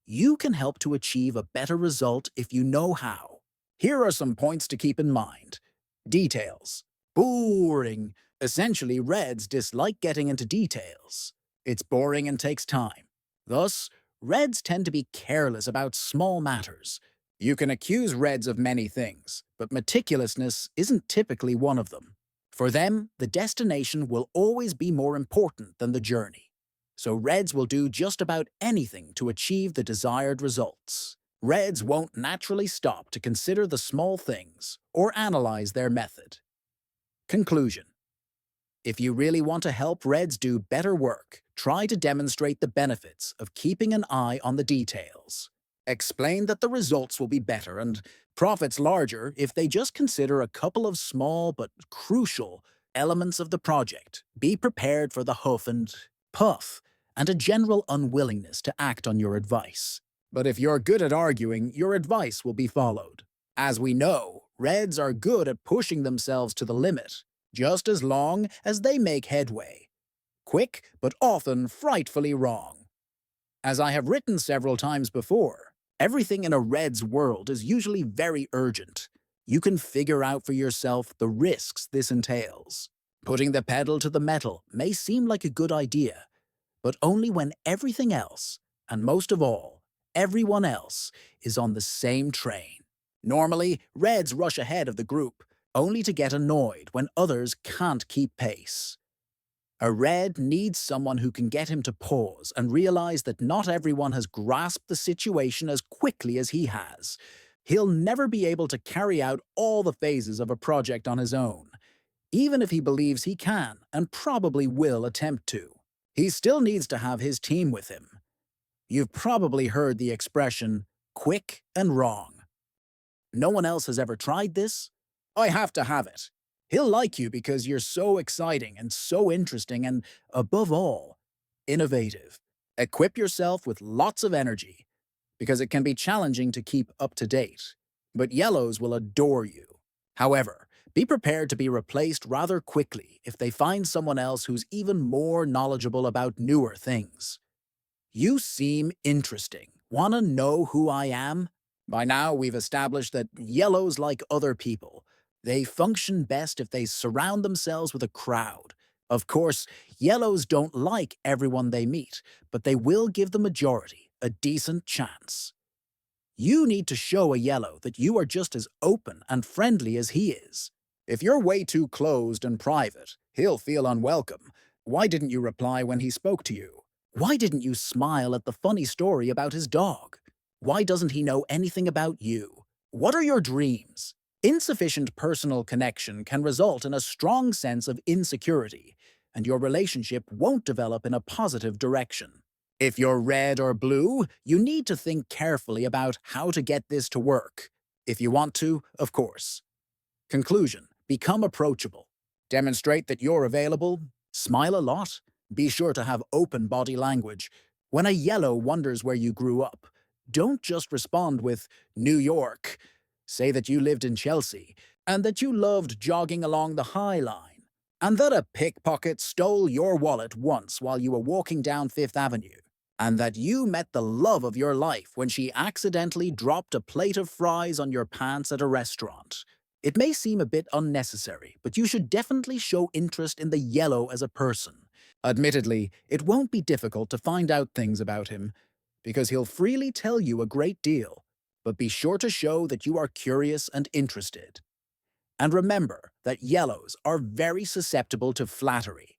You can help to achieve a better result if you know how. Here are some points to keep in mind. Details. Boring. Essentially, reds dislike getting into details. It's boring and takes time. Thus, reds tend to be careless about small matters. You can accuse reds of many things, but meticulousness isn't typically one of them. For them, the destination will always be more important than the journey. So reds will do just about anything to achieve the desired results. Reds won't naturally stop to consider the small things or analyze their method. Conclusion. If you really want to help reds do better work, try to demonstrate the benefits of keeping an eye on the details. Explain that the results will be better and profits larger if they just consider a couple of small but crucial elements of the project. Be prepared for the huff and puff and a general unwillingness to act on your advice. But if you're good at arguing, your advice will be followed. As we know, Reds are good at pushing themselves to the limit, just as long as they make headway. Quick, but often frightfully wrong. As I have written several times before, everything in a Red's world is usually very urgent. You can figure out for yourself the risks this entails. Putting the pedal to the metal may seem like a good idea, but only when everything else, and most of all, everyone else, is on the same train. Normally, Reds rush ahead of the group, only to get annoyed when others can't keep pace. A Red needs someone who can get him to pause and realize that not everyone has grasped the situation as quickly as he has. He'll never be able to carry out all the phases of a project on his own, even if he believes he can and probably will attempt to. He still needs to have his team with him. You've probably heard the expression, quick and wrong. No one else has ever tried this? I have to have it. He'll like you because you're so exciting and so interesting and, above all, innovative. Equip yourself with lots of energy, because it can be challenging to keep up to date. But yellows will adore you. However, be prepared to be replaced rather quickly if they find someone else who's even more knowledgeable about newer things. You seem interesting. Wanna know who I am? By now, we've established that yellows like other people. They function best if they surround themselves with a crowd. Of course, yellows don't like everyone they meet, but they will give the majority a decent chance. You need to show a yellow that you are just as open and friendly as he is. If you're way too closed and private, he'll feel unwelcome. Why didn't you reply when he spoke to you? Why didn't you smile at the funny story about his dog? Why doesn't he know anything about you? What are your dreams? Insufficient personal connection can result in a strong sense of insecurity, and your relationship won't develop in a positive direction. If you're red or blue, you need to think carefully about how to get this to work. If you want to, of course. Conclusion: become approachable. Demonstrate that you're available. Smile a lot. Be sure to have open body language. When a yellow wonders where you grew up, don't just respond with New York. Say that you lived in Chelsea, and that you loved jogging along the High Line, and that a pickpocket stole your wallet once while you were walking down Fifth Avenue, and that you met the love of your life when she accidentally dropped a plate of fries on your pants at a restaurant. It may seem a bit unnecessary, but you should definitely show interest in the yellow as a person. Admittedly, it won't be difficult to find out things about him, because he'll freely tell you a great deal, but be sure to show that you are curious and interested. And remember that yellows are very susceptible to flattery.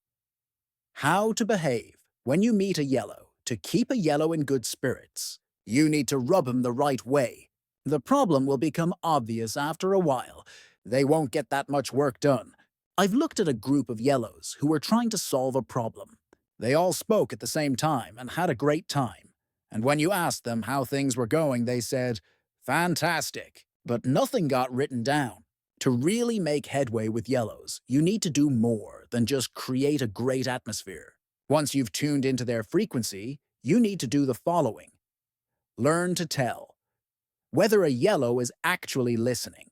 How to behave when you meet a yellow to keep a yellow in good spirits. You need to rub him the right way. The problem will become obvious after a while. They won't get that much work done. I've looked at a group of yellows who were trying to solve a problem. They all spoke at the same time and had a great time. And when you asked them how things were going, they said, "Fantastic," but nothing got written down. To really make headway with yellows, you need to do more than just create a great atmosphere. Once you've tuned into their frequency, you need to do the following. Learn to tell whether a yellow is actually listening.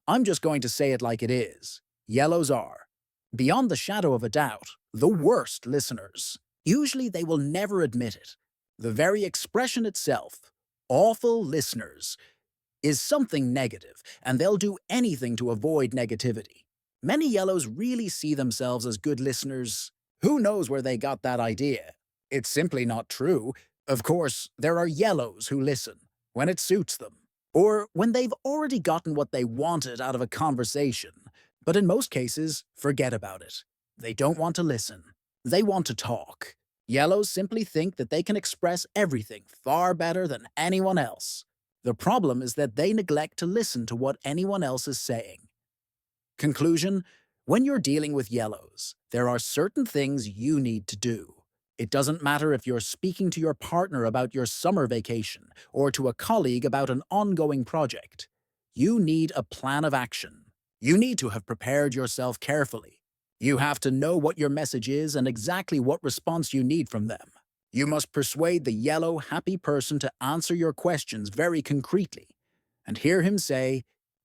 I'm just going to say it like it is. Yellows are, beyond the shadow of a doubt, the worst listeners. Usually they will never admit it. The very expression itself, awful listeners, is something negative, and they'll do anything to avoid negativity. Many yellows really see themselves as good listeners. Who knows where they got that idea? It's simply not true. Of course, there are yellows who listen when it suits them, or when they've already gotten what they wanted out of a conversation. But in most cases, forget about it. They don't want to listen. They want to talk. Yellows simply think that they can express everything far better than anyone else. The problem is that they neglect to listen to what anyone else is saying. Conclusion: when you're dealing with yellows, there are certain things you need to do. It doesn't matter if you're speaking to your partner about your summer vacation or to a colleague about an ongoing project. You need a plan of action. You need to have prepared yourself carefully. You have to know what your message is and exactly what response you need from them. You must persuade the yellow, happy person to answer your questions very concretely and hear him say,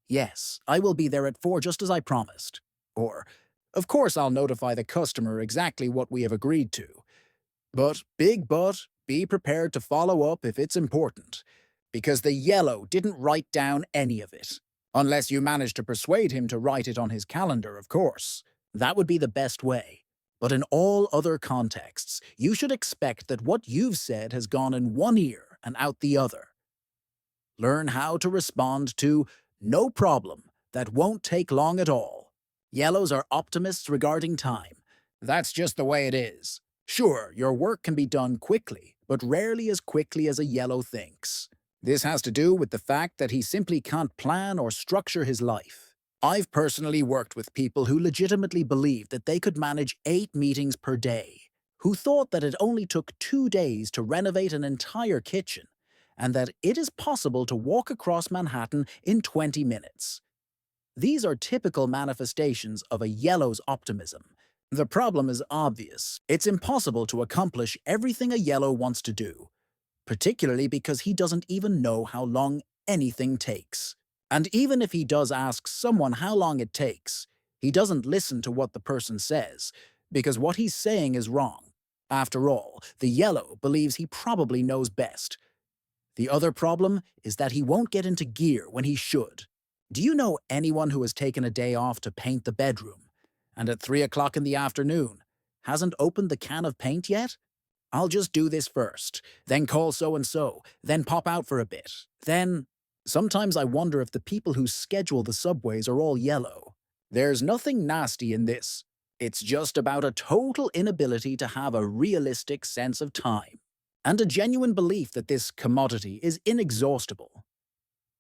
"Yes, I will be there at 4 just as I promised." Or, "Of course I'll notify the customer exactly what we have agreed to." But, be prepared to follow up if it's important, because the yellow didn't write down any of it. Unless you manage to persuade him to write it on his calendar, of course. That would be the best way. But in all other contexts, you should expect that what you've said has gone in one ear and out the other. Learn how to respond to "no problem, that won't take long at all." Yellows are optimists regarding time. That's just the way it is. Sure, your work can be done quickly, but rarely as quickly as a yellow thinks. This has to do with the fact that he simply can't plan or structure his life. I've personally worked with people who legitimately believed that they could manage 8 meetings per day, who thought that it only took 2 days to renovate an entire kitchen, and that it is possible to walk across Manhattan in 20 minutes. These are typical manifestations of a yellow's optimism. The problem is obvious. It's impossible to accomplish everything a yellow wants to do, particularly because he doesn't even know how long anything takes. And even if he does ask someone how long it takes, he doesn't listen to what the person says, because what he's saying is wrong. After all, the yellow believes he probably knows best. The other problem is that he won't get into gear when he should. Do you know anyone who has taken a day off to paint the bedroom, and at 3 o'clock in the afternoon hasn't opened the can of paint yet? "I'll just do this first, then call so-and-so, then pop out for a bit, then—" Sometimes I wonder if the people who schedule the subways are all yellow. There's nothing nasty in this. It's just about a total inability to have a realistic sense of time, and a genuine belief that this commodity is inexhaustible.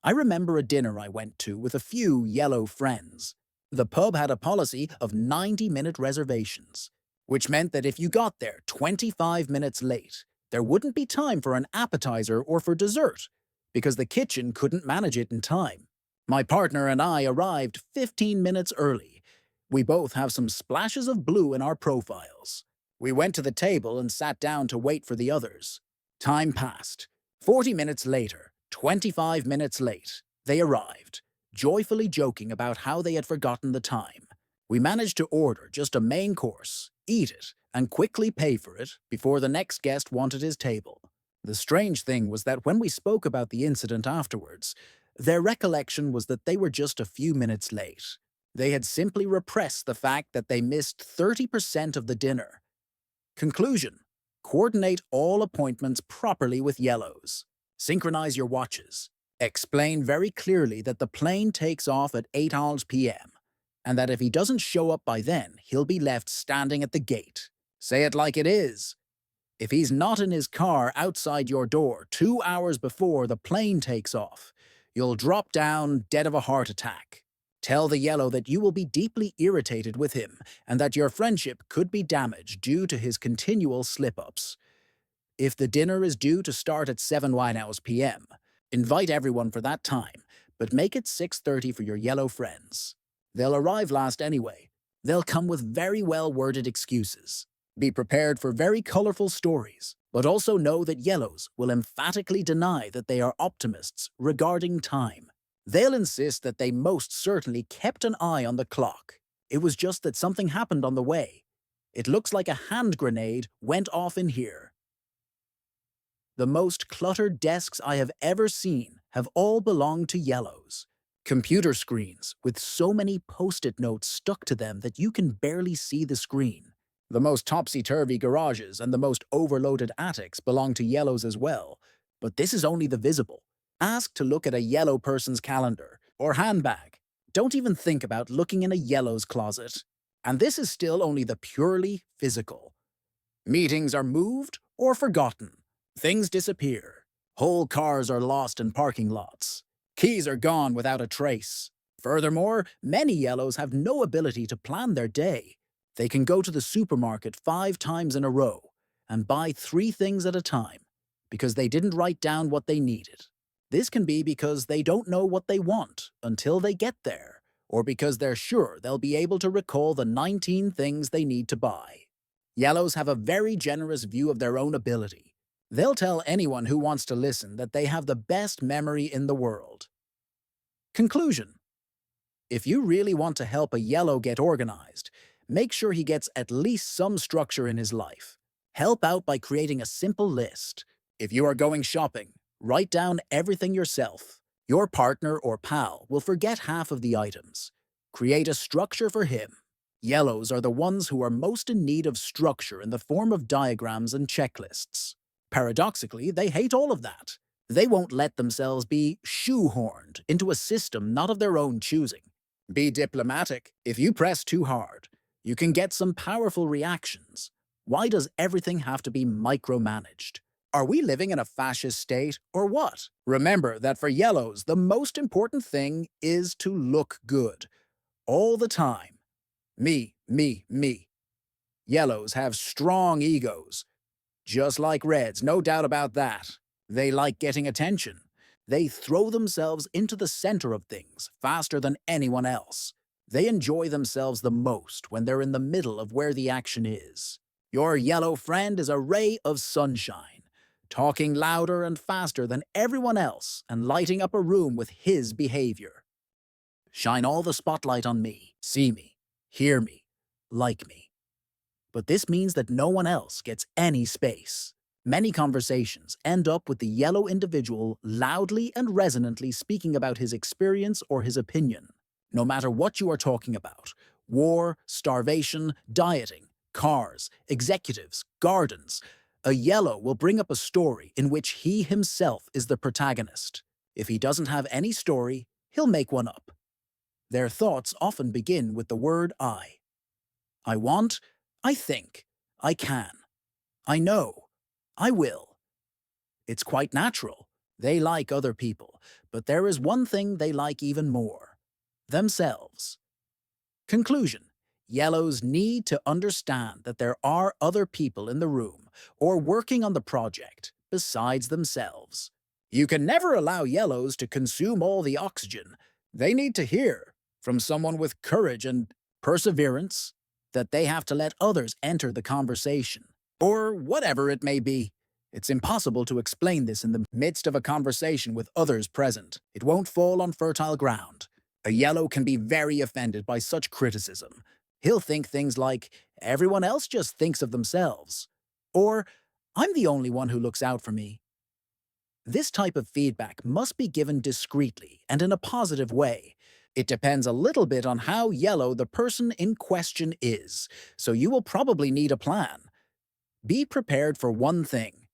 I remember a dinner I went to with a few yellow friends. The pub had a policy of 90-minute reservations, which meant that if you got there 25 minutes late, there wouldn't be time for an appetizer or for dessert, because the kitchen couldn't manage it in time. My partner and I arrived 15 minutes early. We both have some splashes of blue in our profiles. We went to the table and sat down to wait for the others. Time passed. 40 minutes later, 25 minutes late, they arrived, joyfully joking about how they had forgotten the time. We managed to order just a main course, eat it, and quickly pay for it before the next guest wanted his table. The strange thing was that when we spoke about the incident afterwards, their recollection was that they were just a few minutes late. They had simply repressed the fact that they missed 30% of the dinner. Conclusion: coordinate all appointments properly with yellows. Synchronize your watches. Explain very clearly that the plane takes off at 8 p.m., and that if he doesn't show up by then, he'll be left standing at the gate. Say it like it is. If he's not in his car outside your door 2 hours before the plane takes off, you'll drop down dead of a heart attack. Tell the yellow that you will be deeply irritated with him and that your friendship could be damaged due to his continual slip-ups. If the dinner is due to start at 7 p.m., invite everyone for that time, but make it 6:30 for your yellow friends. They'll arrive last anyway. They'll come with very well-worded excuses. Be prepared for very colorful stories, but also know that yellows will emphatically deny that they are optimists regarding time. They'll insist that they most certainly kept an eye on the clock. It was just that something happened on the way. It looks like a hand grenade went off in here. The most cluttered desks I have ever seen have all belonged to yellows. Computer screens with so many post-it notes stuck to them that you can barely see the screen. The most topsy-turvy garages and the most overloaded attics belong to yellows as well, but this is only the visible. Ask to look at a yellow person's calendar or handbag. Don't even think about looking in a yellow's closet. And this is still only the purely physical. Meetings are moved or forgotten. Things disappear. Whole cars are lost in parking lots. Keys are gone without a trace. Furthermore, many yellows have no ability to plan their day. They can go to the supermarket 5 times in a row, and buy 3 things at a time because they didn't write down what they needed. This can be because they don't know what they want until they get there, or because they're sure they'll be able to recall the 19 things they need to buy. Yellows have a very generous view of their own ability. They'll tell anyone who wants to listen that they have the best memory in the world. Conclusion: if you really want to help a yellow get organized, make sure he gets at least some structure in his life. Help out by creating a simple list. If you are going shopping, write down everything yourself. Your partner or pal will forget half of the items. Create a structure for him. Yellows are the ones who are most in need of structure in the form of diagrams and checklists. Paradoxically, they hate all of that. They won't let themselves be shoehorned into a system not of their own choosing. Be diplomatic. If you press too hard, you can get some powerful reactions. Why does everything have to be micromanaged? Are we living in a fascist state, or what? Remember that for yellows, the most important thing is to look good. All the time. Me, me, me. Yellows have strong egos. Just like reds, no doubt about that. They like getting attention. They throw themselves into the center of things faster than anyone else. They enjoy themselves the most when they're in the middle of where the action is. Your yellow friend is a ray of sunshine, talking louder and faster than everyone else and lighting up a room with his behavior. Shine all the spotlight on me, see me, hear me, like me. But this means that no one else gets any space. Many conversations end up with the yellow individual loudly and resonantly speaking about his experience or his opinion. No matter what you are talking about, war, starvation, dieting, cars, executives, gardens, a yellow will bring up a story in which he himself is the protagonist. If he doesn't have any story, he'll make one up. Their thoughts often begin with the word I. I want, I think, I can, I know, I will. It's quite natural. They like other people, but there is one thing they like even more: themselves. Conclusion: yellows need to understand that there are other people in the room or working on the project besides themselves. You can never allow yellows to consume all the oxygen. They need to hear from someone with courage and perseverance that they have to let others enter the conversation, or whatever it may be. It's impossible to explain this in the midst of a conversation with others present. It won't fall on fertile ground. A yellow can be very offended by such criticism. He'll think things like, everyone else just thinks of themselves, or I'm the only one who looks out for me. This type of feedback must be given discreetly and in a positive way. It depends a little bit on how yellow the person in question is, so you will probably need a plan. Be prepared for one thing: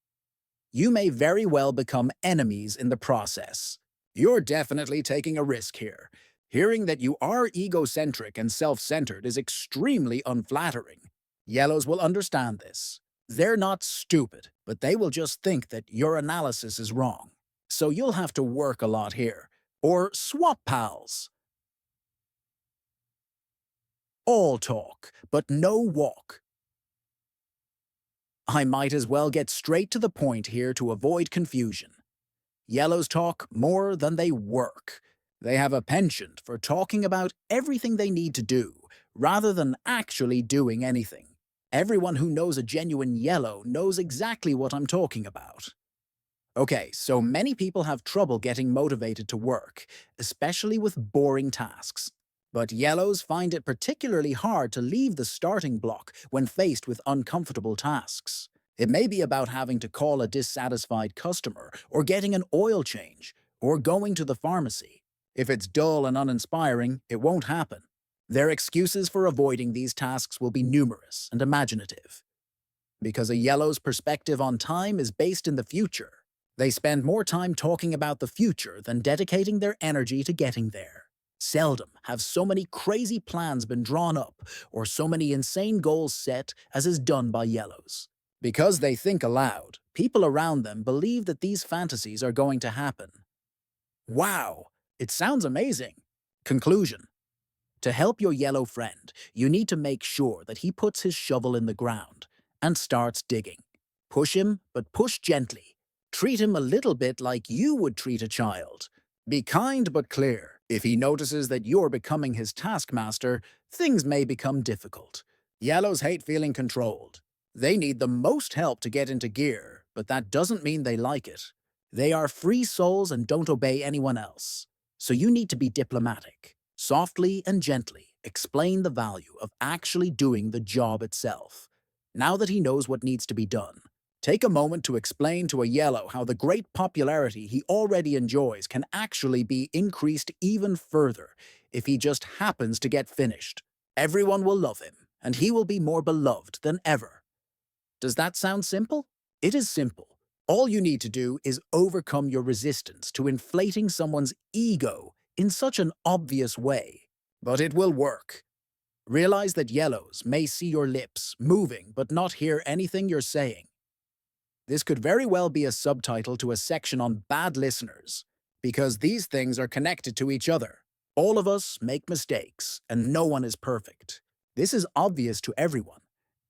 you may very well become enemies in the process. You're definitely taking a risk here. Hearing that you are egocentric and self-centered is extremely unflattering. Yellows will understand this. They're not stupid, but they will just think that your analysis is wrong. So you'll have to work a lot here. Or swap pals. All talk, but no walk. I might as well get straight to the point here to avoid confusion. Yellows talk more than they work. They have a penchant for talking about everything they need to do, rather than actually doing anything. Everyone who knows a genuine yellow knows exactly what I'm talking about. Okay, so many people have trouble getting motivated to work, especially with boring tasks. But yellows find it particularly hard to leave the starting block when faced with uncomfortable tasks. It may be about having to call a dissatisfied customer, or getting an oil change, or going to the pharmacy. If it's dull and uninspiring, it won't happen. Their excuses for avoiding these tasks will be numerous and imaginative. Because a yellow's perspective on time is based in the future, they spend more time talking about the future than dedicating their energy to getting there. Seldom have so many crazy plans been drawn up or so many insane goals set as is done by yellows. Because they think aloud, people around them believe that these fantasies are going to happen. Wow, it sounds amazing. Conclusion: to help your yellow friend, you need to make sure that he puts his shovel in the ground and starts digging. Push him, but push gently. Treat him a little bit like you would treat a child. Be kind but clear. If he notices that you're becoming his taskmaster, things may become difficult. Yellows hate feeling controlled. They need the most help to get into gear, but that doesn't mean they like it. They are free souls and don't obey anyone else. So you need to be diplomatic. Softly and gently explain the value of actually doing the job itself. Now that he knows what needs to be done, take a moment to explain to a yellow how the great popularity he already enjoys can actually be increased even further if he just happens to get finished. Everyone will love him, and he will be more beloved than ever. Does that sound simple? It is simple. All you need to do is overcome your resistance to inflating someone's ego in such an obvious way. But it will work. Realize that yellows may see your lips moving but not hear anything you're saying. This could very well be a subtitle to a section on bad listeners, because these things are connected to each other. All of us make mistakes, and no one is perfect. This is obvious to everyone,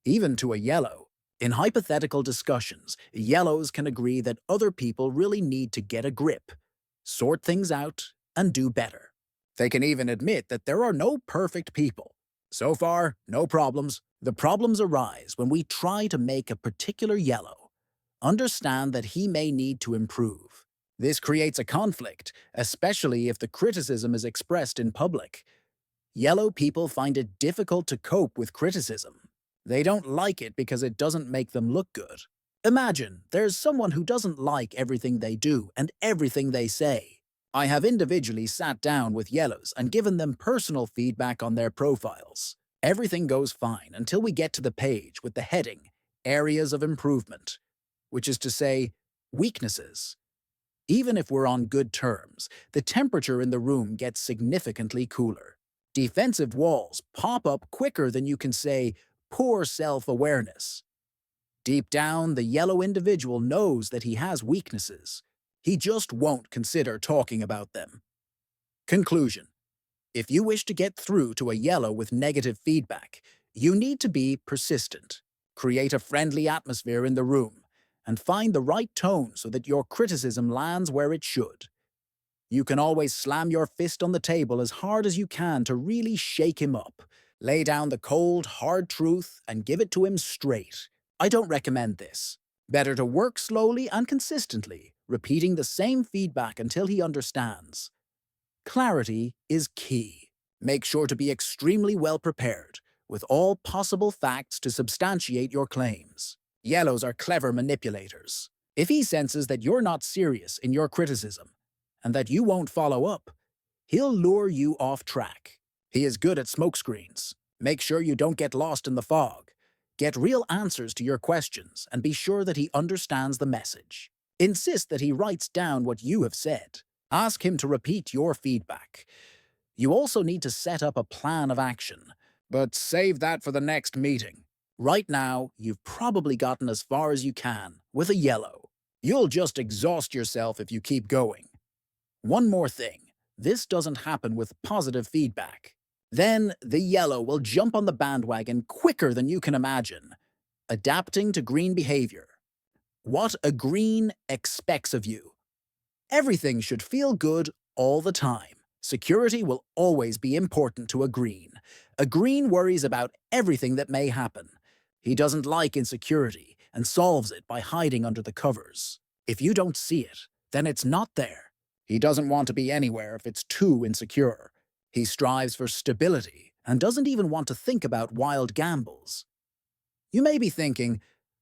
even to a yellow. In hypothetical discussions, yellows can agree that other people really need to get a grip, sort things out, and do better. They can even admit that there are no perfect people. So far, no problems. The problems arise when we try to make a particular yellow understand that he may need to improve. This creates a conflict, especially if the criticism is expressed in public. Yellow people find it difficult to cope with criticism. They don't like it because it doesn't make them look good. Imagine there's someone who doesn't like everything they do and everything they say. I have individually sat down with yellows and given them personal feedback on their profiles. Everything goes fine until we get to the page with the heading, Areas of Improvement, which is to say, weaknesses. Even if we're on good terms, the temperature in the room gets significantly cooler. Defensive walls pop up quicker than you can say, poor self-awareness. Deep down, the yellow individual knows that he has weaknesses. He just won't consider talking about them. Conclusion. If you wish to get through to a yellow with negative feedback, you need to be persistent. Create a friendly atmosphere in the room, and find the right tone so that your criticism lands where it should. You can always slam your fist on the table as hard as you can to really shake him up. Lay down the cold, hard truth and give it to him straight. I don't recommend this. Better to work slowly and consistently, repeating the same feedback until he understands. Clarity is key. Make sure to be extremely well prepared, with all possible facts to substantiate your claims. Yellows are clever manipulators. If he senses that you're not serious in your criticism, and that you won't follow up, he'll lure you off track. He is good at smokescreens. Make sure you don't get lost in the fog. Get real answers to your questions and be sure that he understands the message. Insist that he writes down what you have said. Ask him to repeat your feedback. You also need to set up a plan of action, but save that for the next meeting. Right now, you've probably gotten as far as you can with a yellow. You'll just exhaust yourself if you keep going. One more thing. This doesn't happen with positive feedback. Then the yellow will jump on the bandwagon quicker than you can imagine. Adapting to green behavior. What a green expects of you. Everything should feel good all the time. Security will always be important to a green. A green worries about everything that may happen. He doesn't like insecurity and solves it by hiding under the covers. If you don't see it, then it's not there. He doesn't want to be anywhere if it's too insecure. He strives for stability and doesn't even want to think about wild gambles. You may be thinking,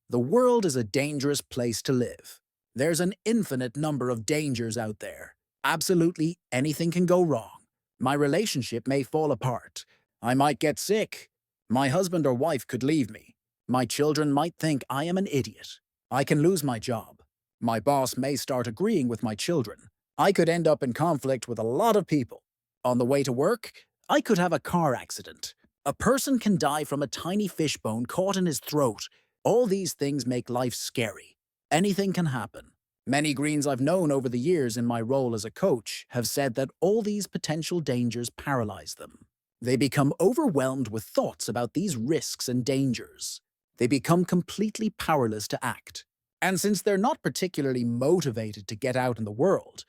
the world is a dangerous place to live. There's an infinite number of dangers out there. Absolutely anything can go wrong. My relationship may fall apart. I might get sick. My husband or wife could leave me. My children might think I am an idiot. I can lose my job. My boss may start agreeing with my children. I could end up in conflict with a lot of people. On the way to work, I could have a car accident. A person can die from a tiny fishbone caught in his throat. All these things make life scary. Anything can happen. Many greens I've known over the years in my role as a coach have said that all these potential dangers paralyze them. They become overwhelmed with thoughts about these risks and dangers. They become completely powerless to act. And since they're not particularly motivated to get out in the world,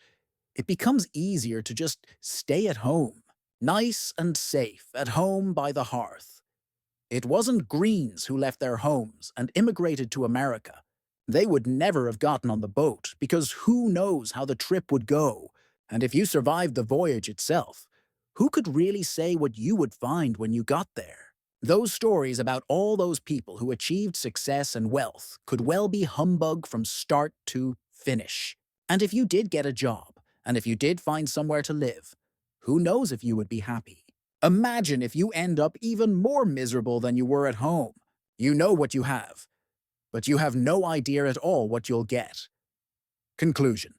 it becomes easier to just stay at home, nice and safe at home by the hearth. It wasn't Greens who left their homes and immigrated to America. They would never have gotten on the boat because who knows how the trip would go, and if you survived the voyage itself, who could really say what you would find when you got there? Those stories about all those people who achieved success and wealth could well be humbug from start to finish. And if you did get a job, and if you did find somewhere to live, who knows if you would be happy? Imagine if you end up even more miserable than you were at home. You know what you have, but you have no idea at all what you'll get. Conclusion.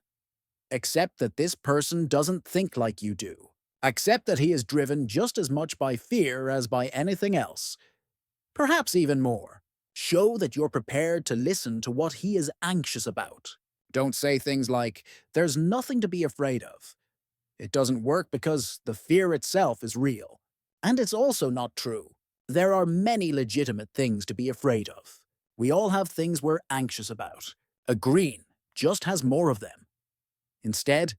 Accept that this person doesn't think like you do. Accept that he is driven just as much by fear as by anything else. Perhaps even more. Show that you're prepared to listen to what he is anxious about. Don't say things like, "There's nothing to be afraid of." It doesn't work because the fear itself is real. And it's also not true. There are many legitimate things to be afraid of. We all have things we're anxious about. A green just has more of them. Instead,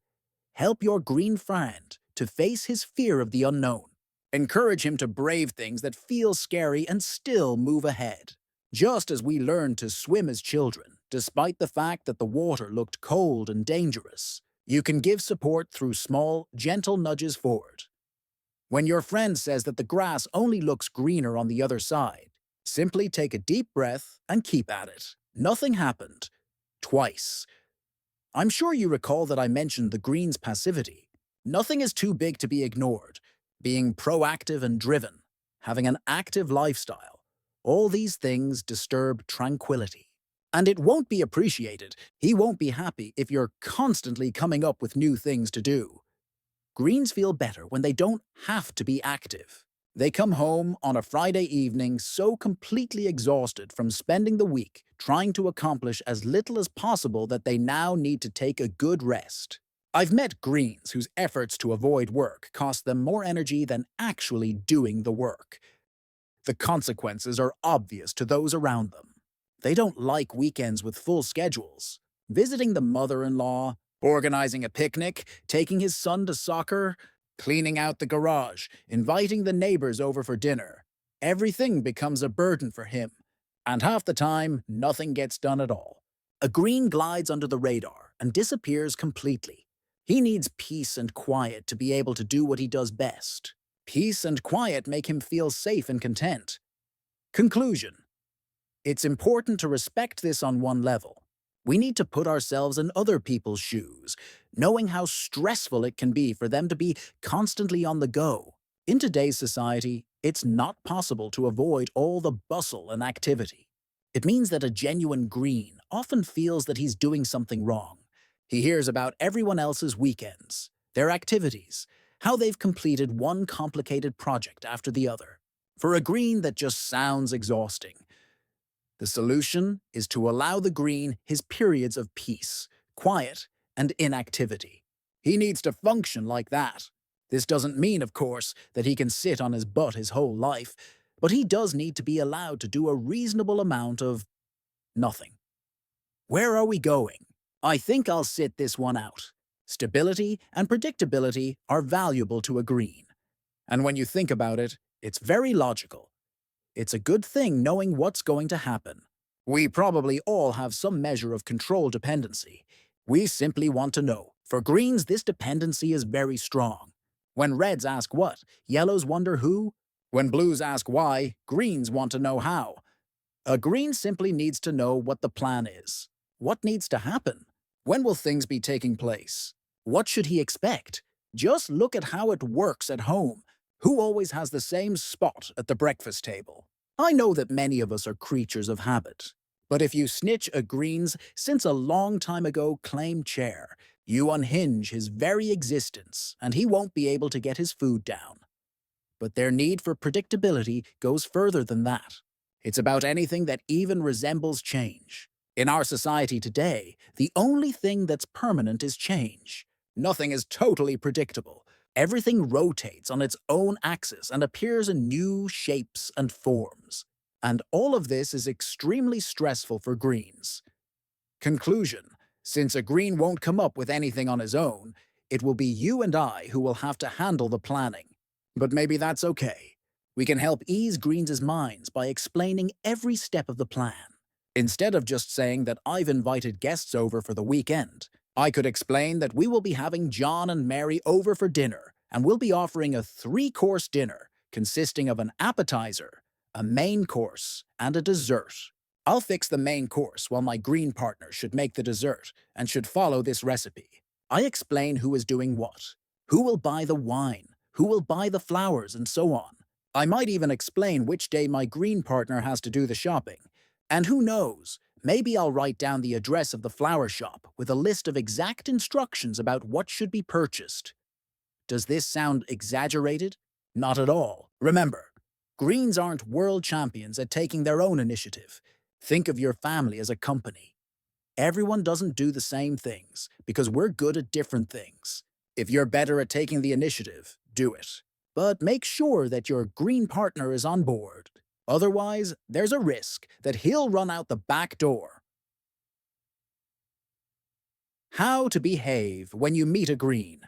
help your green friend to face his fear of the unknown. Encourage him to brave things that feel scary and still move ahead. Just as we learned to swim as children, despite the fact that the water looked cold and dangerous, you can give support through small, gentle nudges forward. When your friend says that the grass only looks greener on the other side, simply take a deep breath and keep at it. Nothing happened. Twice. I'm sure you recall that I mentioned the green's passivity. Nothing is too big to be ignored. Being proactive and driven, having an active lifestyle, all these things disturb tranquility. And it won't be appreciated. He won't be happy if you're constantly coming up with new things to do. Greens feel better when they don't have to be active. They come home on a Friday evening so completely exhausted from spending the week trying to accomplish as little as possible that they now need to take a good rest. I've met Greens whose efforts to avoid work cost them more energy than actually doing the work. The consequences are obvious to those around them. They don't like weekends with full schedules. Visiting the mother-in-law, organizing a picnic, taking his son to soccer, cleaning out the garage, inviting the neighbors over for dinner. Everything becomes a burden for him, and half the time, nothing gets done at all. A green glides under the radar and disappears completely. He needs peace and quiet to be able to do what he does best. Peace and quiet make him feel safe and content. Conclusion. It's important to respect this on one level. We need to put ourselves in other people's shoes, knowing how stressful it can be for them to be constantly on the go. In today's society, it's not possible to avoid all the bustle and activity. It means that a genuine green often feels that he's doing something wrong. He hears about everyone else's weekends, their activities, how they've completed one complicated project after the other. For a green, that just sounds exhausting. The solution is to allow the green his periods of peace, quiet, and inactivity. He needs to function like that. This doesn't mean, of course, that he can sit on his butt his whole life, but he does need to be allowed to do a reasonable amount of nothing. Where are we going? I think I'll sit this one out. Stability and predictability are valuable to a green. And when you think about it, it's very logical. It's a good thing knowing what's going to happen. We probably all have some measure of control dependency. We simply want to know. For greens, this dependency is very strong. When reds ask what, yellows wonder who. When blues ask why, greens want to know how. A green simply needs to know what the plan is. What needs to happen? When will things be taking place? What should he expect? Just look at how it works at home. Who always has the same spot at the breakfast table? I know that many of us are creatures of habit. But if you snitch a green's since a long time ago claimed chair, you unhinge his very existence, and he won't be able to get his food down. But their need for predictability goes further than that. It's about anything that even resembles change. In our society today, the only thing that's permanent is change. Nothing is totally predictable. Everything rotates on its own axis and appears in new shapes and forms. And all of this is extremely stressful for greens. Conclusion: since a green won't come up with anything on his own, it will be you and I who will have to handle the planning. But maybe that's okay. We can help ease Green's minds by explaining every step of the plan. Instead of just saying that I've invited guests over for the weekend, I could explain that we will be having John and Mary over for dinner, and we'll be offering a three-course dinner consisting of an appetizer, a main course, and a dessert. I'll fix the main course while my green partner should make the dessert and should follow this recipe. I explain who is doing what, who will buy the wine, who will buy the flowers, and so on. I might even explain which day my green partner has to do the shopping. And who knows, maybe I'll write down the address of the flower shop with a list of exact instructions about what should be purchased. Does this sound exaggerated? Not at all. Remember, Greens aren't world champions at taking their own initiative. Think of your family as a company. Everyone doesn't do the same things because we're good at different things. If you're better at taking the initiative, do it. But make sure that your green partner is on board. Otherwise, there's a risk that he'll run out the back door. How to behave when you meet a green.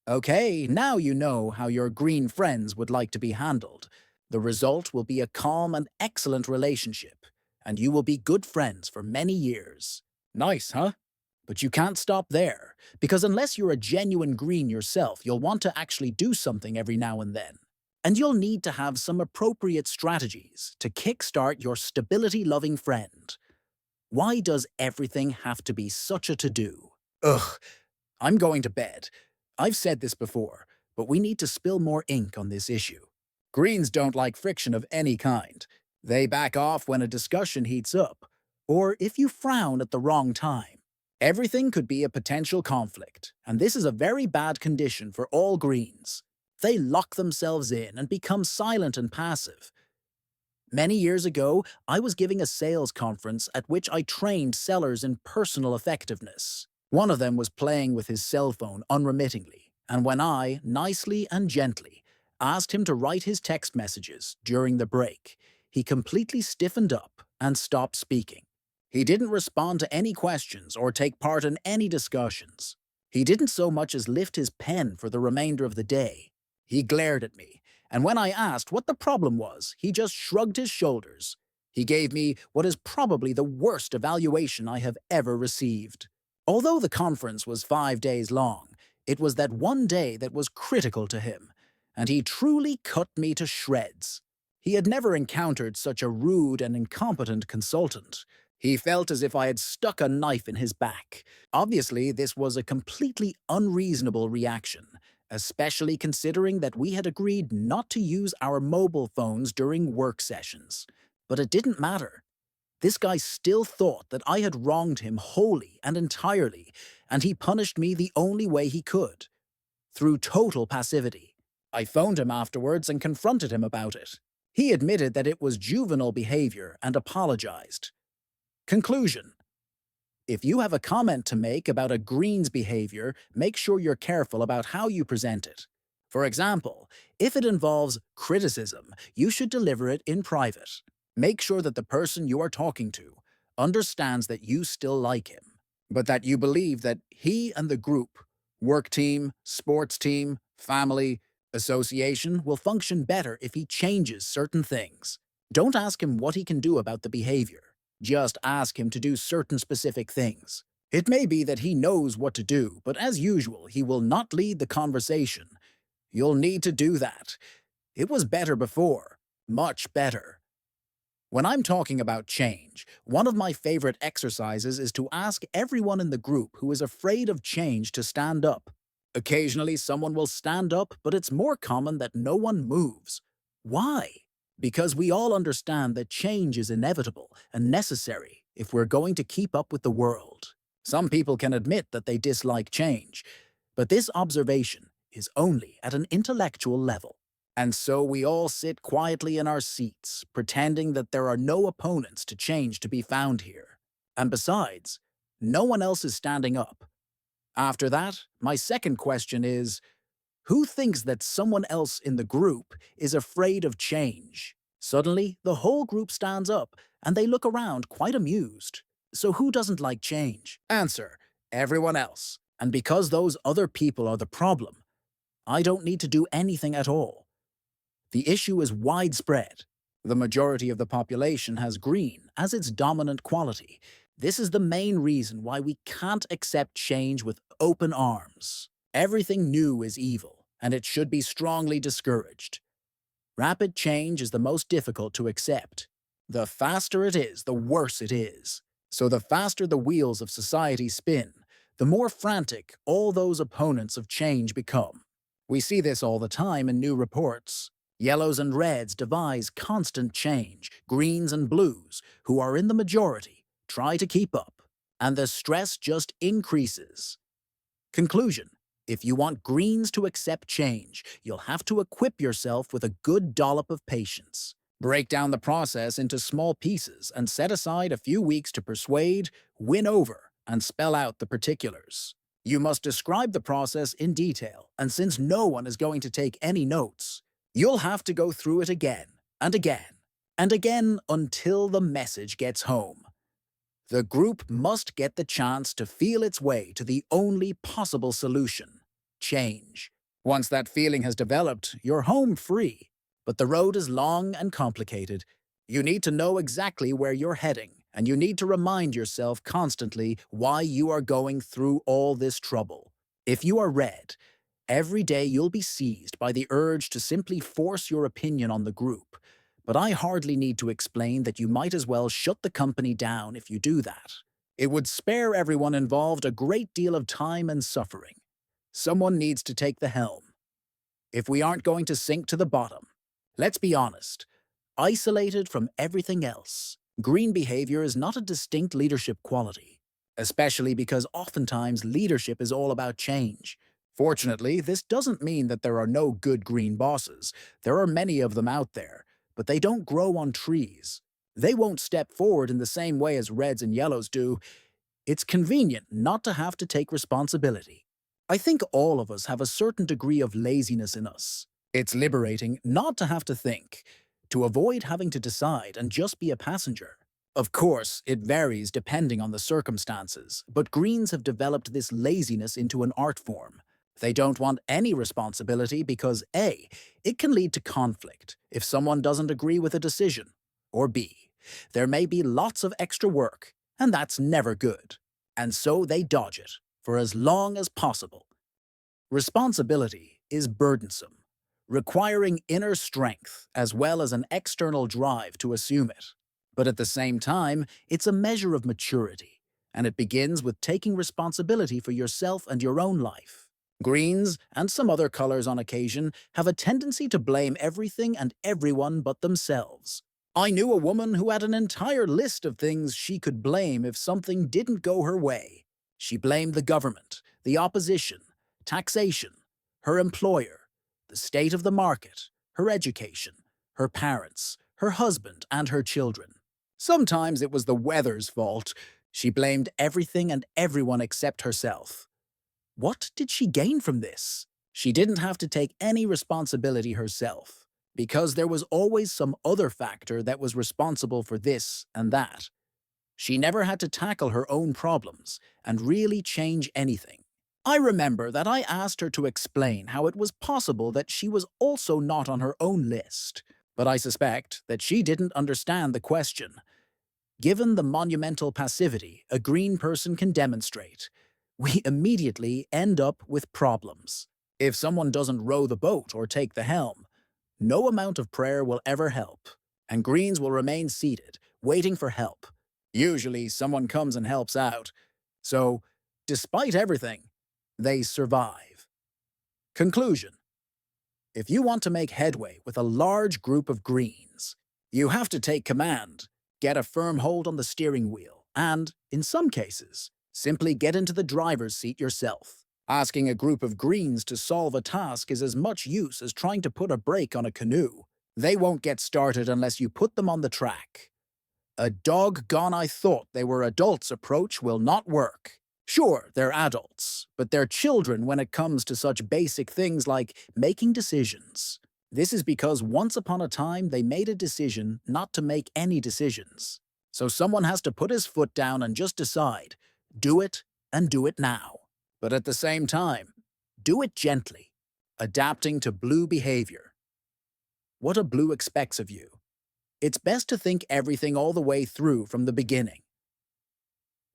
Okay, now you know how your green friends would like to be handled. The result will be a calm and excellent relationship, and you will be good friends for many years. Nice, huh? But you can't stop there, because unless you're a genuine green yourself, you'll want to actually do something every now and then. And you'll need to have some appropriate strategies to kickstart your stability-loving friend. Why does everything have to be such a to-do? Ugh, I'm going to bed. I've said this before, but we need to spill more ink on this issue. Greens don't like friction of any kind. They back off when a discussion heats up, or if you frown at the wrong time. Everything could be a potential conflict, and this is a very bad condition for all greens. They lock themselves in and become silent and passive. Many years ago, I was giving a sales conference at which I trained sellers in personal effectiveness. One of them was playing with his cell phone unremittingly, and when I, nicely and gently, asked him to write his text messages during the break, he completely stiffened up and stopped speaking. He didn't respond to any questions or take part in any discussions. He didn't so much as lift his pen for the remainder of the day. He glared at me, and when I asked what the problem was, he just shrugged his shoulders. He gave me what is probably the worst evaluation I have ever received. Although the conference was 5 days long, it was that one day that was critical to him, and he truly cut me to shreds. He had never encountered such a rude and incompetent consultant. He felt as if I had stuck a knife in his back. Obviously, this was a completely unreasonable reaction, especially considering that we had agreed not to use our mobile phones during work sessions. But it didn't matter. This guy still thought that I had wronged him wholly and entirely, and he punished me the only way he could, through total passivity. I phoned him afterwards and confronted him about it. He admitted that it was juvenile behavior and apologized. Conclusion: if you have a comment to make about a green's behavior, make sure you're careful about how you present it. For example, if it involves criticism, you should deliver it in private. Make sure that the person you are talking to understands that you still like him, but that you believe that he and the group, work team, sports team, family, association will function better if he changes certain things. Don't ask him what he can do about the behavior. Just ask him to do certain specific things. It may be that he knows what to do, but as usual, he will not lead the conversation. You'll need to do that. It was better before. Much better. When I'm talking about change, one of my favorite exercises is to ask everyone in the group who is afraid of change to stand up. Occasionally, someone will stand up, but it's more common that no one moves. Why? Because we all understand that change is inevitable and necessary if we're going to keep up with the world. Some people can admit that they dislike change, but this observation is only at an intellectual level. And so we all sit quietly in our seats, pretending that there are no opponents to change to be found here. And besides, no one else is standing up. After that, my second question is, who thinks that someone else in the group is afraid of change? Suddenly, the whole group stands up, and they look around quite amused. So who doesn't like change? Answer: everyone else. And because those other people are the problem, I don't need to do anything at all. The issue is widespread. The majority of the population has green as its dominant quality. This is the main reason why we can't accept change with open arms. Everything new is evil, and it should be strongly discouraged. Rapid change is the most difficult to accept. The faster it is, the worse it is. So the faster the wheels of society spin, the more frantic all those opponents of change become. We see this all the time in new reports. Yellows and reds devise constant change. Greens and blues, who are in the majority, try to keep up. And the stress just increases. Conclusion: if you want Greens to accept change, you'll have to equip yourself with a good dollop of patience. Break down the process into small pieces and set aside a few weeks to persuade, win over, and spell out the particulars. You must describe the process in detail, and since no one is going to take any notes, you'll have to go through it again, and again, and again until the message gets home. The group must get the chance to feel its way to the only possible solution: change. Once that feeling has developed, you're home free. But the road is long and complicated. You need to know exactly where you're heading, and you need to remind yourself constantly why you are going through all this trouble. If you are red, every day you'll be seized by the urge to simply force your opinion on the group. But I hardly need to explain that you might as well shut the company down if you do that. It would spare everyone involved a great deal of time and suffering. Someone needs to take the helm. If we aren't going to sink to the bottom, let's be honest, isolated from everything else, green behavior is not a distinct leadership quality, especially because oftentimes leadership is all about change. Fortunately, this doesn't mean that there are no good green bosses. There are many of them out there, but they don't grow on trees. They won't step forward in the same way as reds and yellows do. It's convenient not to have to take responsibility. I think all of us have a certain degree of laziness in us. It's liberating not to have to think, to avoid having to decide and just be a passenger. Of course, it varies depending on the circumstances, but Greens have developed this laziness into an art form. They don't want any responsibility because A, it can lead to conflict if someone doesn't agree with a decision, or B, there may be lots of extra work, and that's never good. And so they dodge it for as long as possible. Responsibility is burdensome, requiring inner strength as well as an external drive to assume it. But at the same time, it's a measure of maturity, and it begins with taking responsibility for yourself and your own life. Greens, and some other colors on occasion, have a tendency to blame everything and everyone but themselves. I knew a woman who had an entire list of things she could blame if something didn't go her way. She blamed the government, the opposition, taxation, her employer, the state of the market, her education, her parents, her husband, and her children. Sometimes it was the weather's fault. She blamed everything and everyone except herself. What did she gain from this? She didn't have to take any responsibility herself, because there was always some other factor that was responsible for this and that. She never had to tackle her own problems and really change anything. I remember that I asked her to explain how it was possible that she was also not on her own list, but I suspect that she didn't understand the question. Given the monumental passivity a green person can demonstrate, we immediately end up with problems. If someone doesn't row the boat or take the helm, no amount of prayer will ever help, and Greens will remain seated, waiting for help. Usually someone comes and helps out. So, despite everything, they survive. Conclusion: if you want to make headway with a large group of Greens, you have to take command, get a firm hold on the steering wheel, and, in some cases, simply get into the driver's seat yourself. Asking a group of Greens to solve a task is as much use as trying to put a brake on a canoe. They won't get started unless you put them on the track. A doggone I thought they were adults approach will not work. Sure, they're adults, but they're children when it comes to such basic things like making decisions. This is because once upon a time they made a decision not to make any decisions. So someone has to put his foot down and just decide, do it and do it now. But at the same time, do it gently, adapting to blue behavior. What a blue expects of you. It's best to think everything all the way through from the beginning.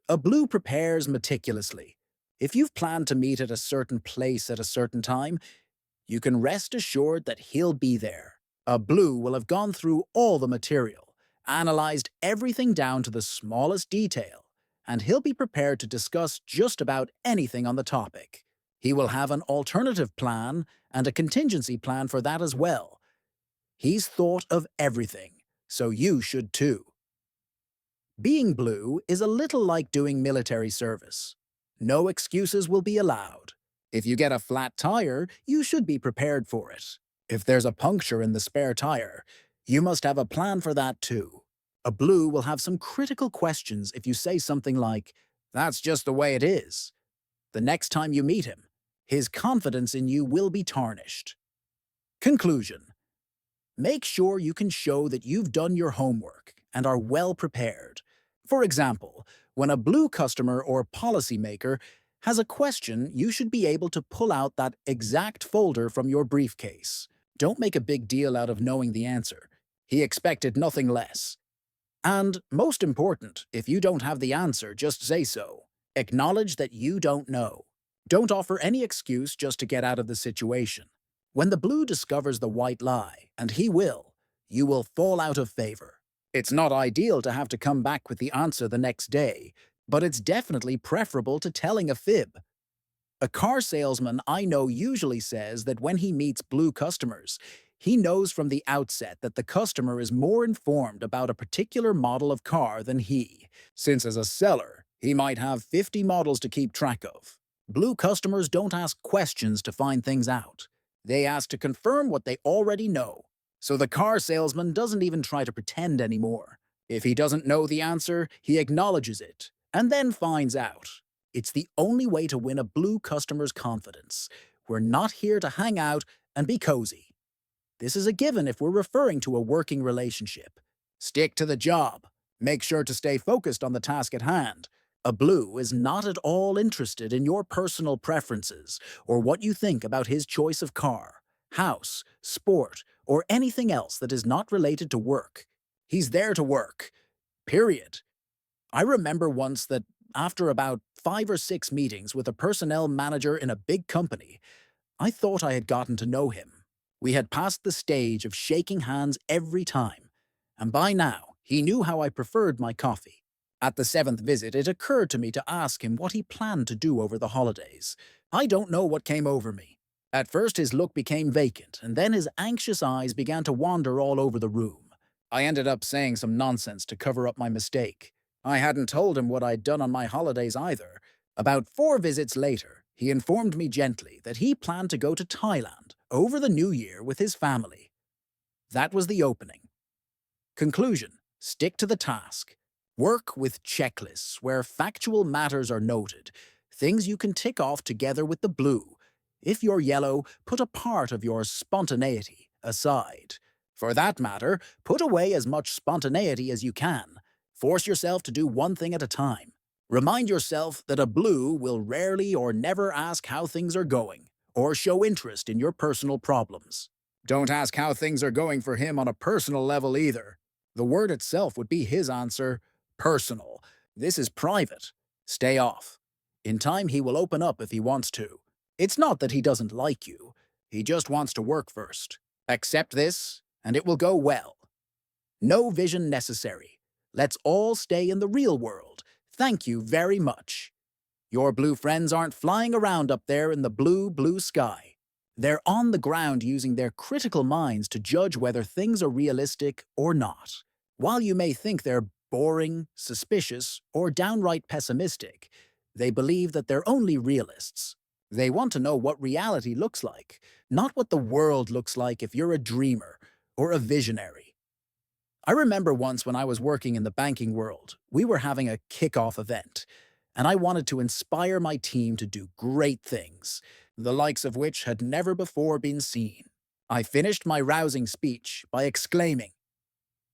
A blue prepares meticulously. If you've planned to meet at a certain place at a certain time, you can rest assured that he'll be there. A blue will have gone through all the material, analyzed everything down to the smallest detail, and he'll be prepared to discuss just about anything on the topic. He will have an alternative plan and a contingency plan for that as well. He's thought of everything, so you should too. Being blue is a little like doing military service. No excuses will be allowed. If you get a flat tire, you should be prepared for it. If there's a puncture in the spare tire, you must have a plan for that too. A blue will have some critical questions if you say something like, "That's just the way it is." The next time you meet him, his confidence in you will be tarnished. Conclusion. Make sure you can show that you've done your homework and are well prepared. For example, when a blue customer or policymaker has a question, you should be able to pull out that exact folder from your briefcase. Don't make a big deal out of knowing the answer. He expected nothing less. And, most important, if you don't have the answer, just say so. Acknowledge that you don't know. Don't offer any excuse just to get out of the situation. When the blue discovers the white lie, and he will, you will fall out of favor. It's not ideal to have to come back with the answer the next day, but it's definitely preferable to telling a fib. A car salesman I know usually says that when he meets blue customers, he knows from the outset that the customer is more informed about a particular model of car than he, since as a seller, he might have 50 models to keep track of. Blue customers don't ask questions to find things out. They ask to confirm what they already know. So the car salesman doesn't even try to pretend anymore. If he doesn't know the answer, he acknowledges it, and then finds out. It's the only way to win a blue customer's confidence. We're not here to hang out and be cozy. This is a given if we're referring to a working relationship. Stick to the job. Make sure to stay focused on the task at hand. A blue is not at all interested in your personal preferences or what you think about his choice of car, house, sport, or anything else that is not related to work. He's there to work. Period. I remember once that after about 5 or 6 meetings with a personnel manager in a big company, I thought I had gotten to know him. We had passed the stage of shaking hands every time, and by now he knew how I preferred my coffee. At the 7th visit, it occurred to me to ask him what he planned to do over the holidays. I don't know what came over me. At first his look became vacant, and then his anxious eyes began to wander all over the room. I ended up saying some nonsense to cover up my mistake. I hadn't told him what I'd done on my holidays either. About 4 visits later, he informed me gently that he planned to go to Thailand over the New Year with his family. That was the opening. Conclusion: stick to the task. Work with checklists where factual matters are noted, things you can tick off together with the blue. If you're yellow, put a part of your spontaneity aside. For that matter, put away as much spontaneity as you can. Force yourself to do one thing at a time. Remind yourself that a blue will rarely or never ask how things are going, or show interest in your personal problems. Don't ask how things are going for him on a personal level either. The word itself would be his answer: personal. This is private. Stay off. In time he will open up if he wants to. It's not that he doesn't like you. He just wants to work first. Accept this, and it will go well. No vision necessary. Let's all stay in the real world. Thank you very much. Your blue friends aren't flying around up there in the blue, blue sky. They're on the ground using their critical minds to judge whether things are realistic or not. While you may think they're boring, suspicious, or downright pessimistic, they believe that they're only realists. They want to know what reality looks like, not what the world looks like if you're a dreamer or a visionary. I remember once when I was working in the banking world, we were having a kickoff event, and I wanted to inspire my team to do great things, the likes of which had never before been seen. I finished my rousing speech by exclaiming,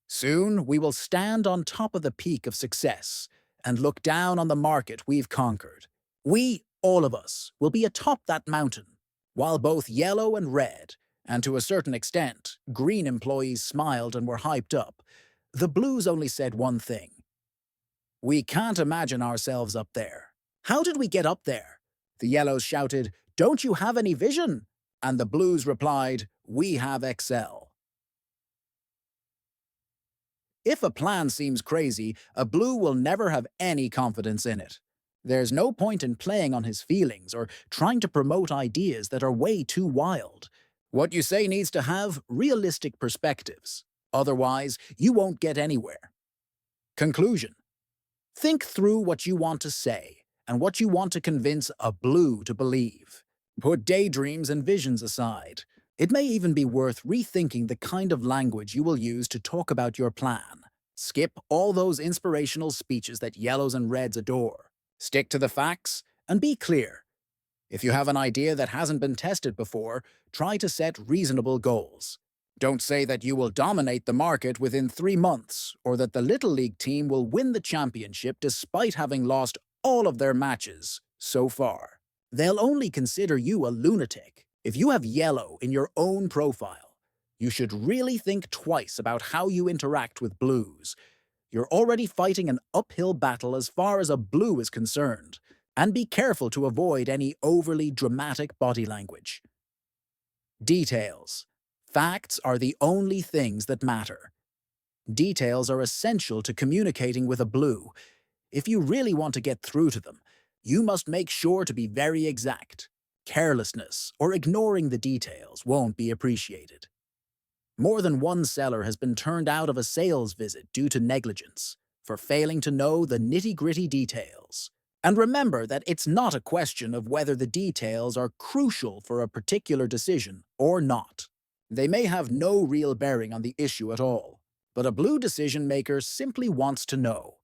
Soon we will stand on top of the peak of success and look down on the market we've conquered. We, all of us, will be atop that mountain, while both yellow and red, and to a certain extent, green employees smiled and were hyped up. The blues only said one thing: "We can't imagine ourselves up there. How did we get up there?" The yellows shouted, "Don't you have any vision?" And the blues replied, "We have Excel." If a plan seems crazy, a blue will never have any confidence in it. There's no point in playing on his feelings or trying to promote ideas that are way too wild. What you say needs to have realistic perspectives. Otherwise, you won't get anywhere. Conclusion: think through what you want to say and what you want to convince a blue to believe. Put daydreams and visions aside. It may even be worth rethinking the kind of language you will use to talk about your plan. Skip all those inspirational speeches that yellows and reds adore. Stick to the facts and be clear. If you have an idea that hasn't been tested before, try to set reasonable goals. Don't say that you will dominate the market within 3 months or that the Little League team will win the championship despite having lost all of their matches so far. They'll only consider you a lunatic. If you have yellow in your own profile, you should really think twice about how you interact with blues. You're already fighting an uphill battle as far as a blue is concerned, and be careful to avoid any overly dramatic body language. Details. Facts are the only things that matter. Details are essential to communicating with a blue. If you really want to get through to them, you must make sure to be very exact. Carelessness or ignoring the details won't be appreciated. More than one seller has been turned out of a sales visit due to negligence, for failing to know the nitty-gritty details. And remember that it's not a question of whether the details are crucial for a particular decision or not. They may have no real bearing on the issue at all, but a blue decision maker simply wants to know.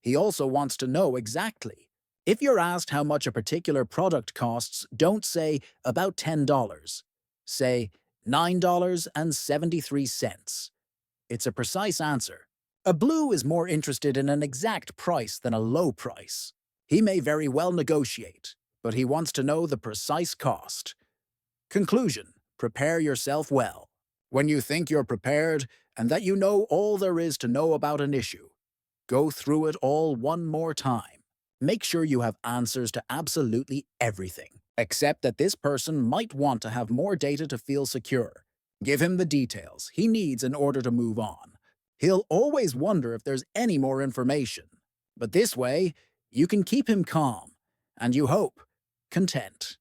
He also wants to know exactly. If you're asked how much a particular product costs, don't say about $10. Say $9.73. It's a precise answer. A blue is more interested in an exact price than a low price. He may very well negotiate, but he wants to know the precise cost. Conclusion: prepare yourself well. When you think you're prepared and that you know all there is to know about an issue, go through it all one more time. Make sure you have answers to absolutely everything, except that this person might want to have more data to feel secure. Give him the details he needs in order to move on. He'll always wonder if there's any more information, but this way, you can keep him calm, and you hope, content.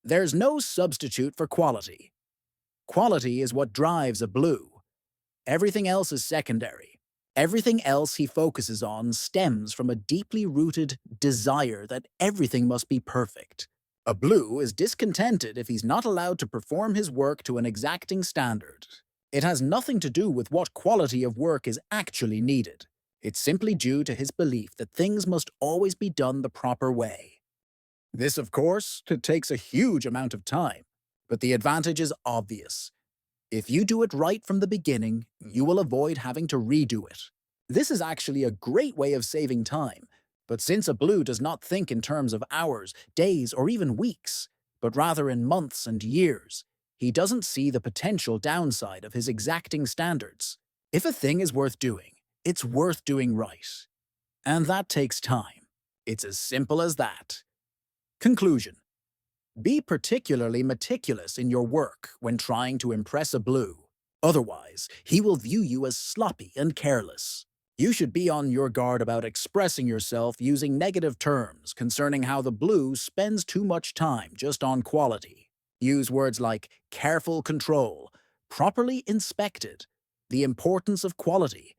There's no substitute for quality. Quality is what drives a blue. Everything else is secondary. Everything else he focuses on stems from a deeply rooted desire that everything must be perfect. A blue is discontented if he's not allowed to perform his work to an exacting standard. It has nothing to do with what quality of work is actually needed. It's simply due to his belief that things must always be done the proper way. This, of course, takes a huge amount of time, but the advantage is obvious. If you do it right from the beginning, you will avoid having to redo it. This is actually a great way of saving time, but since a blue does not think in terms of hours, days, or even weeks, but rather in months and years, he doesn't see the potential downside of his exacting standards. If a thing is worth doing, it's worth doing right. And that takes time. It's as simple as that. Conclusion: be particularly meticulous in your work when trying to impress a blue. Otherwise, he will view you as sloppy and careless. You should be on your guard about expressing yourself using negative terms concerning how the blue spends too much time just on quality. Use words like careful control, properly inspected, the importance of quality.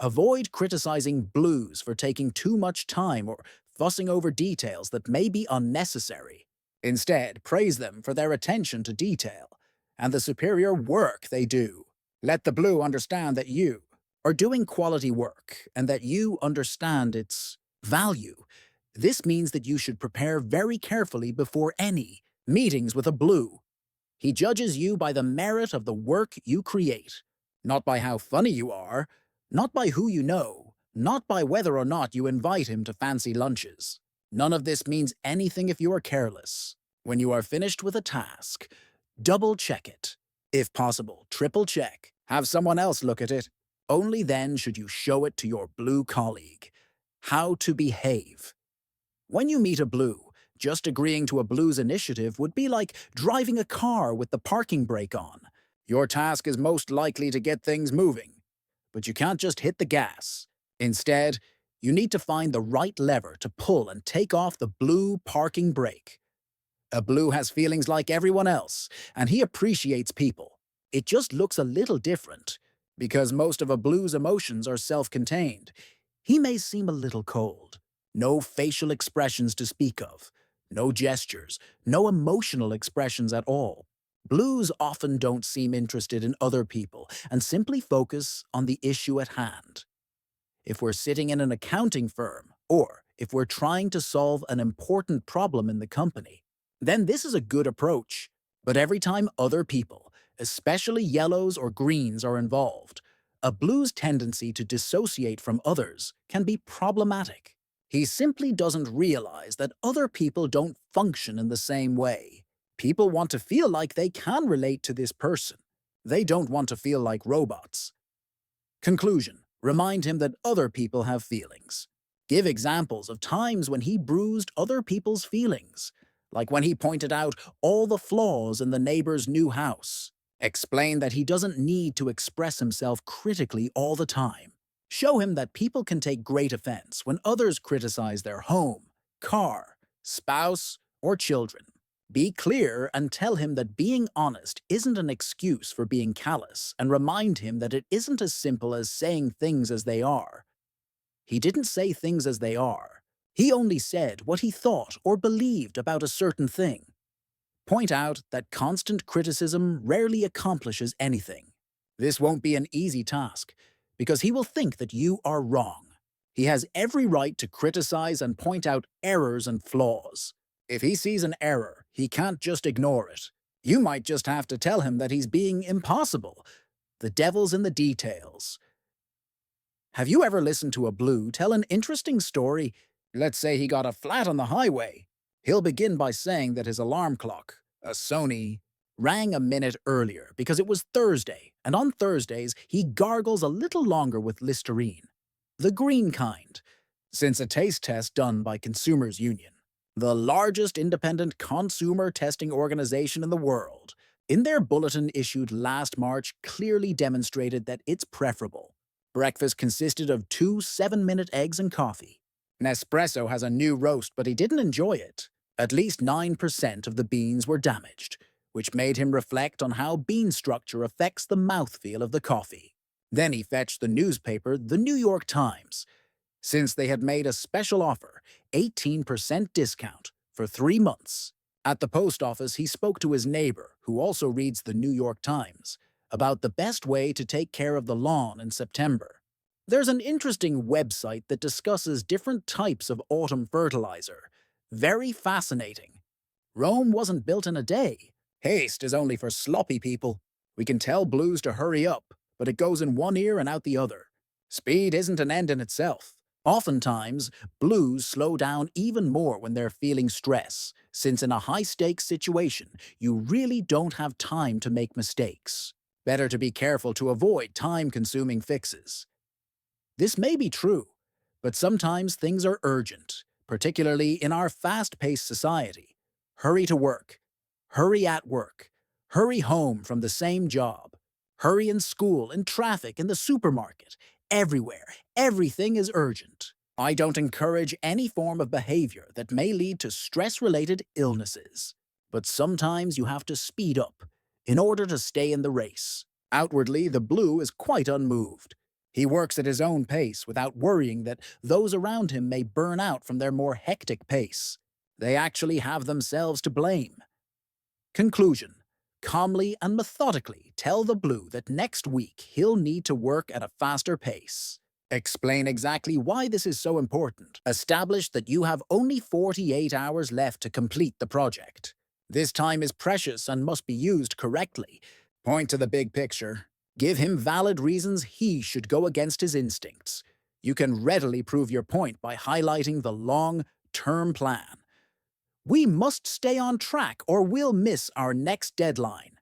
Avoid criticizing blues for taking too much time or fussing over details that may be unnecessary. Instead, praise them for their attention to detail and the superior work they do. Let the blue understand that you are doing quality work and that you understand its value. This means that you should prepare very carefully before any meetings with a blue. He judges you by the merit of the work you create. Not by how funny you are, not by who you know, not by whether or not you invite him to fancy lunches. None of this means anything if you are careless. When you are finished with a task, double check it. If possible, triple check. Have someone else look at it. Only then should you show it to your blue colleague. How to behave. When you meet a blue, just agreeing to a blue's initiative would be like driving a car with the parking brake on. Your task is most likely to get things moving, but you can't just hit the gas. Instead, you need to find the right lever to pull and take off the blue parking brake. A blue has feelings like everyone else, and he appreciates people. It just looks a little different, because most of a blue's emotions are self-contained. He may seem a little cold. No facial expressions to speak of. No gestures. No emotional expressions at all. Blues often don't seem interested in other people and simply focus on the issue at hand. If we're sitting in an accounting firm, or if we're trying to solve an important problem in the company, then this is a good approach. But every time other people, especially yellows or greens, are involved, a blue's tendency to dissociate from others can be problematic. He simply doesn't realize that other people don't function in the same way. People want to feel like they can relate to this person. They don't want to feel like robots. Conclusion. Remind him that other people have feelings. Give examples of times when he bruised other people's feelings, like when he pointed out all the flaws in the neighbor's new house. Explain that he doesn't need to express himself critically all the time. Show him that people can take great offense when others criticize their home, car, spouse, or children. Be clear and tell him that being honest isn't an excuse for being callous, and remind him that it isn't as simple as saying things as they are. He didn't say things as they are. He only said what he thought or believed about a certain thing. Point out that constant criticism rarely accomplishes anything. This won't be an easy task, because he will think that you are wrong. He has every right to criticize and point out errors and flaws. If he sees an error, he can't just ignore it. You might just have to tell him that he's being impossible. The devil's in the details. Have you ever listened to a blue tell an interesting story? Let's say he got a flat on the highway. He'll begin by saying that his alarm clock, a Sony, rang a minute earlier because it was Thursday, and on Thursdays he gargles a little longer with Listerine. The green kind, since a taste test done by Consumers Union, the largest independent consumer testing organization in the world, in their bulletin issued last March clearly demonstrated that it's preferable. Breakfast consisted of 2 7-minute eggs and coffee. Nespresso has a new roast, but he didn't enjoy it. At least 9% of the beans were damaged, which made him reflect on how bean structure affects the mouthfeel of the coffee. Then he fetched the newspaper, the New York Times, since they had made a special offer, 18% discount, for 3 months. At the post office, he spoke to his neighbor, who also reads the New York Times, about the best way to take care of the lawn in September. There's an interesting website that discusses different types of autumn fertilizer. Very fascinating. Rome wasn't built in a day. Haste is only for sloppy people. We can tell blues to hurry up, but it goes in one ear and out the other. Speed isn't an end in itself. Oftentimes, blues slow down even more when they're feeling stress, since in a high-stakes situation, you really don't have time to make mistakes. Better to be careful to avoid time-consuming fixes. This may be true, but sometimes things are urgent, particularly in our fast-paced society. Hurry to work. Hurry at work. Hurry home from the same job. Hurry in school, in traffic, in the supermarket. Everywhere. Everything is urgent. I don't encourage any form of behavior that may lead to stress-related illnesses. But sometimes you have to speed up in order to stay in the race. Outwardly, the blue is quite unmoved. He works at his own pace without worrying that those around him may burn out from their more hectic pace. They actually have themselves to blame. Conclusion. Calmly and methodically tell the blue that next week he'll need to work at a faster pace. Explain exactly why this is so important. Establish that you have only 48 hours left to complete the project. This time is precious and must be used correctly. Point to the big picture. Give him valid reasons he should go against his instincts. You can readily prove your point by highlighting the long-term plan. We must stay on track or we'll miss our next deadline.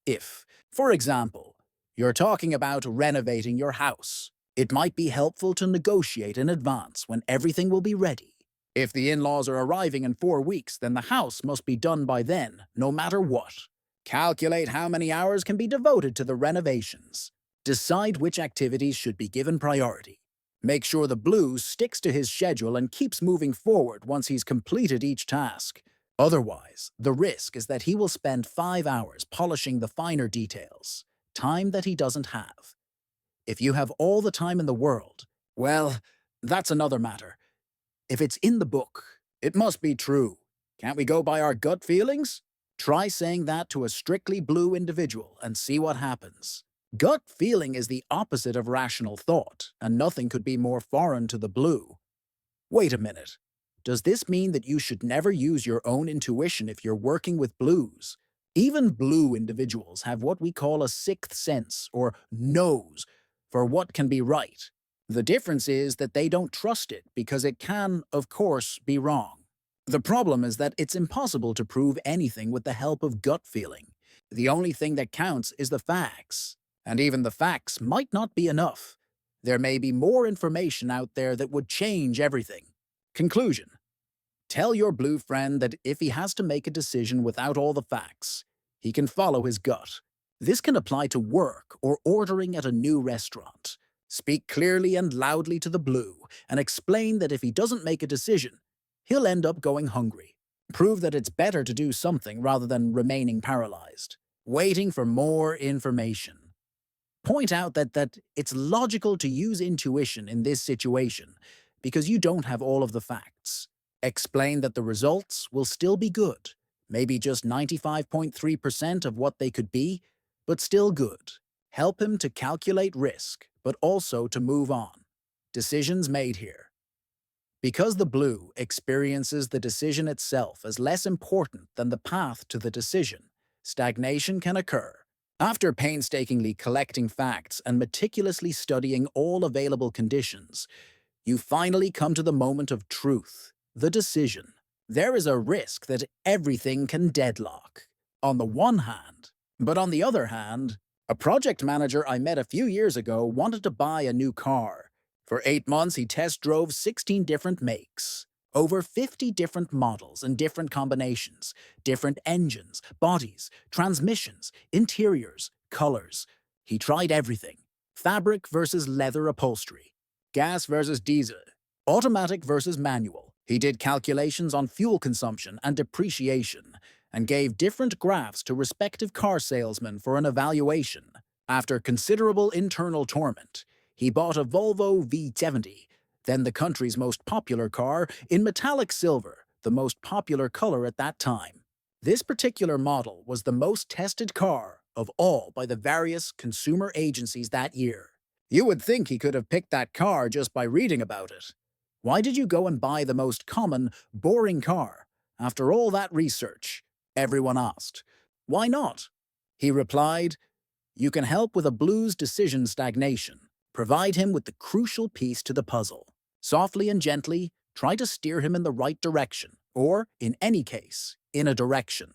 If, for example, you're talking about renovating your house, it might be helpful to negotiate in advance when everything will be ready. If the in-laws are arriving in 4 weeks, then the house must be done by then, no matter what. Calculate how many hours can be devoted to the renovations. Decide which activities should be given priority. Make sure the blue sticks to his schedule and keeps moving forward once he's completed each task. Otherwise, the risk is that he will spend 5 hours polishing the finer details, time that he doesn't have. If you have all the time in the world, well, that's another matter. If it's in the book, it must be true. Can't we go by our gut feelings? Try saying that to a strictly blue individual and see what happens. Gut feeling is the opposite of rational thought, and nothing could be more foreign to the blue. Wait a minute. Does this mean that you should never use your own intuition if you're working with blues? Even blue individuals have what we call a sixth sense, or nose, for what can be right. The difference is that they don't trust it because it can, of course, be wrong. The problem is that it's impossible to prove anything with the help of gut feeling. The only thing that counts is the facts. And even the facts might not be enough. There may be more information out there that would change everything. Conclusion. Tell your blue friend that if he has to make a decision without all the facts, he can follow his gut. This can apply to work or ordering at a new restaurant. Speak clearly and loudly to the blue and explain that if he doesn't make a decision, he'll end up going hungry. Prove that it's better to do something rather than remaining paralyzed, waiting for more information. Point out that it's logical to use intuition in this situation because you don't have all of the facts. Explain that the results will still be good, maybe just 95.3% of what they could be, but still good. Help him to calculate risk, but also to move on. Decisions made here. Because the blue experiences the decision itself as less important than the path to the decision, stagnation can occur. After painstakingly collecting facts and meticulously studying all available conditions, you finally come to the moment of truth, the decision. There is a risk that everything can deadlock, on the one hand. But on the other hand, a project manager I met a few years ago wanted to buy a new car. For 8 months, he test drove 16 different makes. Over 50 different models and different combinations, different engines, bodies, transmissions, interiors, colors. He tried everything. Fabric versus leather upholstery, gas versus diesel, automatic versus manual. He did calculations on fuel consumption and depreciation, and gave different graphs to respective car salesmen for an evaluation. After considerable internal torment, he bought a Volvo V70, then the country's most popular car, in metallic silver, the most popular color at that time. This particular model was the most tested car of all by the various consumer agencies that year. You would think he could have picked that car just by reading about it. Why did you go and buy the most common, boring car? After all that research, everyone asked. Why not? He replied, you can help with a blues decision stagnation. Provide him with the crucial piece to the puzzle. Softly and gently, try to steer him in the right direction, or, in any case, in a direction.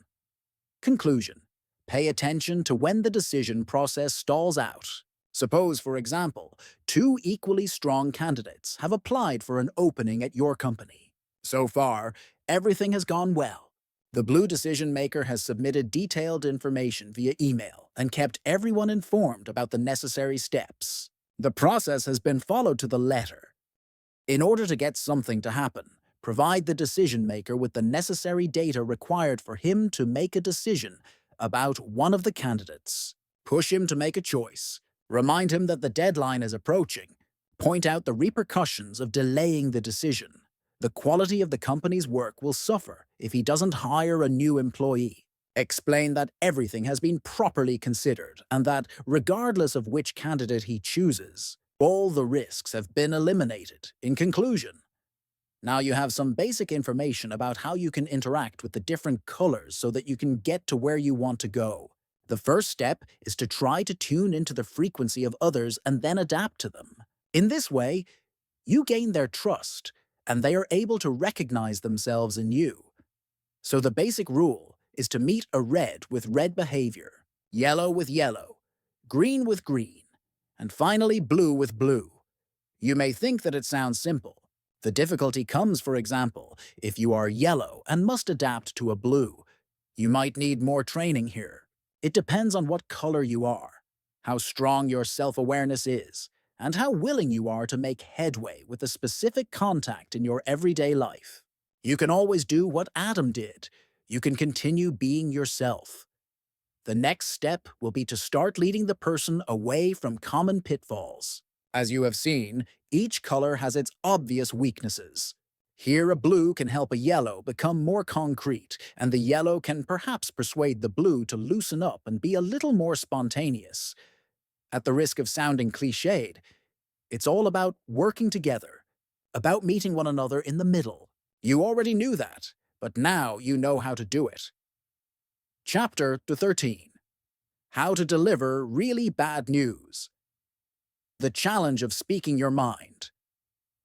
Conclusion. Pay attention to when the decision process stalls out. Suppose, for example, 2 equally strong candidates have applied for an opening at your company. So far, everything has gone well. The blue decision maker has submitted detailed information via email and kept everyone informed about the necessary steps. The process has been followed to the letter. In order to get something to happen, provide the decision maker with the necessary data required for him to make a decision about one of the candidates. Push him to make a choice. Remind him that the deadline is approaching. Point out the repercussions of delaying the decision. The quality of the company's work will suffer if he doesn't hire a new employee. Explain that everything has been properly considered and that, regardless of which candidate he chooses, all the risks have been eliminated. In conclusion, now you have some basic information about how you can interact with the different colors so that you can get to where you want to go. The first step is to try to tune into the frequency of others and then adapt to them. In this way, you gain their trust, and they are able to recognize themselves in you. So the basic rule is to meet a red with red behavior, yellow with yellow, green with green, and finally blue with blue. You may think that it sounds simple. The difficulty comes, for example, if you are yellow and must adapt to a blue. You might need more training here. It depends on what color you are, how strong your self-awareness is, and how willing you are to make headway with a specific contact in your everyday life. You can always do what Adam did. You can continue being yourself. The next step will be to start leading the person away from common pitfalls. As you have seen, each color has its obvious weaknesses. Here, a blue can help a yellow become more concrete, and the yellow can perhaps persuade the blue to loosen up and be a little more spontaneous. At the risk of sounding cliched, it's all about working together, about meeting one another in the middle. You already knew that, but now you know how to do it. Chapter 13. How to deliver really bad news. The challenge of speaking your mind.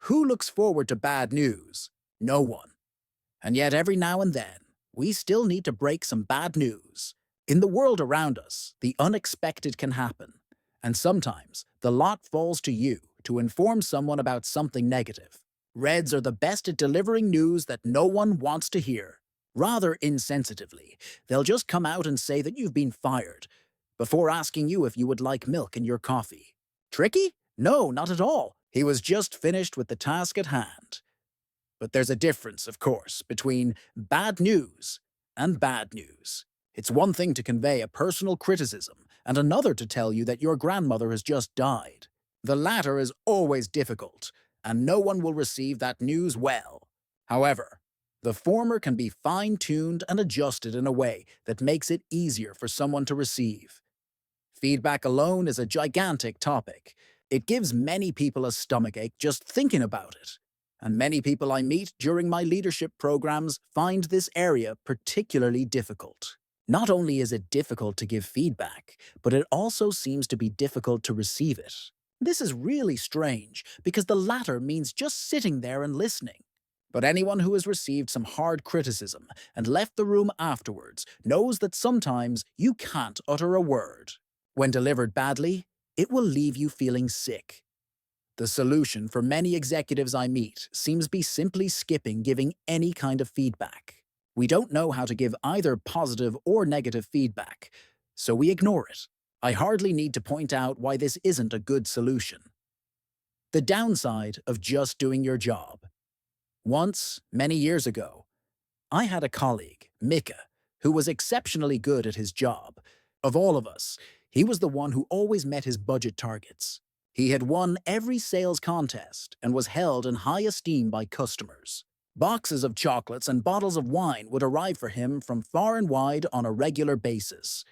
Who looks forward to bad news? No one. And yet every now and then, we still need to break some bad news. In the world around us, the unexpected can happen, and sometimes the lot falls to you to inform someone about something negative. Reds are the best at delivering news that no one wants to hear. Rather insensitively, they'll just come out and say that you've been fired, before asking you if you would like milk in your coffee. Tricky? No, not at all. He was just finished with the task at hand. But there's a difference, of course, between bad news and bad news. It's one thing to convey a personal criticism, and another to tell you that your grandmother has just died. The latter is always difficult, and no one will receive that news well. However, the former can be fine-tuned and adjusted in a way that makes it easier for someone to receive. Feedback alone is a gigantic topic. It gives many people a stomachache just thinking about it. And many people I meet during my leadership programs find this area particularly difficult. Not only is it difficult to give feedback, but it also seems to be difficult to receive it. This is really strange, because the latter means just sitting there and listening. But anyone who has received some hard criticism and left the room afterwards knows that sometimes you can't utter a word. When delivered badly, it will leave you feeling sick. The solution for many executives I meet seems to be simply skipping giving any kind of feedback. We don't know how to give either positive or negative feedback, so we ignore it. I hardly need to point out why this isn't a good solution. The downside of just doing your job. Once, many years ago, I had a colleague, Mika, who was exceptionally good at his job. Of all of us, he was the one who always met his budget targets. He had won every sales contest and was held in high esteem by customers. Boxes of chocolates and bottles of wine would arrive for him from far and wide on a regular basis.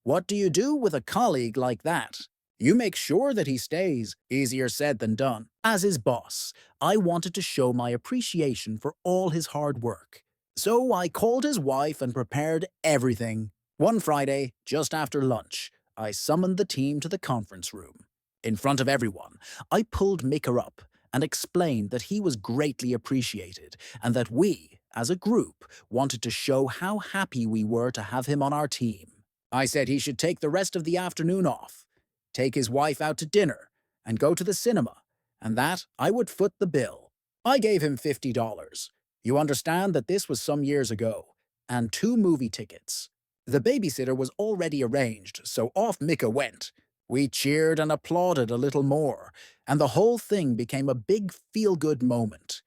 What do you do with a colleague like that? You make sure that he stays. Easier said than done. As his boss, I wanted to show my appreciation for all his hard work. So I called his wife and prepared everything. One Friday, just after lunch, I summoned the team to the conference room. In front of everyone, I pulled Mika up and explained that he was greatly appreciated and that we, as a group, wanted to show how happy we were to have him on our team. I said he should take the rest of the afternoon off, take his wife out to dinner, and go to the cinema, and that I would foot the bill. I gave him $50. You understand that this was some years ago, and 2 movie tickets. The babysitter was already arranged, so off Mika went. We cheered and applauded a little more, and the whole thing became a big feel-good moment.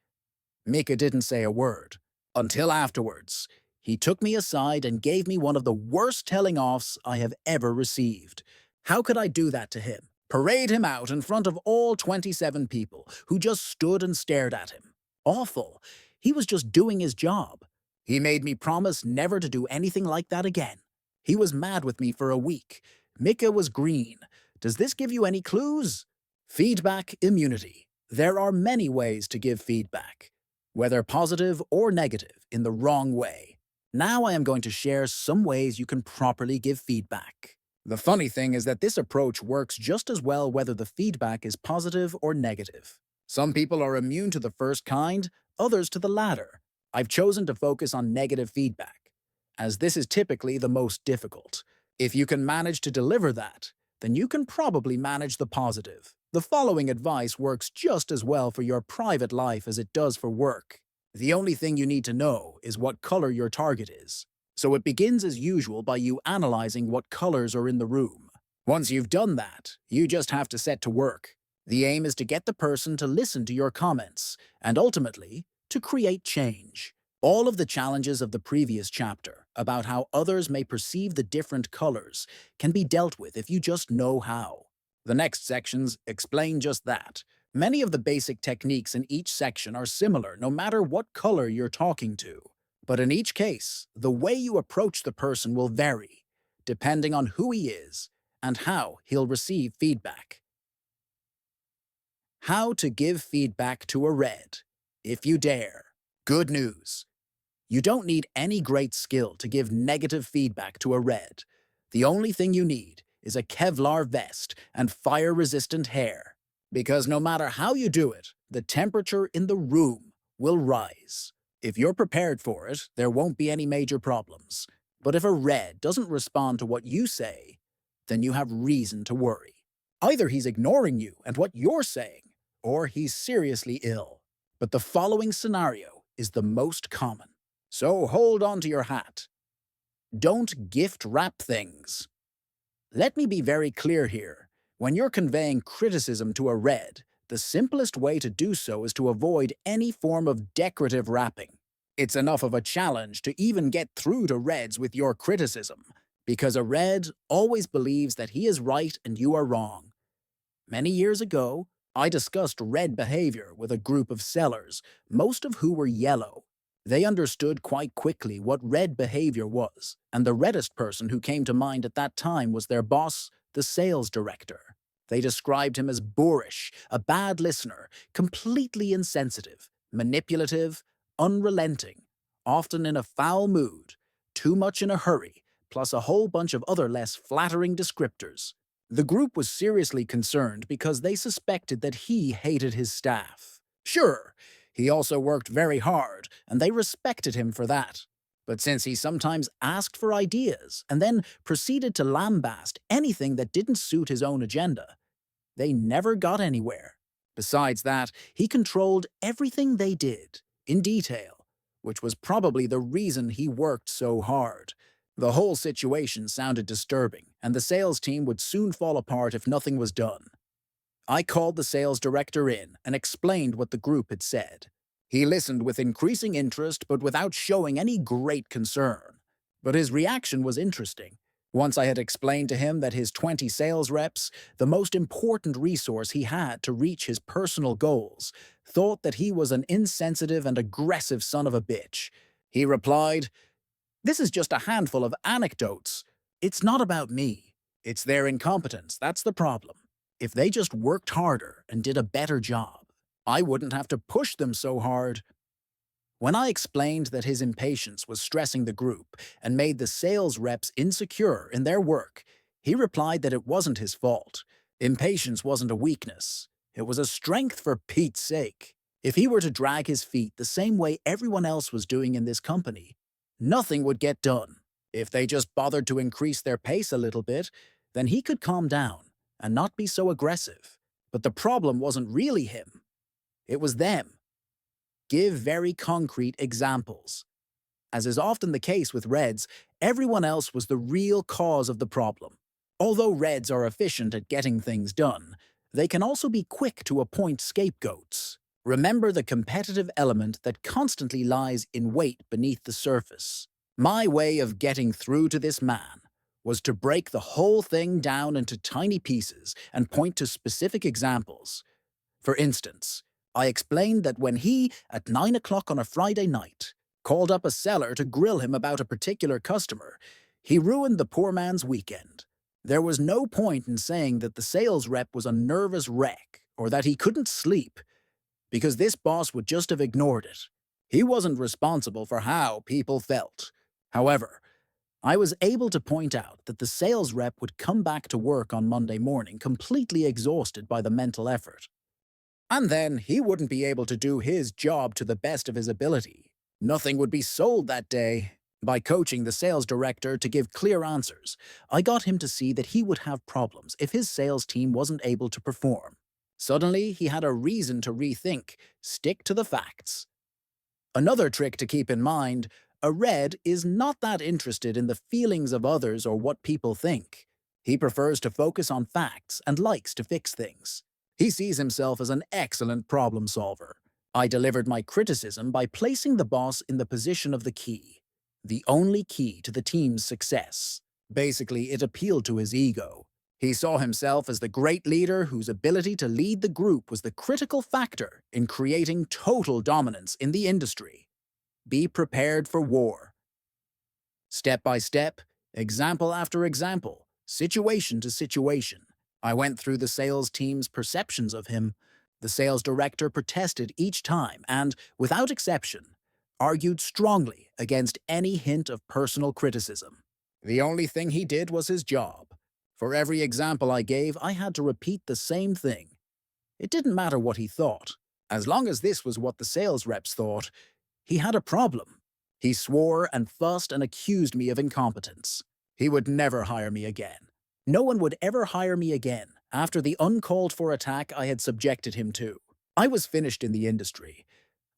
Mika didn't say a word, until afterwards. He took me aside and gave me one of the worst telling-offs I have ever received. How could I do that to him? Parade him out in front of all 27 people who just stood and stared at him. Awful. He was just doing his job. He made me promise never to do anything like that again. He was mad with me for a week. Mika was green. Does this give you any clues? Feedback immunity. There are many ways to give feedback, whether positive or negative, in the wrong way. Now I am going to share some ways you can properly give feedback. The funny thing is that this approach works just as well whether the feedback is positive or negative. Some people are immune to the first kind, others to the latter. I've chosen to focus on negative feedback, as this is typically the most difficult. If you can manage to deliver that, then you can probably manage the positive. The following advice works just as well for your private life as it does for work. The only thing you need to know is what color your target is. So it begins as usual by you analyzing what colors are in the room. Once you've done that, you just have to set to work. The aim is to get the person to listen to your comments, and ultimately, to create change. All of the challenges of the previous chapter about how others may perceive the different colors can be dealt with if you just know how. The next sections explain just that. Many of the basic techniques in each section are similar no matter what color you're talking to. But in each case, the way you approach the person will vary, depending on who he is and how he'll receive feedback. How to give feedback to a red, if you dare. Good news. You don't need any great skill to give negative feedback to a red. The only thing you need is a Kevlar vest and fire-resistant hair. Because no matter how you do it, the temperature in the room will rise. If you're prepared for it, there won't be any major problems. But if a red doesn't respond to what you say, then you have reason to worry. Either he's ignoring you and what you're saying, or he's seriously ill. But the following scenario is the most common. So hold on to your hat. Don't gift wrap things. Let me be very clear here. When you're conveying criticism to a red, the simplest way to do so is to avoid any form of decorative wrapping. It's enough of a challenge to even get through to reds with your criticism, because a red always believes that he is right and you are wrong. Many years ago, I discussed red behavior with a group of sellers, most of who were yellow. They understood quite quickly what red behavior was, and the reddest person who came to mind at that time was their boss, the sales director. They described him as boorish, a bad listener, completely insensitive, manipulative, unrelenting, often in a foul mood, too much in a hurry, plus a whole bunch of other less flattering descriptors. The group was seriously concerned because they suspected that he hated his staff. Sure, he also worked very hard, and they respected him for that. But since he sometimes asked for ideas and then proceeded to lambast anything that didn't suit his own agenda, they never got anywhere. Besides that, he controlled everything they did, in detail, which was probably the reason he worked so hard. The whole situation sounded disturbing, and the sales team would soon fall apart if nothing was done. I called the sales director in and explained what the group had said. He listened with increasing interest but without showing any great concern. But his reaction was interesting. Once I had explained to him that his 20 sales reps, the most important resource he had to reach his personal goals, thought that he was an insensitive and aggressive son of a bitch, he replied, "This is just a handful of anecdotes. It's not about me. It's their incompetence, that's the problem. If they just worked harder and did a better job, I wouldn't have to push them so hard." When I explained that his impatience was stressing the group and made the sales reps insecure in their work, he replied that it wasn't his fault. Impatience wasn't a weakness. It was a strength for Pete's sake. If he were to drag his feet the same way everyone else was doing in this company, nothing would get done. If they just bothered to increase their pace a little bit, then he could calm down and not be so aggressive. But the problem wasn't really him. It was them. Give very concrete examples. As is often the case with Reds, everyone else was the real cause of the problem. Although Reds are efficient at getting things done, they can also be quick to appoint scapegoats. Remember the competitive element that constantly lies in wait beneath the surface. My way of getting through to this man was to break the whole thing down into tiny pieces and point to specific examples. For instance, I explained that when he, at 9 o'clock on a Friday night, called up a seller to grill him about a particular customer, he ruined the poor man's weekend. There was no point in saying that the sales rep was a nervous wreck or that he couldn't sleep, because this boss would just have ignored it. He wasn't responsible for how people felt. However, I was able to point out that the sales rep would come back to work on Monday morning completely exhausted by the mental effort. And then he wouldn't be able to do his job to the best of his ability. Nothing would be sold that day. By coaching the sales director to give clear answers, I got him to see that he would have problems if his sales team wasn't able to perform. Suddenly, he had a reason to rethink, stick to the facts. Another trick to keep in mind, a red is not that interested in the feelings of others or what people think. He prefers to focus on facts and likes to fix things. He sees himself as an excellent problem solver. I delivered my criticism by placing the boss in the position of the key, the only key to the team's success. Basically, it appealed to his ego. He saw himself as the great leader whose ability to lead the group was the critical factor in creating total dominance in the industry. Be prepared for war. Step by step, example after example, situation to situation, I went through the sales team's perceptions of him. The sales director protested each time and, without exception, argued strongly against any hint of personal criticism. The only thing he did was his job. For every example I gave, I had to repeat the same thing. It didn't matter what he thought. As long as this was what the sales reps thought, he had a problem. He swore and fussed and accused me of incompetence. He would never hire me again. No one would ever hire me again after the uncalled-for attack I had subjected him to. I was finished in the industry.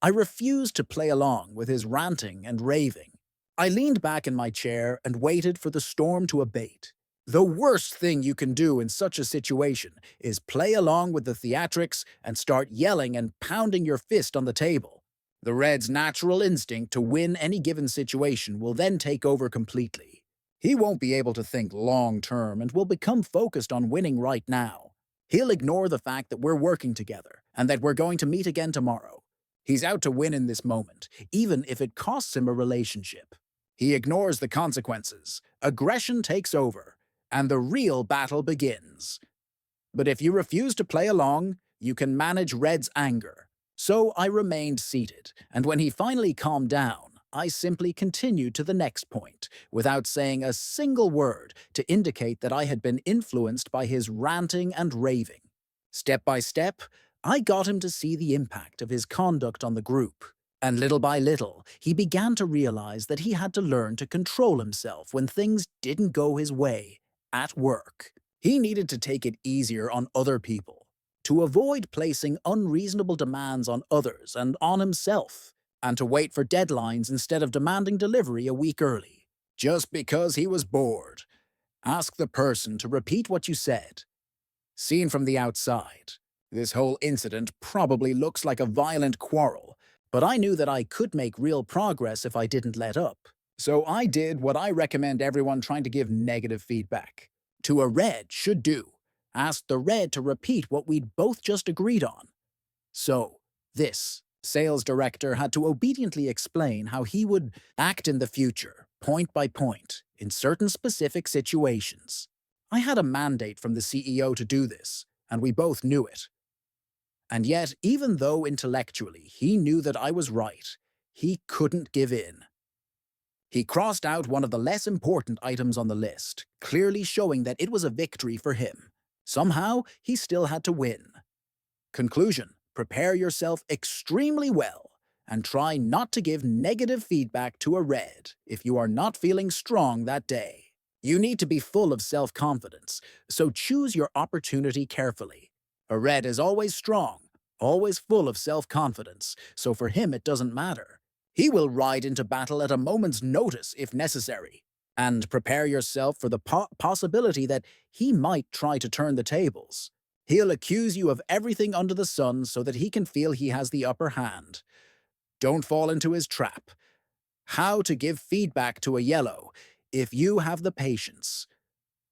I refused to play along with his ranting and raving. I leaned back in my chair and waited for the storm to abate. The worst thing you can do in such a situation is play along with the theatrics and start yelling and pounding your fist on the table. The Red's natural instinct to win any given situation will then take over completely. He won't be able to think long-term and will become focused on winning right now. He'll ignore the fact that we're working together and that we're going to meet again tomorrow. He's out to win in this moment, even if it costs him a relationship. He ignores the consequences. Aggression takes over, and the real battle begins. But if you refuse to play along, you can manage Red's anger. So I remained seated, and when he finally calmed down, I simply continued to the next point, without saying a single word to indicate that I had been influenced by his ranting and raving. Step by step, I got him to see the impact of his conduct on the group. And little by little, he began to realize that he had to learn to control himself when things didn't go his way at work. He needed to take it easier on other people, to avoid placing unreasonable demands on others and on himself, and to wait for deadlines instead of demanding delivery a week early, just because he was bored. Ask the person to repeat what you said. Seen from the outside, this whole incident probably looks like a violent quarrel, but I knew that I could make real progress if I didn't let up. So I did what I recommend everyone trying to give negative feedback to a Red should do. Ask the Red to repeat what we'd both just agreed on. So, this sales director had to obediently explain how he would act in the future, point by point, in certain specific situations. I had a mandate from the CEO to do this, and we both knew it. And yet, even though intellectually he knew that I was right, he couldn't give in. He crossed out one of the less important items on the list, clearly showing that it was a victory for him. Somehow, he still had to win. Conclusion: prepare yourself extremely well and try not to give negative feedback to a Red if you are not feeling strong that day. You need to be full of self-confidence, so choose your opportunity carefully. A Red is always strong, always full of self-confidence, so for him it doesn't matter. He will ride into battle at a moment's notice if necessary. And prepare yourself for the possibility that he might try to turn the tables. He'll accuse you of everything under the sun so that he can feel he has the upper hand. Don't fall into his trap. How to give feedback to a yellow if you have the patience.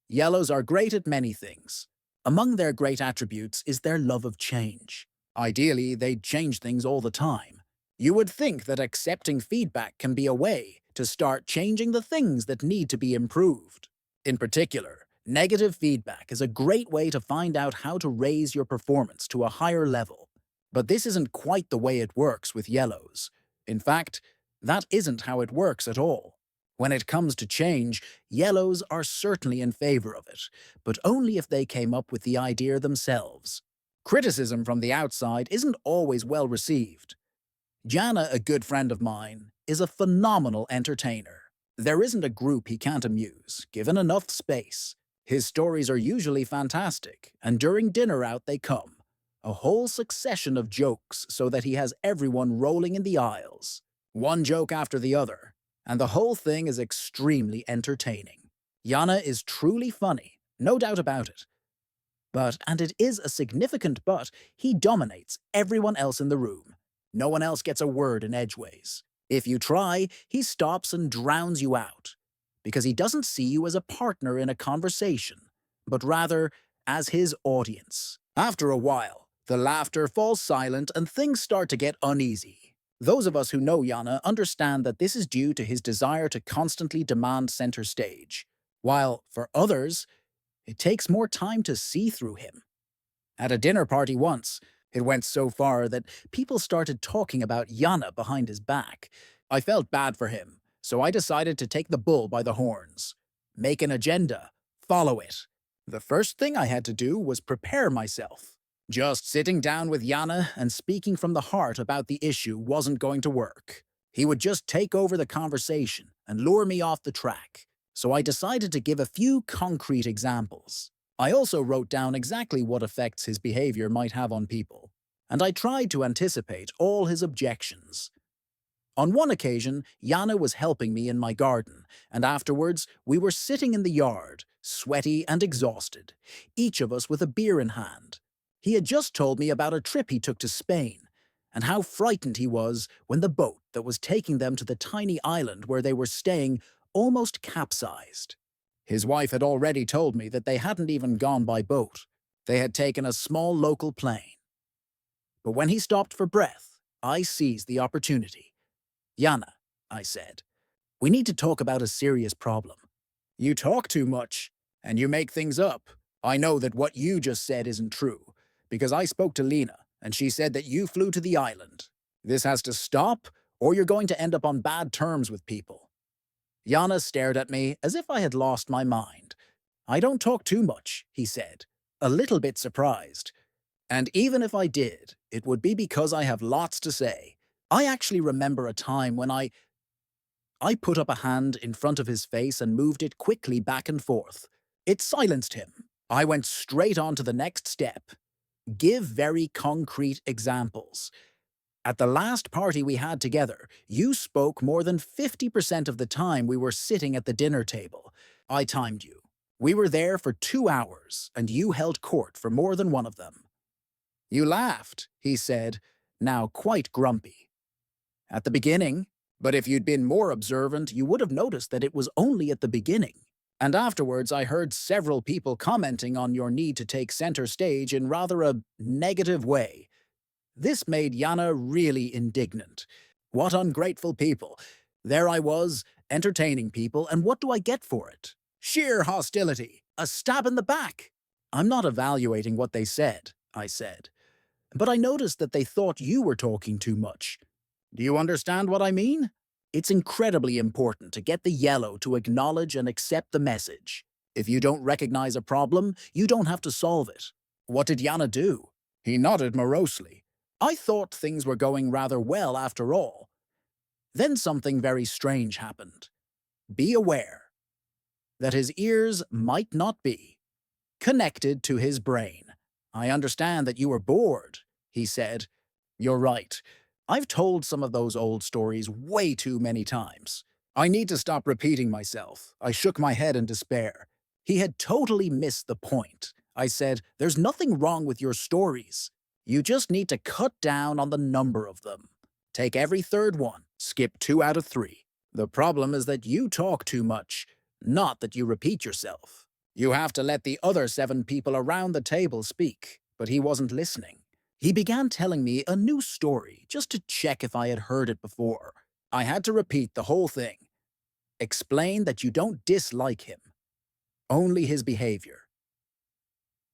Yellows are great at many things. Among their great attributes is their love of change. Ideally, they change things all the time. You would think that accepting feedback can be a way to start changing the things that need to be improved. In particular, negative feedback is a great way to find out how to raise your performance to a higher level. But this isn't quite the way it works with yellows. In fact, that isn't how it works at all. When it comes to change, yellows are certainly in favor of it, but only if they came up with the idea themselves. Criticism from the outside isn't always well received. Jana, a good friend of mine, is a phenomenal entertainer. There isn't a group he can't amuse, given enough space. His stories are usually fantastic, and during dinner out they come. A whole succession of jokes so that he has everyone rolling in the aisles. One joke after the other, and the whole thing is extremely entertaining. Jana is truly funny, no doubt about it. But, and it is a significant but, he dominates everyone else in the room. No one else gets a word in edgeways. If you try, he stops and drowns you out. Because he doesn't see you as a partner in a conversation, but rather as his audience. After a while, the laughter falls silent and things start to get uneasy. Those of us who know Jana understand that this is due to his desire to constantly demand center stage, while, for others, it takes more time to see through him. At a dinner party once, it went so far that people started talking about Jana behind his back. I felt bad for him, so I decided to take the bull by the horns. Make an agenda. Follow it. The first thing I had to do was prepare myself. Just sitting down with Jana and speaking from the heart about the issue wasn't going to work. He would just take over the conversation and lure me off the track. So I decided to give a few concrete examples. I also wrote down exactly what effects his behavior might have on people, and I tried to anticipate all his objections. On one occasion, Jana was helping me in my garden, and afterwards we were sitting in the yard, sweaty and exhausted, each of us with a beer in hand. He had just told me about a trip he took to Spain, and how frightened he was when the boat that was taking them to the tiny island where they were staying almost capsized. His wife had already told me that they hadn't even gone by boat. They had taken a small local plane. But when he stopped for breath, I seized the opportunity. Jana, I said, we need to talk about a serious problem. You talk too much, and you make things up. I know that what you just said isn't true, because I spoke to Lena, and she said that you flew to the island. This has to stop, or you're going to end up on bad terms with people. Jana stared at me as if I had lost my mind. I don't talk too much, he said, a little bit surprised. And even if I did, it would be because I have lots to say. I actually remember a time when I put up a hand in front of his face and moved it quickly back and forth. It silenced him. I went straight on to the next step. Give very concrete examples. At the last party we had together, you spoke more than 50% of the time we were sitting at the dinner table. I timed you. We were there for 2 hours, and you held court for more than one of them. You laughed, he said, now quite grumpy. At the beginning, but if you'd been more observant, you would have noticed that it was only at the beginning. And afterwards I heard several people commenting on your need to take center stage in rather a negative way. This made Jana really indignant. What ungrateful people. There I was, entertaining people, and what do I get for it? Sheer hostility. A stab in the back. I'm not evaluating what they said, I said. But I noticed that they thought you were talking too much. Do you understand what I mean? It's incredibly important to get the yellow to acknowledge and accept the message. If you don't recognize a problem, you don't have to solve it. What did Jana do? He nodded morosely. I thought things were going rather well after all. Then something very strange happened. Be aware that his ears might not be connected to his brain. I understand that you were bored, he said. You're right. I've told some of those old stories way too many times. I need to stop repeating myself. I shook my head in despair. He had totally missed the point. I said, there's nothing wrong with your stories. You just need to cut down on the number of them. Take every third one, skip 2 out of 3. The problem is that you talk too much, not that you repeat yourself. You have to let the other 7 people around the table speak, but he wasn't listening. He began telling me a new story just to check if I had heard it before. I had to repeat the whole thing. Explain that you don't dislike him, only his behavior.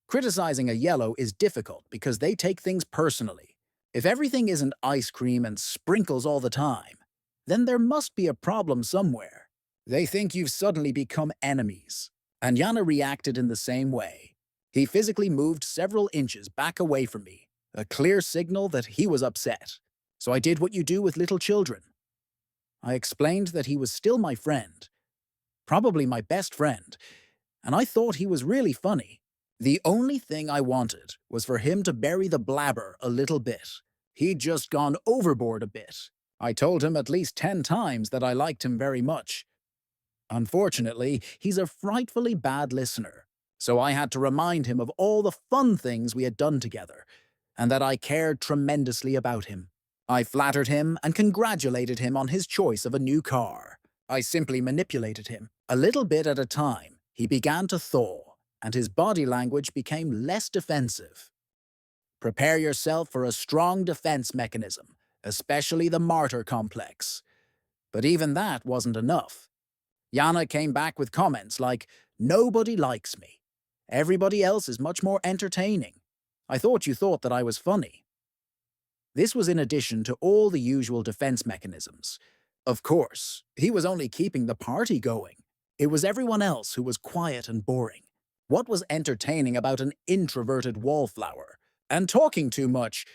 Criticizing a yellow is difficult because they take things personally. If everything isn't ice cream and sprinkles all the time, then there must be a problem somewhere. They think you've suddenly become enemies. And Yana reacted in the same way. He physically moved several inches back away from me, a clear signal that he was upset. So I did what you do with little children. I explained that he was still my friend, probably my best friend, and I thought he was really funny. The only thing I wanted was for him to bury the blabber a little bit. He'd just gone overboard a bit. I told him at least 10 times that I liked him very much. Unfortunately, he's a frightfully bad listener, so I had to remind him of all the fun things we had done together, and that I cared tremendously about him. I flattered him and congratulated him on his choice of a new car. I simply manipulated him. A little bit at a time, he began to thaw, and his body language became less defensive. Prepare yourself for a strong defense mechanism, especially the martyr complex. But even that wasn't enough. Yana came back with comments like, "Nobody likes me. Everybody else is much more entertaining. I thought you thought that I was funny." This was in addition to all the usual defense mechanisms. Of course, he was only keeping the party going. It was everyone else who was quiet and boring. What was entertaining about an introverted wallflower? And talking too much,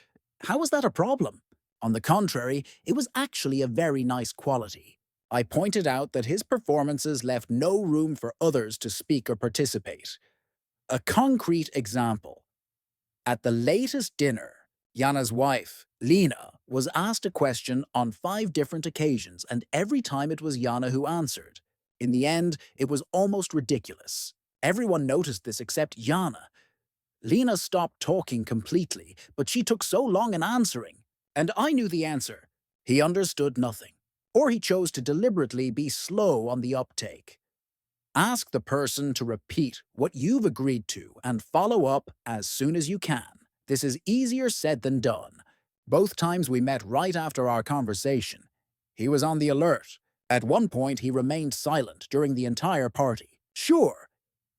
how was that a problem? On the contrary, it was actually a very nice quality. I pointed out that his performances left no room for others to speak or participate. A concrete example. At the latest dinner, Yana's wife, Lena, was asked a question on 5 different occasions, and every time it was Yana who answered. In the end, it was almost ridiculous. Everyone noticed this except Yana. Lena stopped talking completely, but she took so long in answering. And I knew the answer. He understood nothing. Or he chose to deliberately be slow on the uptake. Ask the person to repeat what you've agreed to and follow up as soon as you can. This is easier said than done. Both times we met right after our conversation. He was on the alert. At one point he remained silent during the entire party. Sure,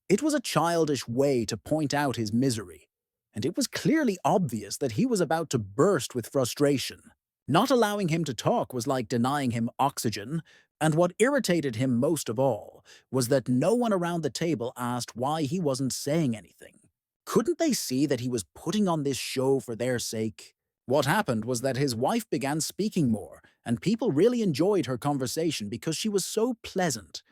it was a childish way to point out his misery, and it was clearly obvious that he was about to burst with frustration. Not allowing him to talk was like denying him oxygen, and what irritated him most of all was that no one around the table asked why he wasn't saying anything. Couldn't they see that he was putting on this show for their sake? What happened was that his wife began speaking more, and people really enjoyed her conversation because she was so pleasant.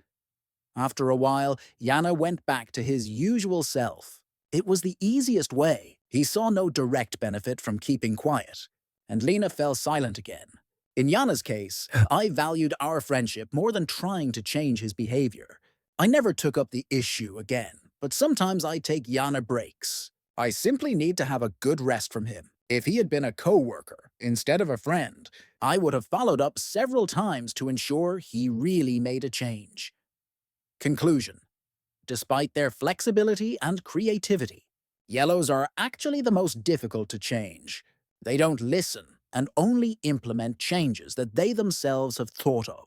After a while, Yana went back to his usual self. It was the easiest way. He saw no direct benefit from keeping quiet. And Lena fell silent again. In Yana's case, I valued our friendship more than trying to change his behavior. I never took up the issue again, but sometimes I take Yana breaks. I simply need to have a good rest from him. If he had been a coworker instead of a friend, I would have followed up several times to ensure he really made a change. Conclusion. Despite their flexibility and creativity, yellows are actually the most difficult to change. They don't listen and only implement changes that they themselves have thought of.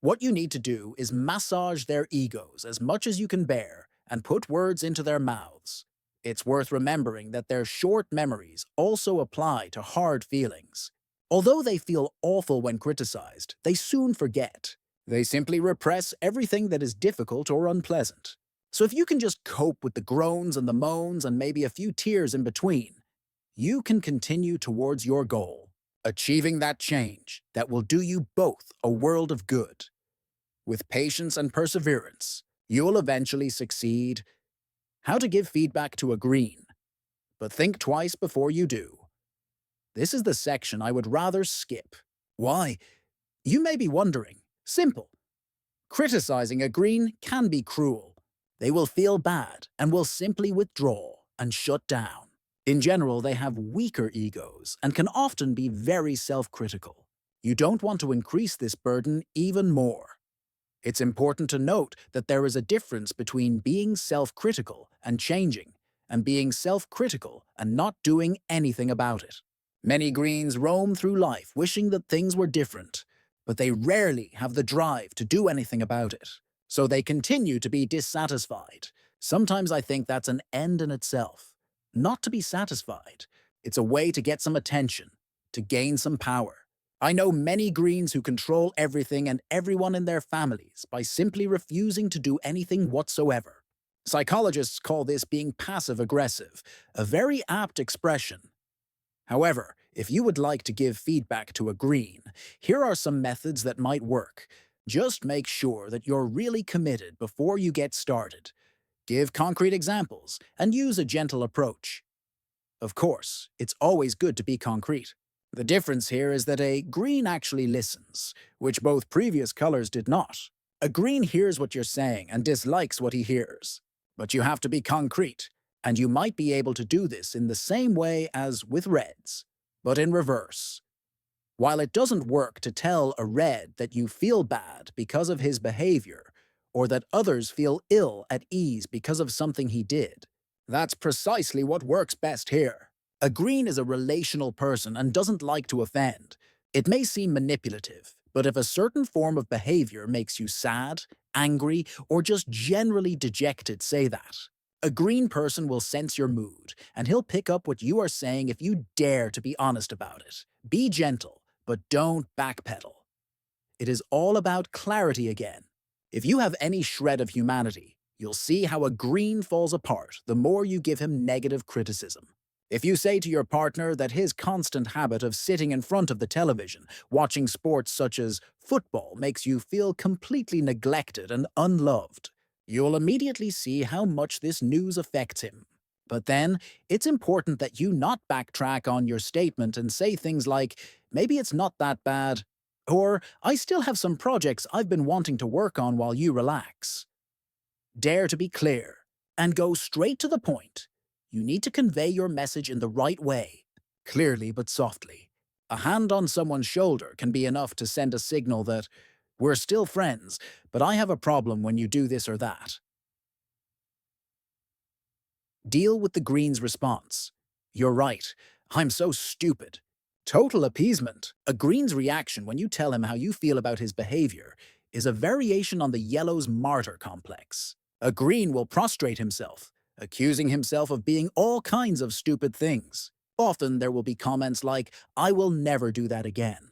What you need to do is massage their egos as much as you can bear and put words into their mouths. It's worth remembering that their short memories also apply to hard feelings. Although they feel awful when criticized, they soon forget. They simply repress everything that is difficult or unpleasant. So if you can just cope with the groans and the moans and maybe a few tears in between, you can continue towards your goal, achieving that change that will do you both a world of good. With patience and perseverance, you'll eventually succeed. How to give feedback to a green. But think twice before you do. This is the section I would rather skip. Why? You may be wondering. Simple. Criticizing a green can be cruel. They will feel bad and will simply withdraw and shut down. In general, they have weaker egos and can often be very self-critical. You don't want to increase this burden even more. It's important to note that there is a difference between being self-critical and changing, and being self-critical and not doing anything about it. Many greens roam through life wishing that things were different, but they rarely have the drive to do anything about it. So they continue to be dissatisfied. Sometimes I think that's an end in itself. Not to be satisfied. It's a way to get some attention, to gain some power. I know many Greens who control everything and everyone in their families by simply refusing to do anything whatsoever. Psychologists call this being passive-aggressive, a very apt expression. However, if you would like to give feedback to a Green, here are some methods that might work. Just make sure that you're really committed before you get started. Give concrete examples and use a gentle approach. Of course, it's always good to be concrete. The difference here is that a Green actually listens, which both previous colors did not. A Green hears what you're saying and dislikes what he hears. But you have to be concrete, and you might be able to do this in the same way as with Reds, but in reverse. While it doesn't work to tell a Red that you feel bad because of his behavior, or that others feel ill at ease because of something he did, that's precisely what works best here. A Green is a relational person and doesn't like to offend. It may seem manipulative, but if a certain form of behavior makes you sad, angry, or just generally dejected, say that. A Green person will sense your mood, and he'll pick up what you are saying if you dare to be honest about it. Be gentle, but don't backpedal. It is all about clarity again. If you have any shred of humanity, you'll see how a Green falls apart the more you give him negative criticism. If you say to your partner that his constant habit of sitting in front of the television, watching sports such as football, makes you feel completely neglected and unloved, you'll immediately see how much this news affects him. But then, it's important that you not backtrack on your statement and say things like, maybe it's not that bad, or I still have some projects I've been wanting to work on while you relax. Dare to be clear, and go straight to the point. You need to convey your message in the right way, clearly but softly. A hand on someone's shoulder can be enough to send a signal that, we're still friends, but I have a problem when you do this or that. Deal with the Green's response. You're right, I'm so stupid. Total appeasement. A Green's reaction when you tell him how you feel about his behavior is a variation on the Yellow's martyr complex. A Green will prostrate himself, accusing himself of being all kinds of stupid things. Often there will be comments like, I will never do that again.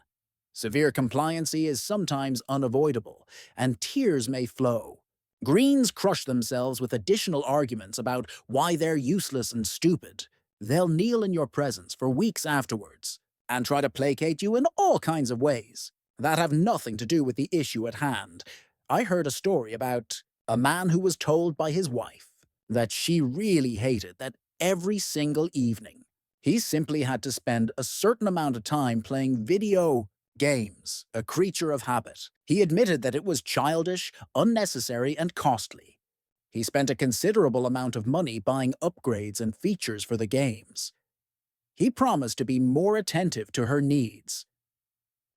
Severe compliancy is sometimes unavoidable, and tears may flow. Greens crush themselves with additional arguments about why they're useless and stupid. They'll kneel in your presence for weeks afterwards and try to placate you in all kinds of ways that have nothing to do with the issue at hand. I heard a story about a man who was told by his wife that she really hated that every single evening he simply had to spend a certain amount of time playing video games, a creature of habit. He admitted that it was childish, unnecessary, and costly. He spent a considerable amount of money buying upgrades and features for the games. He promised to be more attentive to her needs.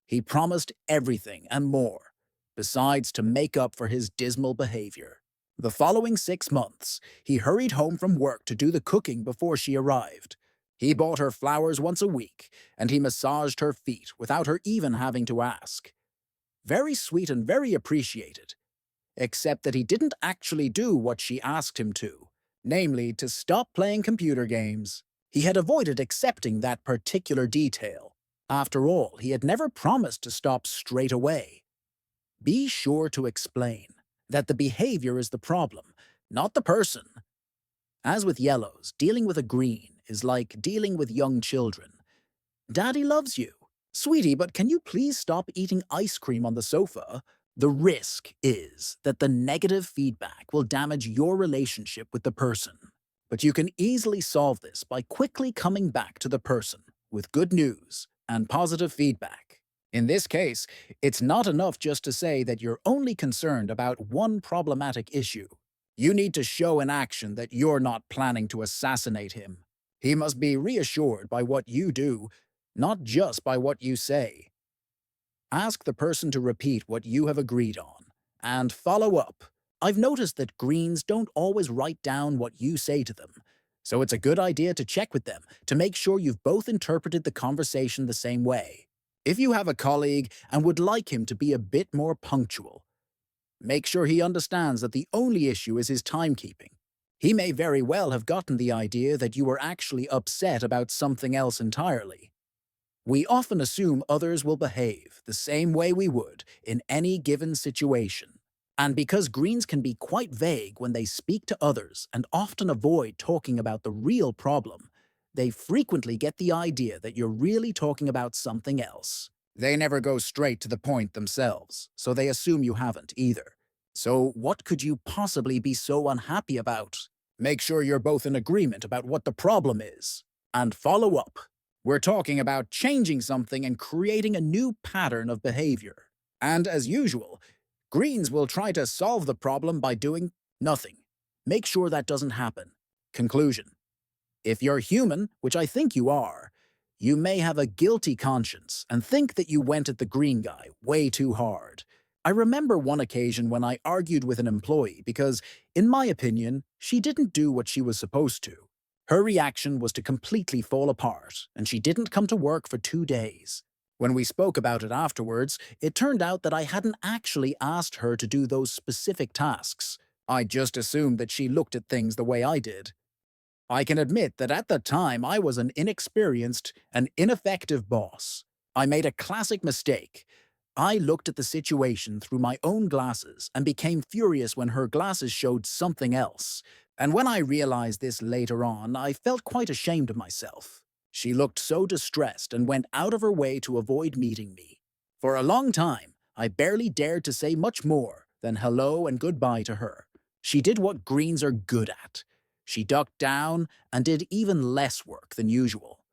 He promised everything and more, besides to make up for his dismal behavior. The following 6 months, he hurried home from work to do the cooking before she arrived. He bought her flowers once a week, and he massaged her feet without her even having to ask. Very sweet and very appreciated, except that he didn't actually do what she asked him to, namely to stop playing computer games. He had avoided accepting that particular detail. After all, he had never promised to stop straight away. Be sure to explain that the behavior is the problem, not the person. As with Yellows, dealing with a Green is like dealing with young children. Daddy loves you. Sweetie, but can you please stop eating ice cream on the sofa? The risk is that the negative feedback will damage your relationship with the person. But you can easily solve this by quickly coming back to the person with good news and positive feedback. In this case, it's not enough just to say that you're only concerned about one problematic issue. You need to show in action that you're not planning to assassinate him. He must be reassured by what you do, not just by what you say. Ask the person to repeat what you have agreed on, and follow up. I've noticed that Greens don't always write down what you say to them, so it's a good idea to check with them to make sure you've both interpreted the conversation the same way. If you have a colleague and would like him to be a bit more punctual, make sure he understands that the only issue is his timekeeping. He may very well have gotten the idea that you were actually upset about something else entirely. We often assume others will behave the same way we would in any given situation. And because Greens can be quite vague when they speak to others and often avoid talking about the real problem, they frequently get the idea that you're really talking about something else. They never go straight to the point themselves, so they assume you haven't either. So what could you possibly be so unhappy about? Make sure you're both in agreement about what the problem is. And follow up. We're talking about changing something and creating a new pattern of behavior. And as usual, Greens will try to solve the problem by doing nothing. Make sure that doesn't happen. Conclusion. If you're human, which I think you are, you may have a guilty conscience and think that you went at the green guy way too hard. I remember one occasion when I argued with an employee because, in my opinion, she didn't do what she was supposed to. Her reaction was to completely fall apart, and she didn't come to work for 2 days. When we spoke about it afterwards, it turned out that I hadn't actually asked her to do those specific tasks. I just assumed that she looked at things the way I did. I can admit that at the time I was an inexperienced and ineffective boss. I made a classic mistake. I looked at the situation through my own glasses and became furious when her glasses showed something else. And when I realized this later on, I felt quite ashamed of myself. She looked so distressed and went out of her way to avoid meeting me. For a long time, I barely dared to say much more than hello and goodbye to her. She did what Greens are good at. She ducked down and did even less work than usual.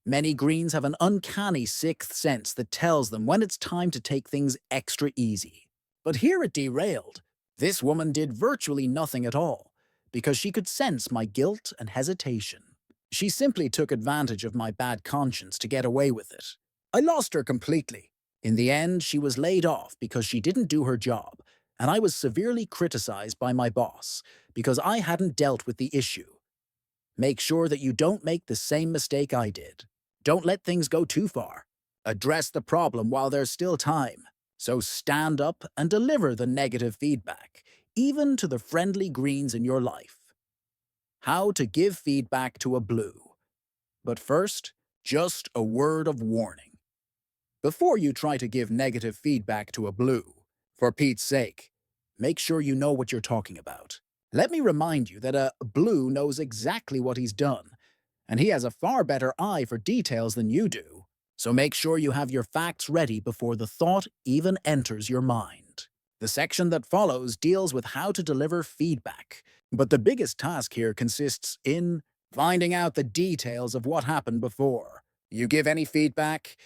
Many Greens have an uncanny sixth sense that tells them when it's time to take things extra easy. But here it derailed. This woman did virtually nothing at all, because she could sense my guilt and hesitation. She simply took advantage of my bad conscience to get away with it. I lost her completely. In the end, she was laid off because she didn't do her job, and I was severely criticized by my boss because I hadn't dealt with the issue. Make sure that you don't make the same mistake I did. Don't let things go too far. Address the problem while there's still time. So stand up and deliver the negative feedback, even to the friendly Greens in your life. How to give feedback to a blue. But first, just a word of warning. Before you try to give negative feedback to a blue, for Pete's sake, make sure you know what you're talking about. Let me remind you that a blue knows exactly what he's done, and he has a far better eye for details than you do. So make sure you have your facts ready before the thought even enters your mind. The section that follows deals with how to deliver feedback, but the biggest task here consists in finding out the details of what happened before you give any feedback.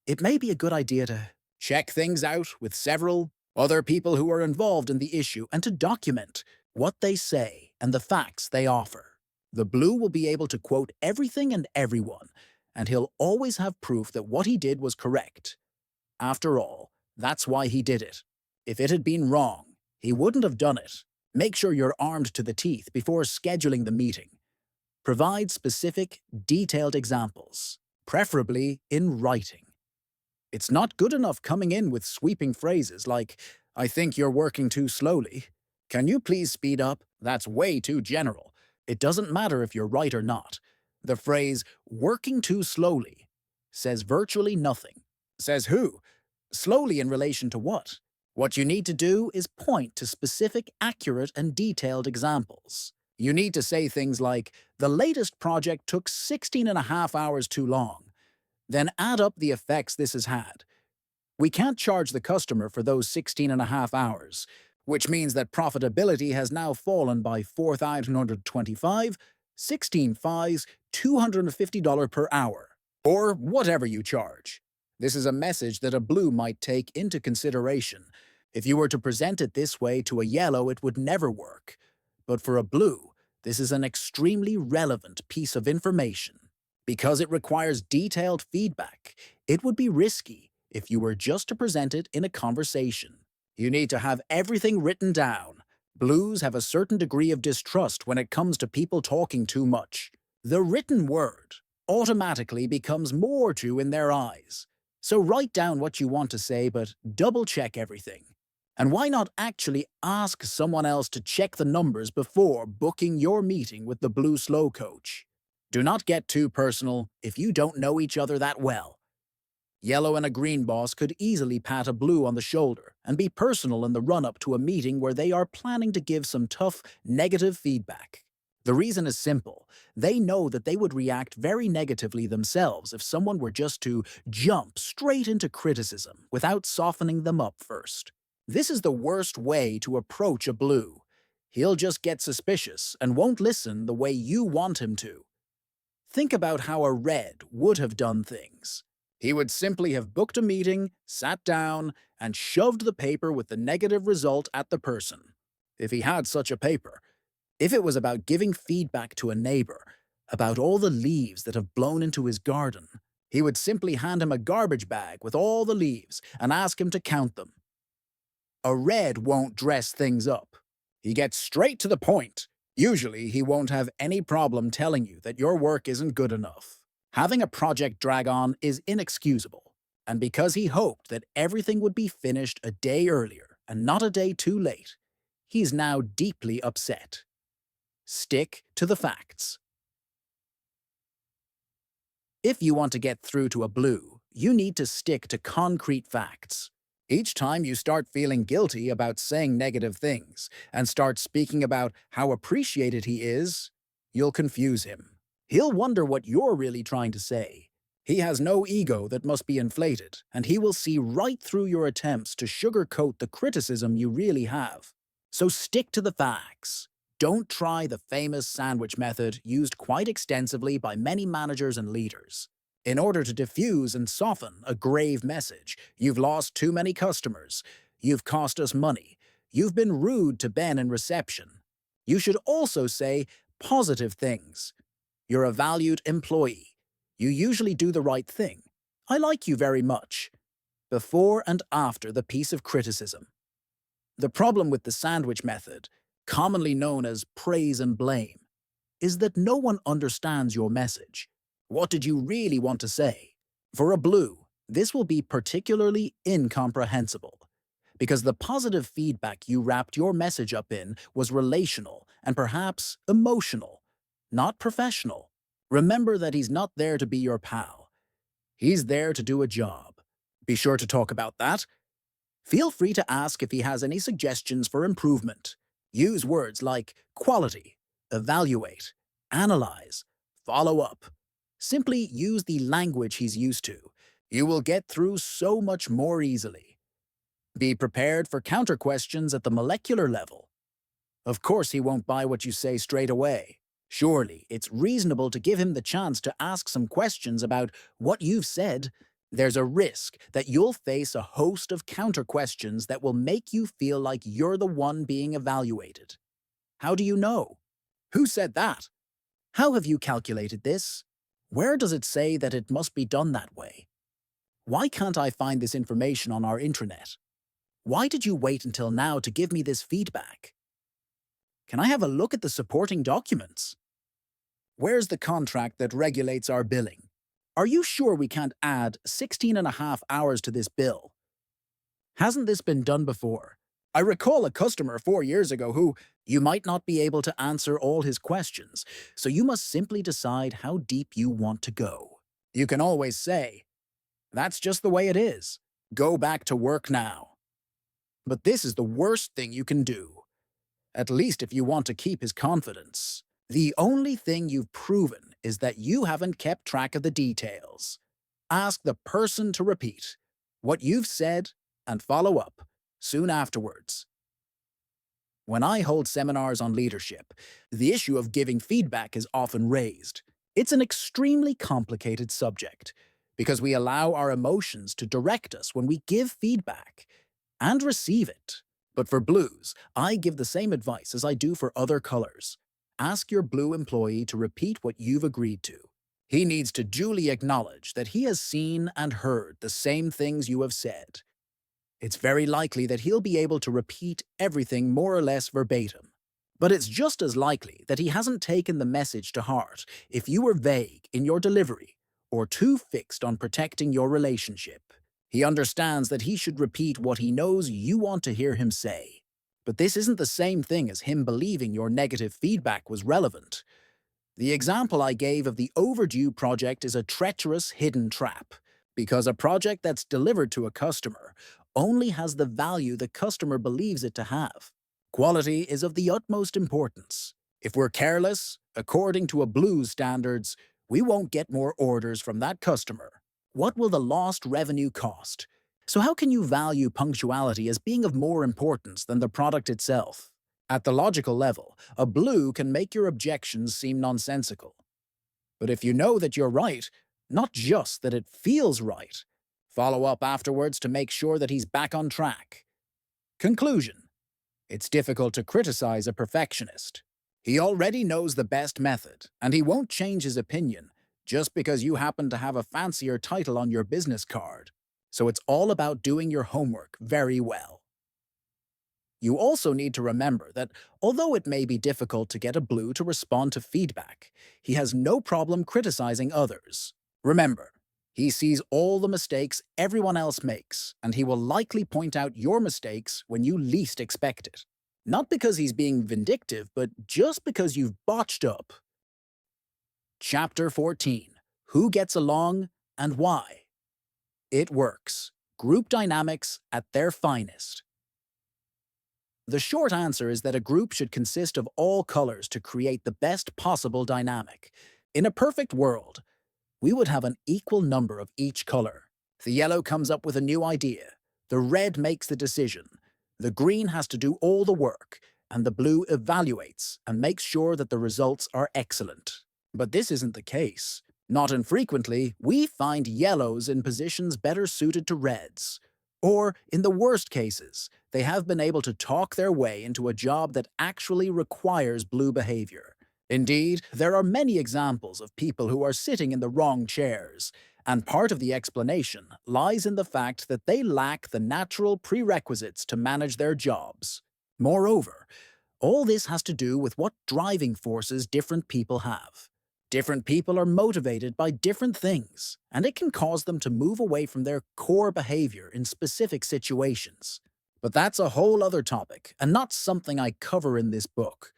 It may be a good idea to check things out with several other people who are involved in the issue and to document what they say and the facts they offer. The blue will be able to quote everything and everyone, and he'll always have proof that what he did was correct. After all, that's why he did it. If it had been wrong, he wouldn't have done it. Make sure you're armed to the teeth before scheduling the meeting. Provide specific, detailed examples, preferably in writing. It's not good enough coming in with sweeping phrases like, "I think you're working too slowly. Can you please speed up?" That's way too general. It doesn't matter if you're right or not. The phrase, "working too slowly," says virtually nothing. Says who? Slowly in relation to what? What you need to do is point to specific, accurate, and detailed examples. You need to say things like, "The latest project took 16 and a half hours too long." Then add up the effects this has had. We can't charge the customer for those 16 and a half hours, which means that profitability has now fallen by $4,925, 16 fives, $250 per hour, or whatever you charge. This is a message that a blue might take into consideration. If you were to present it this way to a yellow, it would never work. But for a blue, this is an extremely relevant piece of information. Because it requires detailed feedback, it would be risky if you were just to present it in a conversation. You need to have everything written down. Blues have a certain degree of distrust when it comes to people talking too much. The written word automatically becomes more true in their eyes. So write down what you want to say, but double-check everything. And why not actually ask someone else to check the numbers before booking your meeting with the Blue Slow Coach? Do not get too personal if you don't know each other that well. Yellow and a green boss could easily pat a blue on the shoulder and be personal in the run-up to a meeting where they are planning to give some tough, negative feedback. The reason is simple. They know that they would react very negatively themselves if someone were just to jump straight into criticism without softening them up first. This is the worst way to approach a blue. He'll just get suspicious and won't listen the way you want him to. Think about how a red would have done things. He would simply have booked a meeting, sat down, and shoved the paper with the negative result at the person. If he had such a paper. If it was about giving feedback to a neighbor, about all the leaves that have blown into his garden, he would simply hand him a garbage bag with all the leaves and ask him to count them. A red won't dress things up. He gets straight to the point. Usually, he won't have any problem telling you that your work isn't good enough. Having a project drag on is inexcusable, and because he hoped that everything would be finished a day earlier and not a day too late, he's now deeply upset. Stick to the facts. If you want to get through to a blue, you need to stick to concrete facts. Each time you start feeling guilty about saying negative things and start speaking about how appreciated he is, you'll confuse him. He'll wonder what you're really trying to say. He has no ego that must be inflated, and he will see right through your attempts to sugarcoat the criticism you really have. So stick to the facts. Don't try the famous sandwich method used quite extensively by many managers and leaders. In order to diffuse and soften a grave message, you've lost too many customers, you've cost us money, you've been rude to Ben in reception. You should also say positive things. You're a valued employee. You usually do the right thing. I like you very much. Before and after the piece of criticism. The problem with the sandwich method, commonly known as praise and blame, is that no one understands your message. What did you really want to say? For a blue, this will be particularly incomprehensible, because the positive feedback you wrapped your message up in was relational and perhaps emotional, not professional. Remember that he's not there to be your pal. He's there to do a job. Be sure to talk about that. Feel free to ask if he has any suggestions for improvement. Use words like quality, evaluate, analyze, follow up. Simply use the language he's used to. You will get through so much more easily. Be prepared for counter-questions at the molecular level. Of course he won't buy what you say straight away. Surely, it's reasonable to give him the chance to ask some questions about what you've said. There's a risk that you'll face a host of counter-questions that will make you feel like you're the one being evaluated. How do you know? Who said that? How have you calculated this? Where does it say that it must be done that way? Why can't I find this information on our intranet? Why did you wait until now to give me this feedback? Can I have a look at the supporting documents? Where's the contract that regulates our billing? Are you sure we can't add 16.5 hours to this bill? Hasn't this been done before? I recall a customer 4 years ago who, you might not be able to answer all his questions, so you must simply decide how deep you want to go. You can always say, that's just the way it is. Go back to work now. But this is the worst thing you can do. At least if you want to keep his confidence. The only thing you've proven is that you haven't kept track of the details. Ask the person to repeat what you've said and follow up soon afterwards. When I hold seminars on leadership, the issue of giving feedback is often raised. It's an extremely complicated subject because we allow our emotions to direct us when we give feedback and receive it. But for blues, I give the same advice as I do for other colors. Ask your blue employee to repeat what you've agreed to. He needs to duly acknowledge that he has seen and heard the same things you have said. It's very likely that he'll be able to repeat everything more or less verbatim. But it's just as likely that he hasn't taken the message to heart if you were vague in your delivery or too fixed on protecting your relationship. He understands that he should repeat what he knows you want to hear him say. But this isn't the same thing as him believing your negative feedback was relevant. The example I gave of the overdue project is a treacherous hidden trap. because a project that's delivered to a customer only has the value the customer believes it to have. Quality is of the utmost importance. If we're careless, according to a blues standards, we won't get more orders from that customer. What will the lost revenue cost? So how can you value punctuality as being of more importance than the product itself? At the logical level, a blue can make your objections seem nonsensical. But if you know that you're right, not just that it feels right, follow up afterwards to make sure that he's back on track. Conclusion: it's difficult to criticize a perfectionist. He already knows the best method, and he won't change his opinion just because you happen to have a fancier title on your business card. So it's all about doing your homework very well. You also need to remember that although it may be difficult to get a blue to respond to feedback, he has no problem criticizing others. Remember, he sees all the mistakes everyone else makes, and he will likely point out your mistakes when you least expect it. Not because he's being vindictive, but just because you've botched up. Chapter 14. Who gets along and why? It works. Group dynamics at their finest. The short answer is that a group should consist of all colors to create the best possible dynamic. In a perfect world, we would have an equal number of each color. The yellow comes up with a new idea, the red makes the decision, the green has to do all the work, and the blue evaluates and makes sure that the results are excellent. But this isn't the case. Not infrequently, we find yellows in positions better suited to reds. Or, in the worst cases, they have been able to talk their way into a job that actually requires blue behavior. Indeed, there are many examples of people who are sitting in the wrong chairs, and part of the explanation lies in the fact that they lack the natural prerequisites to manage their jobs. Moreover, all this has to do with what driving forces different people have. Different people are motivated by different things, and it can cause them to move away from their core behavior in specific situations. But that's a whole other topic, and not something I cover in this book.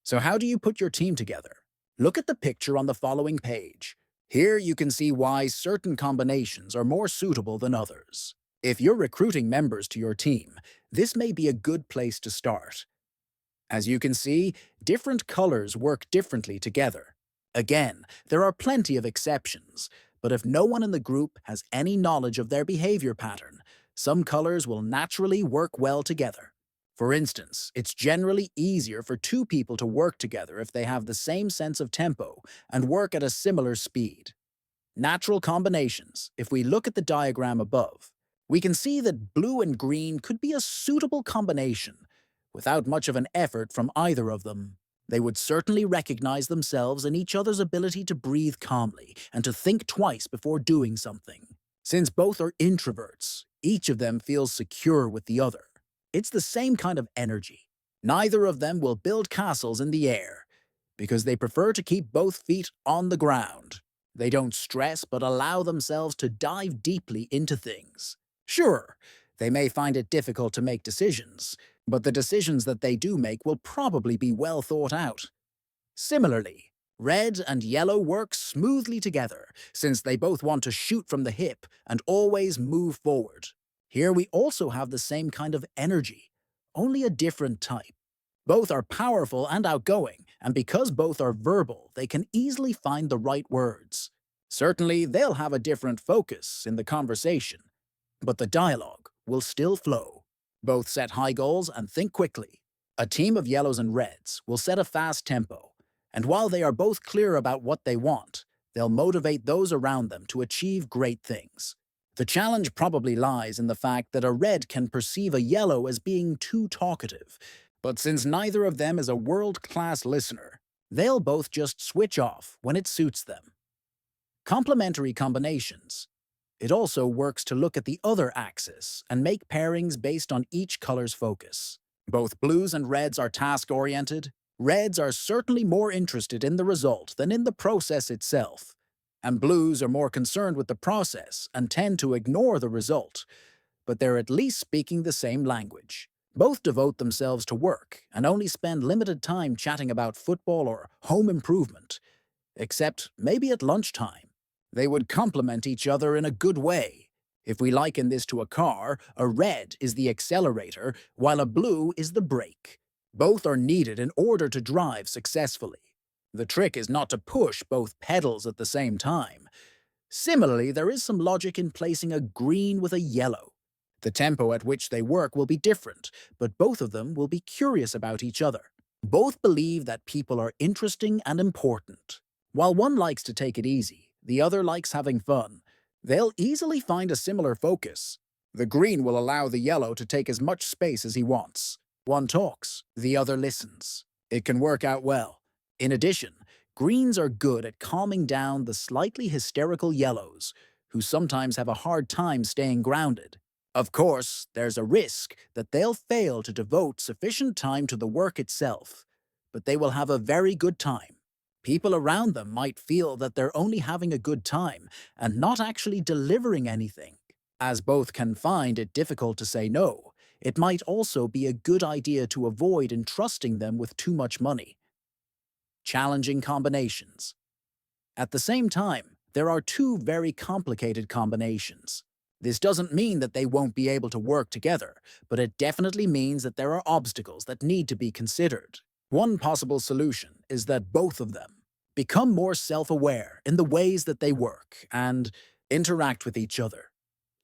So how do you put your team together? Look at the picture on the following page. Here you can see why certain combinations are more suitable than others. If you're recruiting members to your team, this may be a good place to start. As you can see, different colors work differently together. Again, there are plenty of exceptions, but if no one in the group has any knowledge of their behavior pattern, some colors will naturally work well together. For instance, it's generally easier for two people to work together if they have the same sense of tempo and work at a similar speed. Natural combinations. If we look at the diagram above, we can see that blue and green could be a suitable combination. Without much of an effort from either of them, they would certainly recognize themselves in each other's ability to breathe calmly and to think twice before doing something. Since both are introverts, each of them feels secure with the other. It's the same kind of energy. Neither of them will build castles in the air, because they prefer to keep both feet on the ground. They don't stress but allow themselves to dive deeply into things. Sure, they may find it difficult to make decisions, but the decisions that they do make will probably be well thought out. Similarly, red and yellow work smoothly together, since they both want to shoot from the hip and always move forward. Here we also have the same kind of energy, only a different type. Both are powerful and outgoing, and because both are verbal, they can easily find the right words. Certainly, they'll have a different focus in the conversation, but the dialogue will still flow. Both set high goals and think quickly. A team of yellows and reds will set a fast tempo, and while they are both clear about what they want, they'll motivate those around them to achieve great things. The challenge probably lies in the fact that a red can perceive a yellow as being too talkative, but since neither of them is a world-class listener, they'll both just switch off when it suits them. Complementary combinations. It also works to look at the other axis and make pairings based on each color's focus. Both blues and reds are task-oriented. Reds are certainly more interested in the result than in the process itself, and blues are more concerned with the process and tend to ignore the result, but they're at least speaking the same language. Both devote themselves to work and only spend limited time chatting about football or home improvement, except maybe at lunchtime. They would complement each other in a good way. If we liken this to a car, a red is the accelerator, while a blue is the brake. Both are needed in order to drive successfully. The trick is not to push both pedals at the same time. Similarly, there is some logic in placing a green with a yellow. The tempo at which they work will be different, but both of them will be curious about each other. Both believe that people are interesting and important. While one likes to take it easy, the other likes having fun. They'll easily find a similar focus. The green will allow the yellow to take as much space as he wants. One talks, the other listens. It can work out well. In addition, greens are good at calming down the slightly hysterical yellows, who sometimes have a hard time staying grounded. Of course, there's a risk that they'll fail to devote sufficient time to the work itself, but they will have a very good time. People around them might feel that they're only having a good time and not actually delivering anything. As both can find it difficult to say no, it might also be a good idea to avoid entrusting them with too much money. Challenging combinations. At the same time, there are two very complicated combinations. This doesn't mean that they won't be able to work together, but it definitely means that there are obstacles that need to be considered. One possible solution is that both of them become more self-aware in the ways that they work and interact with each other.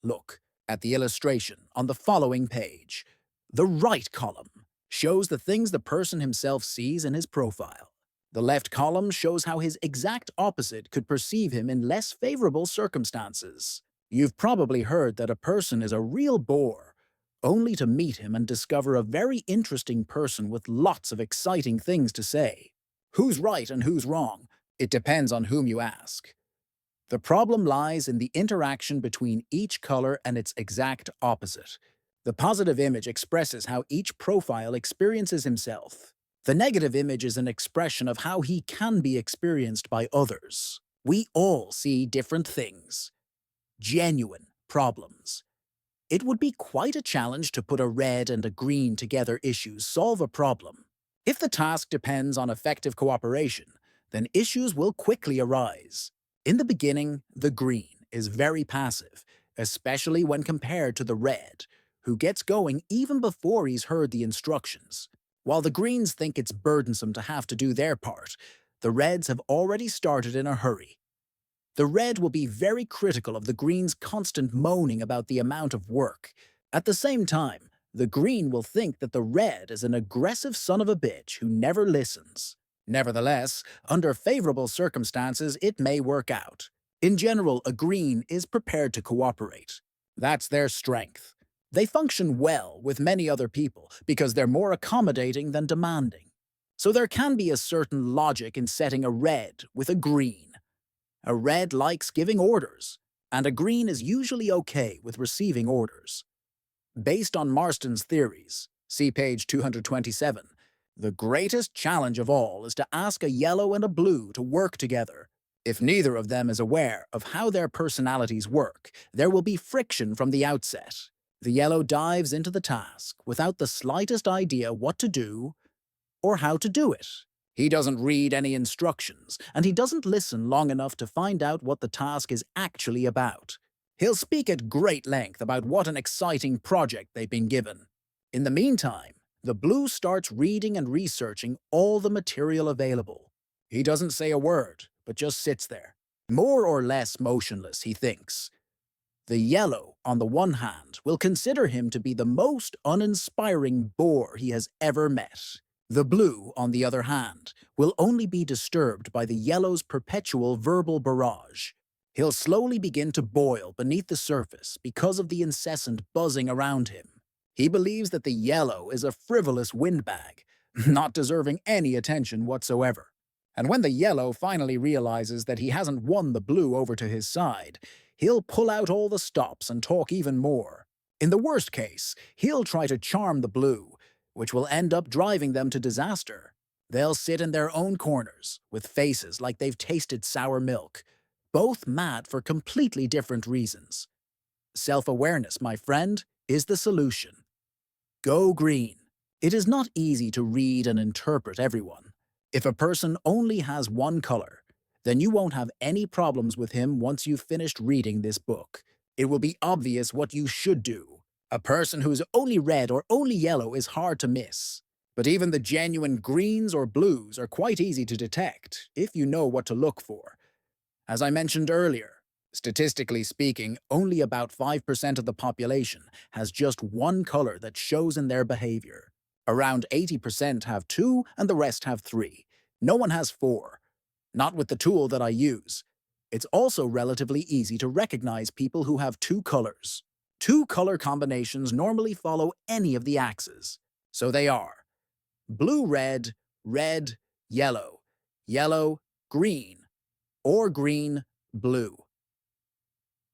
Look at the illustration on the following page. The right column shows the things the person himself sees in his profile. The left column shows how his exact opposite could perceive him in less favorable circumstances. You've probably heard that a person is a real bore, only to meet him and discover a very interesting person with lots of exciting things to say. Who's right and who's wrong? It depends on whom you ask. The problem lies in the interaction between each color and its exact opposite. The positive image expresses how each profile experiences himself. The negative image is an expression of how he can be experienced by others. We all see different things. Genuine problems. It would be quite a challenge to put a red and a green together issues solve a problem. If the task depends on effective cooperation, then issues will quickly arise. In the beginning, the green is very passive, especially when compared to the red, who gets going even before he's heard the instructions. While the greens think it's burdensome to have to do their part, the reds have already started in a hurry. The red will be very critical of the green's constant moaning about the amount of work. At the same time, the green will think that the red is an aggressive son of a bitch who never listens. Nevertheless, under favorable circumstances, it may work out. In general, a green is prepared to cooperate. That's their strength. They function well with many other people because they're more accommodating than demanding. So there can be a certain logic in setting a red with a green. A red likes giving orders, and a green is usually okay with receiving orders. Based on Marston's theories, see page 227, the greatest challenge of all is to ask a yellow and a blue to work together. If neither of them is aware of how their personalities work, there will be friction from the outset. The yellow dives into the task without the slightest idea what to do or how to do it. He doesn't read any instructions, and he doesn't listen long enough to find out what the task is actually about. He'll speak at great length about what an exciting project they've been given. In the meantime, the blue starts reading and researching all the material available. He doesn't say a word, but just sits there, more or less motionless, he thinks. The yellow, on the one hand, will consider him to be the most uninspiring bore he has ever met. The blue, on the other hand, will only be disturbed by the yellow's perpetual verbal barrage. He'll slowly begin to boil beneath the surface because of the incessant buzzing around him. He believes that the yellow is a frivolous windbag, not deserving any attention whatsoever. And when the yellow finally realizes that he hasn't won the blue over to his side, he'll pull out all the stops and talk even more. In the worst case, he'll try to charm the blue, which will end up driving them to disaster. They'll sit in their own corners, with faces like they've tasted sour milk, both mad for completely different reasons. Self-awareness, my friend, is the solution. Go green. It is not easy to read and interpret everyone. If a person only has one color, then you won't have any problems with him once you've finished reading this book. It will be obvious what you should do. A person who's only red or only yellow is hard to miss. But even the genuine greens or blues are quite easy to detect if you know what to look for. As I mentioned earlier, statistically speaking, only about 5% of the population has just one color that shows in their behavior. Around 80% have two and the rest have three. No one has four. Not with the tool that I use. It's also relatively easy to recognize people who have two colors. Two color combinations normally follow any of the axes. So they are blue-red, red, yellow, yellow, green, or green-blue.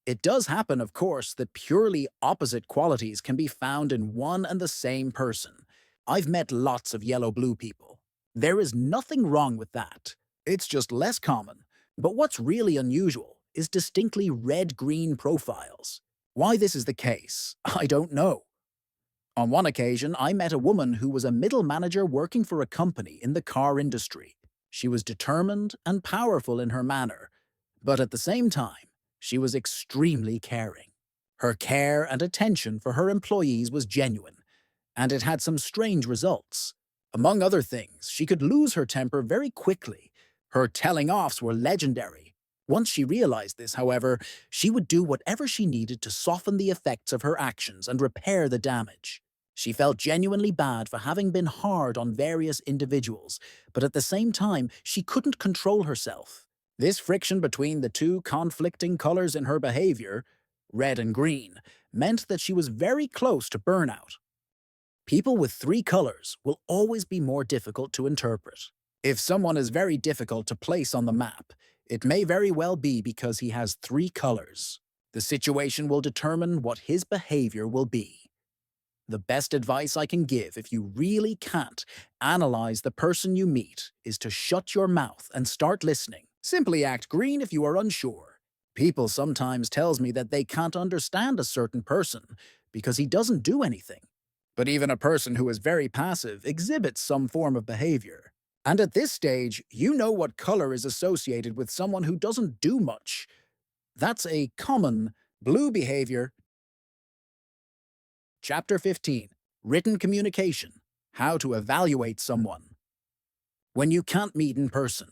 It does happen, of course, that purely opposite qualities can be found in one and the same person. I've met lots of yellow-blue people. There is nothing wrong with that. It's just less common. But what's really unusual is distinctly red-green profiles. Why this is the case, I don't know. On one occasion, I met a woman who was a middle manager working for a company in the car industry. She was determined and powerful in her manner, but at the same time, she was extremely caring. Her care and attention for her employees was genuine, and it had some strange results. Among other things, she could lose her temper very quickly. Her telling-offs were legendary. Once she realized this, however, she would do whatever she needed to soften the effects of her actions and repair the damage. She felt genuinely bad for having been hard on various individuals, but at the same time, she couldn't control herself. This friction between the two conflicting colors in her behavior, red and green, meant that she was very close to burnout. People with three colors will always be more difficult to interpret. If someone is very difficult to place on the map, it may very well be because he has three colors. The situation will determine what his behavior will be. The best advice I can give if you really can't analyze the person you meet is to shut your mouth and start listening. Simply act green if you are unsure. People sometimes tells me that they can't understand a certain person because he doesn't do anything. But even a person who is very passive exhibits some form of behavior. And at this stage, you know what color is associated with someone who doesn't do much. That's a common blue behavior. Chapter 15. Written Communication. How to Evaluate Someone. When you can't meet in person.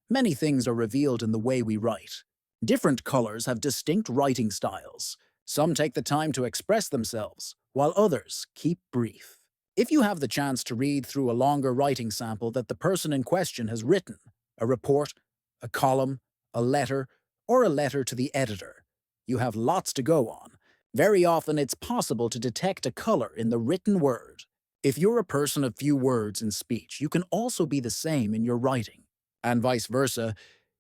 Many things are revealed in the way we write. Different colors have distinct writing styles. Some take the time to express themselves, while others keep brief. If you have the chance to read through a longer writing sample that the person in question has written, a report, a column, a letter, or a letter to the editor, you have lots to go on. Very often it's possible to detect a color in the written word. If you're a person of few words in speech, you can also be the same in your writing. And vice versa,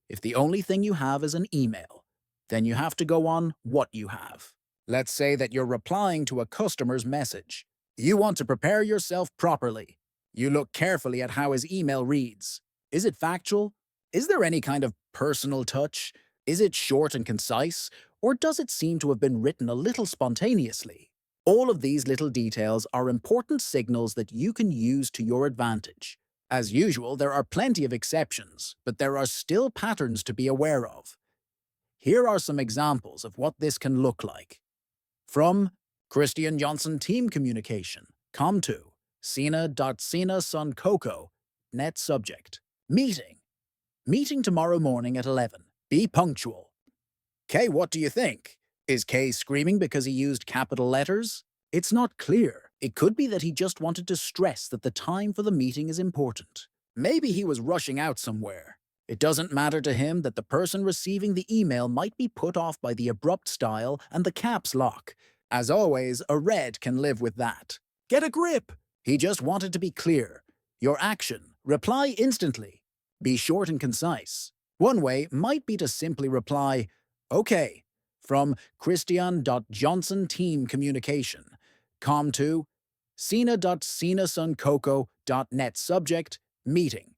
if the only thing you have is an email, then you have to go on what you have. Let's say that you're replying to a customer's message. You want to prepare yourself properly. You look carefully at how his email reads. Is it factual? Is there any kind of personal touch? Is it short and concise? Or does it seem to have been written a little spontaneously? All of these little details are important signals that you can use to your advantage. As usual, there are plenty of exceptions, but there are still patterns to be aware of. Here are some examples of what this can look like. From Christian Johnson Team Communication, com2, Sina.SinaSunCoco, net subject. Meeting. Meeting tomorrow morning at 11. Be punctual. Kay, what do you think? Is Kay screaming because he used capital letters? It's not clear. It could be that he just wanted to stress that the time for the meeting is important. Maybe he was rushing out somewhere. It doesn't matter to him that the person receiving the email might be put off by the abrupt style and the caps lock. As always, a red can live with that. Get a grip! He just wanted to be clear. Your action. Reply instantly. Be short and concise. One way might be to simply reply, "Okay," from Christian.Johnson Team Communication, com2, Sina.SinaSunCoco.net subject, meeting.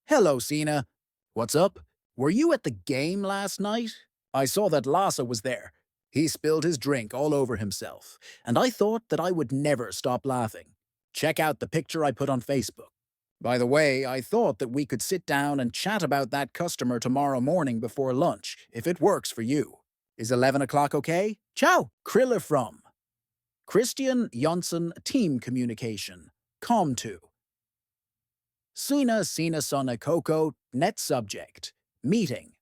Hello, Sina. What's up? Were you at the game last night? I saw that Lhasa was there. He spilled his drink all over himself, and I thought that I would never stop laughing. Check out the picture I put on Facebook. By the way, I thought that we could sit down and chat about that customer tomorrow morning before lunch, if it works for you. Is 11 o'clock okay? Ciao! Kriller from Christian Jonsson Team Communication. Com2. Sina Sona Coco, net subject. Meeting.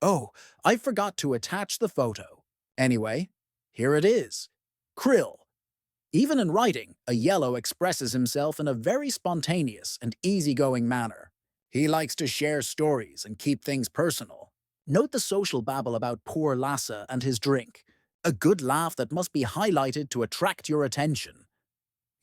Oh, I forgot to attach the photo. Anyway, here it is. Krill. Even in writing, a yellow expresses himself in a very spontaneous and easygoing manner. He likes to share stories and keep things personal. Note the social babble about poor Lasse and his drink. A good laugh that must be highlighted to attract your attention.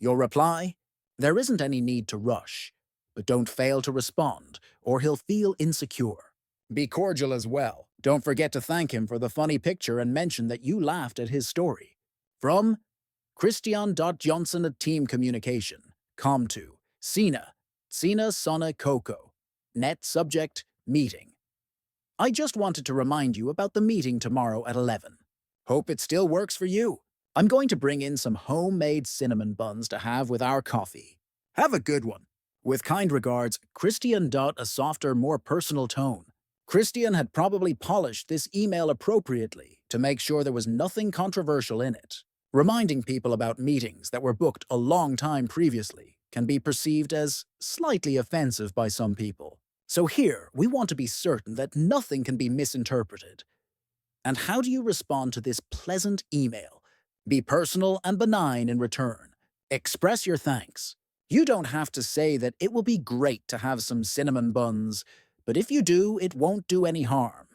Your reply? There isn't any need to rush, but don't fail to respond, or he'll feel insecure. Be cordial as well. Don't forget to thank him for the funny picture and mention that you laughed at his story. From Christian.Johnson at Team Communication. Com2. Sina Sona Coco. Net subject, meeting. I just wanted to remind you about the meeting tomorrow at 11. Hope it still works for you. I'm going to bring in some homemade cinnamon buns to have with our coffee. Have a good one. With kind regards, Christian. A softer, more personal tone. Christian had probably polished this email appropriately to make sure there was nothing controversial in it. Reminding people about meetings that were booked a long time previously can be perceived as slightly offensive by some people. So here, we want to be certain that nothing can be misinterpreted. And how do you respond to this pleasant email? Be personal and benign in return. Express your thanks. You don't have to say that it will be great to have some cinnamon buns, but if you do, it won't do any harm.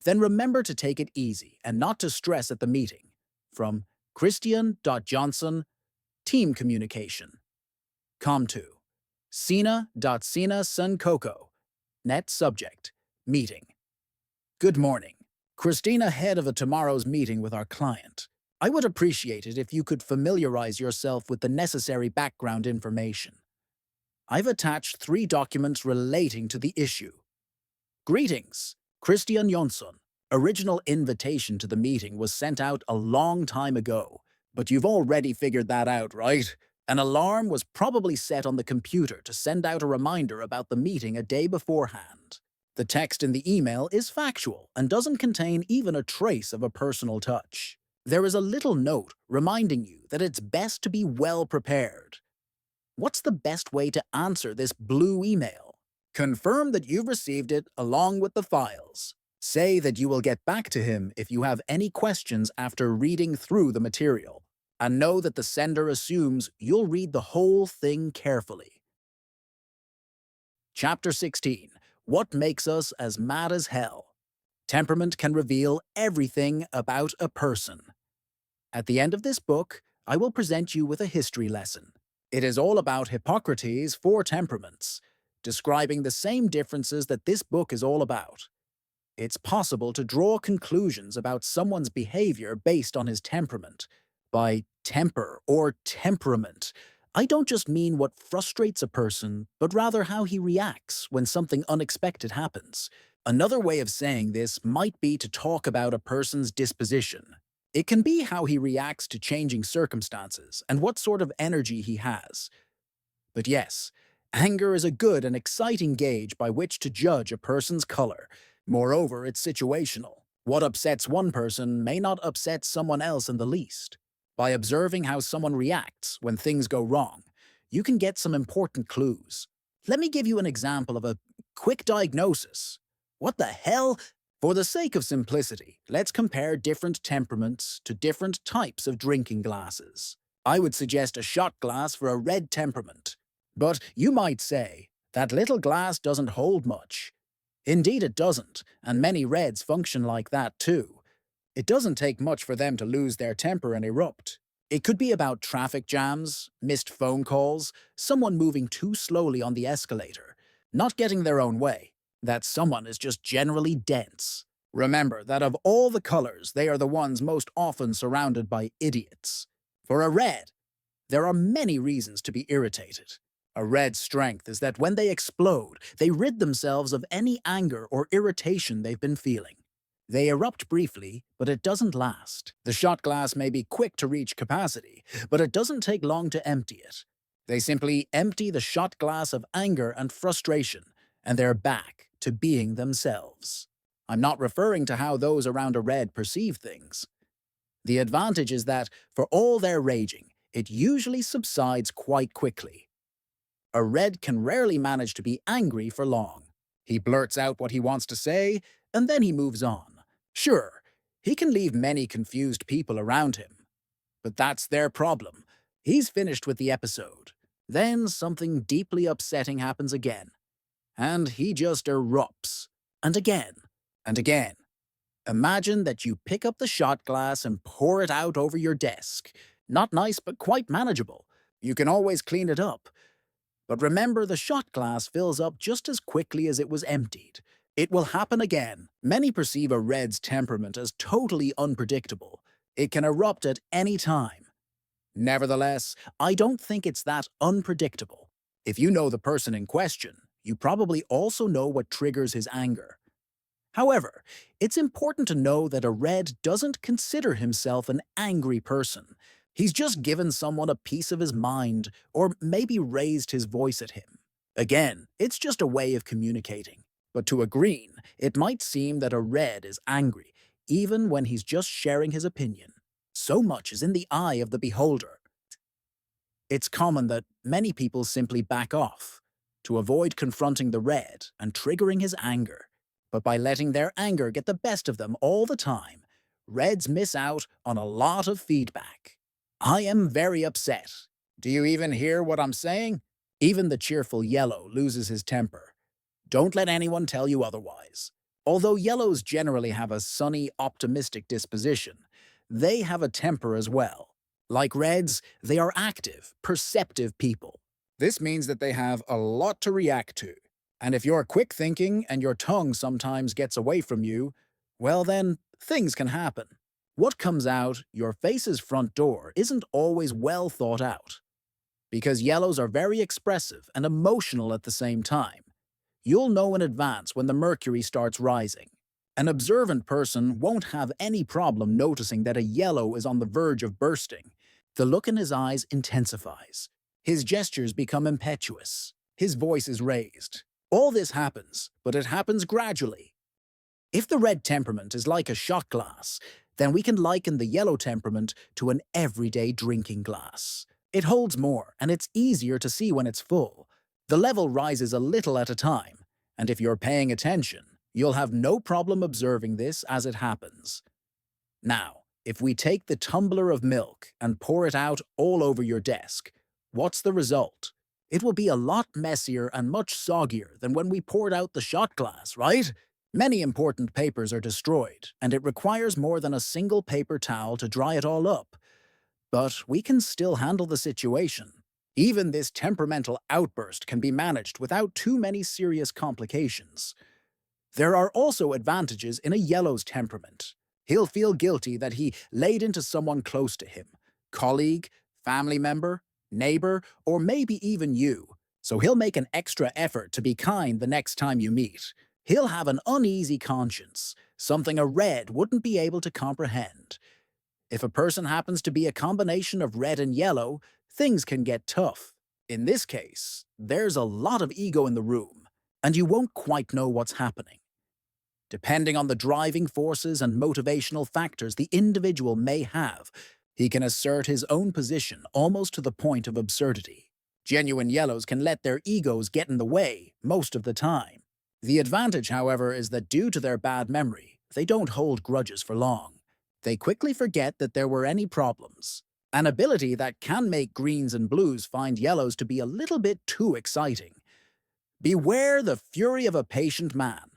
Then remember to take it easy and not to stress at the meeting. From Christian.Johnson, Team Communication. Com2. Sina Sun Coco. Net subject, meeting. Good morning. Christina, head of tomorrow's meeting with our client. I would appreciate it if you could familiarize yourself with the necessary background information. I've attached 3 documents relating to the issue. Greetings, Christian Jonsson. Original invitation to the meeting was sent out a long time ago, but you've already figured that out, right? An alarm was probably set on the computer to send out a reminder about the meeting a day beforehand. The text in the email is factual and doesn't contain even a trace of a personal touch. There is a little note reminding you that it's best to be well prepared. What's the best way to answer this blue email? Confirm that you've received it along with the files. Say that you will get back to him if you have any questions after reading through the material. And know that the sender assumes you'll read the whole thing carefully. Chapter 16. What makes us as mad as hell? Temperament can reveal everything about a person. At the end of this book, I will present you with a history lesson. It is all about Hippocrates' 4 temperaments, describing the same differences that this book is all about. It's possible to draw conclusions about someone's behavior based on his temperament. By temper or temperament, I don't just mean what frustrates a person, but rather how he reacts when something unexpected happens. Another way of saying this might be to talk about a person's disposition. It can be how he reacts to changing circumstances and what sort of energy he has. But yes, anger is a good and exciting gauge by which to judge a person's color. Moreover, it's situational. What upsets one person may not upset someone else in the least. By observing how someone reacts when things go wrong, you can get some important clues. Let me give you an example of a quick diagnosis. What the hell? For the sake of simplicity, let's compare different temperaments to different types of drinking glasses. I would suggest a shot glass for a red temperament. But you might say, that little glass doesn't hold much. Indeed it doesn't, and many reds function like that too. It doesn't take much for them to lose their temper and erupt. It could be about traffic jams, missed phone calls, someone moving too slowly on the escalator, not getting their own way. That someone is just generally dense. Remember that of all the colors, they are the ones most often surrounded by idiots. For a red, there are many reasons to be irritated. A red's strength is that when they explode, they rid themselves of any anger or irritation they've been feeling. They erupt briefly, but it doesn't last. The shot glass may be quick to reach capacity, but it doesn't take long to empty it. They simply empty the shot glass of anger and frustration, and they're back to being themselves. I'm not referring to how those around a red perceive things. The advantage is that, for all their raging, it usually subsides quite quickly. A red can rarely manage to be angry for long. He blurts out what he wants to say, and then he moves on. Sure, he can leave many confused people around him, but that's their problem. He's finished with the episode. Then something deeply upsetting happens again, and he just erupts. And again, and again. Imagine that you pick up the shot glass and pour it out over your desk. Not nice, but quite manageable. You can always clean it up. But remember, the shot glass fills up just as quickly as it was emptied. It will happen again. Many perceive a red's temperament as totally unpredictable. It can erupt at any time. Nevertheless, I don't think it's that unpredictable. If you know the person in question, you probably also know what triggers his anger. However, it's important to know that a red doesn't consider himself an angry person. He's just given someone a piece of his mind, or maybe raised his voice at him. Again, it's just a way of communicating. But to a green, it might seem that a red is angry, even when he's just sharing his opinion. So much is in the eye of the beholder. It's common that many people simply back off to avoid confronting the red and triggering his anger. But by letting their anger get the best of them all the time, reds miss out on a lot of feedback. I am very upset. Do you even hear what I'm saying? Even the cheerful yellow loses his temper. Don't let anyone tell you otherwise. Although yellows generally have a sunny, optimistic disposition, they have a temper as well. Like reds, they are active, perceptive people. This means that they have a lot to react to. And if you're quick thinking and your tongue sometimes gets away from you, well then, things can happen. What comes out your face's front door isn't always well thought out. Because yellows are very expressive and emotional at the same time. You'll know in advance when the mercury starts rising. An observant person won't have any problem noticing that a yellow is on the verge of bursting. The look in his eyes intensifies. His gestures become impetuous. His voice is raised. All this happens, but it happens gradually. If the red temperament is like a shot glass, then we can liken the yellow temperament to an everyday drinking glass. It holds more, and it's easier to see when it's full. The level rises a little at a time, and if you're paying attention, you'll have no problem observing this as it happens. Now, if we take the tumbler of milk and pour it out all over your desk, what's the result? It will be a lot messier and much soggier than when we poured out the shot glass, right? Many important papers are destroyed, and it requires more than a single paper towel to dry it all up. But we can still handle the situation. Even this temperamental outburst can be managed without too many serious complications. There are also advantages in a yellow's temperament. He'll feel guilty that he laid into someone close to him, colleague, family member, neighbor, or maybe even you. So he'll make an extra effort to be kind the next time you meet. He'll have an uneasy conscience, something a red wouldn't be able to comprehend. If a person happens to be a combination of red and yellow, things can get tough. In this case, there's a lot of ego in the room, and you won't quite know what's happening. Depending on the driving forces and motivational factors the individual may have, he can assert his own position almost to the point of absurdity. Genuine yellows can let their egos get in the way most of the time. The advantage, however, is that due to their bad memory, they don't hold grudges for long. They quickly forget that there were any problems, an ability that can make greens and blues find yellows to be a little bit too exciting. Beware the fury of a patient man.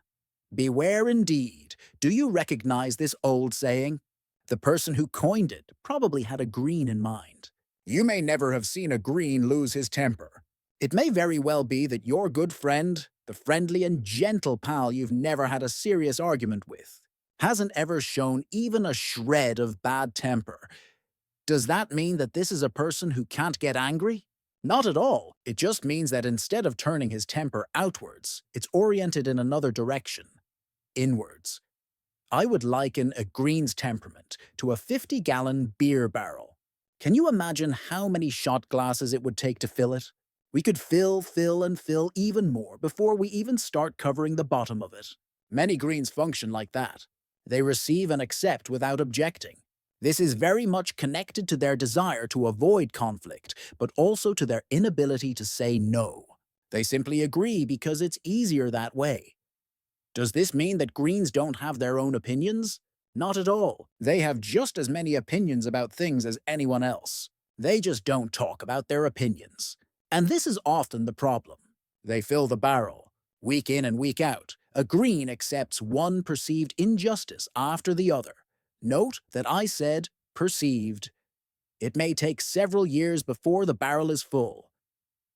Beware indeed. Do you recognize this old saying? The person who coined it probably had a green in mind. You may never have seen a green lose his temper. It may very well be that your good friend, the friendly and gentle pal you've never had a serious argument with, hasn't ever shown even a shred of bad temper. Does that mean that this is a person who can't get angry? Not at all. It just means that instead of turning his temper outwards, it's oriented in another direction, inwards. I would liken a green's temperament to a 50-gallon beer barrel. Can you imagine how many shot glasses it would take to fill it? We could fill, and fill even more before we even start covering the bottom of it. Many greens function like that. They receive and accept without objecting. This is very much connected to their desire to avoid conflict, but also to their inability to say no. They simply agree because it's easier that way. Does this mean that Greens don't have their own opinions? Not at all. They have just as many opinions about things as anyone else. They just don't talk about their opinions. And this is often the problem. They fill the barrel. Week in and week out, a Green accepts one perceived injustice after the other. Note that I said perceived. It may take several years before the barrel is full.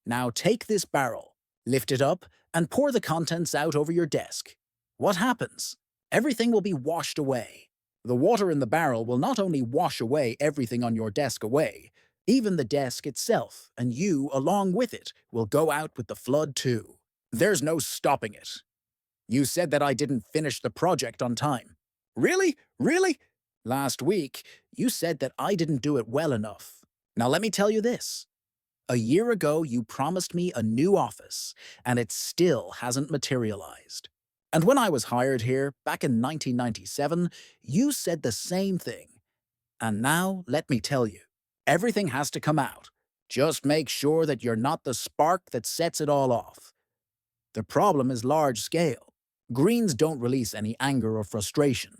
Now take this barrel, lift it up, and pour the contents out over your desk. What happens? Everything will be washed away. The water in the barrel will not only wash away everything on your desk away, even the desk itself, and you, along with it, will go out with the flood too. There's no stopping it. You said that I didn't finish the project on time. Really? Really? Last week, you said that I didn't do it well enough. Now let me tell you this. A year ago, you promised me a new office, and it still hasn't materialized. And when I was hired here, back in 1997, you said the same thing. And now, let me tell you, everything has to come out. Just make sure that you're not the spark that sets it all off. The problem is large scale. Greens don't release any anger or frustration,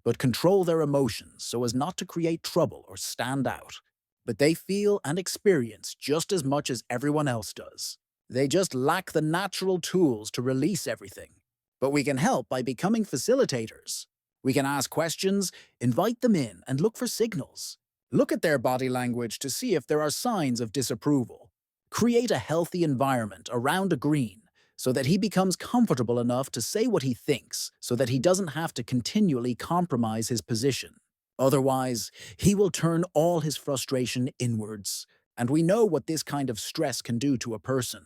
but control their emotions so as not to create trouble or stand out. But they feel and experience just as much as everyone else does. They just lack the natural tools to release everything. But we can help by becoming facilitators. We can ask questions, invite them in, and look for signals. Look at their body language to see if there are signs of disapproval. Create a healthy environment around a Green so that he becomes comfortable enough to say what he thinks so that he doesn't have to continually compromise his position. Otherwise, he will turn all his frustration inwards, and we know what this kind of stress can do to a person.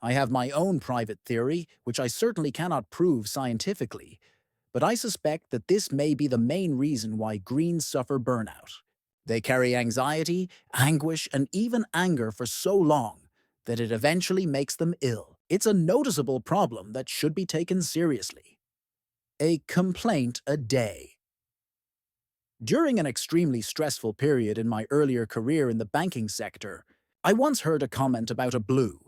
I have my own private theory, which I certainly cannot prove scientifically, but I suspect that this may be the main reason why Greens suffer burnout. They carry anxiety, anguish, and even anger for so long that it eventually makes them ill. It's a noticeable problem that should be taken seriously. A complaint a day. During an extremely stressful period in my earlier career in the banking sector, I once heard a comment about a blue.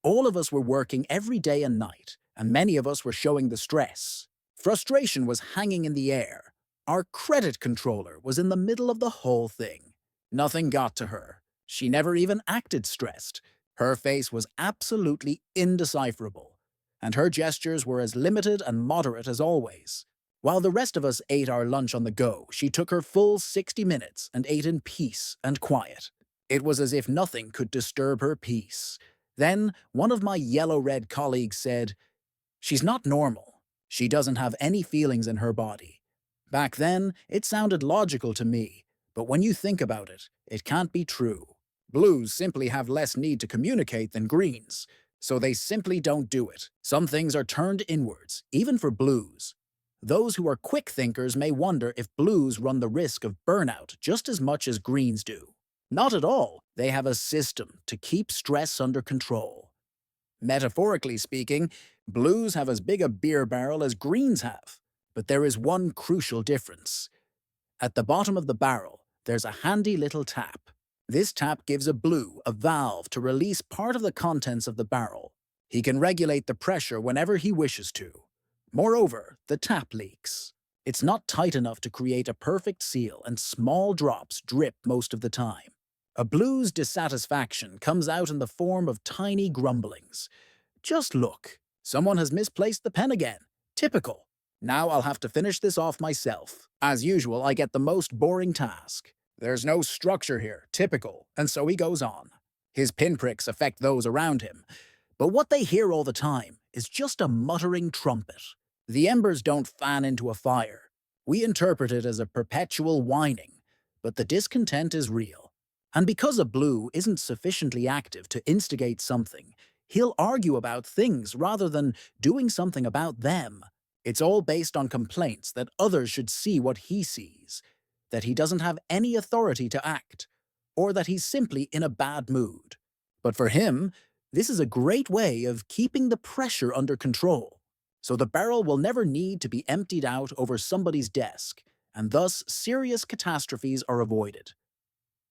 All of us were working every day and night, and many of us were showing the stress. Frustration was hanging in the air. Our credit controller was in the middle of the whole thing. Nothing got to her. She never even acted stressed. Her face was absolutely indecipherable, and her gestures were as limited and moderate as always. While the rest of us ate our lunch on the go, she took her full 60 minutes and ate in peace and quiet. It was as if nothing could disturb her peace. Then, one of my yellow-red colleagues said, "She's not normal. She doesn't have any feelings in her body." Back then, it sounded logical to me, but when you think about it, it can't be true. Blues simply have less need to communicate than Greens, so they simply don't do it. Some things are turned inwards, even for blues. Those who are quick thinkers may wonder if blues run the risk of burnout just as much as Greens do. Not at all. They have a system to keep stress under control. Metaphorically speaking, blues have as big a beer barrel as Greens have, but there is one crucial difference. At the bottom of the barrel, there's a handy little tap. This tap gives a blue a valve to release part of the contents of the barrel. He can regulate the pressure whenever he wishes to. Moreover, the tap leaks. It's not tight enough to create a perfect seal, and small drops drip most of the time. A blue's dissatisfaction comes out in the form of tiny grumblings. "Just look. Someone has misplaced the pen again. Typical. Now I'll have to finish this off myself. As usual, I get the most boring task. There's no structure here. Typical." And so he goes on. His pinpricks affect those around him, but what they hear all the time is just a muttering trumpet. The embers don't fan into a fire. We interpret it as a perpetual whining, but the discontent is real. And because a blue isn't sufficiently active to instigate something, he'll argue about things rather than doing something about them. It's all based on complaints that others should see what he sees, that he doesn't have any authority to act, or that he's simply in a bad mood. But for him, this is a great way of keeping the pressure under control, so the barrel will never need to be emptied out over somebody's desk, and thus serious catastrophes are avoided.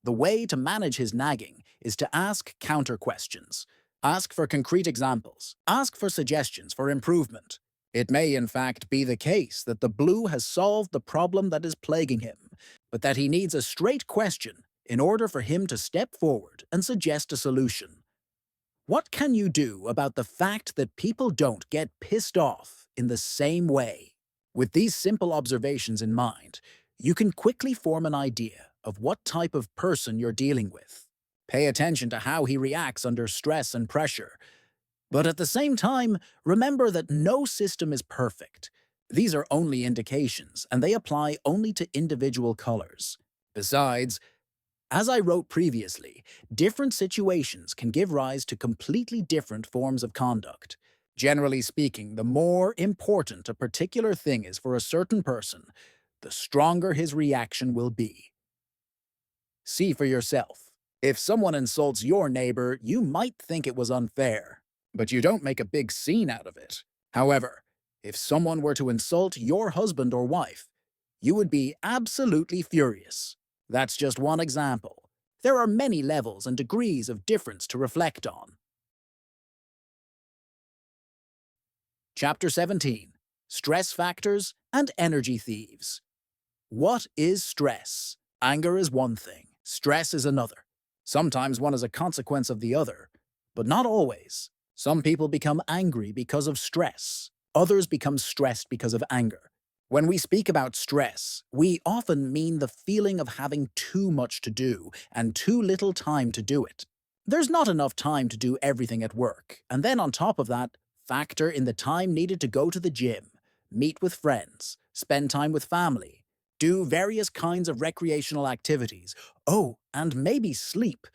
The way to manage his nagging is to ask counter questions. Ask for concrete examples. Ask for suggestions for improvement. It may, in fact, be the case that the blue has solved the problem that is plaguing him, but that he needs a straight question in order for him to step forward and suggest a solution. What can you do about the fact that people don't get pissed off in the same way? With these simple observations in mind, you can quickly form an idea of what type of person you're dealing with. Pay attention to how he reacts under stress and pressure. But at the same time, remember that no system is perfect. These are only indications, and they apply only to individual colors. Besides, as I wrote previously, different situations can give rise to completely different forms of conduct. Generally speaking, the more important a particular thing is for a certain person, the stronger his reaction will be. See for yourself. If someone insults your neighbor, you might think it was unfair, but you don't make a big scene out of it. However, if someone were to insult your husband or wife, you would be absolutely furious. That's just one example. There are many levels and degrees of difference to reflect on. Chapter 17. Stress Factors and Energy Thieves. What is stress? Anger is one thing. Stress is another. Sometimes one is a consequence of the other, but not always. Some people become angry because of stress. Others become stressed because of anger. When we speak about stress, we often mean the feeling of having too much to do and too little time to do it. There's not enough time to do everything at work, and then on top of that, factor in the time needed to go to the gym, meet with friends, spend time with family, do various kinds of recreational activities, and maybe sleep.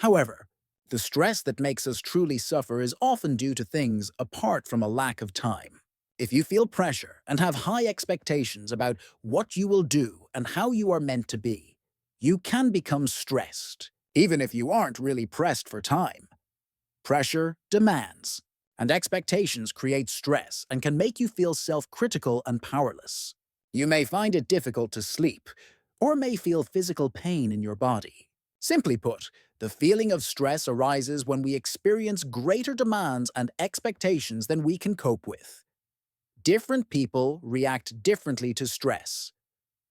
However, the stress that makes us truly suffer is often due to things apart from a lack of time. If you feel pressure and have high expectations about what you will do and how you are meant to be, you can become stressed, even if you aren't really pressed for time. Pressure demands, and expectations create stress and can make you feel self-critical and powerless. You may find it difficult to sleep, or may feel physical pain in your body. Simply put, the feeling of stress arises when we experience greater demands and expectations than we can cope with. Different people react differently to stress.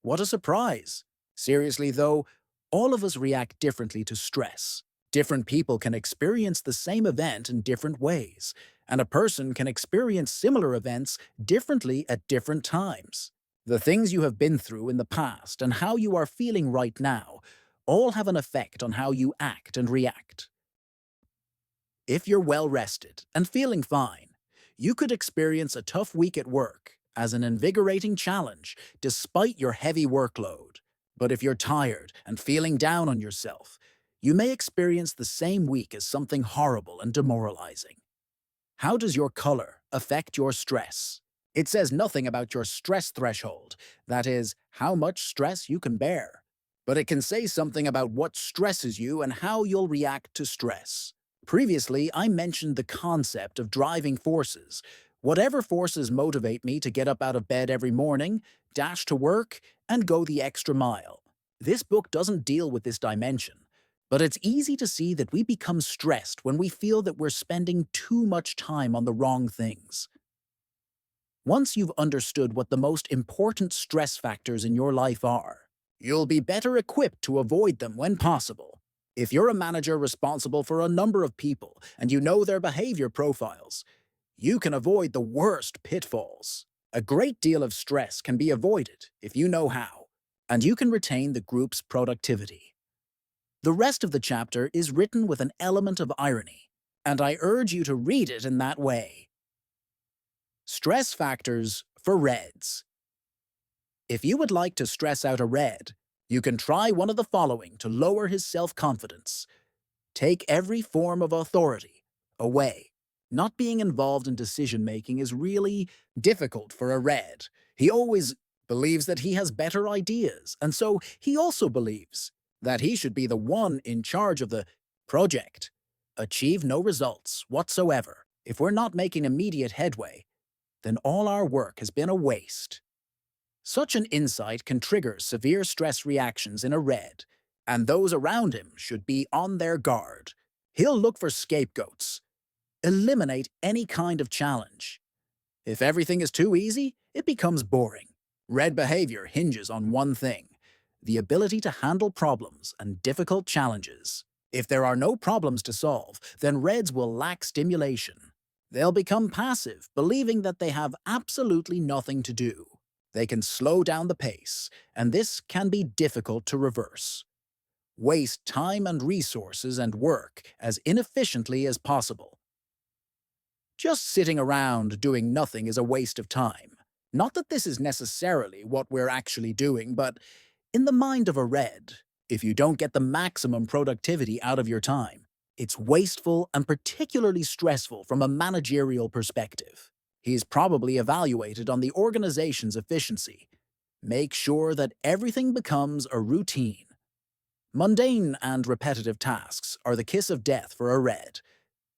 What a surprise! Seriously though, all of us react differently to stress. Different people can experience the same event in different ways, and a person can experience similar events differently at different times. The things you have been through in the past and how you are feeling right now all have an effect on how you act and react. If you're well rested and feeling fine, you could experience a tough week at work as an invigorating challenge despite your heavy workload. But if you're tired and feeling down on yourself, you may experience the same week as something horrible and demoralizing. How does your color affect your stress? It says nothing about your stress threshold, that is, how much stress you can bear. But it can say something about what stresses you and how you'll react to stress. Previously, I mentioned the concept of driving forces. Whatever forces motivate me to get up out of bed every morning, dash to work, and go the extra mile. This book doesn't deal with this dimension, but it's easy to see that we become stressed when we feel that we're spending too much time on the wrong things. Once you've understood what the most important stress factors in your life are, you'll be better equipped to avoid them when possible. If you're a manager responsible for a number of people and you know their behavior profiles, you can avoid the worst pitfalls. A great deal of stress can be avoided if you know how, and you can retain the group's productivity. The rest of the chapter is written with an element of irony, and I urge you to read it in that way. Stress factors for Reds. If you would like to stress out a Red, you can try one of the following to lower his self-confidence. Take every form of authority away. Not being involved in decision-making is really difficult for a Red. He always believes that he has better ideas, and so he also believes that he should be the one in charge of the project. Achieve no results whatsoever. If we're not making immediate headway, then all our work has been a waste. Such an insight can trigger severe stress reactions in a red, and those around him should be on their guard. He'll look for scapegoats. Eliminate any kind of challenge. If everything is too easy, it becomes boring. Red behavior hinges on one thing: the ability to handle problems and difficult challenges. If there are no problems to solve, then Reds will lack stimulation. They'll become passive, believing that they have absolutely nothing to do. They can slow down the pace, and this can be difficult to reverse. Waste time and resources and work as inefficiently as possible. Just sitting around doing nothing is a waste of time. Not that this is necessarily what we're actually doing, but in the mind of a Red, if you don't get the maximum productivity out of your time, it's wasteful and particularly stressful from a managerial perspective. He's probably evaluated on the organization's efficiency. Make sure that everything becomes a routine. Mundane and repetitive tasks are the kiss of death for a Red.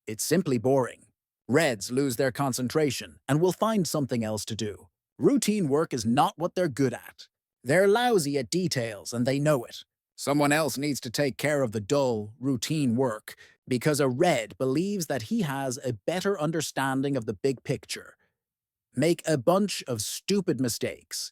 It's simply boring. Reds lose their concentration and will find something else to do. Routine work is not what they're good at. They're lousy at details and they know it. Someone else needs to take care of the dull, routine work because a Red believes that he has a better understanding of the big picture. Make a bunch of stupid mistakes.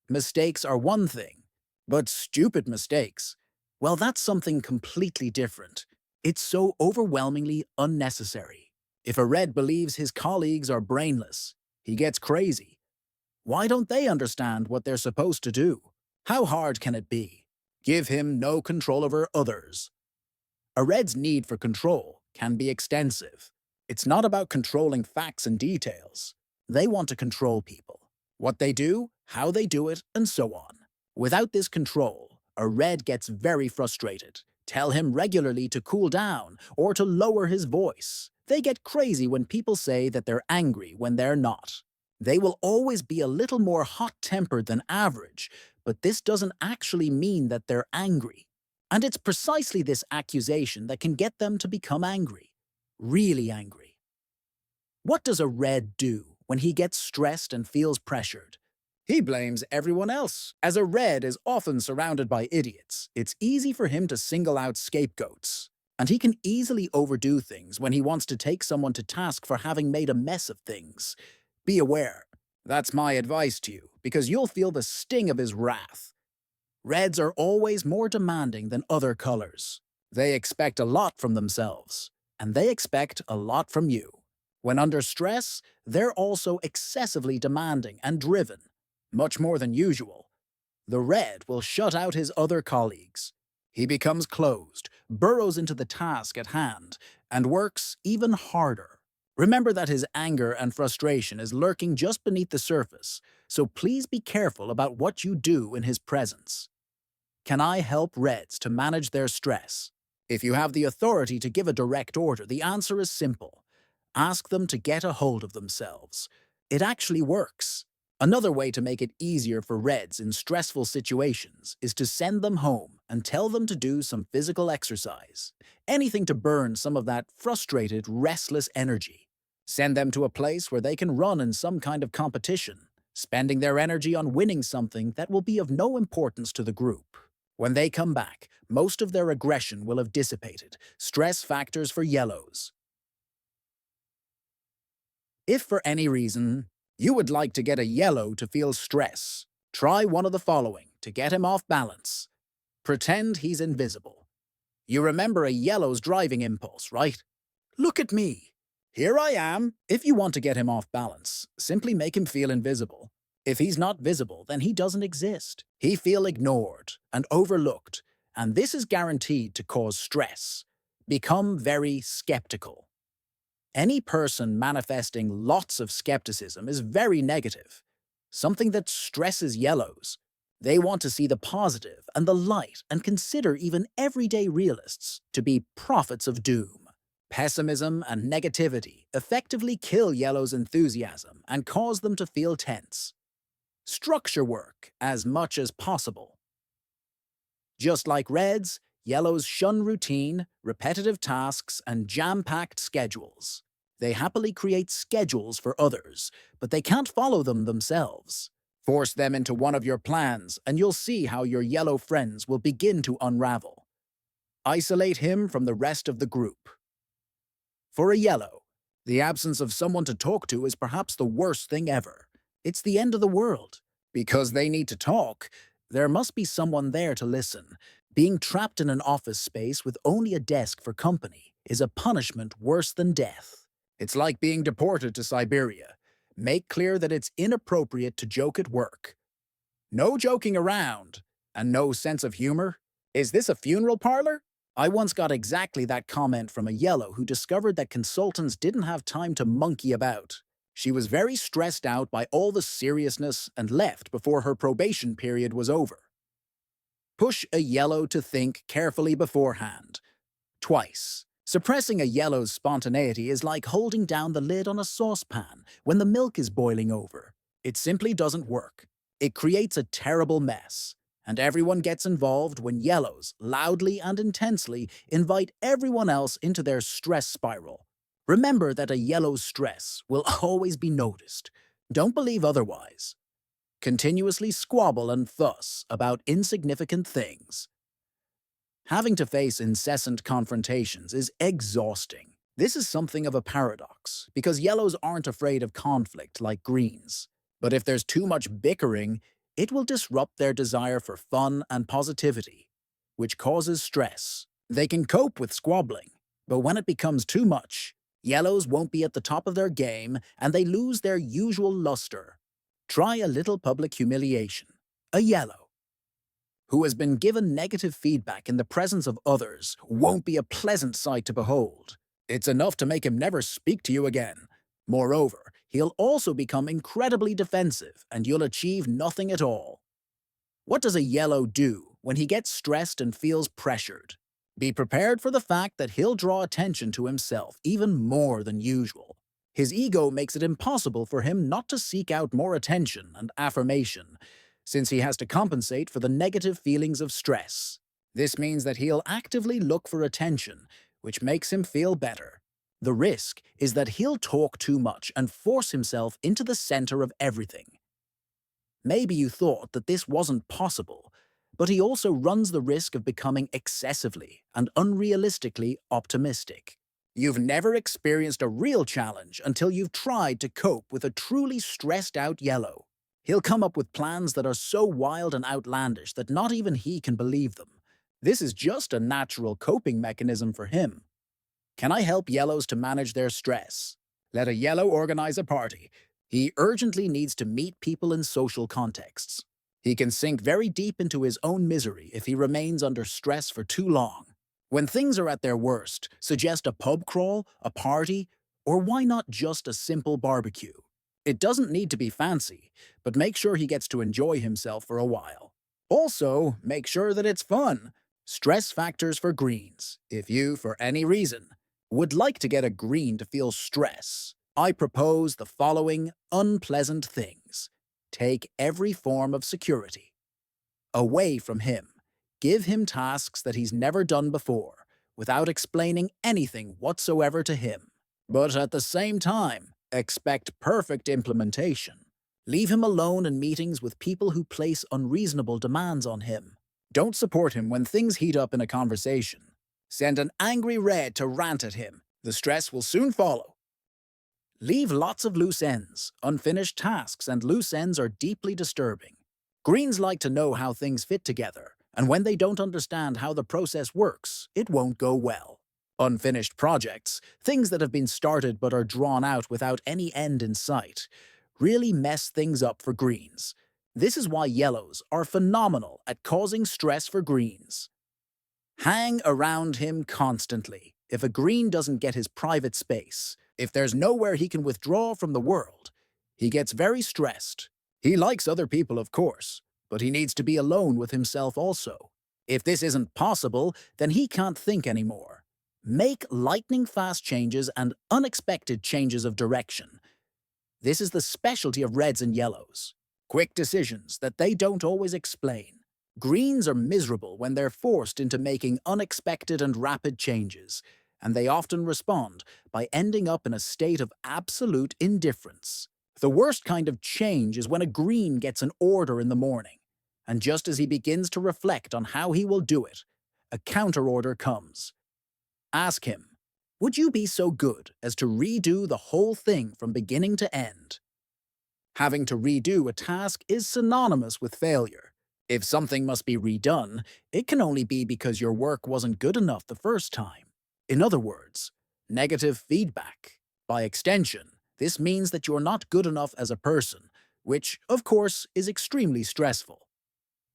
Mistakes are one thing, but stupid mistakes, well, that's something completely different. It's so overwhelmingly unnecessary. If a Red believes his colleagues are brainless, he gets crazy. Why don't they understand what they're supposed to do? How hard can it be? Give him no control over others. A Red's need for control can be extensive. It's not about controlling facts and details. They want to control people. What they do, how they do it, and so on. Without this control, a Red gets very frustrated. Tell him regularly to cool down or to lower his voice. They get crazy when people say that they're angry when they're not. They will always be a little more hot-tempered than average, but this doesn't actually mean that they're angry. And it's precisely this accusation that can get them to become angry. Really angry. What does a Red do when he gets stressed and feels pressured? He blames everyone else. As a Red is often surrounded by idiots, it's easy for him to single out scapegoats. And he can easily overdo things when he wants to take someone to task for having made a mess of things. Be aware. That's my advice to you, because you'll feel the sting of his wrath. Reds are always more demanding than other colors. They expect a lot from themselves, and they expect a lot from you. When under stress, they're also excessively demanding and driven, much more than usual. The Red will shut out his other colleagues. He becomes closed, burrows into the task at hand, and works even harder. Remember that his anger and frustration is lurking just beneath the surface, so please be careful about what you do in his presence. Can I help Reds to manage their stress? If you have the authority to give a direct order, the answer is simple. Ask them to get a hold of themselves. It actually works. Another way to make it easier for Reds in stressful situations is to send them home and tell them to do some physical exercise. Anything to burn some of that frustrated, restless energy. Send them to a place where they can run in some kind of competition, spending their energy on winning something that will be of no importance to the group. When they come back, most of their aggression will have dissipated. Stress factors for yellows. If for any reason you would like to get a yellow to feel stress, try one of the following to get him off balance. Pretend he's invisible. You remember a yellow's driving impulse, right? Look at me. Here I am. If you want to get him off balance, simply make him feel invisible. If he's not visible, then he doesn't exist. He feel ignored and overlooked, and this is guaranteed to cause stress. Become very skeptical. Any person manifesting lots of skepticism is very negative, something that stresses yellows. They want to see the positive and the light and consider even everyday realists to be prophets of doom. Pessimism and negativity effectively kill yellow's enthusiasm and cause them to feel tense. Structure work as much as possible. Just like reds, yellows shun routine, repetitive tasks, and jam-packed schedules. They happily create schedules for others, but they can't follow them themselves. Force them into one of your plans, and you'll see how your yellow friends will begin to unravel. Isolate him from the rest of the group. For a yellow, the absence of someone to talk to is perhaps the worst thing ever. It's the end of the world. Because they need to talk, there must be someone there to listen. Being trapped in an office space with only a desk for company is a punishment worse than death. It's like being deported to Siberia. Make clear that it's inappropriate to joke at work. No joking around, and no sense of humor. Is this a funeral parlor? I once got exactly that comment from a yellow who discovered that consultants didn't have time to monkey about. She was very stressed out by all the seriousness and left before her probation period was over. Push a yellow to think carefully beforehand. Twice. Suppressing a yellow's spontaneity is like holding down the lid on a saucepan when the milk is boiling over. It simply doesn't work. It creates a terrible mess. And everyone gets involved when yellows, loudly and intensely, invite everyone else into their stress spiral. Remember that a yellow's stress will always be noticed. Don't believe otherwise. Continuously squabble and fuss about insignificant things. Having to face incessant confrontations is exhausting. This is something of a paradox, because yellows aren't afraid of conflict like greens. But if there's too much bickering, it will disrupt their desire for fun and positivity, which causes stress. They can cope with squabbling, but when it becomes too much, yellows won't be at the top of their game and they lose their usual luster. Try a little public humiliation. A yellow who has been given negative feedback in the presence of others won't be a pleasant sight to behold. It's enough to make him never speak to you again. Moreover, he'll also become incredibly defensive and you'll achieve nothing at all. What does a yellow do when he gets stressed and feels pressured? Be prepared for the fact that he'll draw attention to himself even more than usual. His ego makes it impossible for him not to seek out more attention and affirmation, since he has to compensate for the negative feelings of stress. This means that he'll actively look for attention, which makes him feel better. The risk is that he'll talk too much and force himself into the center of everything. Maybe you thought that this wasn't possible, but he also runs the risk of becoming excessively and unrealistically optimistic. You've never experienced a real challenge until you've tried to cope with a truly stressed-out yellow. He'll come up with plans that are so wild and outlandish that not even he can believe them. This is just a natural coping mechanism for him. Can I help yellows to manage their stress? Let a yellow organize a party. He urgently needs to meet people in social contexts. He can sink very deep into his own misery if he remains under stress for too long. When things are at their worst, suggest a pub crawl, a party, or why not just a simple barbecue? It doesn't need to be fancy, but make sure he gets to enjoy himself for a while. Also, make sure that it's fun. Stress factors for greens. If you, for any reason, would like to get a green to feel stress, I propose the following unpleasant things. Take every form of security away from him. Give him tasks that he's never done before, without explaining anything whatsoever to him. But at the same time, expect perfect implementation. Leave him alone in meetings with people who place unreasonable demands on him. Don't support him when things heat up in a conversation. Send an angry red to rant at him. The stress will soon follow. Leave lots of loose ends. Unfinished tasks and loose ends are deeply disturbing. Greens like to know how things fit together, and when they don't understand how the process works, it won't go well. Unfinished projects, things that have been started but are drawn out without any end in sight, really mess things up for greens. This is why yellows are phenomenal at causing stress for greens. Hang around him constantly. If a green doesn't get his private space, if there's nowhere he can withdraw from the world, he gets very stressed. He likes other people, of course, but he needs to be alone with himself also. If this isn't possible, then he can't think anymore. Make lightning-fast changes and unexpected changes of direction. This is the specialty of reds and yellows. Quick decisions that they don't always explain. Greens are miserable when they're forced into making unexpected and rapid changes, and they often respond by ending up in a state of absolute indifference. The worst kind of change is when a green gets an order in the morning, and just as he begins to reflect on how he will do it, a counterorder comes. Ask him, would you be so good as to redo the whole thing from beginning to end? Having to redo a task is synonymous with failure. If something must be redone, it can only be because your work wasn't good enough the first time. In other words, negative feedback. By extension, this means that you're not good enough as a person, which, of course, is extremely stressful.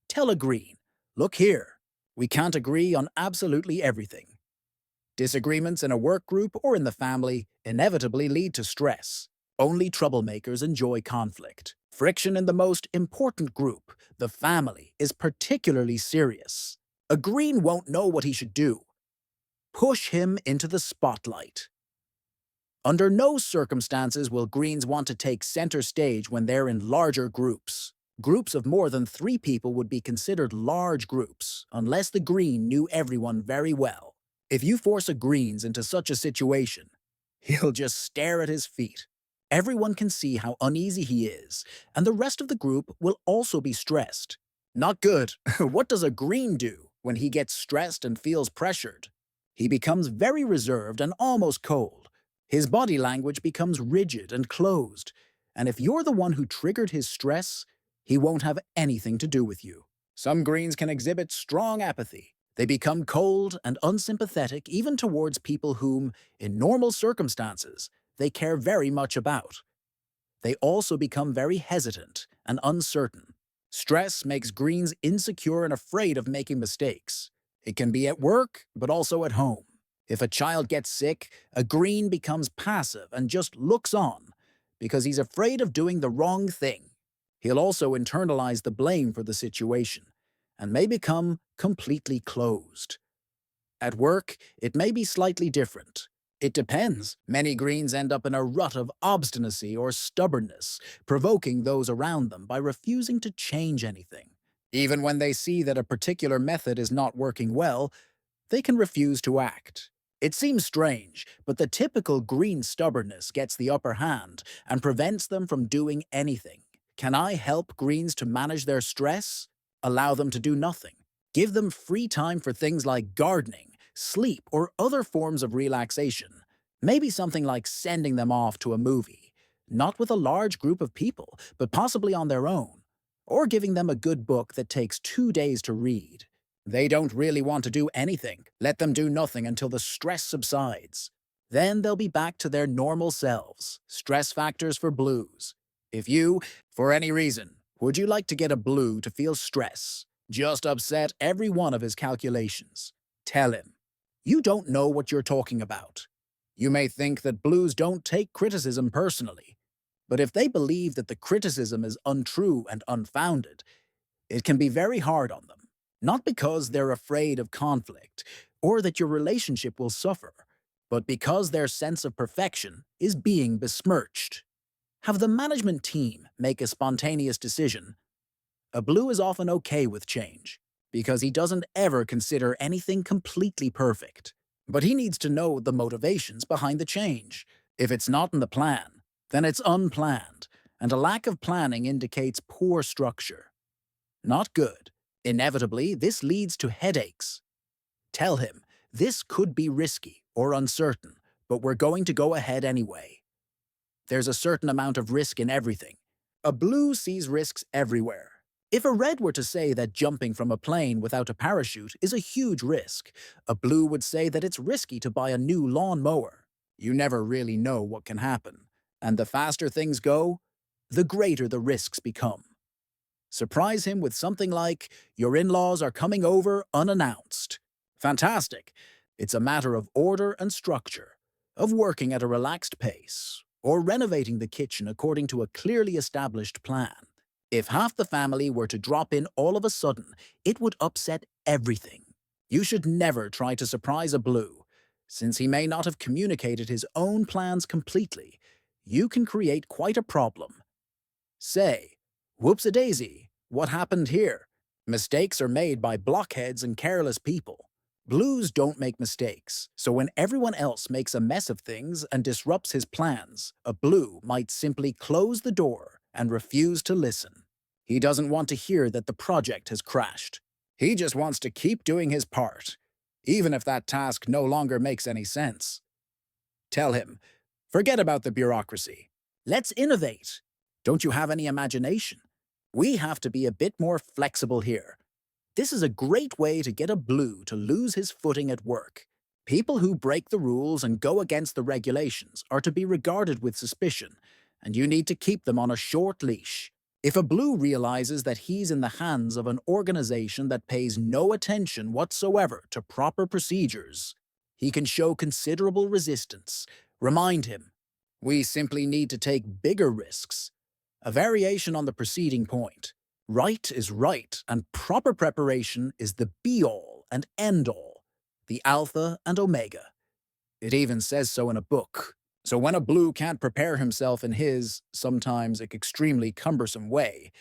Tell a green, look here, we can't agree on absolutely everything. Disagreements in a work group or in the family inevitably lead to stress. Only troublemakers enjoy conflict. Friction in the most important group, the family, is particularly serious. A green won't know what he should do. Push him into the spotlight. Under no circumstances will greens want to take center stage when they're in larger groups. Groups of more than 3 people would be considered large groups, unless the green knew everyone very well. If you force a greens into such a situation, he'll just stare at his feet. Everyone can see how uneasy he is, and the rest of the group will also be stressed. Not good. What does a green do when he gets stressed and feels pressured? He becomes very reserved and almost cold. His body language becomes rigid and closed, and if you're the one who triggered his stress, he won't have anything to do with you. Some greens can exhibit strong apathy. They become cold and unsympathetic even towards people whom, in normal circumstances, they care very much about. They also become very hesitant and uncertain. Stress makes greens insecure and afraid of making mistakes. It can be at work, but also at home. If a child gets sick, a green becomes passive and just looks on because he's afraid of doing the wrong thing. He'll also internalize the blame for the situation and may become completely closed. At work, it may be slightly different. It depends. Many greens end up in a rut of obstinacy or stubbornness, provoking those around them by refusing to change anything. Even when they see that a particular method is not working well, they can refuse to act. It seems strange, but the typical green stubbornness gets the upper hand and prevents them from doing anything. Can I help greens to manage their stress? Allow them to do nothing. Give them free time for things like gardening, sleep, or other forms of relaxation. Maybe something like sending them off to a movie, not with a large group of people, but possibly on their own, or giving them a good book that takes 2 days to read. They don't really want to do anything. Let them do nothing until the stress subsides. Then they'll be back to their normal selves. Stress factors for blues. If you, for any reason, would you like to get a blue to feel stress? Just upset every one of his calculations. Tell him, you don't know what you're talking about. You may think that blues don't take criticism personally, but if they believe that the criticism is untrue and unfounded, it can be very hard on them. Not because they're afraid of conflict or that your relationship will suffer, but because their sense of perfection is being besmirched. Have the management team make a spontaneous decision. A blue is often okay with change, because he doesn't ever consider anything completely perfect. But he needs to know the motivations behind the change. If it's not in the plan, then it's unplanned, and a lack of planning indicates poor structure. Not good. Inevitably, this leads to headaches. Tell him, this could be risky or uncertain, but we're going to go ahead anyway. There's a certain amount of risk in everything. A blue sees risks everywhere. If a red were to say that jumping from a plane without a parachute is a huge risk, a blue would say that it's risky to buy a new lawn mower. You never really know what can happen, and the faster things go, the greater the risks become. Surprise him with something like, your in-laws are coming over unannounced. Fantastic. It's a matter of order and structure, of working at a relaxed pace, or renovating the kitchen according to a clearly established plan. If half the family were to drop in all of a sudden, it would upset everything. You should never try to surprise a blue. Since he may not have communicated his own plans completely, you can create quite a problem. Say, whoops-a-daisy, what happened here? Mistakes are made by blockheads and careless people. Blues don't make mistakes, so when everyone else makes a mess of things and disrupts his plans, a blue might simply close the door and refuse to listen. He doesn't want to hear that the project has crashed. He just wants to keep doing his part, even if that task no longer makes any sense. Tell him, forget about the bureaucracy. Let's innovate. Don't you have any imagination? We have to be a bit more flexible here. This is a great way to get a blue to lose his footing at work. People who break the rules and go against the regulations are to be regarded with suspicion, and you need to keep them on a short leash. If a blue realizes that he's in the hands of an organization that pays no attention whatsoever to proper procedures, he can show considerable resistance. Remind him, we simply need to take bigger risks. A variation on the preceding point. Right is right, and proper preparation is the be-all and end-all, the alpha and omega. It even says so in a book. So when a blue can't prepare himself in his, sometimes extremely cumbersome way,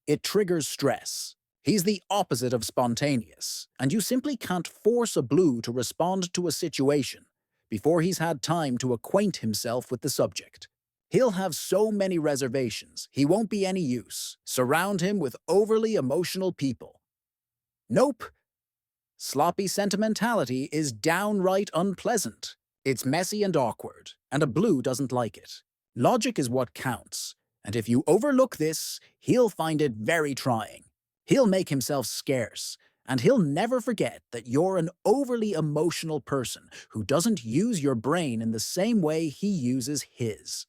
it triggers stress. He's the opposite of spontaneous, and you simply can't force a blue to respond to a situation before he's had time to acquaint himself with the subject. He'll have so many reservations, he won't be any use. Surround him with overly emotional people. Nope. Sloppy sentimentality is downright unpleasant. It's messy and awkward, and a blue doesn't like it. Logic is what counts, and if you overlook this, he'll find it very trying. He'll make himself scarce, and he'll never forget that you're an overly emotional person who doesn't use your brain in the same way he uses his.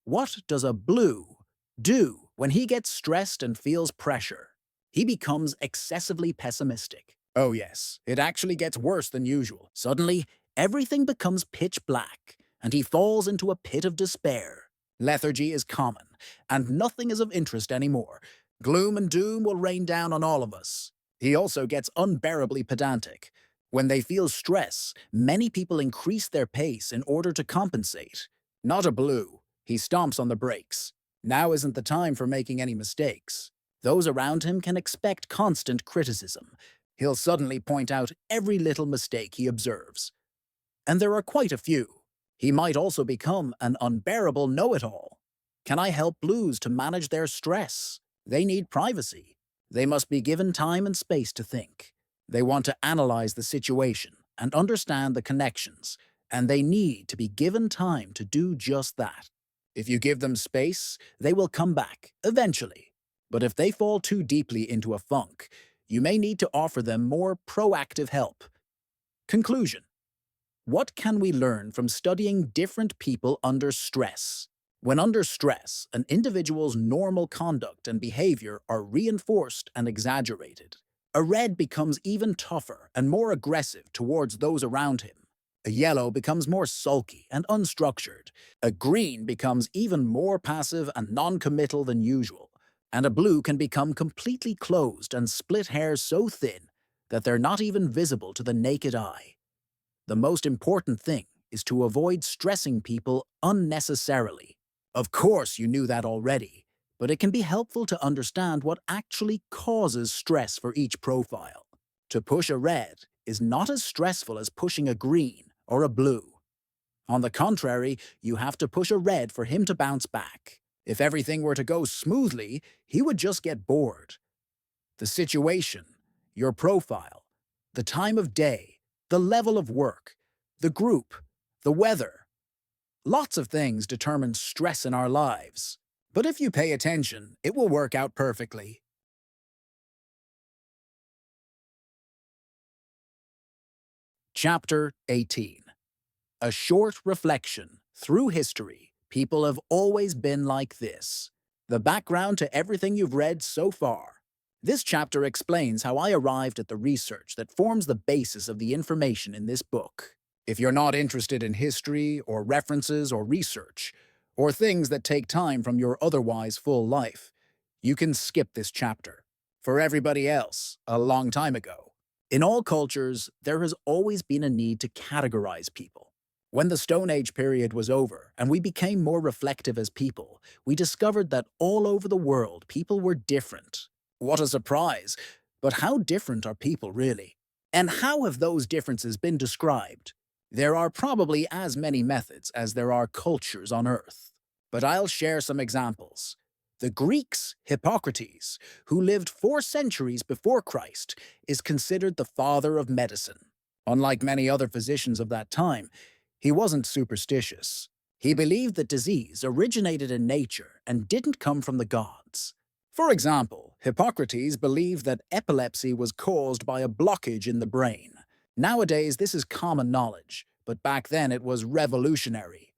What does a blue do when he gets stressed and feels pressure? He becomes excessively pessimistic. Oh yes, it actually gets worse than usual. Suddenly, everything becomes pitch black, and he falls into a pit of despair. Lethargy is common, and nothing is of interest anymore. Gloom and doom will rain down on all of us. He also gets unbearably pedantic. When they feel stress, many people increase their pace in order to compensate. Not a blue. He stomps on the brakes. Now isn't the time for making any mistakes. Those around him can expect constant criticism. He'll suddenly point out every little mistake he observes. And there are quite a few. He might also become an unbearable know-it-all. Can I help blues to manage their stress? They need privacy. They must be given time and space to think. They want to analyze the situation and understand the connections, and they need to be given time to do just that. If you give them space, they will come back, eventually. But if they fall too deeply into a funk, you may need to offer them more proactive help. Conclusion. What can we learn from studying different people under stress? When under stress, an individual's normal conduct and behavior are reinforced and exaggerated. A red becomes even tougher and more aggressive towards those around him. A yellow becomes more sulky and unstructured. A green becomes even more passive and non-committal than usual. And a blue can become completely closed and split hairs so thin that they're not even visible to the naked eye. The most important thing is to avoid stressing people unnecessarily. Of course you knew that already, but it can be helpful to understand what actually causes stress for each profile. To push a red is not as stressful as pushing a green or a blue. On the contrary, you have to push a red for him to bounce back. If everything were to go smoothly, he would just get bored. The situation, your profile, the time of day, the level of work, the group, the weather. Lots of things determine stress in our lives. But if you pay attention, it will work out perfectly. Chapter 18. A short reflection. Through history, people have always been like this. The background to everything you've read so far. This chapter explains how I arrived at the research that forms the basis of the information in this book. If you're not interested in history, or references, or research, or things that take time from your otherwise full life, you can skip this chapter. For everybody else, a long time ago. In all cultures, there has always been a need to categorize people. When the Stone Age period was over and we became more reflective as people, we discovered that all over the world people were different. What a surprise! But how different are people really? And how have those differences been described? There are probably as many methods as there are cultures on Earth. But I'll share some examples. The Greeks, Hippocrates, who lived 4 centuries before Christ, is considered the father of medicine. Unlike many other physicians of that time, he wasn't superstitious. He believed that disease originated in nature and didn't come from the gods. For example, Hippocrates believed that epilepsy was caused by a blockage in the brain. Nowadays, this is common knowledge, but back then it was revolutionary.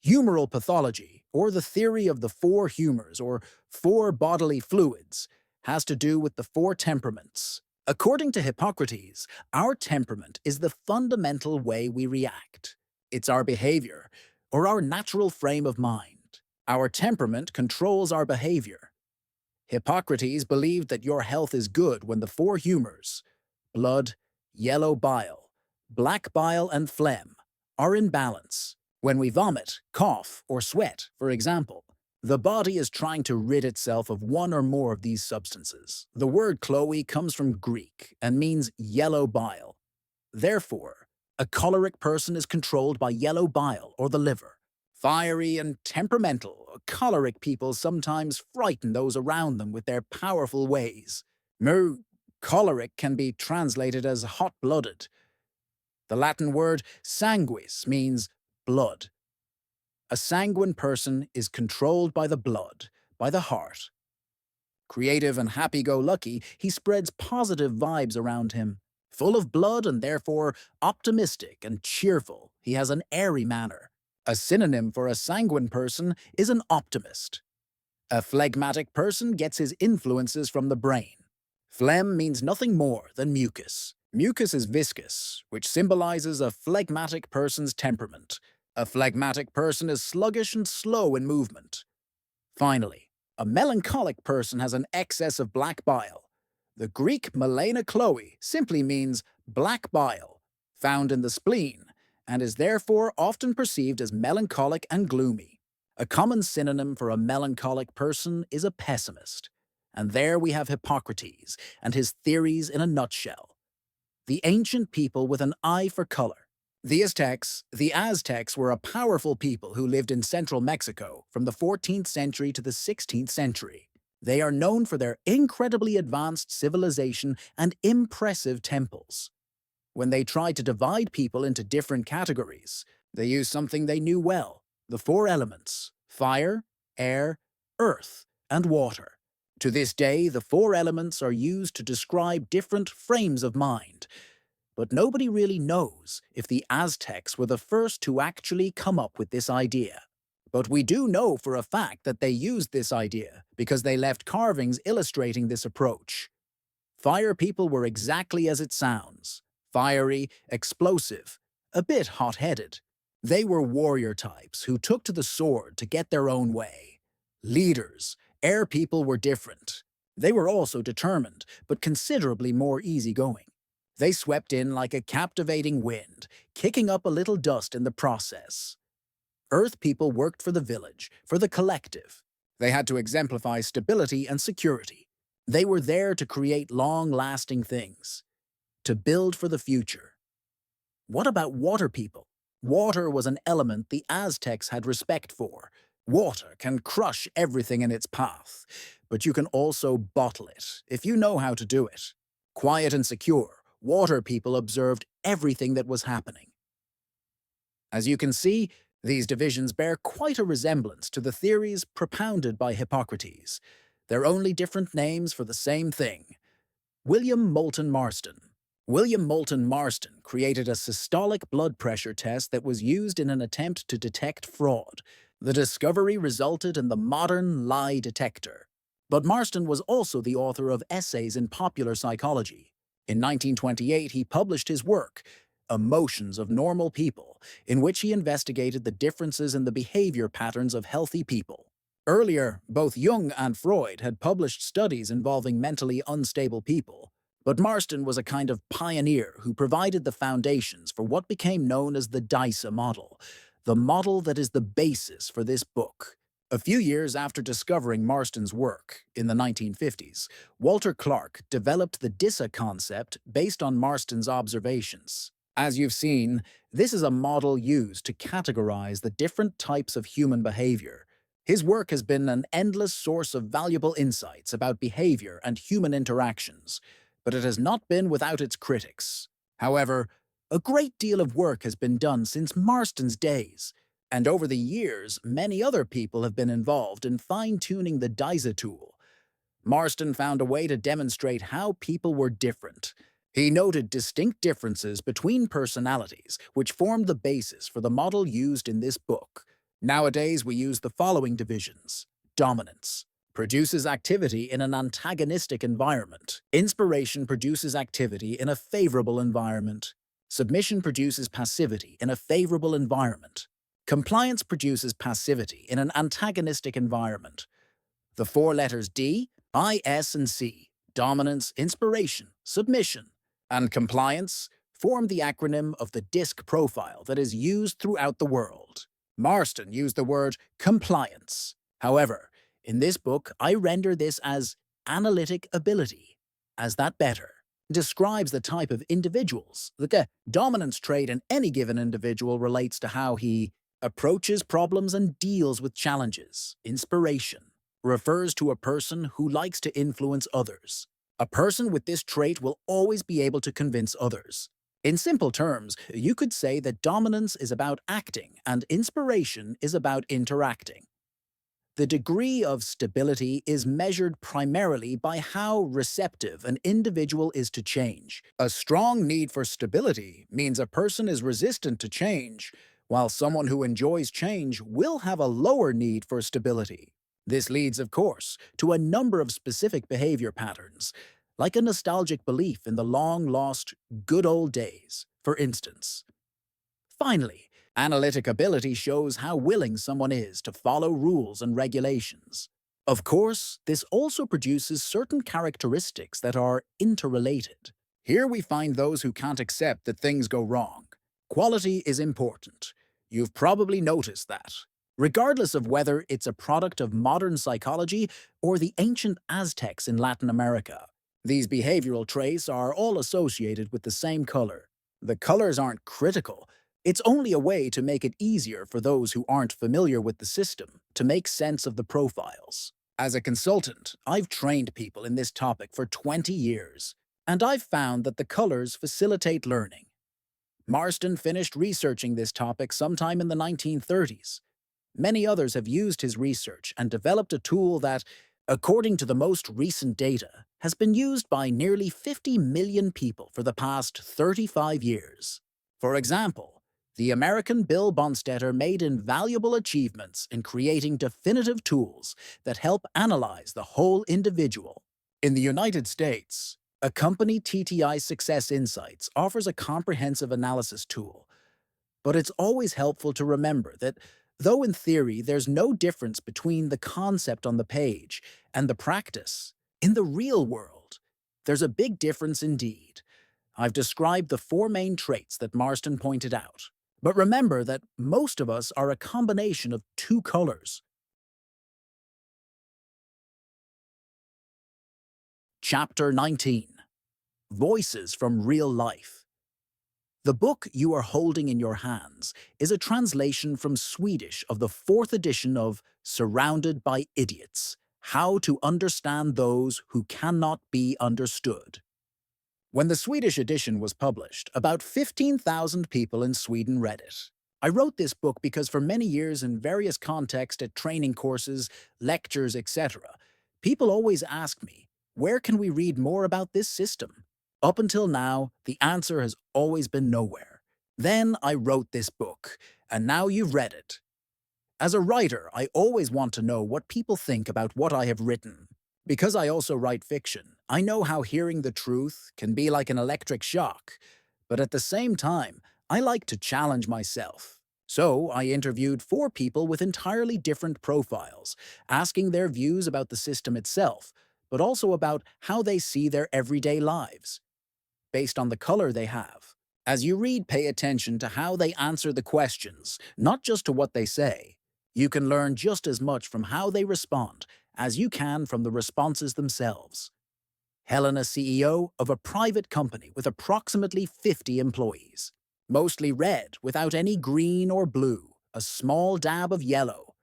Humoral pathology, or the theory of the 4 humors, or 4 bodily fluids, has to do with the 4 temperaments. According to Hippocrates, our temperament is the fundamental way we react. It's our behavior, or our natural frame of mind. Our temperament controls our behavior. Hippocrates believed that your health is good when the 4 humors, blood, yellow bile, black bile, and phlegm, are in balance. When we vomit, cough, or sweat, for example, the body is trying to rid itself of one or more of these substances. The word chloe comes from Greek and means yellow bile. Therefore, a choleric person is controlled by yellow bile or the liver. Fiery and temperamental, choleric people sometimes frighten those around them with their powerful ways. Choleric can be translated as hot-blooded. The Latin word sanguis means blood. A sanguine person is controlled by the blood, by the heart. Creative and happy-go-lucky, he spreads positive vibes around him. Full of blood and therefore optimistic and cheerful, he has an airy manner. A synonym for a sanguine person is an optimist. A phlegmatic person gets his influences from the brain. Phlegm means nothing more than mucus. Mucus is viscous, which symbolizes a phlegmatic person's temperament. A phlegmatic person is sluggish and slow in movement. Finally, a melancholic person has an excess of black bile. The Greek melena chloe simply means black bile, found in the spleen, and is therefore often perceived as melancholic and gloomy. A common synonym for a melancholic person is a pessimist. And there we have Hippocrates and his theories in a nutshell. The ancient people with an eye for color. The Aztecs were a powerful people who lived in central Mexico from the 14th century to the 16th century. They are known for their incredibly advanced civilization and impressive temples. When they tried to divide people into different categories, they used something they knew well, the 4 elements: fire, air, earth, and water. To this day, the 4 elements are used to describe different frames of mind. But nobody really knows if the Aztecs were the first to actually come up with this idea. But we do know for a fact that they used this idea because they left carvings illustrating this approach. Fire people were exactly as it sounds: fiery, explosive, a bit hot-headed. They were warrior types who took to the sword to get their own way. Leaders, air people were different. They were also determined, but considerably more easygoing. They swept in like a captivating wind, kicking up a little dust in the process. Earth people worked for the village, for the collective. They had to exemplify stability and security. They were there to create long-lasting things, to build for the future. What about water people? Water was an element the Aztecs had respect for. Water can crush everything in its path, but you can also bottle it if you know how to do it. Quiet and secure, water people observed everything that was happening. As you can see, these divisions bear quite a resemblance to the theories propounded by Hippocrates. They're only different names for the same thing. William Moulton Marston. William Moulton Marston created a systolic blood pressure test that was used in an attempt to detect fraud. The discovery resulted in the modern lie detector. But Marston was also the author of essays in popular psychology. In 1928, he published his work, Emotions of Normal People, in which he investigated the differences in the behavior patterns of healthy people. Earlier, both Jung and Freud had published studies involving mentally unstable people, but Marston was a kind of pioneer who provided the foundations for what became known as the DICE model, the model that is the basis for this book. A few years after discovering Marston's work, in the 1950s, Walter Clark developed the DISA concept based on Marston's observations. As you've seen, this is a model used to categorize the different types of human behavior. His work has been an endless source of valuable insights about behavior and human interactions, but it has not been without its critics. However, a great deal of work has been done since Marston's days, and over the years, many other people have been involved in fine-tuning the DISA tool. Marston found a way to demonstrate how people were different. He noted distinct differences between personalities, which formed the basis for the model used in this book. Nowadays, we use the following divisions. Dominance produces activity in an antagonistic environment. Inspiration produces activity in a favorable environment. Submission produces passivity in a favorable environment. Compliance produces passivity in an antagonistic environment. The four letters D, I, S, and C, dominance, inspiration, submission, and compliance, form the acronym of the DISC profile that is used throughout the world. Marston used the word compliance. However, in this book, I render this as analytic ability, as that better describes the type of individuals. The dominance trait in any given individual relates to how he approaches problems and deals with challenges. Inspiration refers to a person who likes to influence others. A person with this trait will always be able to convince others. In simple terms, you could say that dominance is about acting and inspiration is about interacting. The degree of stability is measured primarily by how receptive an individual is to change. A strong need for stability means a person is resistant to change, while someone who enjoys change will have a lower need for stability. This leads, of course, to a number of specific behavior patterns, like a nostalgic belief in the long-lost good old days, for instance. Finally, analytic ability shows how willing someone is to follow rules and regulations. Of course, this also produces certain characteristics that are interrelated. Here we find those who can't accept that things go wrong. Quality is important. You've probably noticed that. Regardless of whether it's a product of modern psychology or the ancient Aztecs in Latin America, these behavioral traits are all associated with the same color. The colors aren't critical. It's only a way to make it easier for those who aren't familiar with the system to make sense of the profiles. As a consultant, I've trained people in this topic for 20 years, and I've found that the colors facilitate learning. Marston finished researching this topic sometime in the 1930s. Many others have used his research and developed a tool that, according to the most recent data, has been used by nearly 50 million people for the past 35 years. For example, the American Bill Bonstetter made invaluable achievements in creating definitive tools that help analyze the whole individual. In the United States, a company, TTI Success Insights, offers a comprehensive analysis tool. But it's always helpful to remember that, though in theory there's no difference between the concept on the page and the practice, in the real world, there's a big difference indeed. I've described the four main traits that Marston pointed out. But remember that most of us are a combination of two colors. Chapter 19. Voices from Real Life. The book you are holding in your hands is a translation from Swedish of the 4th edition of Surrounded by Idiots: How to Understand Those Who Cannot Be Understood. When the Swedish edition was published, about 15,000 people in Sweden read it. I wrote this book because for many years in various contexts at training courses, lectures, etc., people always ask me, where can we read more about this system? Up until now, the answer has always been nowhere. Then I wrote this book, and now you've read it. As a writer, I always want to know what people think about what I have written. Because I also write fiction, I know how hearing the truth can be like an electric shock. But at the same time, I like to challenge myself. So I interviewed 4 people with entirely different profiles, asking their views about the system itself, but also about how they see their everyday lives, based on the color they have. As you read, pay attention to how they answer the questions, not just to what they say. You can learn just as much from how they respond as you can from the responses themselves. Helena, CEO of a private company with approximately 50 employees. Mostly red, without any green or blue, a small dab of yellow.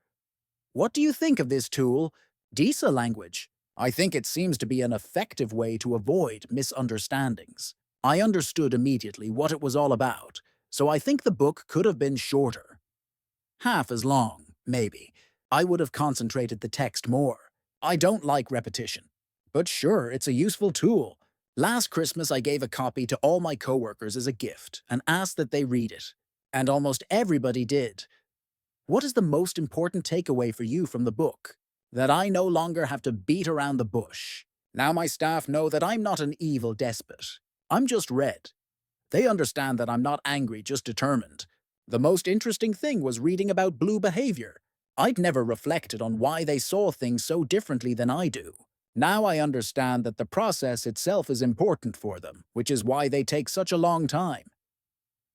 What do you think of this tool? DISA language. I think it seems to be an effective way to avoid misunderstandings. I understood immediately what it was all about, so I think the book could have been shorter. Half as long, maybe. I would have concentrated the text more. I don't like repetition. But sure, it's a useful tool. Last Christmas, I gave a copy to all my coworkers as a gift and asked that they read it. And almost everybody did. What is the most important takeaway for you from the book? That I no longer have to beat around the bush. Now my staff know that I'm not an evil despot. I'm just red. They understand that I'm not angry, just determined. The most interesting thing was reading about blue behavior. I'd never reflected on why they saw things so differently than I do. Now I understand that the process itself is important for them, which is why they take such a long time.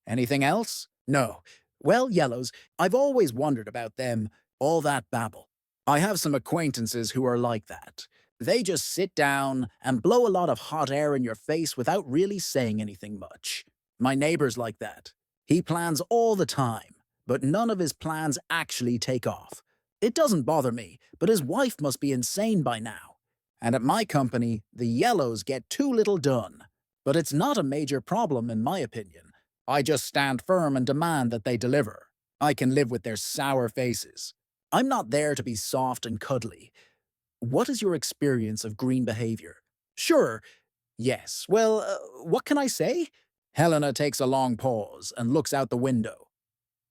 Anything else? No. Well, yellows, I've always wondered about them, all that babble. I have some acquaintances who are like that. They just sit down and blow a lot of hot air in your face without really saying anything much. My neighbor's like that. He plans all the time, but none of his plans actually take off. It doesn't bother me, but his wife must be insane by now. And at my company, the yellows get too little done. But it's not a major problem in my opinion. I just stand firm and demand that they deliver. I can live with their sour faces. I'm not there to be soft and cuddly. What is your experience of green behavior? Sure. Yes. Well, what can I say? Helena takes a long pause and looks out the window.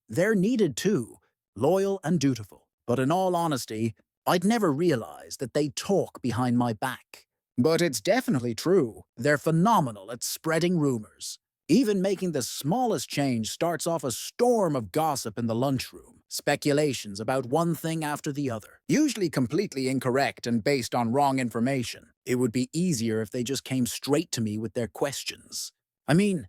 They're needed too, loyal and dutiful. But in all honesty, I'd never realized that they talk behind my back. But it's definitely true. They're phenomenal at spreading rumors. Even making the smallest change starts off a storm of gossip in the lunchroom, speculations about one thing after the other, usually completely incorrect and based on wrong information. It would be easier if they just came straight to me with their questions. I mean,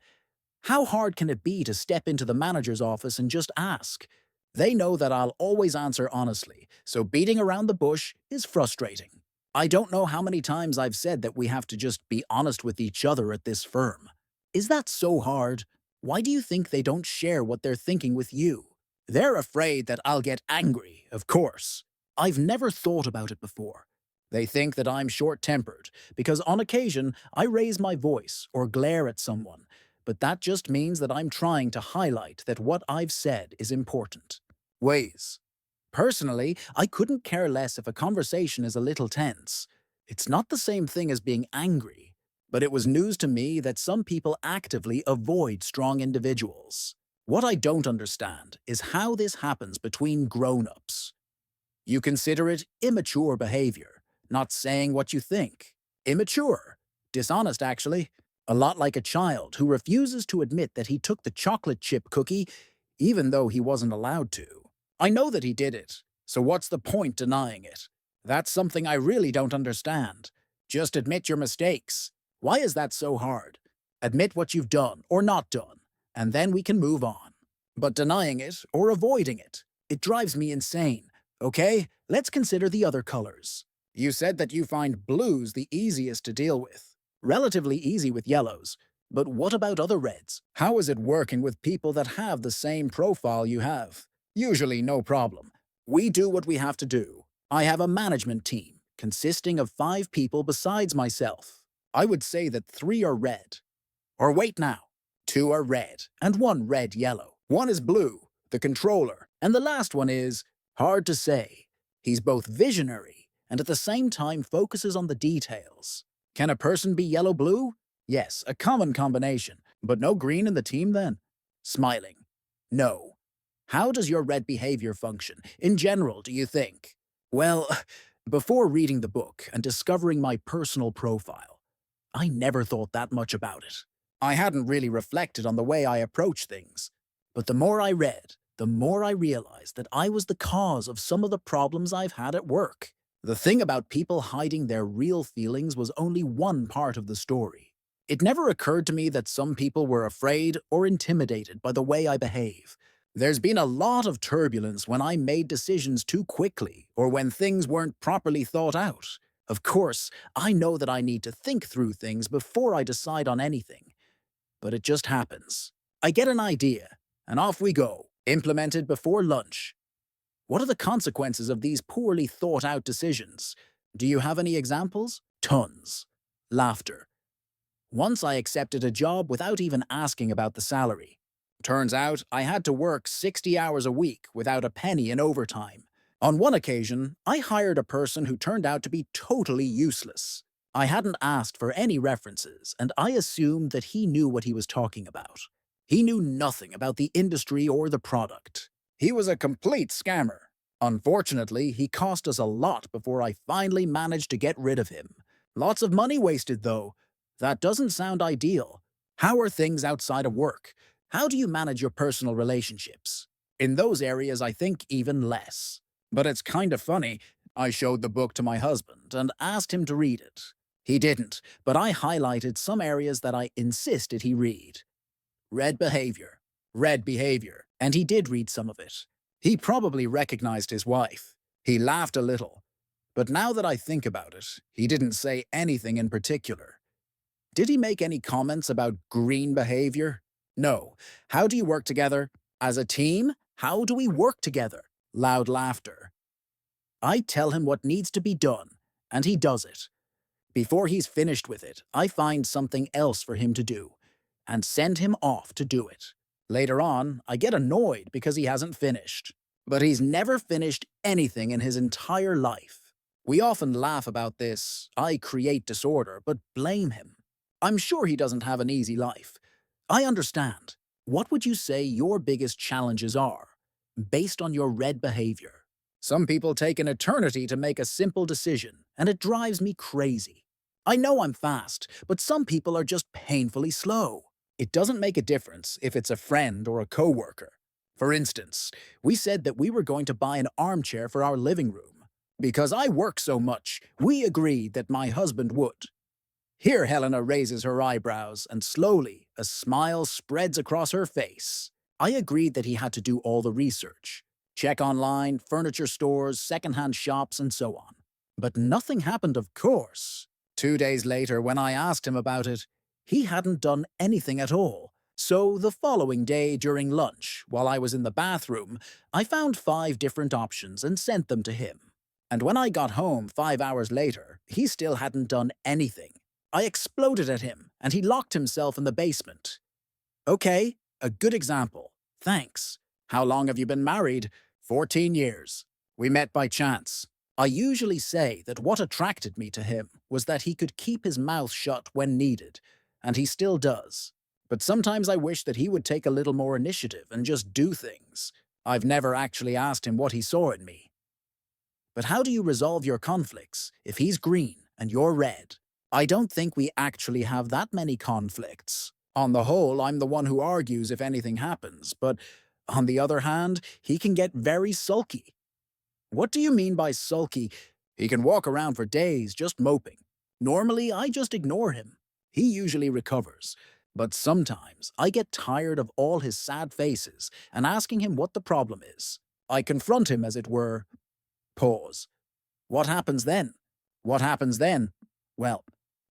how hard can it be to step into the manager's office and just ask? They know that I'll always answer honestly, so beating around the bush is frustrating. I don't know how many times I've said that we have to just be honest with each other at this firm. Is that so hard? Why do you think they don't share what they're thinking with you? They're afraid that I'll get angry, of course. I've never thought about it before. They think that I'm short-tempered because on occasion I raise my voice or glare at someone, but that just means that I'm trying to highlight that what I've said is important. Ways. Personally, I couldn't care less if a conversation is a little tense. It's not the same thing as being angry. But it was news to me that some people actively avoid strong individuals. What I don't understand is how this happens between grown-ups. You consider it immature behavior, not saying what you think. Immature. Dishonest, actually. A lot like a child who refuses to admit that he took the chocolate chip cookie even though he wasn't allowed to. I know that he did it, so what's the point denying it? That's something I really don't understand. Just admit your mistakes. Why is that so hard? Admit what you've done or not done, and then we can move on. But denying it or avoiding it, it drives me insane. Okay, let's consider the other colors. You said that you find blues the easiest to deal with. Relatively easy with yellows. But what about other reds? How is it working with people that have the same profile you have? Usually no problem. We do what we have to do. I have a management team consisting of 5 people besides myself. I would say that 3 are red. Or wait now. 2 are red, and 1 red-yellow. 1 is blue, the controller, and the last one is, hard to say. He's both visionary and at the same time focuses on the details. Can a person be yellow-blue? Yes, a common combination, but no green in the team then? Smiling. No. How does your red behavior function, in general, do you think? Well, before reading the book and discovering my personal profile, I never thought that much about it. I hadn't really reflected on the way I approach things. But the more I read, the more I realized that I was the cause of some of the problems I've had at work. The thing about people hiding their real feelings was only one part of the story. It never occurred to me that some people were afraid or intimidated by the way I behave. There's been a lot of turbulence when I made decisions too quickly or when things weren't properly thought out. Of course, I know that I need to think through things before I decide on anything, but it just happens. I get an idea, and off we go, implemented before lunch. What are the consequences of these poorly thought out decisions? Do you have any examples? Tons. Laughter. Once I accepted a job without even asking about the salary. Turns out I had to work 60 hours a week without a penny in overtime. On one occasion, I hired a person who turned out to be totally useless. I hadn't asked for any references, and I assumed that he knew what he was talking about. He knew nothing about the industry or the product. He was a complete scammer. Unfortunately, he cost us a lot before I finally managed to get rid of him. Lots of money wasted, though. That doesn't sound ideal. How are things outside of work? How do you manage your personal relationships? In those areas, I think even less. But it's kind of funny. I showed the book to my husband and asked him to read it. He didn't, but I highlighted some areas that I insisted he read. Red behavior, and he did read some of it. He probably recognized his wife. He laughed a little. But now that I think about it, he didn't say anything in particular. Did he make any comments about green behavior? No. How do you work together? As a team? How do we work together? Loud laughter. I tell him what needs to be done, and he does it. Before he's finished with it, I find something else for him to do, and send him off to do it. Later on, I get annoyed because he hasn't finished. But he's never finished anything in his entire life. We often laugh about this, I create disorder, but blame him. I'm sure he doesn't have an easy life. I understand. What would you say your biggest challenges are, based on your red behavior? Some people take an eternity to make a simple decision, and it drives me crazy. I know I'm fast, but some people are just painfully slow. It doesn't make a difference if it's a friend or a coworker. For instance, we said that we were going to buy an armchair for our living room. Because I work so much, we agreed that my husband would. Here Helena raises her eyebrows, and slowly a smile spreads across her face. I agreed that he had to do all the research. Check online, furniture stores, secondhand shops, and so on. But nothing happened, of course. 2 days later, when I asked him about it, he hadn't done anything at all. So the following day during lunch, while I was in the bathroom, I found 5 different options and sent them to him. And when I got home 5 hours later, he still hadn't done anything. I exploded at him, and he locked himself in the basement. Okay, a good example. Thanks. How long have you been married? 14 years. We met by chance. I usually say that what attracted me to him was that he could keep his mouth shut when needed, and he still does. But sometimes I wish that he would take a little more initiative and just do things. I've never actually asked him what he saw in me. But how do you resolve your conflicts if he's green and you're red? I don't think we actually have that many conflicts. On the whole, I'm the one who argues if anything happens, but on the other hand, he can get very sulky. What do you mean by sulky? He can walk around for days just moping. Normally, I just ignore him. He usually recovers. But sometimes I get tired of all his sad faces and asking him what the problem is. I confront him, as it were. Pause. What happens then? What happens then? Well,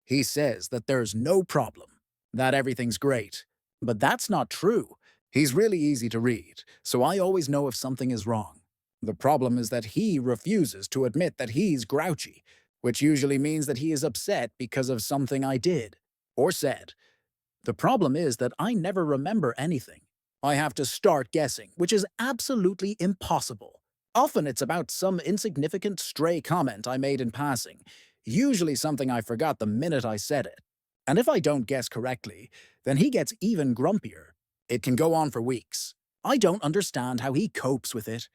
he says that there's no problem, that everything's great. But that's not true. He's really easy to read, so I always know if something is wrong. The problem is that he refuses to admit that he's grouchy, which usually means that he is upset because of something I did or said. The problem is that I never remember anything. I have to start guessing, which is absolutely impossible. Often it's about some insignificant stray comment I made in passing, usually something I forgot the minute I said it. And if I don't guess correctly, then he gets even grumpier. It can go on for weeks. I don't understand how he copes with it.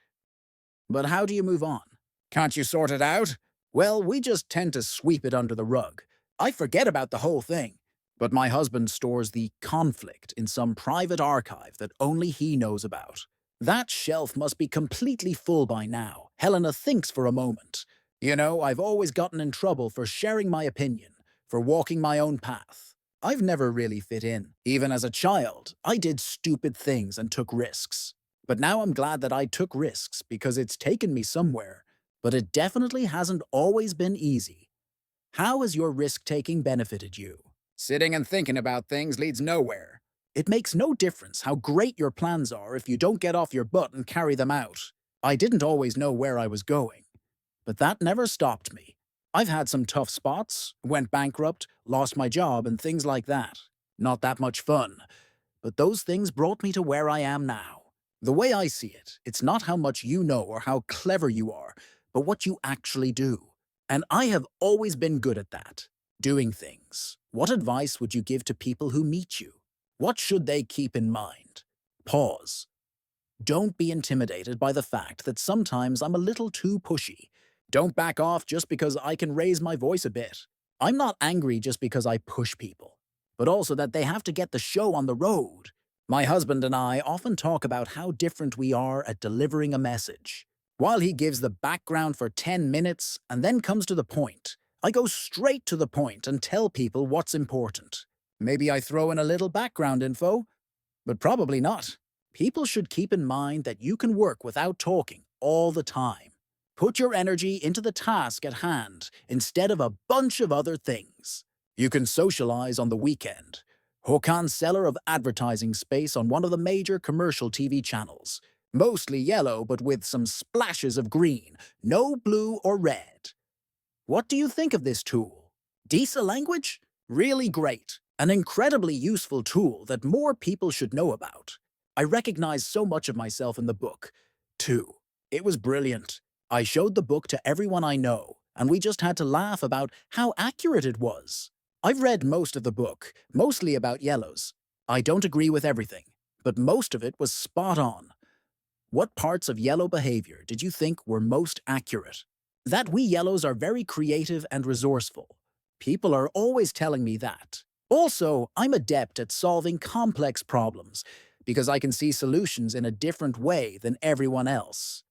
But how do you move on? Can't you sort it out? Well, we just tend to sweep it under the rug. I forget about the whole thing. But my husband stores the conflict in some private archive that only he knows about. That shelf must be completely full by now. Helena thinks for a moment. You know, I've always gotten in trouble for sharing my opinion, for walking my own path. I've never really fit in. Even as a child, I did stupid things and took risks. But now I'm glad that I took risks because it's taken me somewhere, but it definitely hasn't always been easy. How has your risk-taking benefited you? Sitting and thinking about things leads nowhere. It makes no difference how great your plans are if you don't get off your butt and carry them out. I didn't always know where I was going, but that never stopped me. I've had some tough spots, went bankrupt, lost my job, and things like that. Not that much fun, but those things brought me to where I am now. The way I see it, it's not how much you know or how clever you are, but what you actually do. And I have always been good at that. Doing things. What advice would you give to people who meet you? What should they keep in mind? Pause. Don't be intimidated by the fact that sometimes I'm a little too pushy. Don't back off just because I can raise my voice a bit. I'm not angry just because I push people, but also that they have to get the show on the road. My husband and I often talk about how different we are at delivering a message. While he gives the background for 10 minutes and then comes to the point, I go straight to the point and tell people what's important. Maybe I throw in a little background info, but probably not. People should keep in mind that you can work without talking all the time. Put your energy into the task at hand instead of a bunch of other things. You can socialize on the weekend. Håkan, seller of advertising space on one of the major commercial TV channels. Mostly yellow, but with some splashes of green, no blue or red. What do you think of this tool? Decent language? Really great. An incredibly useful tool that more people should know about. I recognize so much of myself in the book. 2. It was brilliant. I showed the book to everyone I know, and we just had to laugh about how accurate it was. I've read most of the book, mostly about yellows. I don't agree with everything, but most of it was spot on. What parts of yellow behavior did you think were most accurate? That we yellows are very creative and resourceful. People are always telling me that. Also, I'm adept at solving complex problems because I can see solutions in a different way than everyone else.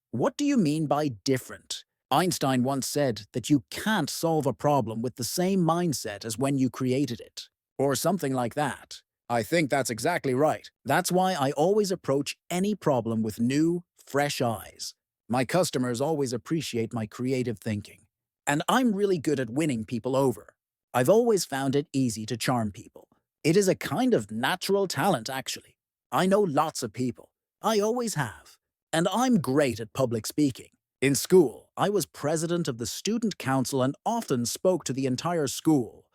What do you mean by different? Einstein once said that you can't solve a problem with the same mindset as when you created it, or something like that. I think that's exactly right. That's why I always approach any problem with new, fresh eyes. My customers always appreciate my creative thinking. And I'm really good at winning people over. I've always found it easy to charm people. It is a kind of natural talent, actually. I know lots of people. I always have. And I'm great at public speaking. In school, I was president of the student council and often spoke to the entire school.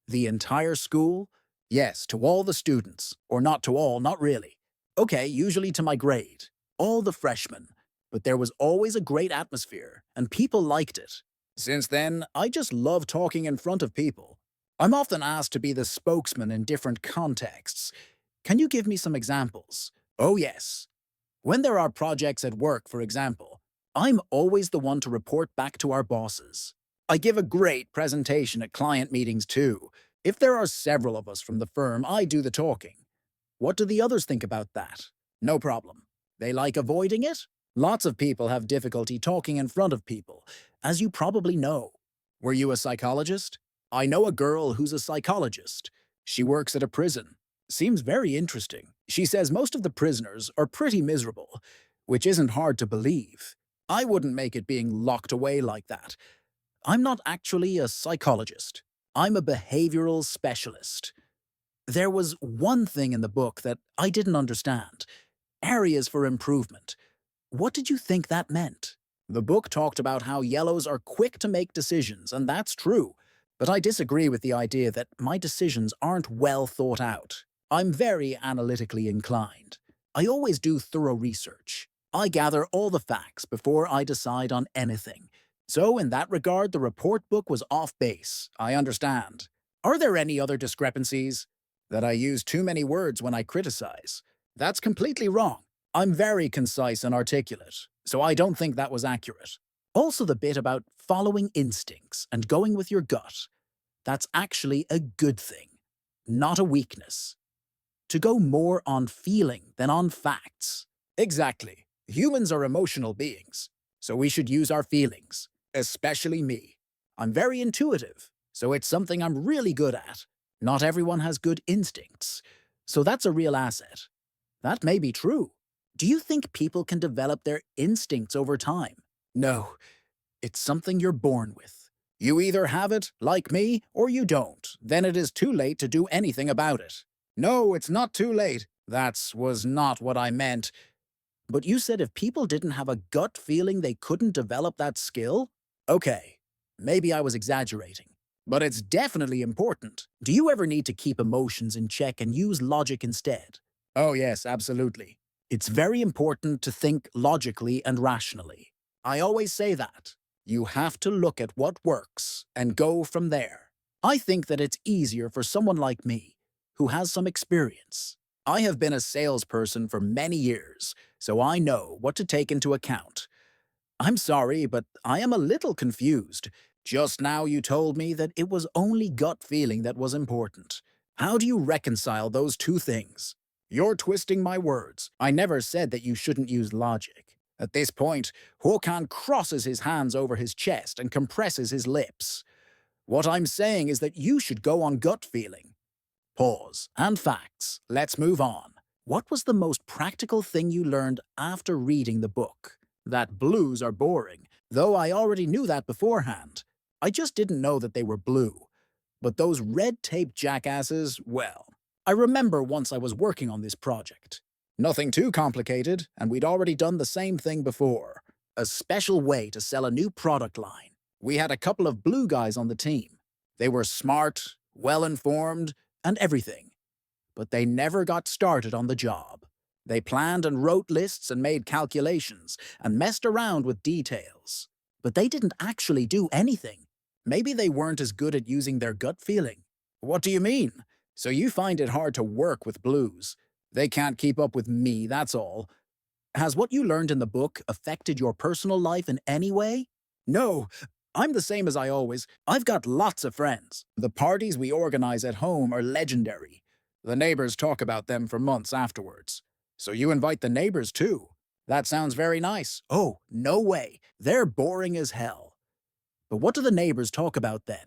The entire school? Yes, to all the students. Or not to all, not really. Okay, usually to my grade. All the freshmen. But there was always a great atmosphere, and people liked it. Since then, I just love talking in front of people. I'm often asked to be the spokesman in different contexts. Can you give me some examples? Oh yes. When there are projects at work, for example, I'm always the one to report back to our bosses. I give a great presentation at client meetings too. If there are several of us from the firm, I do the talking. What do the others think about that? No problem. They like avoiding it? Lots of people have difficulty talking in front of people, as you probably know. Were you a psychologist? I know a girl who's a psychologist. She works at a prison. Seems very interesting. She says most of the prisoners are pretty miserable, which isn't hard to believe. I wouldn't make it being locked away like that. I'm not actually a psychologist. I'm a behavioral specialist. There was one thing in the book that I didn't understand. Areas for improvement. What did you think that meant? The book talked about how yellows are quick to make decisions, and that's true. But I disagree with the idea that my decisions aren't well thought out. I'm very analytically inclined. I always do thorough research. I gather all the facts before I decide on anything. So in that regard, the report book was off base. I understand. Are there any other discrepancies? That I use too many words when I criticize. That's completely wrong. I'm very concise and articulate, so I don't think that was accurate. Also the bit about following instincts and going with your gut. That's actually a good thing, not a weakness. To go more on feeling than on facts. Exactly. Humans are emotional beings, so we should use our feelings, especially me. I'm very intuitive, so it's something I'm really good at. Not everyone has good instincts, so that's a real asset. That may be true, Do you think people can develop their instincts over time? No, it's something you're born with. You either have it, like me, or you don't. Then it is too late to do anything about it. No, it's not too late. That was not what I meant. But you said if people didn't have a gut feeling they couldn't develop that skill? Okay, maybe I was exaggerating. But it's definitely important. Do you ever need to keep emotions in check and use logic instead? Oh, yes, absolutely. It's very important to think logically and rationally. I always say that. You have to look at what works and go from there. I think that it's easier for someone like me, who has some experience. I have been a salesperson for many years, so I know what to take into account. I'm sorry, but I am a little confused. Just now you told me that it was only gut feeling that was important. How do you reconcile those two things? You're twisting my words. I never said that you shouldn't use logic. At this point, Håkan crosses his hands over his chest and compresses his lips. What I'm saying is that you should go on gut feeling. Pause. And facts. Let's move on. What was the most practical thing you learned after reading the book? That blues are boring, though I already knew that beforehand. I just didn't know that they were blue. But those red-tape jackasses, well, I remember once I was working on this project. Nothing too complicated, and we'd already done the same thing before. A special way to sell a new product line. We had a couple of blue guys on the team. They were smart, well-informed, and everything. But they never got started on the job. They planned and wrote lists and made calculations and messed around with details. But they didn't actually do anything. Maybe they weren't as good at using their gut feeling. What do you mean? So you find it hard to work with blues. They can't keep up with me, that's all. Has what you learned in the book affected your personal life in any way? No, I'm the same as I always. I've got lots of friends. The parties we organize at home are legendary. The neighbors talk about them for months afterwards. So you invite the neighbors too? That sounds very nice. Oh, no way. They're boring as hell. But what do the neighbors talk about then?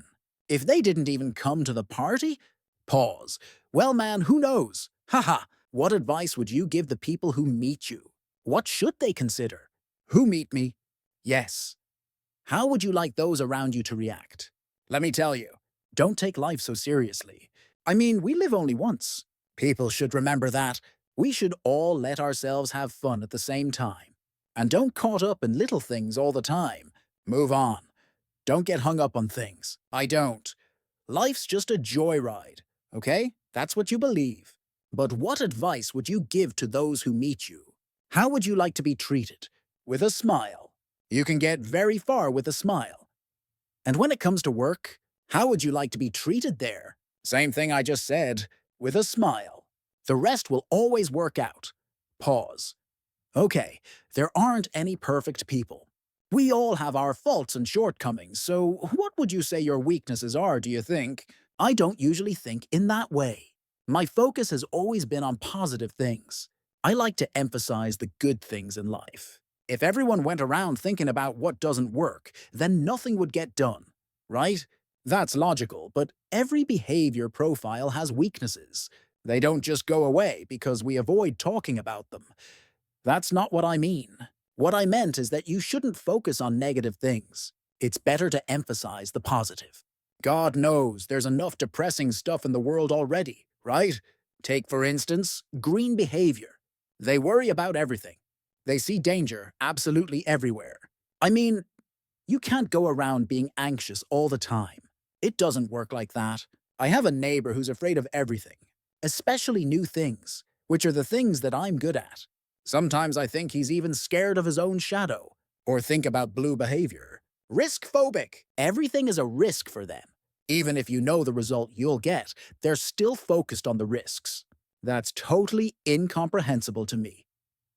If they didn't even come to the party? Pause. Well, man, who knows? Haha. What advice would you give the people who meet you? What should they consider? Who meet me? Yes. How would you like those around you to react? Let me tell you, don't take life so seriously. I mean, we live only once. People should remember that. We should all let ourselves have fun at the same time. And don't caught up in little things all the time. Move on. Don't get hung up on things. I don't. Life's just a joyride, okay? That's what you believe. But what advice would you give to those who meet you? How would you like to be treated? With a smile. You can get very far with a smile. And when it comes to work, how would you like to be treated there? Same thing I just said, with a smile. The rest will always work out. Pause. Okay, there aren't any perfect people. We all have our faults and shortcomings, so what would you say your weaknesses are, do you think? I don't usually think in that way. My focus has always been on positive things. I like to emphasize the good things in life. If everyone went around thinking about what doesn't work, then nothing would get done, right? That's logical, but every behavior profile has weaknesses. They don't just go away because we avoid talking about them. That's not what I mean. What I meant is that you shouldn't focus on negative things. It's better to emphasize the positive. God knows there's enough depressing stuff in the world already, right? Take, for instance, green behavior. They worry about everything. They see danger absolutely everywhere. I mean, you can't go around being anxious all the time. It doesn't work like that. I have a neighbor who's afraid of everything, especially new things, which are the things that I'm good at. Sometimes I think he's even scared of his own shadow. Or think about blue behavior. Risk-phobic. Everything is a risk for them. Even if you know the result you'll get, they're still focused on the risks. That's totally incomprehensible to me.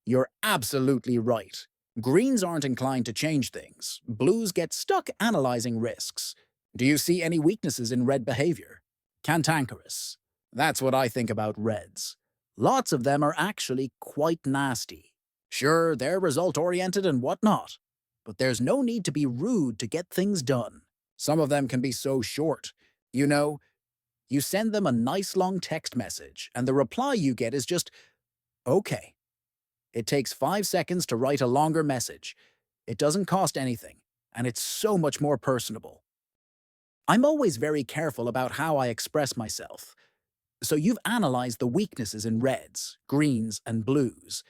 You're absolutely right. Greens aren't inclined to change things. Blues get stuck analyzing risks. Do you see any weaknesses in red behavior? Cantankerous. That's what I think about reds. Lots of them are actually quite nasty. Sure, they're result-oriented and whatnot, but there's no need to be rude to get things done. Some of them can be so short. You know, you send them a nice long text message, and the reply you get is just, okay. It takes 5 seconds to write a longer message. It doesn't cost anything, and it's so much more personable. I'm always very careful about how I express myself. So you've analyzed the weaknesses in reds, greens, and blues.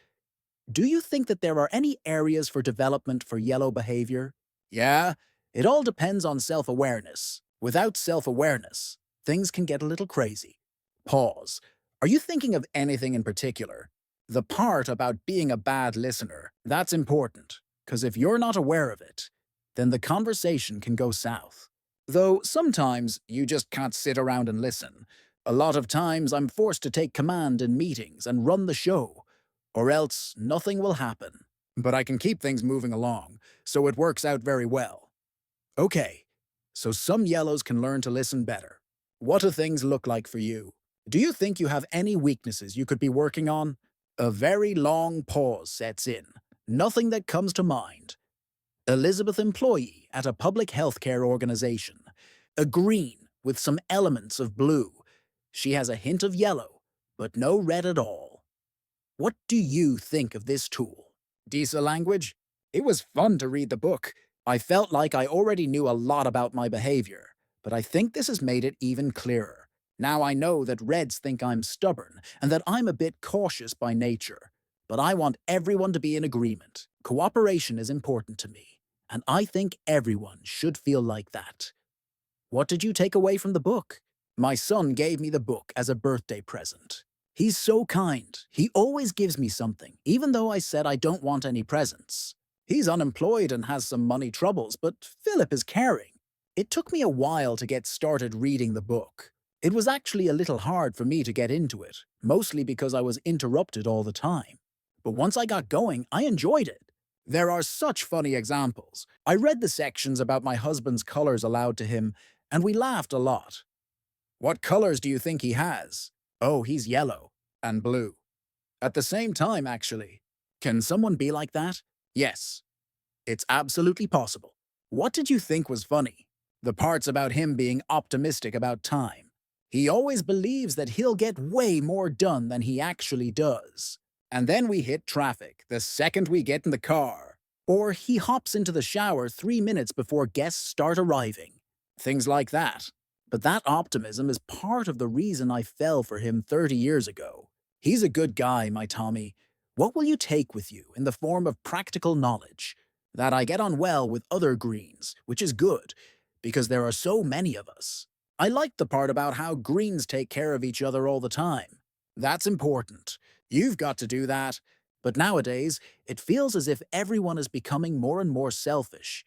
Do you think that there are any areas for development for yellow behavior? Yeah, it all depends on self-awareness. Without self-awareness, things can get a little crazy. Pause. Are you thinking of anything in particular? The part about being a bad listener, that's important, because if you're not aware of it, then the conversation can go south. Though sometimes you just can't sit around and listen. A lot of times I'm forced to take command in meetings and run the show, or else nothing will happen. But I can keep things moving along, so it works out very well. Okay, so some yellows can learn to listen better. What do things look like for you? Do you think you have any weaknesses you could be working on? A very long pause sets in. Nothing that comes to mind. Elizabeth employee at a public healthcare organization. A green with some elements of blue. She has a hint of yellow, but no red at all. What do you think of this tool? Disa language? It was fun to read the book. I felt like I already knew a lot about my behavior, but I think this has made it even clearer. Now I know that reds think I'm stubborn and that I'm a bit cautious by nature. But I want everyone to be in agreement. Cooperation is important to me, and I think everyone should feel like that. What did you take away from the book? My son gave me the book as a birthday present. He's so kind. He always gives me something, even though I said I don't want any presents. He's unemployed and has some money troubles, but Philip is caring. It took me a while to get started reading the book. It was actually a little hard for me to get into it, mostly because I was interrupted all the time. But once I got going, I enjoyed it. There are such funny examples. I read the sections about my husband's colors aloud to him, and we laughed a lot. What colors do you think he has? Oh, he's yellow and blue. At the same time, actually. Can someone be like that? Yes. It's absolutely possible. What did you think was funny? The parts about him being optimistic about time. He always believes that he'll get way more done than he actually does. And then we hit traffic the second we get in the car. Or he hops into the shower 3 minutes before guests start arriving. Things like that. But that optimism is part of the reason I fell for him 30 years ago. He's a good guy, my Tommy. What will you take with you in the form of practical knowledge? That I get on well with other greens, which is good, because there are so many of us. I like the part about how greens take care of each other all the time. That's important. You've got to do that. But nowadays, it feels as if everyone is becoming more and more selfish.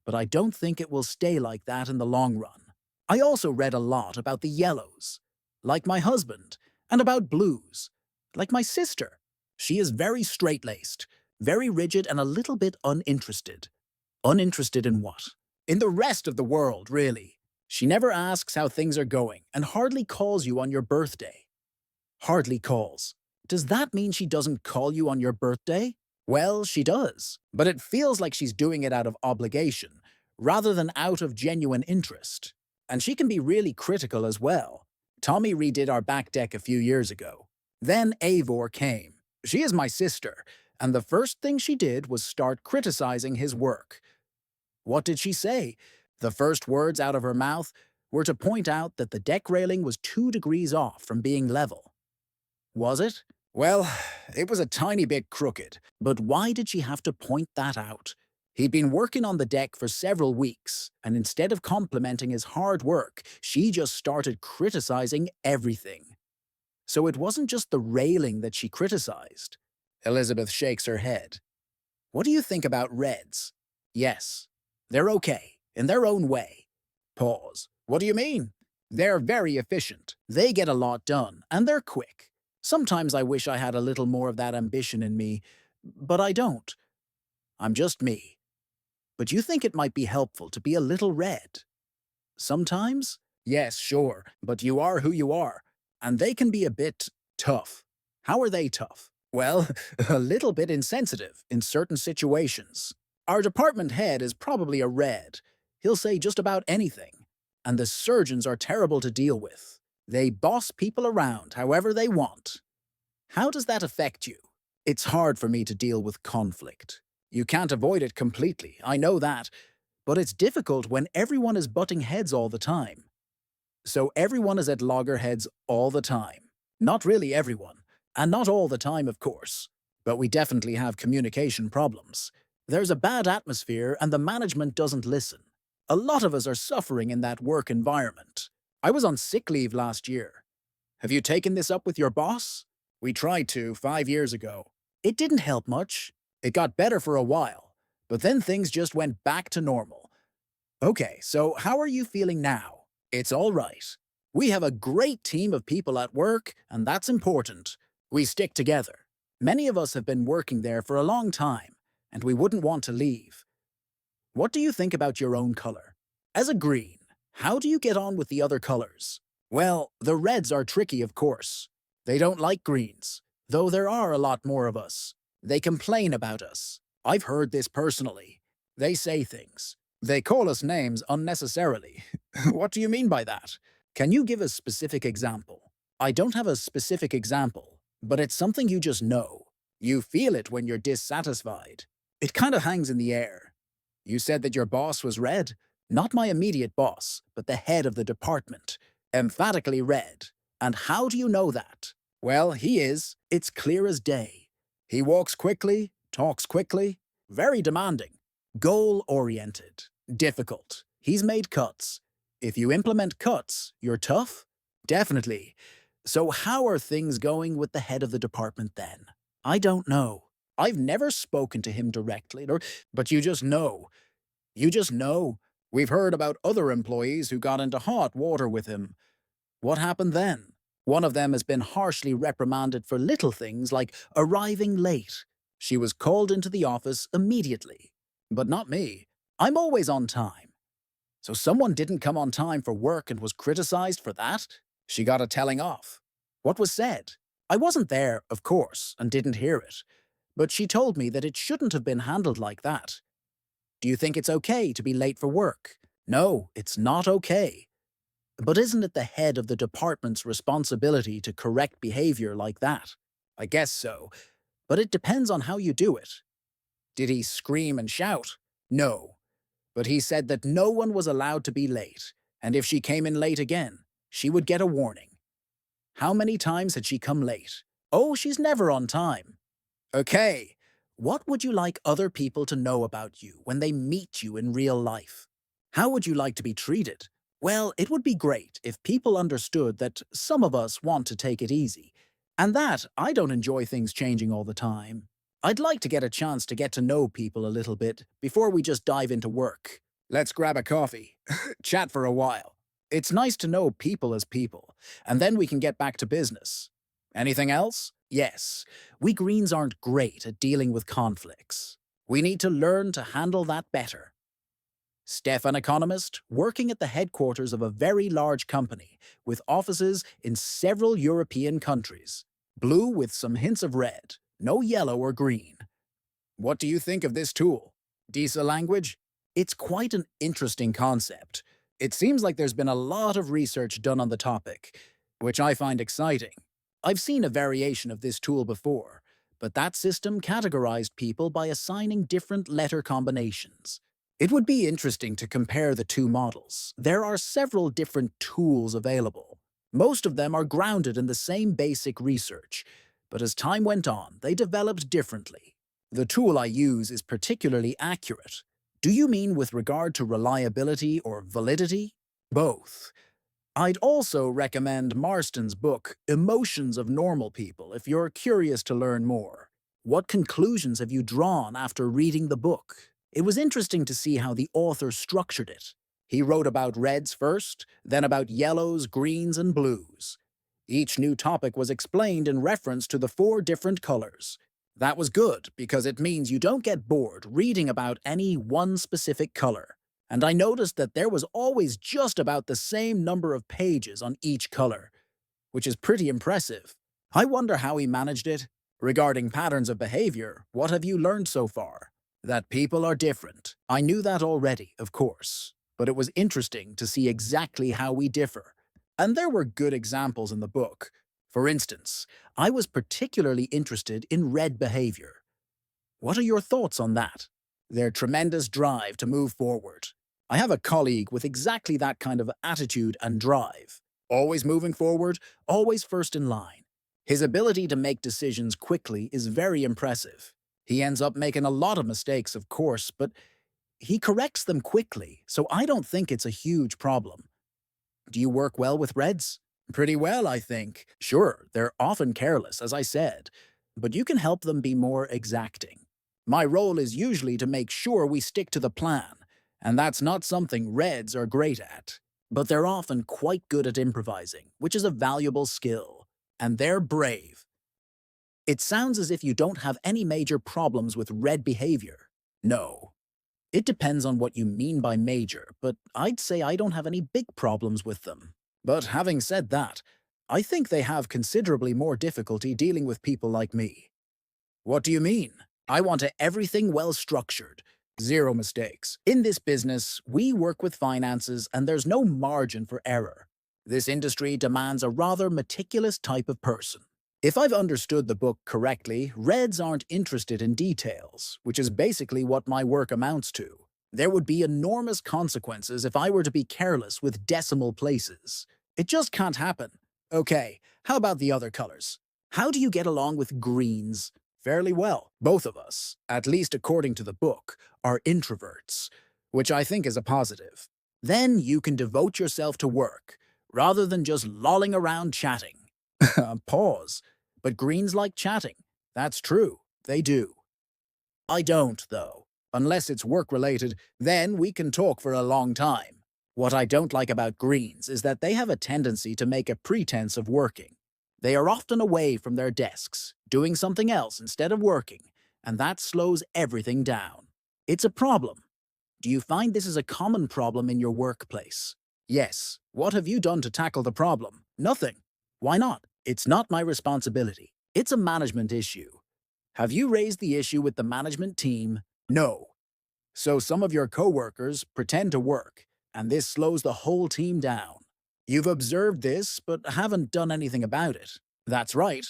But I don't think it will stay like that in the long run. I also read a lot about the yellows, like my husband, and about blues, like my sister. She is very straight-laced, very rigid and a little bit uninterested. Uninterested in what? In the rest of the world, really. She never asks how things are going and hardly calls you on your birthday. Hardly calls. Does that mean she doesn't call you on your birthday? Well, she does, but it feels like she's doing it out of obligation, rather than out of genuine interest. And she can be really critical as well. Tommy redid our back deck a few years ago. Then Eivor came. She is my sister, and the first thing she did was start criticizing his work. What did she say? The first words out of her mouth were to point out that the deck railing was 2 degrees off from being level. Was it? Well, it was a tiny bit crooked, but why did she have to point that out? He'd been working on the deck for several weeks, and instead of complimenting his hard work, she just started criticizing everything. So it wasn't just the railing that she criticized. Elizabeth shakes her head. What do you think about reds? Yes, they're okay, in their own way. Pause. What do you mean? They're very efficient. They get a lot done, and they're quick. Sometimes I wish I had a little more of that ambition in me, but I don't. I'm just me. But you think it might be helpful to be a little red? Sometimes? Yes, sure, but you are who you are, and they can be a bit tough. How are they tough? Well, a little bit insensitive in certain situations. Our department head is probably a red. He'll say just about anything. And the surgeons are terrible to deal with. They boss people around however they want. How does that affect you? It's hard for me to deal with conflict. You can't avoid it completely, I know that, but it's difficult when everyone is butting heads all the time. So everyone is at loggerheads all the time. Not really everyone, and not all the time, of course. But we definitely have communication problems. There's a bad atmosphere and the management doesn't listen. A lot of us are suffering in that work environment. I was on sick leave last year. Have you taken this up with your boss? We tried to 5 years ago. It didn't help much. It got better for a while, but then things just went back to normal. Okay, so how are you feeling now? It's all right. We have a great team of people at work, and that's important. We stick together. Many of us have been working there for a long time, and we wouldn't want to leave. What do you think about your own color? As a green, how do you get on with the other colors? Well, the reds are tricky, of course. They don't like greens, though there are a lot more of us. They complain about us. I've heard this personally. They say things. They call us names unnecessarily. What do you mean by that? Can you give a specific example? I don't have a specific example, but it's something you just know. You feel it when you're dissatisfied. It kind of hangs in the air. You said that your boss was red? Not my immediate boss, but the head of the department. Emphatically red. And how do you know that? Well, he is. It's clear as day. He walks quickly, talks quickly, very demanding. Goal-oriented. Difficult. He's made cuts. If you implement cuts, you're tough? Definitely. So how are things going with the head of the department then? I don't know. I've never spoken to him directly, but you just know. You just know. We've heard about other employees who got into hot water with him. What happened then? One of them has been harshly reprimanded for little things like arriving late. She was called into the office immediately. But not me. I'm always on time. So someone didn't come on time for work and was criticized for that? She got a telling off. What was said? I wasn't there, of course, and didn't hear it. But she told me that it shouldn't have been handled like that. Do you think it's okay to be late for work? No, it's not okay. But isn't it the head of the department's responsibility to correct behavior like that? I guess so. But it depends on how you do it. Did he scream and shout? No. But he said that no one was allowed to be late, and if she came in late again, she would get a warning. How many times had she come late? Oh, she's never on time. Okay, what would you like other people to know about you when they meet you in real life? How would you like to be treated? Well, it would be great if people understood that some of us want to take it easy, and that I don't enjoy things changing all the time. I'd like to get a chance to get to know people a little bit before we just dive into work. Let's grab a coffee, chat for a while. It's nice to know people as people, and then we can get back to business. Anything else? Yes, we Greens aren't great at dealing with conflicts. We need to learn to handle that better. Steph, an economist, working at the headquarters of a very large company with offices in several European countries. Blue with some hints of red, no yellow or green. What do you think of this tool? DISA language? It's quite an interesting concept. It seems like there's been a lot of research done on the topic, which I find exciting. I've seen a variation of this tool before, but that system categorized people by assigning different letter combinations. It would be interesting to compare the two models. There are several different tools available. Most of them are grounded in the same basic research, but as time went on, they developed differently. The tool I use is particularly accurate. Do you mean with regard to reliability or validity? Both. I'd also recommend Marston's book, Emotions of Normal People, if you're curious to learn more. What conclusions have you drawn after reading the book? It was interesting to see how the author structured it. He wrote about reds first, then about yellows, greens, and blues. Each new topic was explained in reference to the 4 different colors. That was good, because it means you don't get bored reading about any one specific color. And I noticed that there was always just about the same number of pages on each color, which is pretty impressive. I wonder how he managed it. Regarding patterns of behavior, what have you learned so far? That people are different. I knew that already, of course, but it was interesting to see exactly how we differ. And there were good examples in the book. For instance, I was particularly interested in red behavior. What are your thoughts on that? Their tremendous drive to move forward. I have a colleague with exactly that kind of attitude and drive. Always moving forward, always first in line. His ability to make decisions quickly is very impressive. He ends up making a lot of mistakes, of course, but he corrects them quickly, so I don't think it's a huge problem. Do you work well with Reds? Pretty well, I think. Sure, they're often careless, as I said, but you can help them be more exacting. My role is usually to make sure we stick to the plan, and that's not something Reds are great at. But they're often quite good at improvising, which is a valuable skill. And they're brave. It sounds as if you don't have any major problems with Red behavior. No. It depends on what you mean by major, but I'd say I don't have any big problems with them. But having said that, I think they have considerably more difficulty dealing with people like me. What do you mean? I want everything well structured. Zero mistakes. In this business, we work with finances and there's no margin for error. This industry demands a rather meticulous type of person. If I've understood the book correctly, Reds aren't interested in details, which is basically what my work amounts to. There would be enormous consequences if I were to be careless with decimal places. It just can't happen. Okay, how about the other colors? How do you get along with greens? Fairly well. Both of us, at least according to the book, are introverts, which I think is a positive. Then you can devote yourself to work, rather than just lolling around chatting. Pause. But greens like chatting. That's true. They do. I don't, though. Unless it's work-related, then we can talk for a long time. What I don't like about greens is that they have a tendency to make a pretense of working. They are often away from their desks, doing something else instead of working, and that slows everything down. It's a problem. Do you find this is a common problem in your workplace? Yes. What have you done to tackle the problem? Nothing. Why not? It's not my responsibility. It's a management issue. Have you raised the issue with the management team? No. So some of your coworkers pretend to work, and this slows the whole team down. You've observed this, but haven't done anything about it. That's right.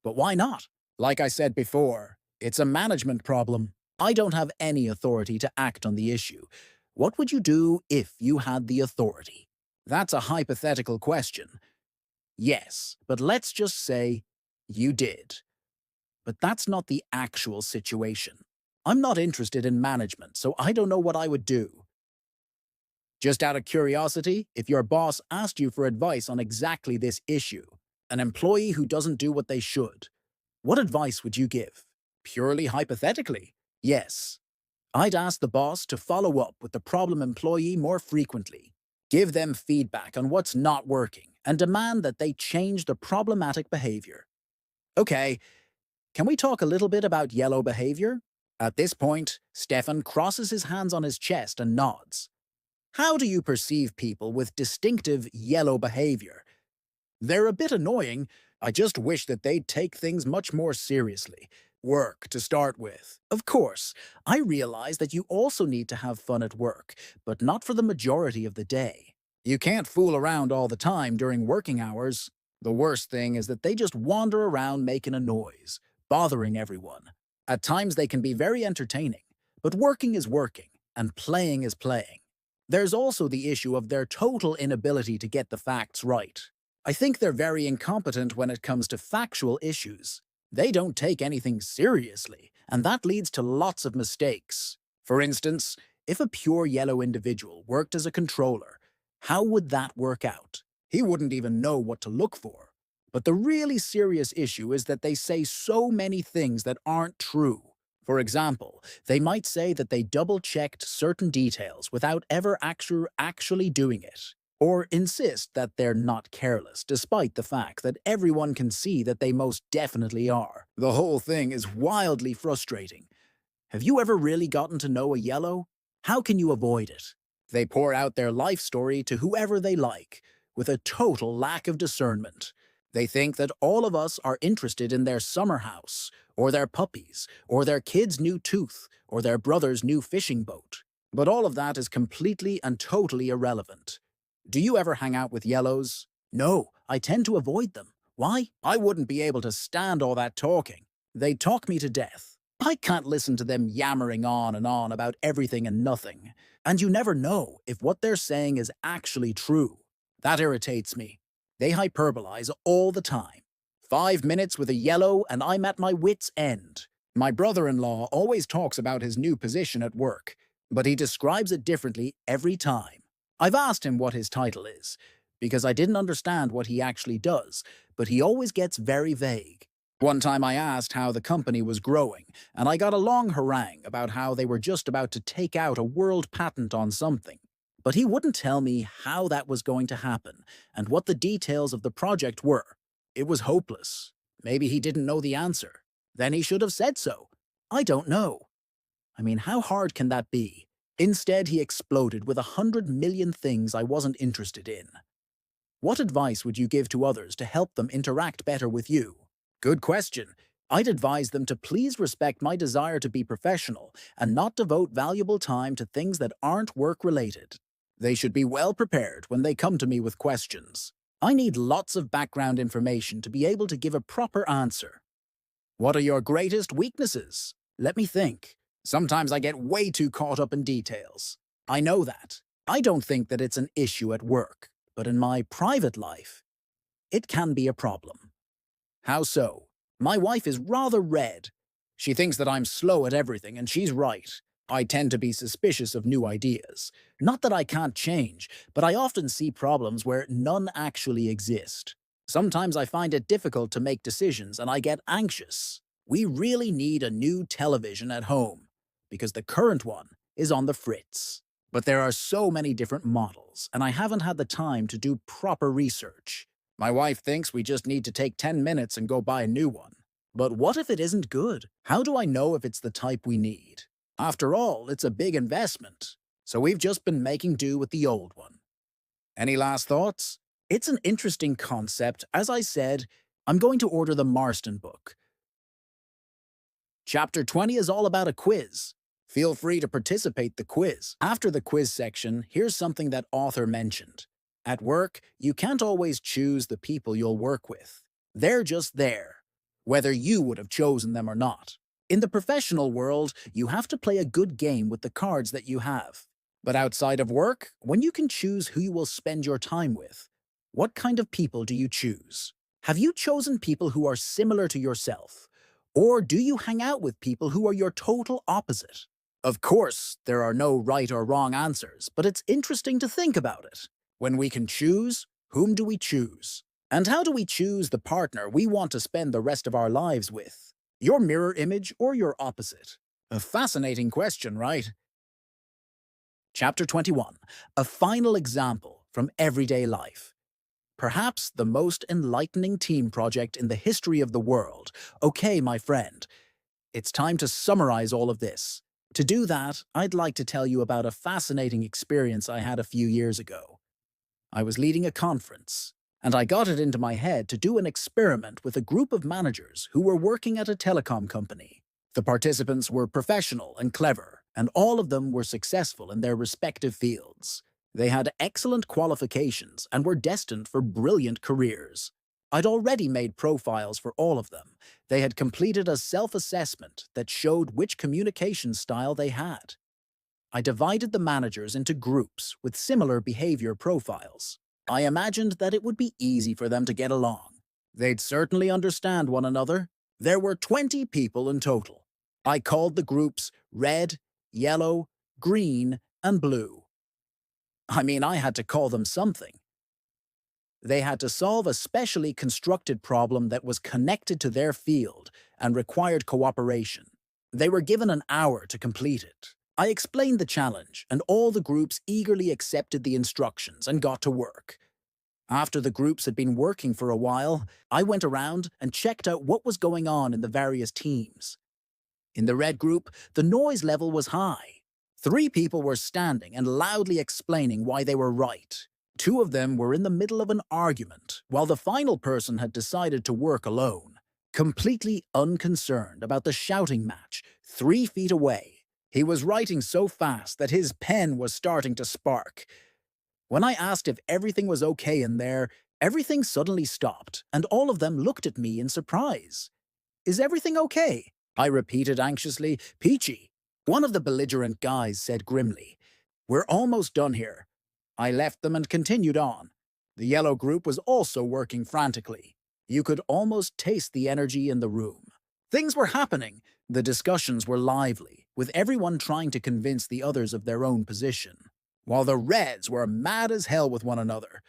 But why not? Like I said before, it's a management problem. I don't have any authority to act on the issue. What would you do if you had the authority? That's a hypothetical question. Yes, but let's just say you did. But that's not the actual situation. I'm not interested in management, so I don't know what I would do. Just out of curiosity, if your boss asked you for advice on exactly this issue, an employee who doesn't do what they should, what advice would you give? Purely hypothetically, yes. I'd ask the boss to follow up with the problem employee more frequently, give them feedback on what's not working, and demand that they change the problematic behavior. Okay, can we talk a little bit about yellow behavior? At this point, Stefan crosses his hands on his chest and nods. How do you perceive people with distinctive yellow behavior? They're a bit annoying. I just wish that they'd take things much more seriously. Work, to start with. Of course, I realize that you also need to have fun at work, but not for the majority of the day. You can't fool around all the time during working hours. The worst thing is that they just wander around making a noise, bothering everyone. At times they can be very entertaining, but working is working, and playing is playing. There's also the issue of their total inability to get the facts right. I think they're very incompetent when it comes to factual issues. They don't take anything seriously, and that leads to lots of mistakes. For instance, if a pure yellow individual worked as a controller, how would that work out? He wouldn't even know what to look for. But the really serious issue is that they say so many things that aren't true. For example, they might say that they double-checked certain details without ever actually doing it, or insist that they're not careless, despite the fact that everyone can see that they most definitely are. The whole thing is wildly frustrating. Have you ever really gotten to know a yellow? How can you avoid it? They pour out their life story to whoever they like, with a total lack of discernment. They think that all of us are interested in their summer house, or their puppies, or their kid's new tooth, or their brother's new fishing boat. But all of that is completely and totally irrelevant. Do you ever hang out with yellows? No, I tend to avoid them. Why? I wouldn't be able to stand all that talking. They'd talk me to death. I can't listen to them yammering on and on about everything and nothing. And you never know if what they're saying is actually true. That irritates me. They hyperbolize all the time. 5 minutes with a yellow and I'm at my wit's end. My brother-in-law always talks about his new position at work, but he describes it differently every time. I've asked him what his title is, because I didn't understand what he actually does, but he always gets very vague. One time I asked how the company was growing, and I got a long harangue about how they were just about to take out a world patent on something. But he wouldn't tell me how that was going to happen and what the details of the project were. It was hopeless. Maybe he didn't know the answer. Then he should have said so. I don't know. I mean, how hard can that be? Instead, he exploded with 100 million things I wasn't interested in. What advice would you give to others to help them interact better with you? Good question. I'd advise them to please respect my desire to be professional and not devote valuable time to things that aren't work-related. They should be well prepared when they come to me with questions. I need lots of background information to be able to give a proper answer. What are your greatest weaknesses? Let me think. Sometimes I get way too caught up in details. I know that. I don't think that it's an issue at work, but in my private life, it can be a problem. How so? My wife is rather red. She thinks that I'm slow at everything, and she's right. I tend to be suspicious of new ideas. Not that I can't change, but I often see problems where none actually exist. Sometimes I find it difficult to make decisions and I get anxious. We really need a new television at home, because the current one is on the fritz. But there are so many different models, and I haven't had the time to do proper research. My wife thinks we just need to take 10 minutes and go buy a new one. But what if it isn't good? How do I know if it's the type we need? After all, it's a big investment, so we've just been making do with the old one. Any last thoughts? It's an interesting concept. As I said, I'm going to order the Marston book. Chapter 20 is all about a quiz. Feel free to participate the quiz. After the quiz section, here's something that author mentioned. At work, you can't always choose the people you'll work with. They're just there, whether you would have chosen them or not. In the professional world, you have to play a good game with the cards that you have. But outside of work, when you can choose who you will spend your time with, what kind of people do you choose? Have you chosen people who are similar to yourself? Or do you hang out with people who are your total opposite? Of course, there are no right or wrong answers, but it's interesting to think about it. When we can choose, whom do we choose? And how do we choose the partner we want to spend the rest of our lives with? Your mirror image or your opposite? A fascinating question, right? Chapter 21. A final example from everyday life. Perhaps the most enlightening team project in the history of the world. Okay, my friend, it's time to summarize all of this. To do that, I'd like to tell you about a fascinating experience I had a few years ago. I was leading a conference, and I got it into my head to do an experiment with a group of managers who were working at a telecom company. The participants were professional and clever, and all of them were successful in their respective fields. They had excellent qualifications and were destined for brilliant careers. I'd already made profiles for all of them. They had completed a self-assessment that showed which communication style they had. I divided the managers into groups with similar behavior profiles. I imagined that it would be easy for them to get along. They'd certainly understand one another. There were 20 people in total. I called the groups red, yellow, green, and blue. I mean, I had to call them something. They had to solve a specially constructed problem that was connected to their field and required cooperation. They were given an hour to complete it. I explained the challenge, and all the groups eagerly accepted the instructions and got to work. After the groups had been working for a while, I went around and checked out what was going on in the various teams. In the red group, the noise level was high. 3 people were standing and loudly explaining why they were right. 2 of them were in the middle of an argument, while the final person had decided to work alone, completely unconcerned about the shouting match 3 feet away. He was writing so fast that his pen was starting to spark. When I asked if everything was okay in there, Everything suddenly stopped, and all of them looked at me in surprise. Is everything okay? I repeated anxiously. Peachy. One of the belligerent guys said grimly. We're almost done here. I left them and continued on. The yellow group was also working frantically. You could almost taste the energy in the room. Things were happening. The discussions were lively, with everyone trying to convince the others of their own position, while the Reds were mad as hell with one another.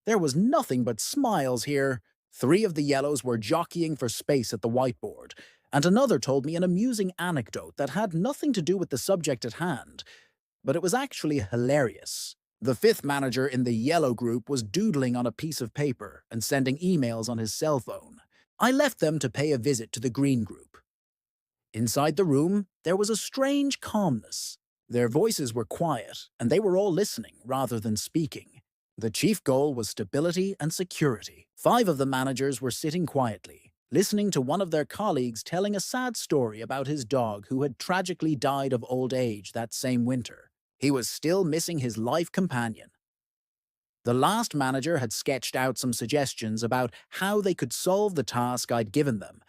There was nothing but smiles here. 3 of the yellows were jockeying for space at the whiteboard, and another told me an amusing anecdote that had nothing to do with the subject at hand, but it was actually hilarious. The 5th manager in the yellow group was doodling on a piece of paper and sending emails on his cell phone. I left them to pay a visit to the green group. Inside the room, there was a strange calmness. Their voices were quiet, and they were all listening rather than speaking. The chief goal was stability and security. 5 of the managers were sitting quietly, listening to one of their colleagues telling a sad story about his dog who had tragically died of old age that same winter. He was still missing his life companion. The last manager had sketched out some suggestions about how they could solve the task I'd given them,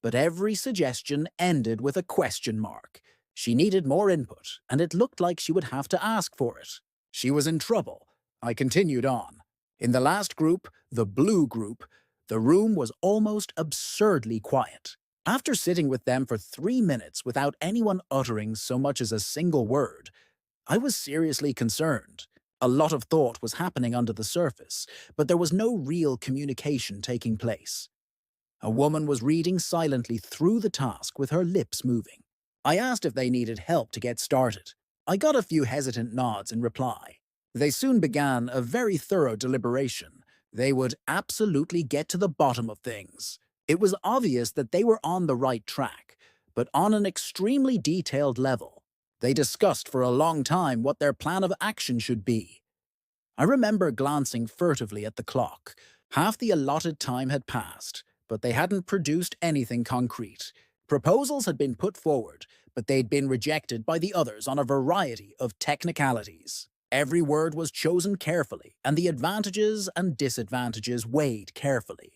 but every suggestion ended with a question mark. She needed more input, and it looked like she would have to ask for it. She was in trouble. I continued on. In the last group, the blue group, the room was almost absurdly quiet. After sitting with them for 3 minutes without anyone uttering so much as a single word, I was seriously concerned. A lot of thought was happening under the surface, but there was no real communication taking place. A woman was reading silently through the task with her lips moving. I asked if they needed help to get started. I got a few hesitant nods in reply. They soon began a very thorough deliberation. They would absolutely get to the bottom of things. It was obvious that they were on the right track, but on an extremely detailed level. They discussed for a long time what their plan of action should be. I remember glancing furtively at the clock. Half the allotted time had passed, but they hadn't produced anything concrete. Proposals had been put forward, but they'd been rejected by the others on a variety of technicalities. Every word was chosen carefully, and the advantages and disadvantages weighed carefully.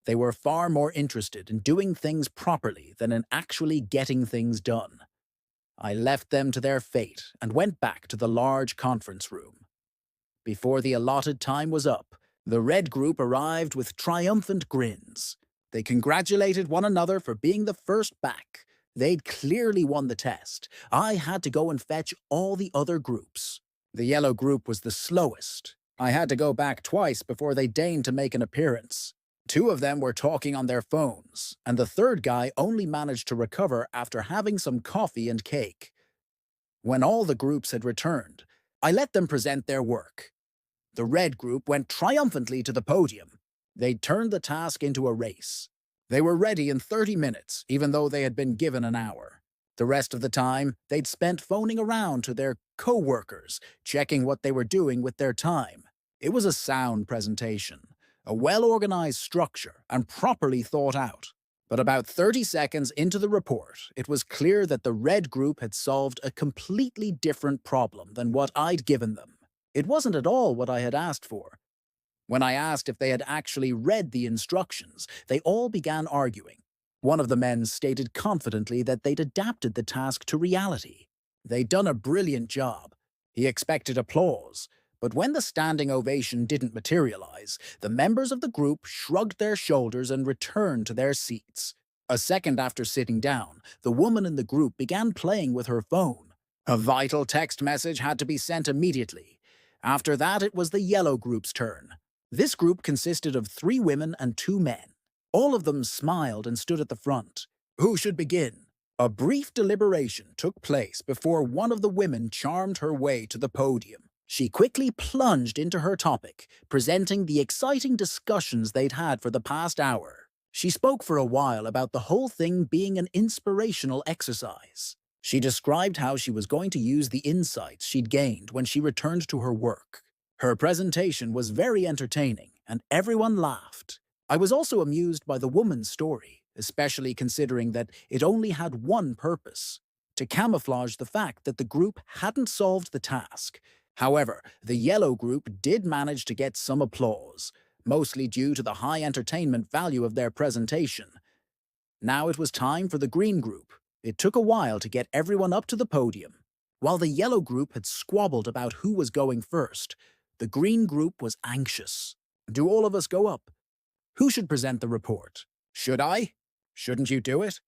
They were far more interested in doing things properly than in actually getting things done. I left them to their fate and went back to the large conference room. Before the allotted time was up, the red group arrived with triumphant grins. They congratulated one another for being the first back. They'd clearly won the test. I had to go and fetch all the other groups. The yellow group was the slowest. I had to go back twice before they deigned to make an appearance. 2 of them were talking on their phones, and the 3rd guy only managed to recover after having some coffee and cake. When all the groups had returned, I let them present their work. The red group went triumphantly to the podium. They'd turned the task into a race. They were ready in 30 minutes, even though they had been given an hour. The rest of the time, they'd spent phoning around to their coworkers, checking what they were doing with their time. It was a sound presentation, a well-organized structure, and properly thought out. But about 30 seconds into the report, it was clear that the red group had solved a completely different problem than what I'd given them. It wasn't at all what I had asked for. When I asked if they had actually read the instructions, they all began arguing. One of the men stated confidently that they'd adapted the task to reality. They'd done a brilliant job. He expected applause, but when the standing ovation didn't materialize, the members of the group shrugged their shoulders and returned to their seats. A second after sitting down, the woman in the group began playing with her phone. A vital text message had to be sent immediately. After that, it was the yellow group's turn. This group consisted of 3 women and 2 men. All of them smiled and stood at the front. Who should begin? A brief deliberation took place before one of the women charmed her way to the podium. She quickly plunged into her topic, presenting the exciting discussions they'd had for the past hour. She spoke for a while about the whole thing being an inspirational exercise. She described how she was going to use the insights she'd gained when she returned to her work. Her presentation was very entertaining, and everyone laughed. I was also amused by the woman's story, especially considering that it only had one purpose: to camouflage the fact that the group hadn't solved the task. However, the yellow group did manage to get some applause. mostly due to the high entertainment value of their presentation. Now it was time for the green group. It took a while to get everyone up to the podium. While the yellow group had squabbled about who was going first, the green group was anxious. Do all of us go up? Who should present the report? Should I? Shouldn't you do it?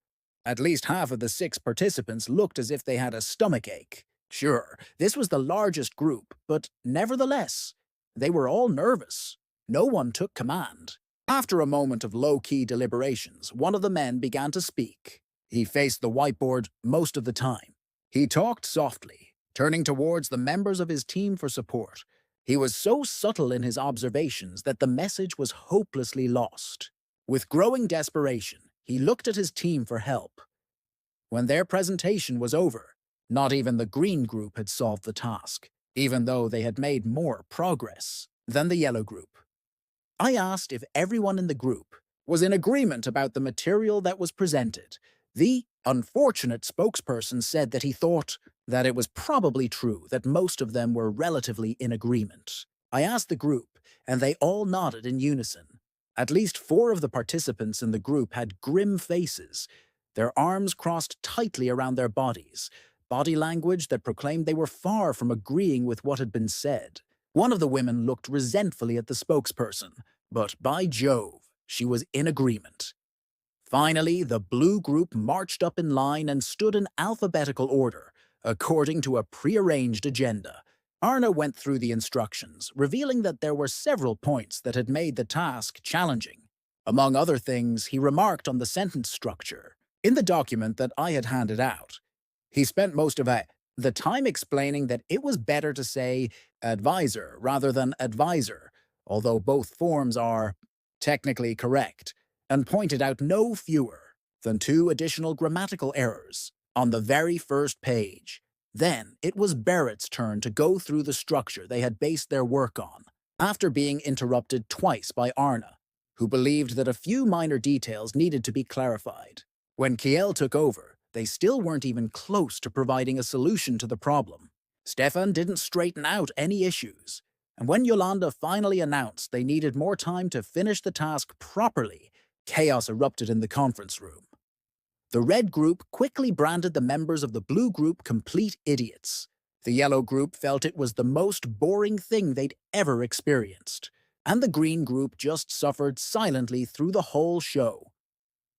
At least half of the 6 participants looked as if they had a stomach ache. Sure, this was the largest group, but nevertheless, they were all nervous. No one took command. After a moment of low-key deliberations, one of the men began to speak. He faced the whiteboard most of the time. He talked softly, turning towards the members of his team for support. He was so subtle in his observations that the message was hopelessly lost. With growing desperation, he looked at his team for help. When their presentation was over, not even the green group had solved the task, even though they had made more progress than the yellow group. I asked if everyone in the group was in agreement about the material that was presented. The unfortunate spokesperson said that he thought that it was probably true that most of them were relatively in agreement. I asked the group, and they all nodded in unison. At least 4 of the participants in the group had grim faces, their arms crossed tightly around their body language that proclaimed they were far from agreeing with what had been said. One of the women looked resentfully at the spokesperson, but by Jove, she was in agreement. Finally, the blue group marched up in line and stood in alphabetical order, according to a prearranged agenda. Arna went through the instructions, revealing that there were several points that had made the task challenging. Among other things, he remarked on the sentence structure. In the document that I had handed out, he spent most of the time explaining that it was better to say advisor rather than advisor, although both forms are technically correct, and pointed out no fewer than 2 additional grammatical errors on the very first page. Then it was Barrett's turn to go through the structure they had based their work on, after being interrupted twice by Arna, who believed that a few minor details needed to be clarified. When Kiel took over, they still weren't even close to providing a solution to the problem. Stefan didn't straighten out any issues, and when Yolanda finally announced they needed more time to finish the task properly, chaos erupted in the conference room. The red group quickly branded the members of the blue group complete idiots. The yellow group felt it was the most boring thing they'd ever experienced, and the green group just suffered silently through the whole show.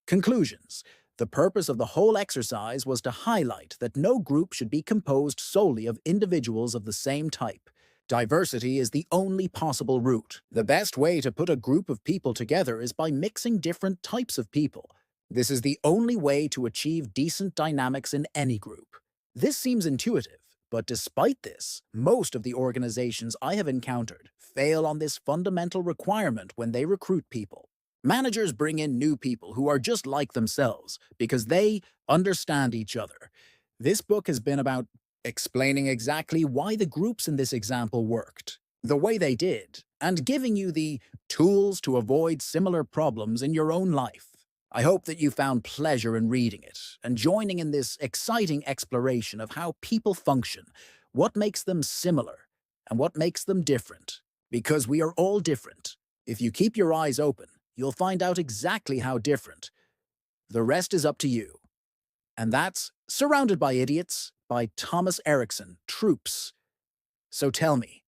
Conclusions. The purpose of the whole exercise was to highlight that no group should be composed solely of individuals of the same type. Diversity is the only possible route. The best way to put a group of people together is by mixing different types of people. This is the only way to achieve decent dynamics in any group. This seems intuitive, but despite this, most of the organizations I have encountered fail on this fundamental requirement when they recruit people. Managers bring in new people who are just like themselves because they understand each other. This book has been about explaining exactly why the groups in this example worked the way they did, and giving you the tools to avoid similar problems in your own life. I hope that you found pleasure in reading it and joining in this exciting exploration of how people function, what makes them similar, and what makes them different. Because we are all different. If you keep your eyes open, you'll find out exactly how different. The rest is up to you. And that's Surrounded by Idiots by Thomas Erikson, Troops. So tell me,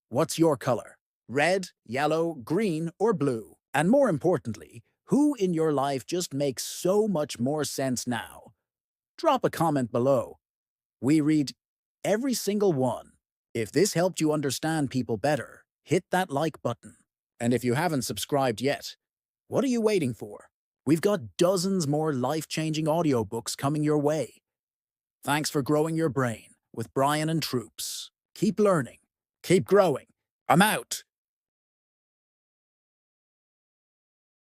what's your color? Red, yellow, green, or blue? And more importantly, who in your life just makes so much more sense now? Drop a comment below. We read every single one. If this helped you understand people better, hit that like button. And if you haven't subscribed yet, what are you waiting for? We've got dozens more life-changing audiobooks coming your way. Thanks for growing your brain with Brian and Troops. Keep learning. Keep growing. I'm out.